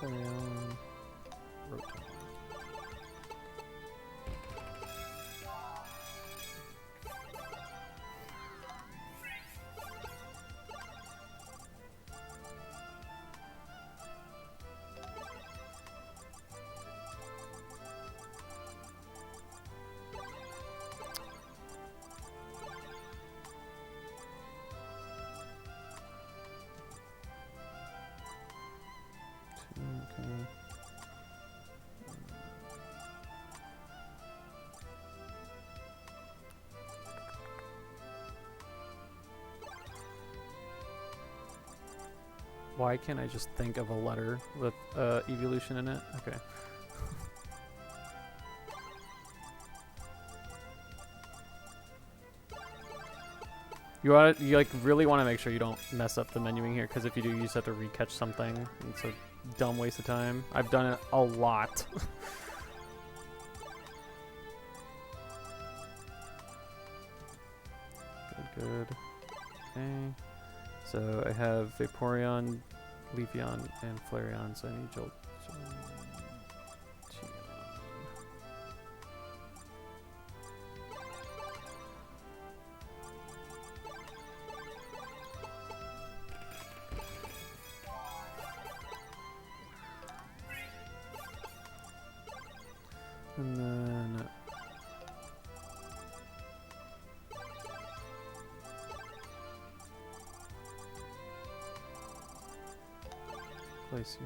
Vaporeon, Rotom. Okay. Why can't I just think of a letter with evolution in it? Okay. You like really want to make sure you don't mess up the menuing here, because if you do, you just have to recatch something. It's a dumb waste of time. I've done it a lot. Good. Okay. So I have Vaporeon, Leafeon, and Flareon, so I need Jolt. And then Glaceon.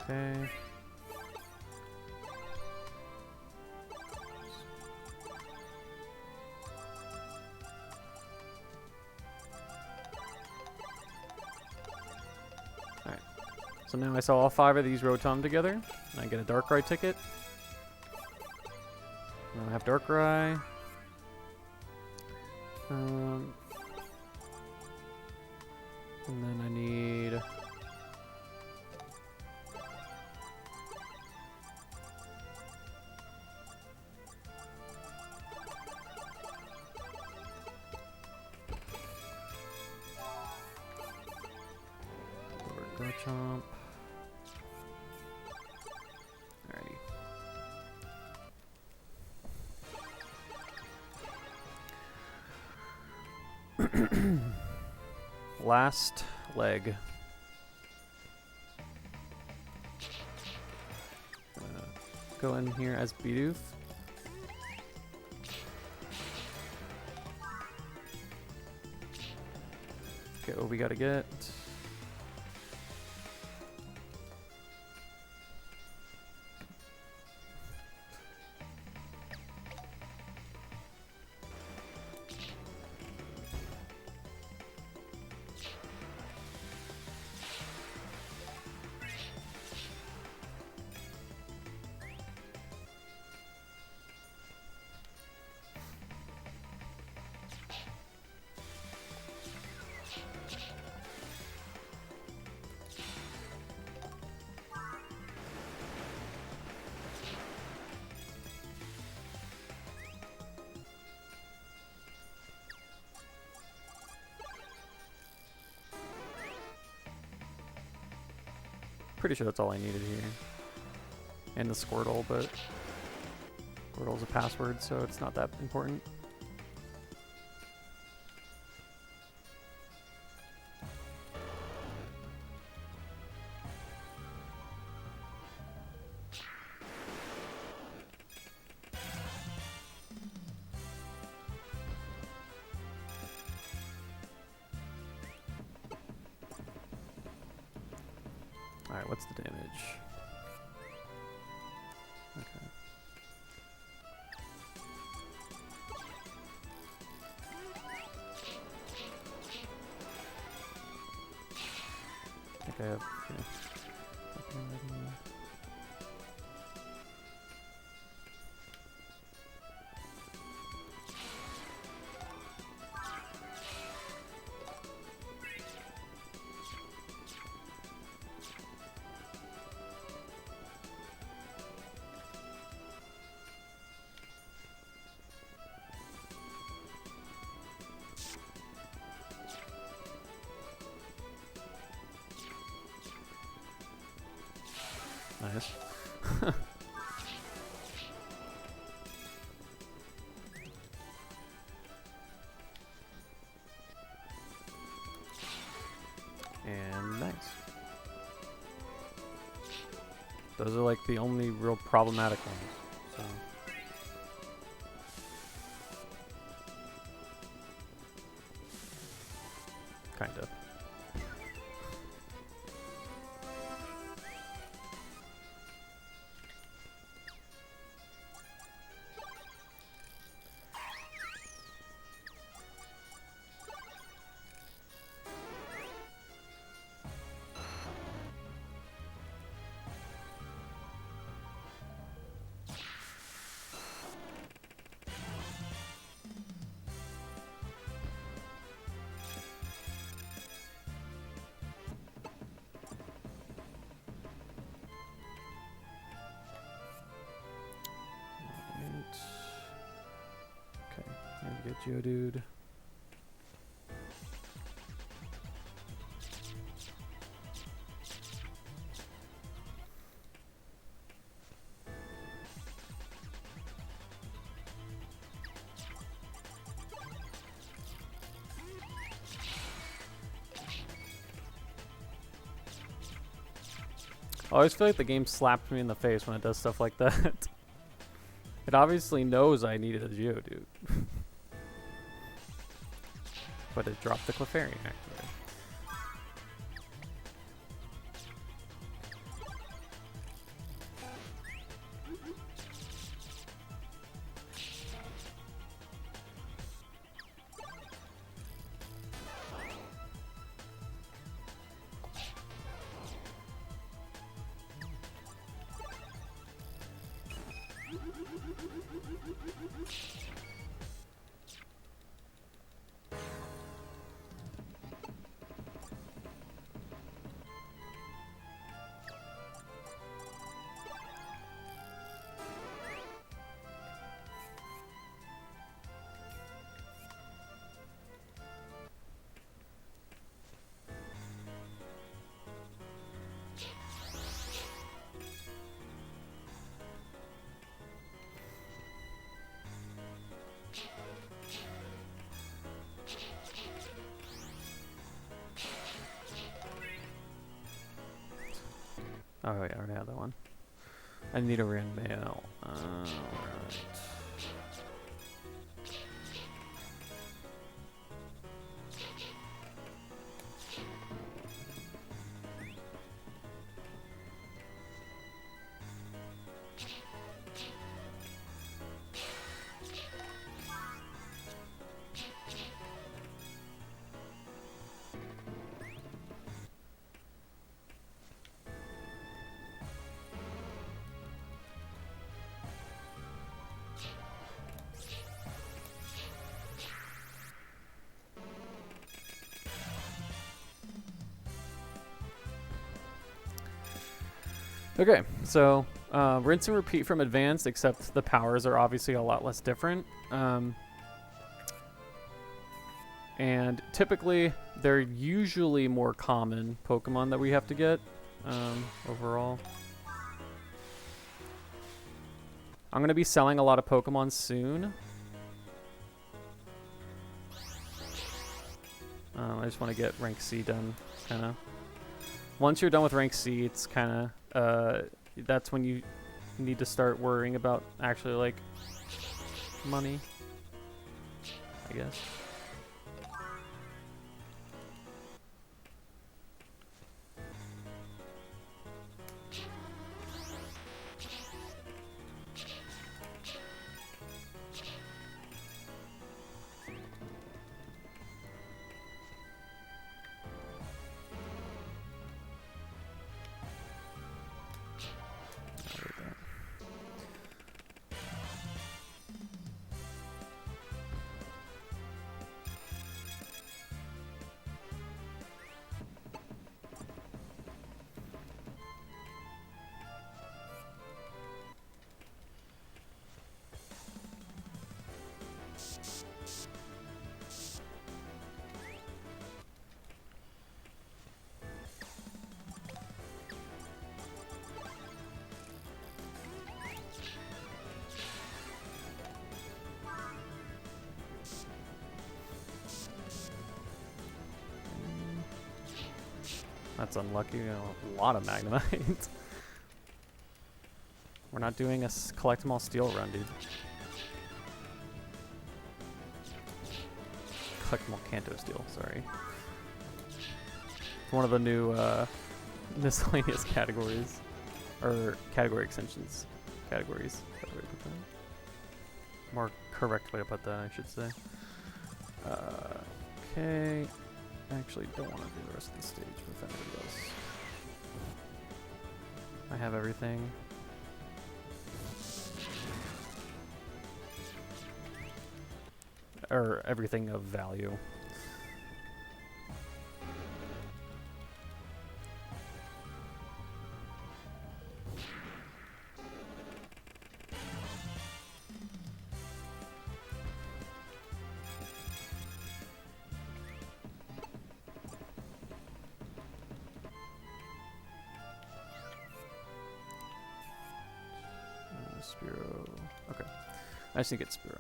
Okay. So now I sell all 5 of these Rotom together, and I get a Darkrai ticket. Now I have Darkrai. And then I need... Garchomp. Last leg. Go in here as Bidoof. Okay, what we gotta get? Pretty sure that's all I needed here. And the Squirtle, but Squirtle's a password, so it's not that important. Alright, what's the damage? Okay. think I have. Yeah. Nice. And nice. Those are like the only real problematic ones. So. Kind of. Get Geodude. I always feel like the game slaps me in the face when it does stuff like that. It obviously knows I needed a Geodude. But it dropped the Clefairy actually. Oh wait, I already have that one. I need a rand mail. Alright. Okay, so rinse and repeat from advanced, except the powers are obviously a lot less different. And typically, they're usually more common Pokemon that we have to get overall. I'm going to be selling a lot of Pokemon soon. I just want to get rank C done, kind of. Once you're done with rank C, it's kind of, that's when you need to start worrying about actually, like, money, I guess. That's unlucky. A lot of Magnemite. We're not doing a collect them all steel run, dude. Collect them all Kanto steel, sorry. It's one of the new miscellaneous categories. Or category extensions. Categories. More correct way to put that, I should say. Okay. I actually don't want to do the rest of the stage with anybody else. I have everything. Or everything of value. Spiro. Okay. I just need to get Spiro.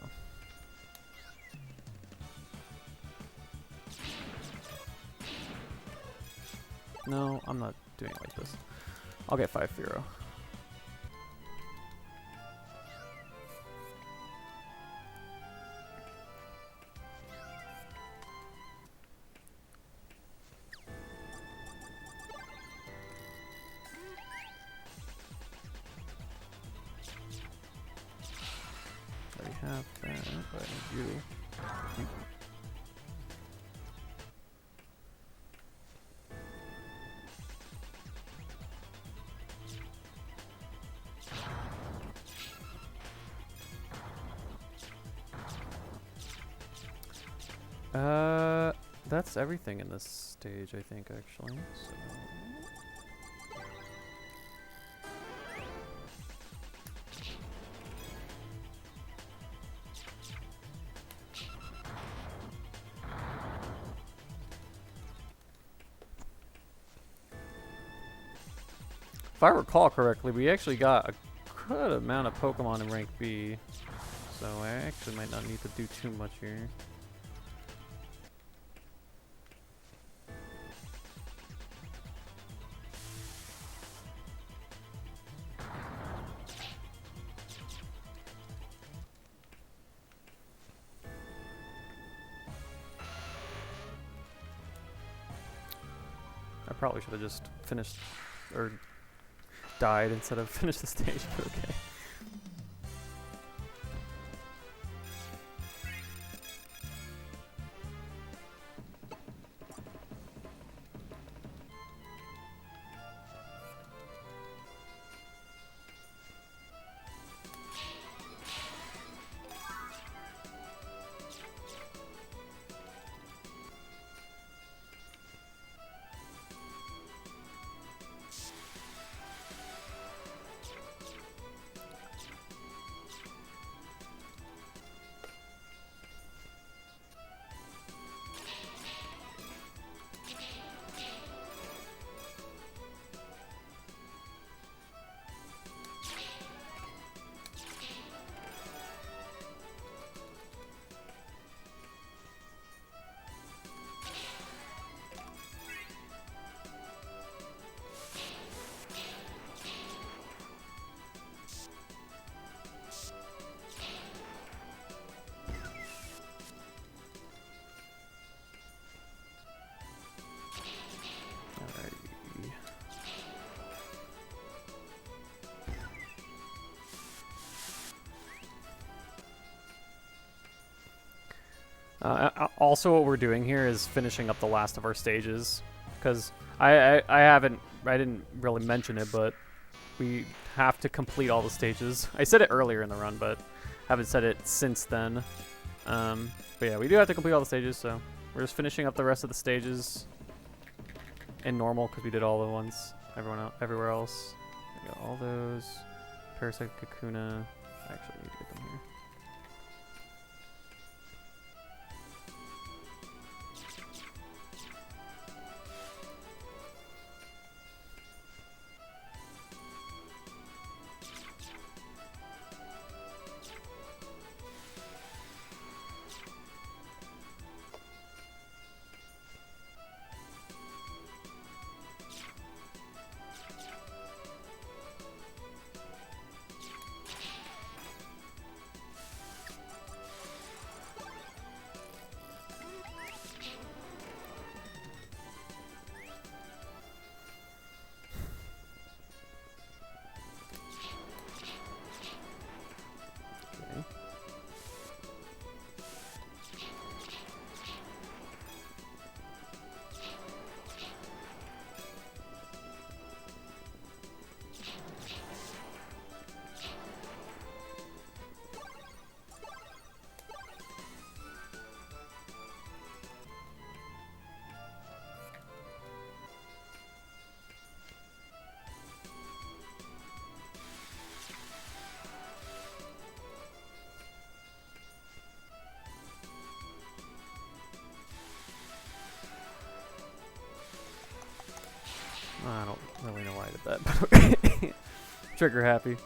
No, I'm not doing it like this. I'll get 5 Firo. I have that, but I need you. That's everything in this stage, I think, actually. So. If I recall correctly, we actually got a good amount of Pokemon in rank B, so I actually might not need to do too much here. I probably should have just finished, or died instead of finished the stage, but okay. Also, what we're doing here is finishing up the last of our stages, because I didn't really mention it, but we have to complete all the stages. I said it earlier in the run, but haven't said it since then. But yeah, we do have to complete all the stages, so we're just finishing up the rest of the stages in normal, because we did all the ones everywhere else. We got all those. Parasite Kakuna. I actually need to get them here. I don't really know why I did that, but okay. Trigger happy.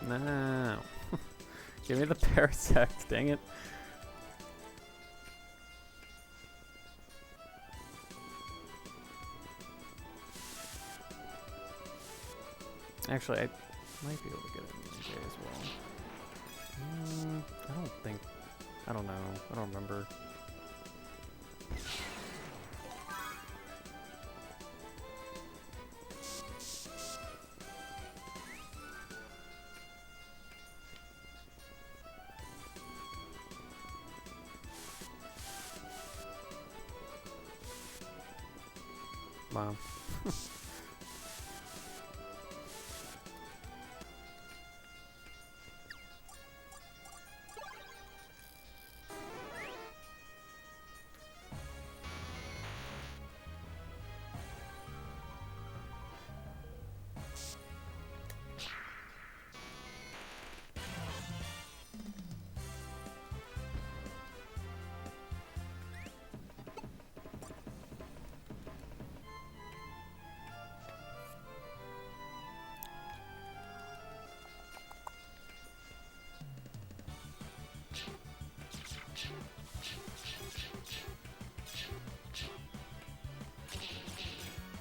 No. Give me the Parasect, dang it. Actually, I might be able to get it in the as well. I don't think... I don't know. I don't remember. Wow.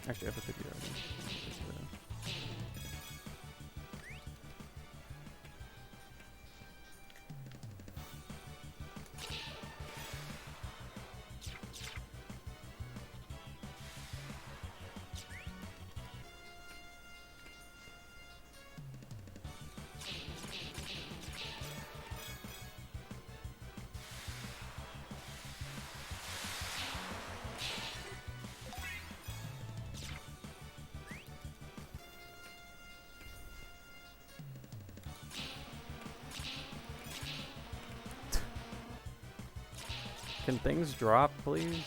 Actually, I have a video already. Can things drop, please?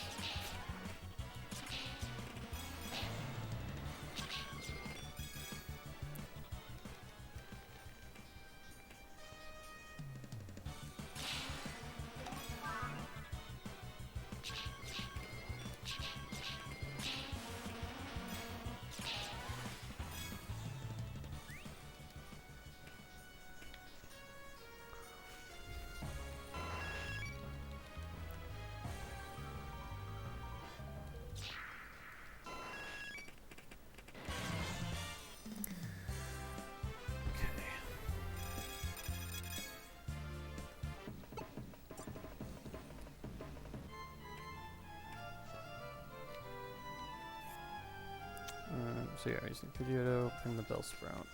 So yeah, using Pidgeotto and the Bellsprouts.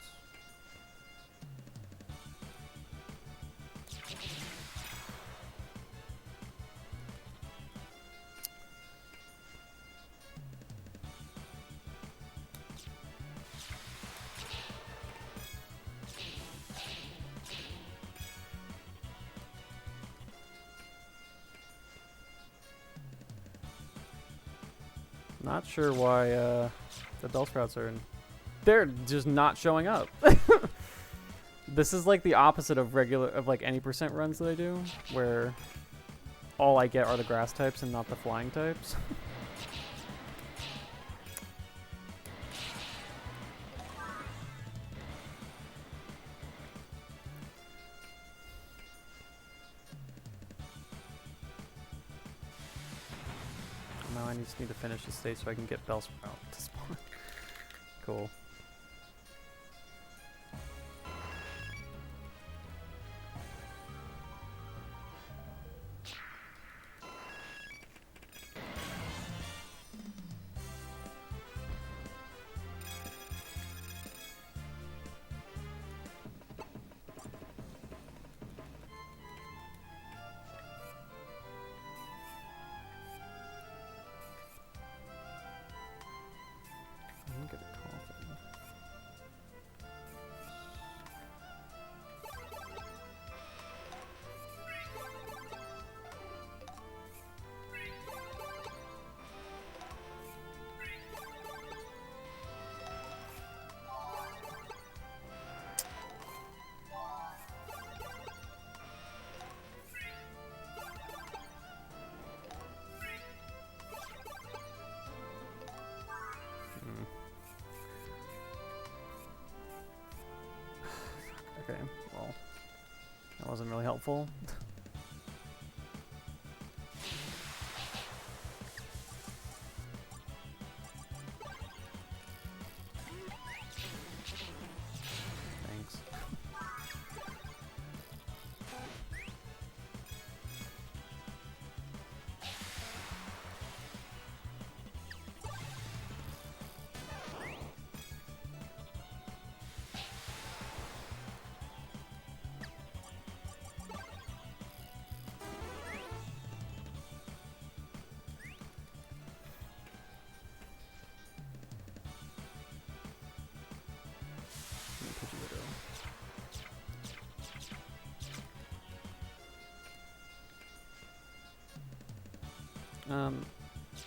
Not sure why the Bellsprouts are in. They're just not showing up. This is like the opposite of like any percent runs that I do, where all I get are the grass types and not the flying types. Now I just need to finish the stage so I can get Bellsprout to spawn. Cool. I'm gonna get a coffin. wasn't really helpful. Thanks. Um, let's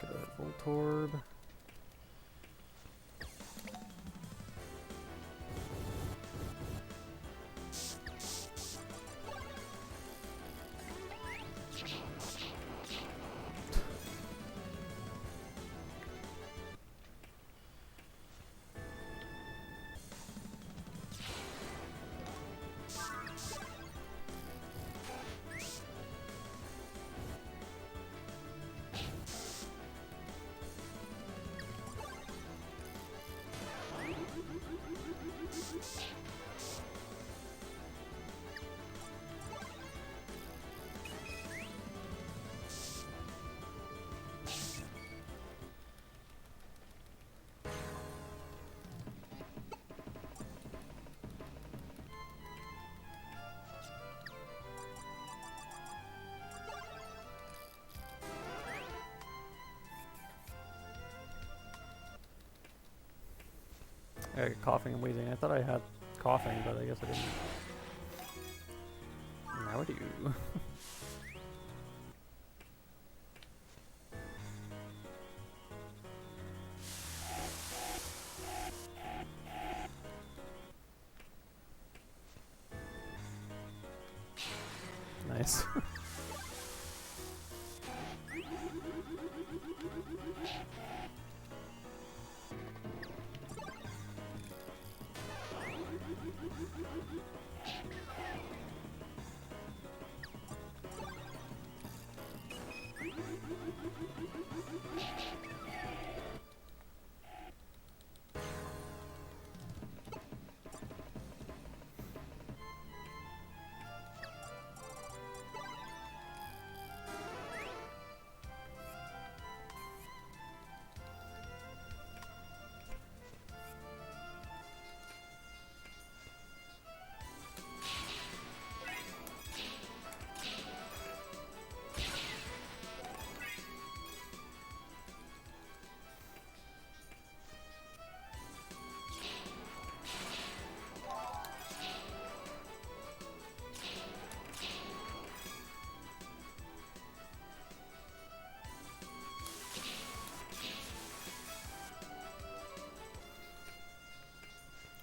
get a Voltorb. I got coughing and wheezing. I thought I had coughing, but I guess I didn't. Now I do. Nice.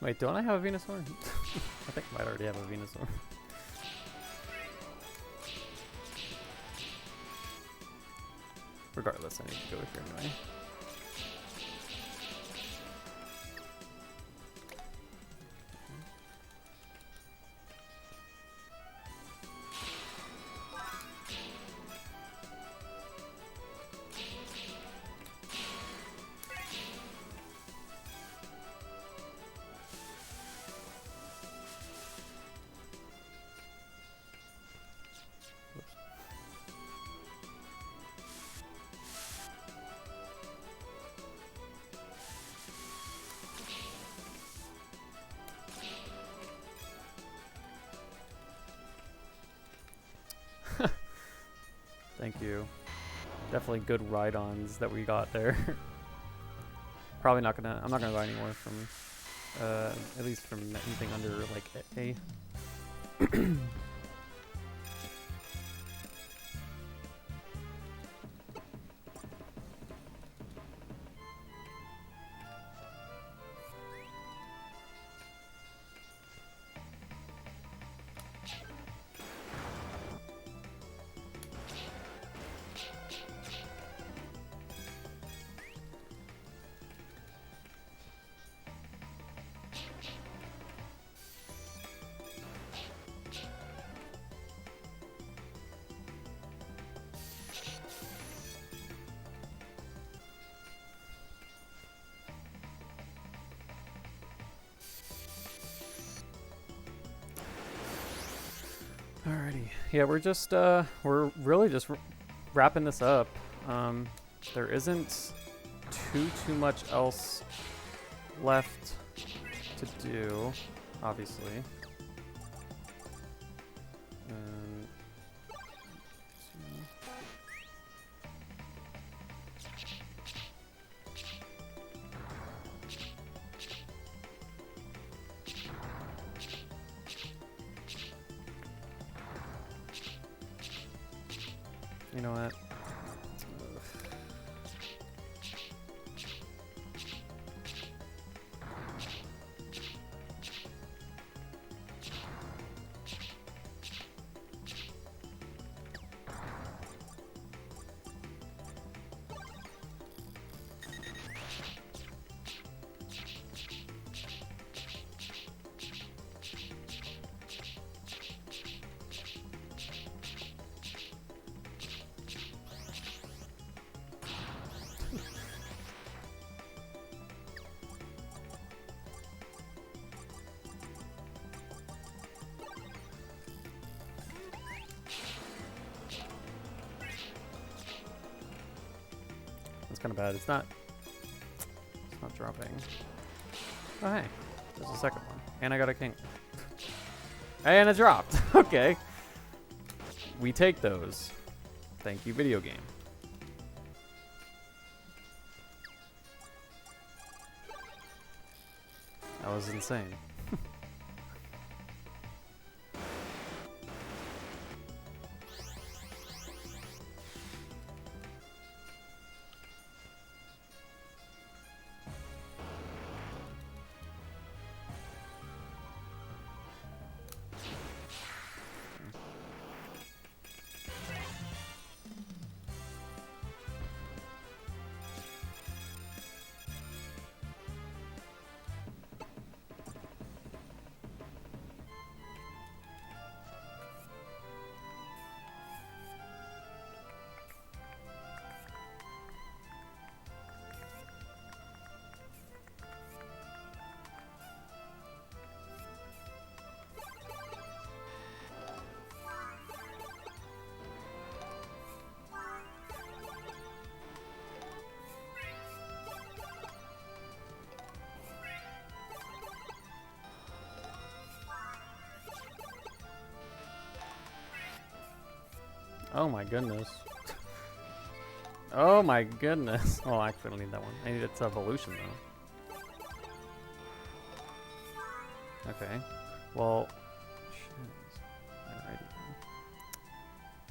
Wait, don't I have a Venusaur? I think I might already have a Venusaur. Regardless, I need to go with you anyway. Thank you. Definitely good ride-ons that we got there. Probably not gonna. I'm not gonna buy any more from. At least from anything under like A. Alrighty. Yeah, we're really just wrapping this up. There isn't too much else left to do, obviously. You know what? That's kind of bad. It's not dropping. Oh, hey. There's a second one. And I got a king. And it dropped. Okay. We take those. Thank you, video game. That was insane. Oh my goodness. Oh my goodness. Oh, actually I don't need that one. I need its evolution though. Okay. Well, alrighty.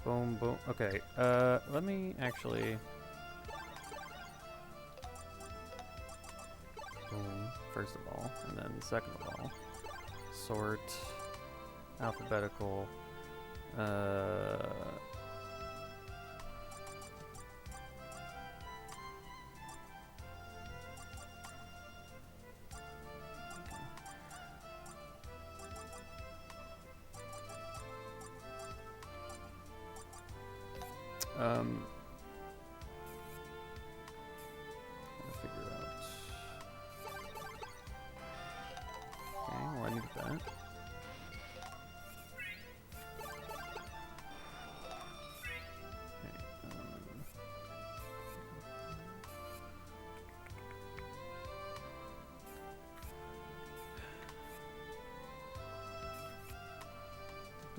Boom, boom. Okay. Let me actually. Boom. First of all, and then second of all, sort alphabetical. Figure out. Okay, well I need that. Okay,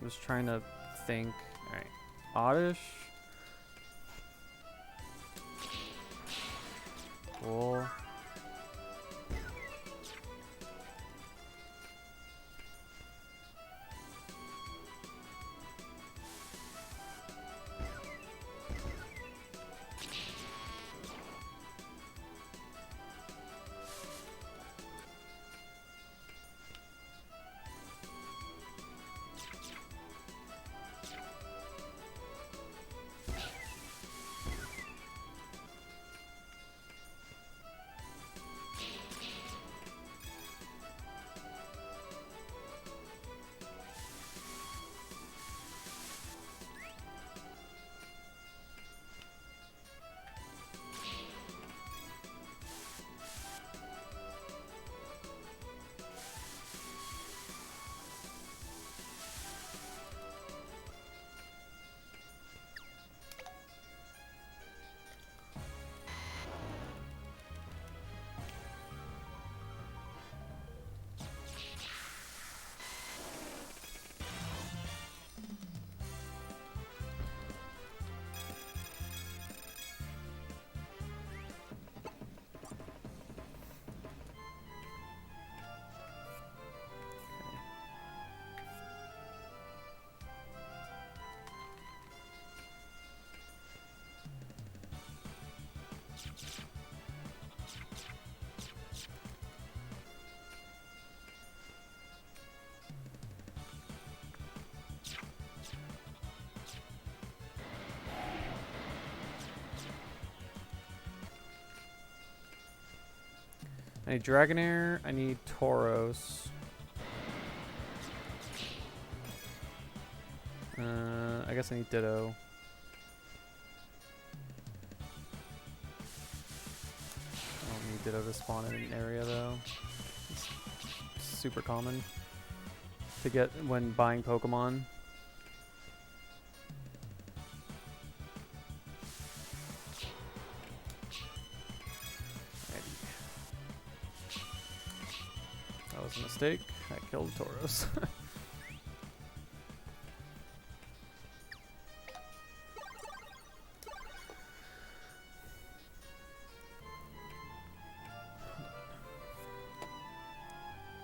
I'm just trying to think. All right, oddish. Cool. I need Dragonair. I need Tauros. I guess I need Ditto. I don't need Ditto to spawn in an area though. It's super common to get when buying Pokemon. That was a mistake. I killed Tauros. What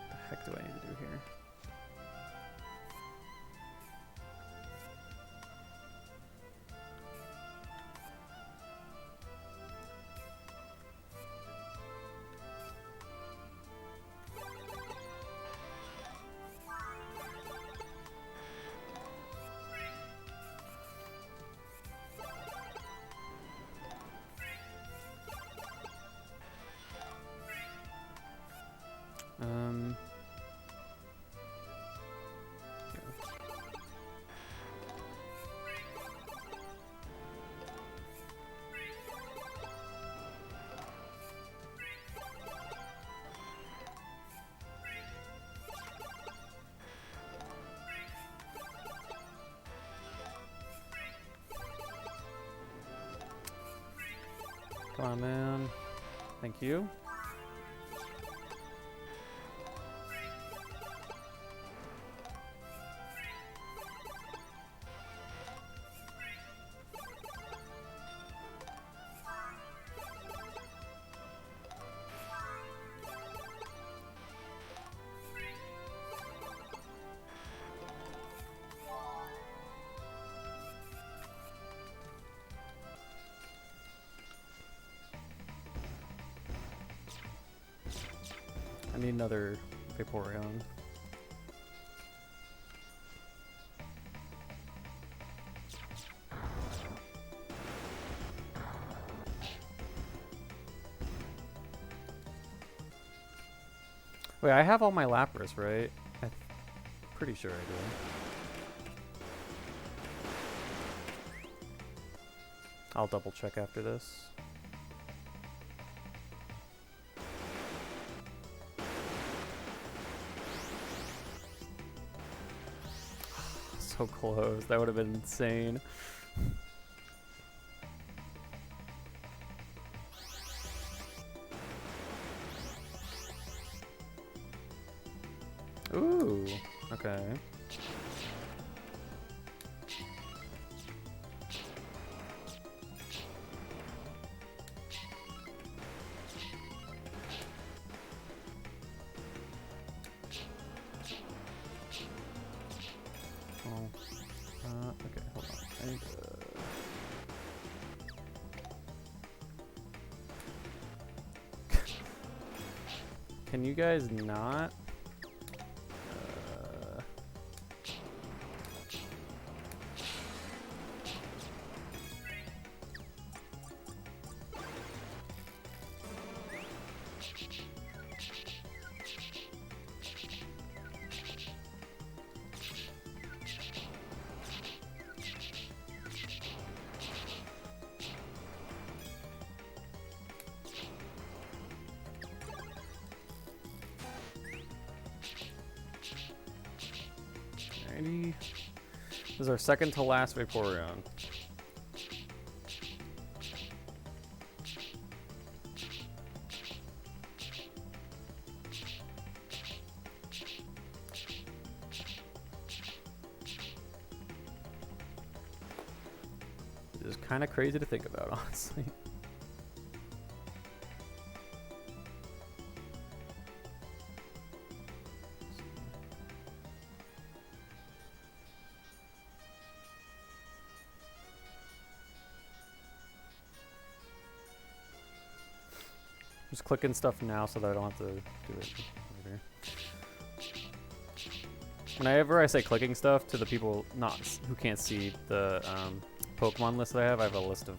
the heck do I need to do here? Come on, man. Thank you. I need another Vaporeon. Wait, I have all my Lapras, right? I'm pretty sure I do. I'll double check after this. So close. That would have been insane. Ooh, okay. Okay, hold on. I need to... Can you guys not? This is our second to last Vaporeon. It is kind of crazy to think about, honestly. Just clicking stuff now so that I don't have to do it later. Whenever I say clicking stuff to the people who can't see the Pokemon list that I have a list of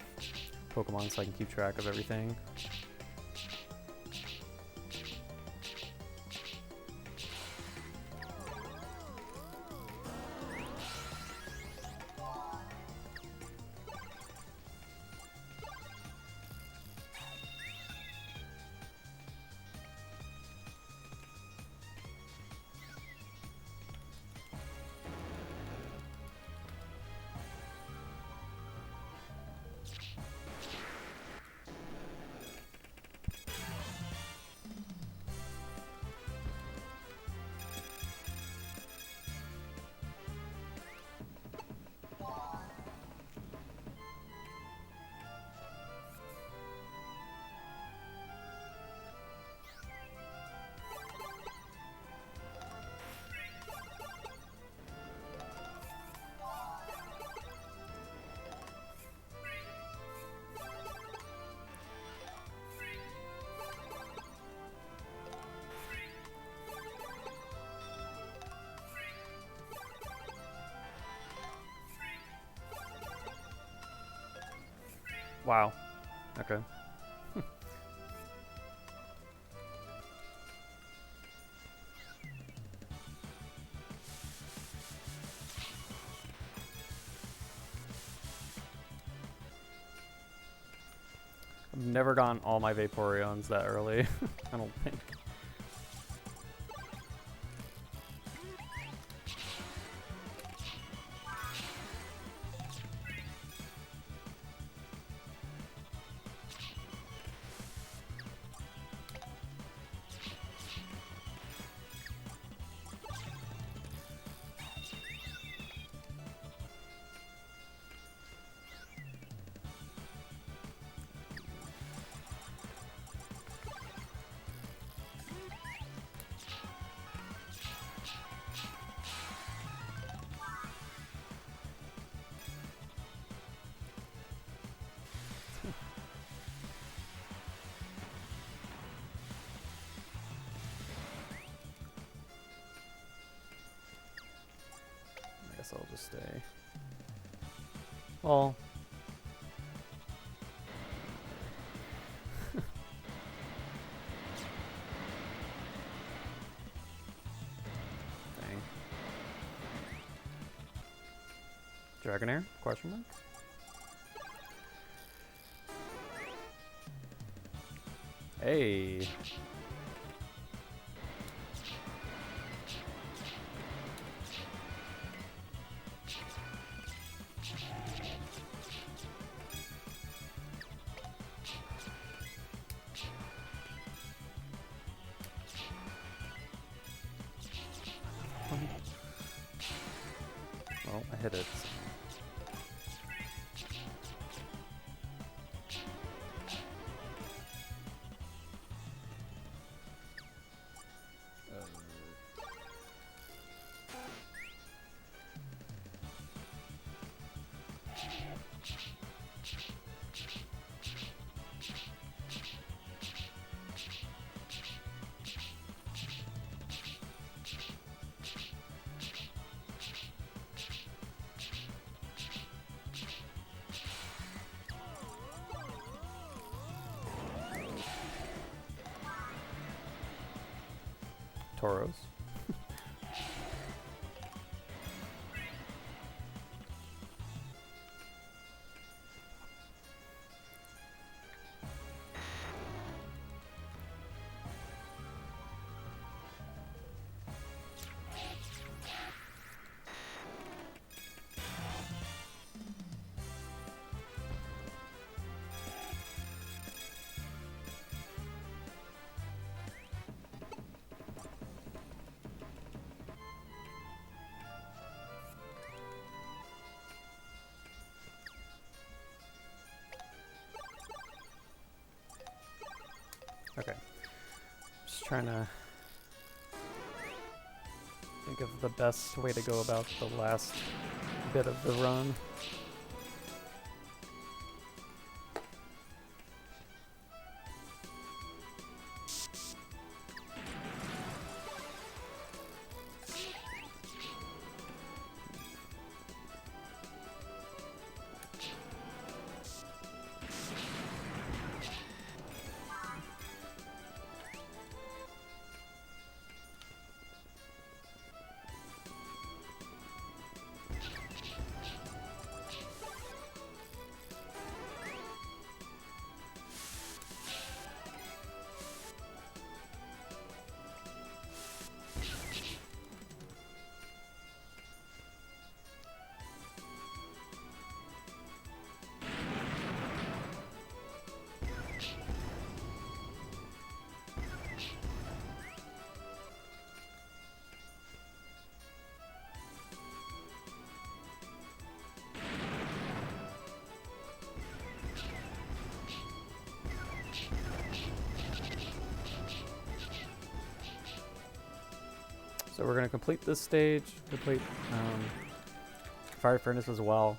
Pokemon so I can keep track of everything. Wow. Okay. I've never gotten all my Vaporeons that early. I don't think. I'll just stay. Well, dang. Dragonair? Question mark? Hey. Well, I hit it. Toros. Okay. Just trying to think of the best way to go about the last bit of the run. So we're going to complete this stage, complete Fire Furnace as well,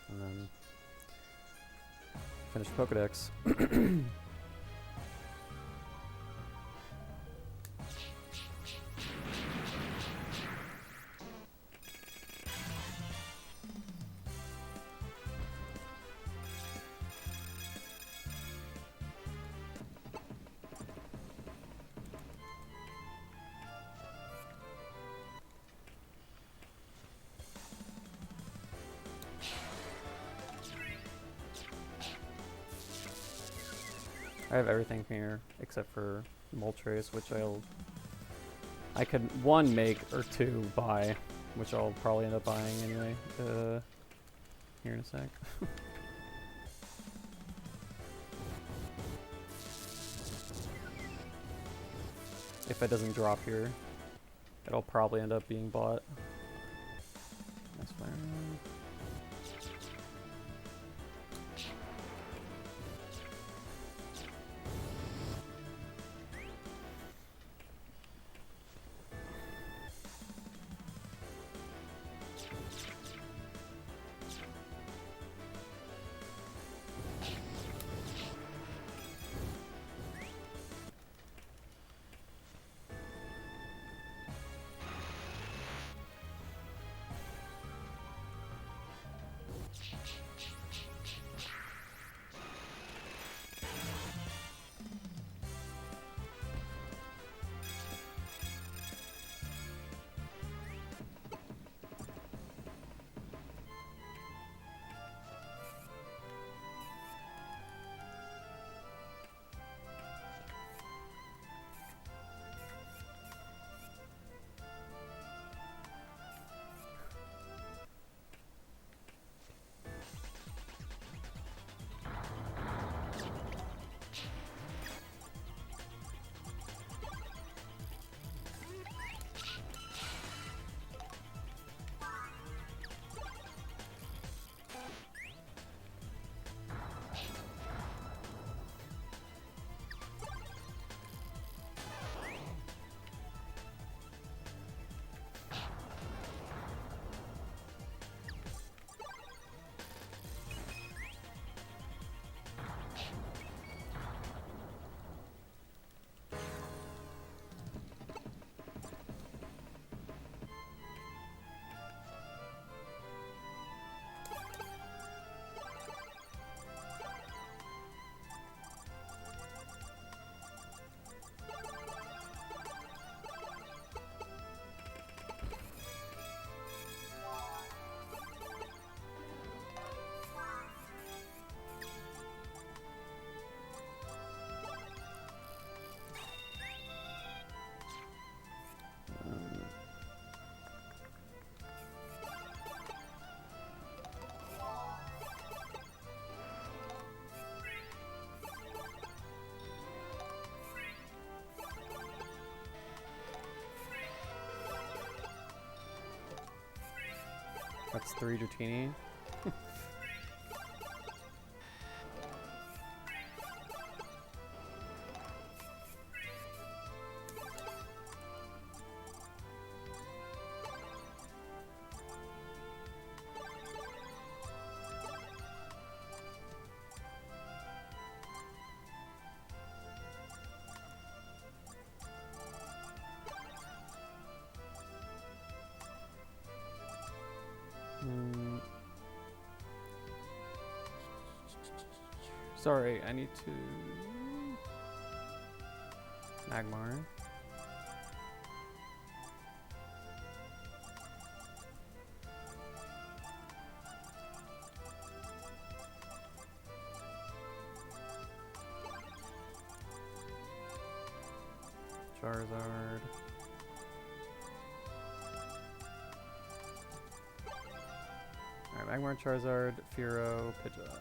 and then finish Pokedex. I have everything here except for Moltres, which I could one make or two buy, which I'll probably end up buying anyway. Here in a sec. If it doesn't drop here, it'll probably end up being bought. That's fine. That's 3 Dratini. Sorry, I need to... Magmar. Charizard. Alright, Magmar, Charizard, Fearow, Pidgeot.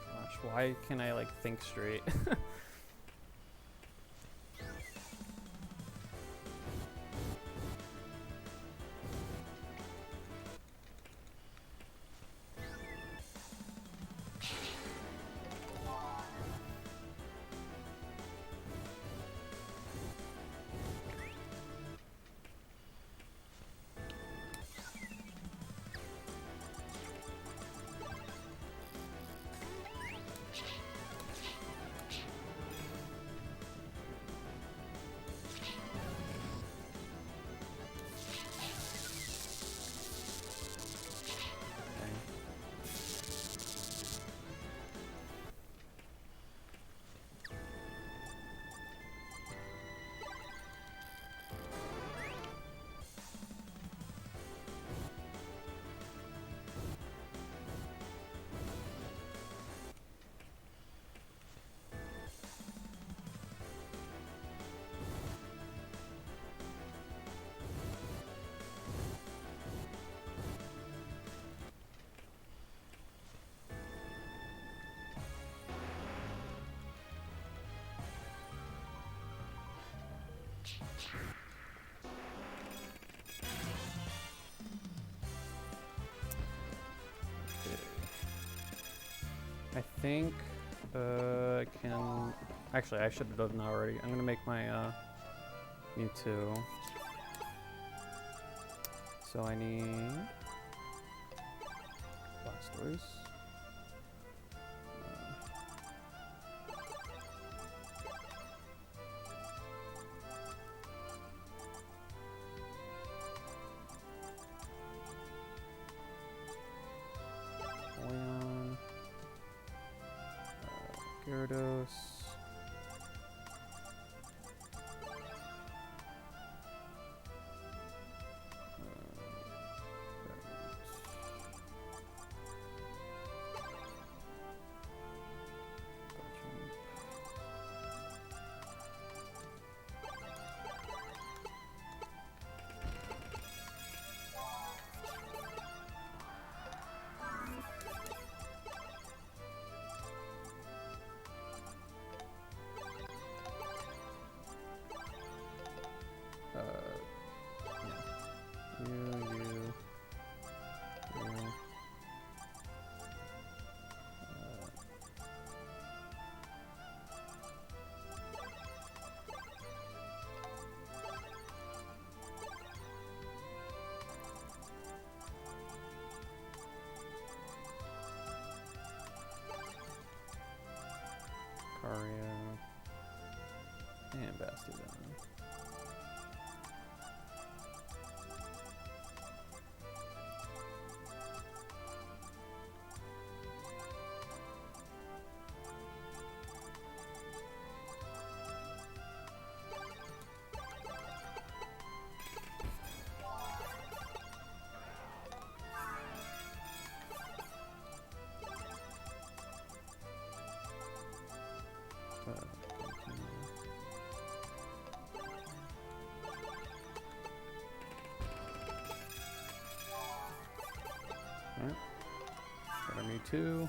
Gosh, why can't I like think straight? I think I can... Actually, I should have done that already. I'm gonna make my Mewtwo. So I need Blastoise. Leon. Gyarados. Lucario, and Bastiodon. Alright. Got our Mewtwo.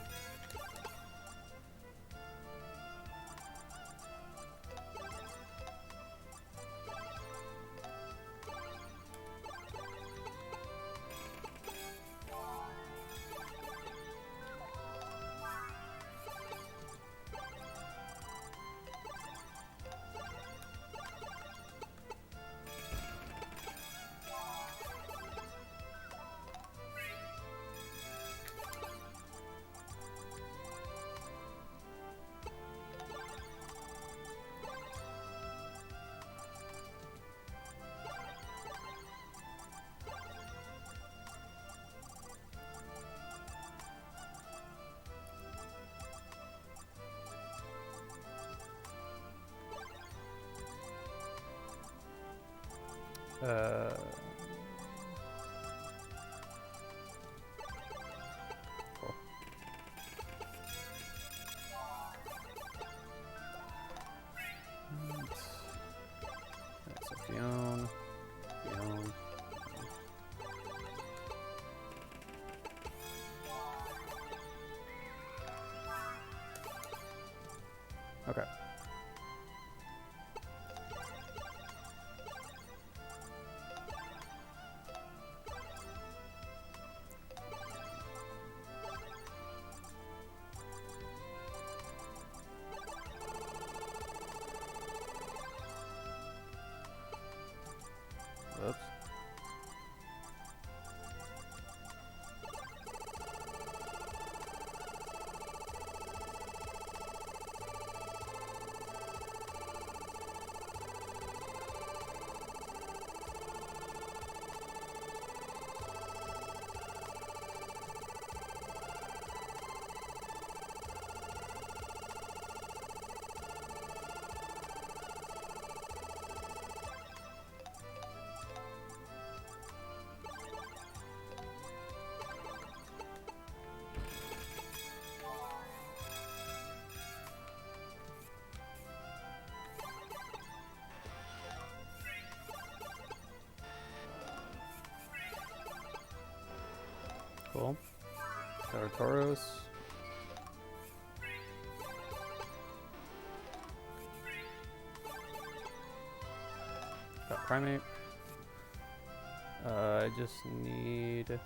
Cool. Alright, so Fion. Okay. Whoops. Cool. Got our Tauros. Got Primate. I just need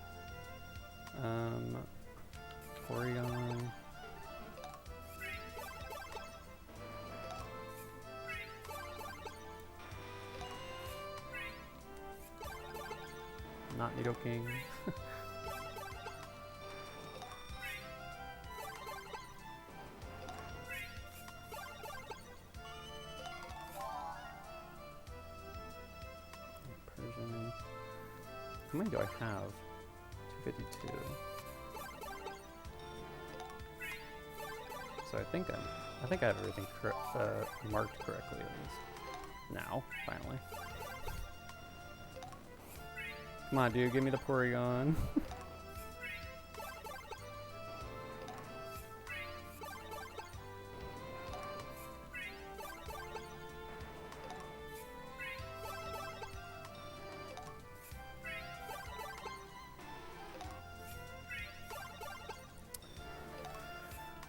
Porygon. Not Nidoking. Persian. How many do I have? 252. So I think I have everything marked correctly at least. Now, finally. Come on, dude, give me the Porygon.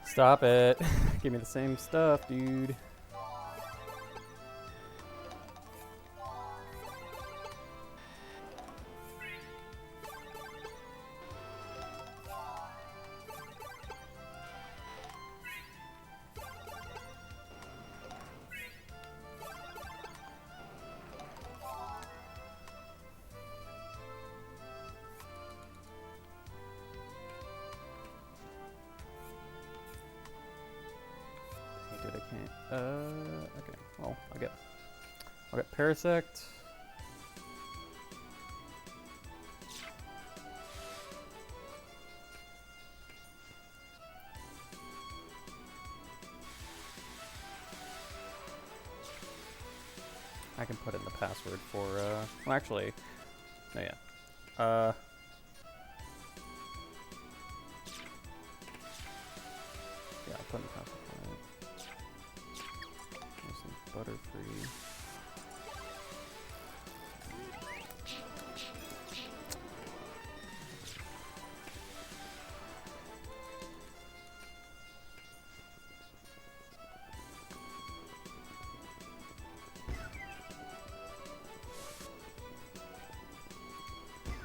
Stop it. Give me the same stuff, dude. Dude, I can't. Okay. Well, I'll get Parasect. I can put in the password for, well, actually, oh yeah. Yeah, I'll put in the password for that. There's some Butterfree.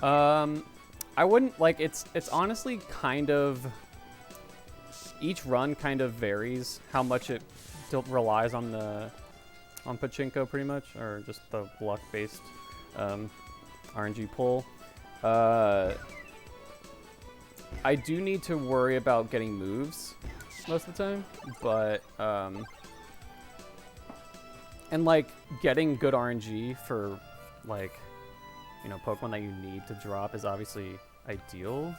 I wouldn't like it's honestly kind of each run kind of varies how much it relies on the pachinko pretty much, or just the luck based RNG pull. I do need to worry about getting moves most of the time, but and like getting good RNG for like, you know, Pokemon that you need to drop is obviously ideal.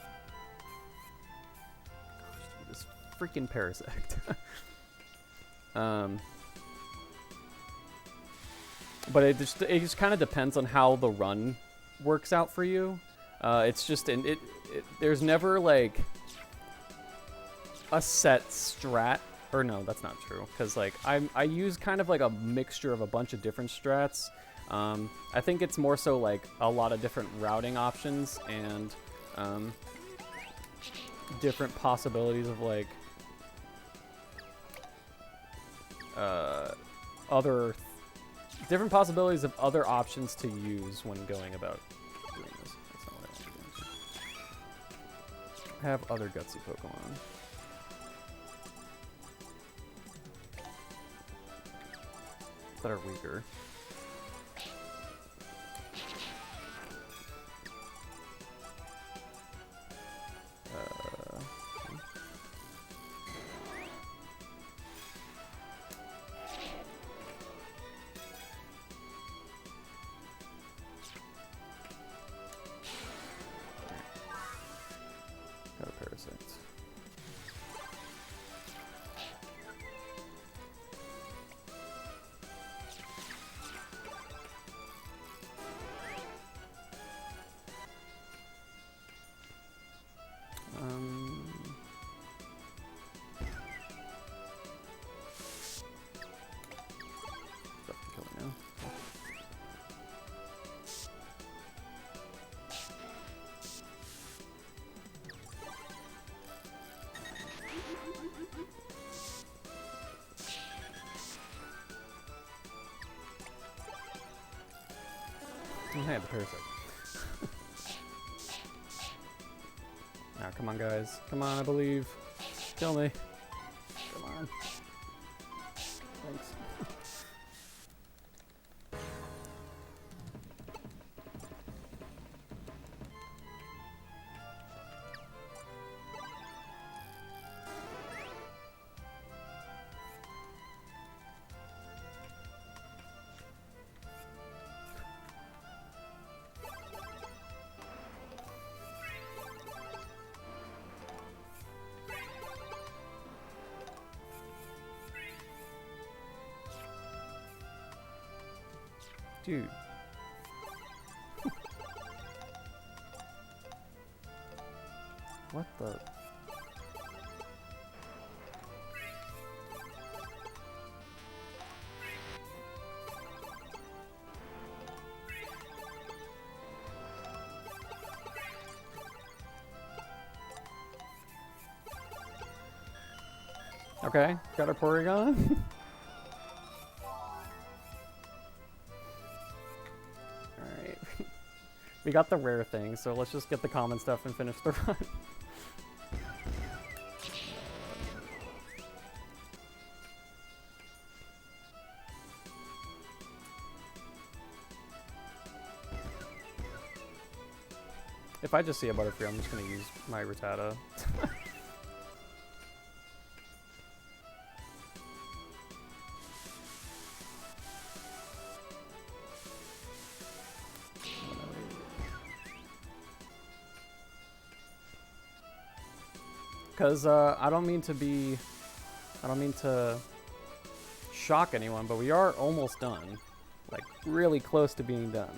Gosh, dude, this freaking Parasect. But it just kind of depends on how the run works out for you. It's just there's never like a set strat, or no, that's not true, because like I use kind of like a mixture of a bunch of different strats. I think it's more so like a lot of different routing options and different possibilities of like different possibilities of other options to use when going about doing this. That's not what I want to do. I have other gutsy Pokemon. That are weaker. Got a Parasect. Stuff to kill it now. I have the Parasect. Now, come on, guys. Come on, I believe. Kill me. Come on. Thanks. Dude. What the? Okay, got our Porygon. We got the rare thing, so let's just get the common stuff and finish the run. If I just see a Butterfree, I'm just gonna use my Rattata. Because I don't mean to shock anyone, but we are almost done. Like, really close to being done,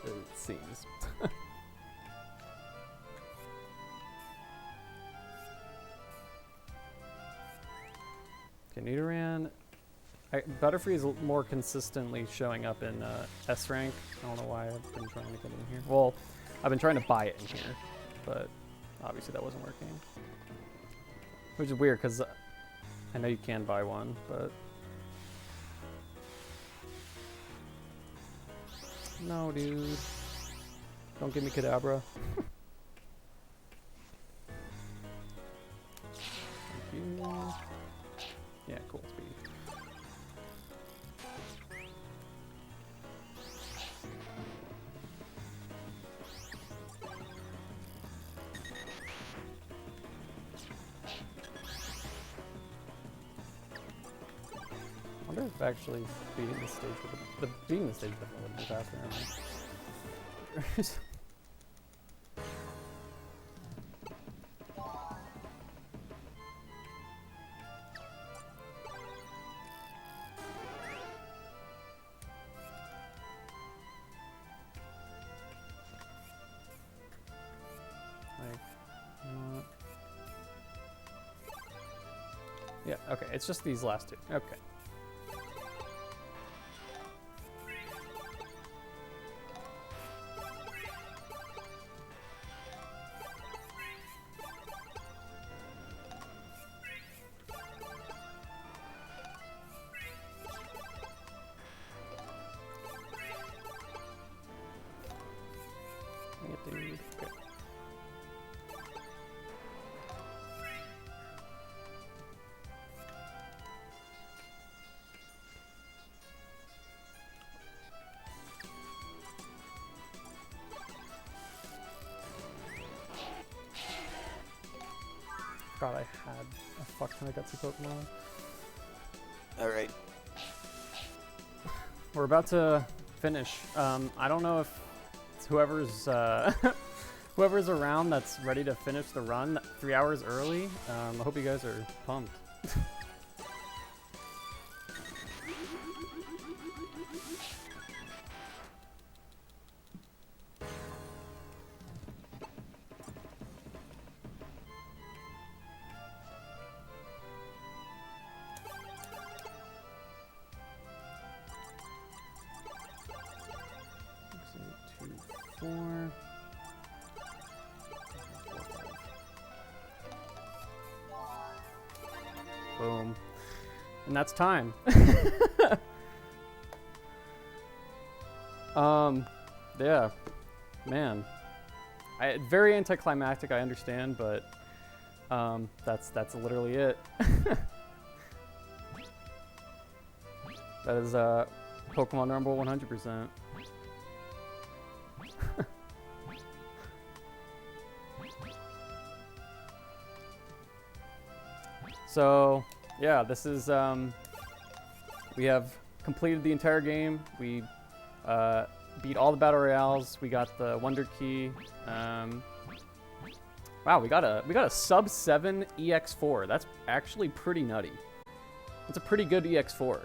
it seems. Okay, Nidoran. Butterfree is more consistently showing up in S rank. I don't know why I've been trying to get in here. Well, I've been trying to buy it in here, but obviously that wasn't working. Which is weird, because I know you can buy one, but... No, dude. Don't give me Kadabra. Thank you. Yeah, cool speed. I wonder if actually beating the stage with beating the stage definitely would be faster. Yeah, okay, it's just these last two. Okay. Yeah, dude. Okay. God, I had a fuck ton of gutsy Pokemon. Alright. We're about to finish. I don't know if it's whoever's whoever's around that's ready to finish the run 3 hours early. I hope you guys are pumped. Four. Boom. And that's time. Yeah. Man. Very anticlimactic, I understand, but that's literally it. That is Pokemon Rumble 100%. So, yeah, this is, we have completed the entire game. We beat all the Battle Royales. We got the Wonder Key. Wow, we got a sub 7 EX4. That's actually pretty nutty. It's a pretty good EX4.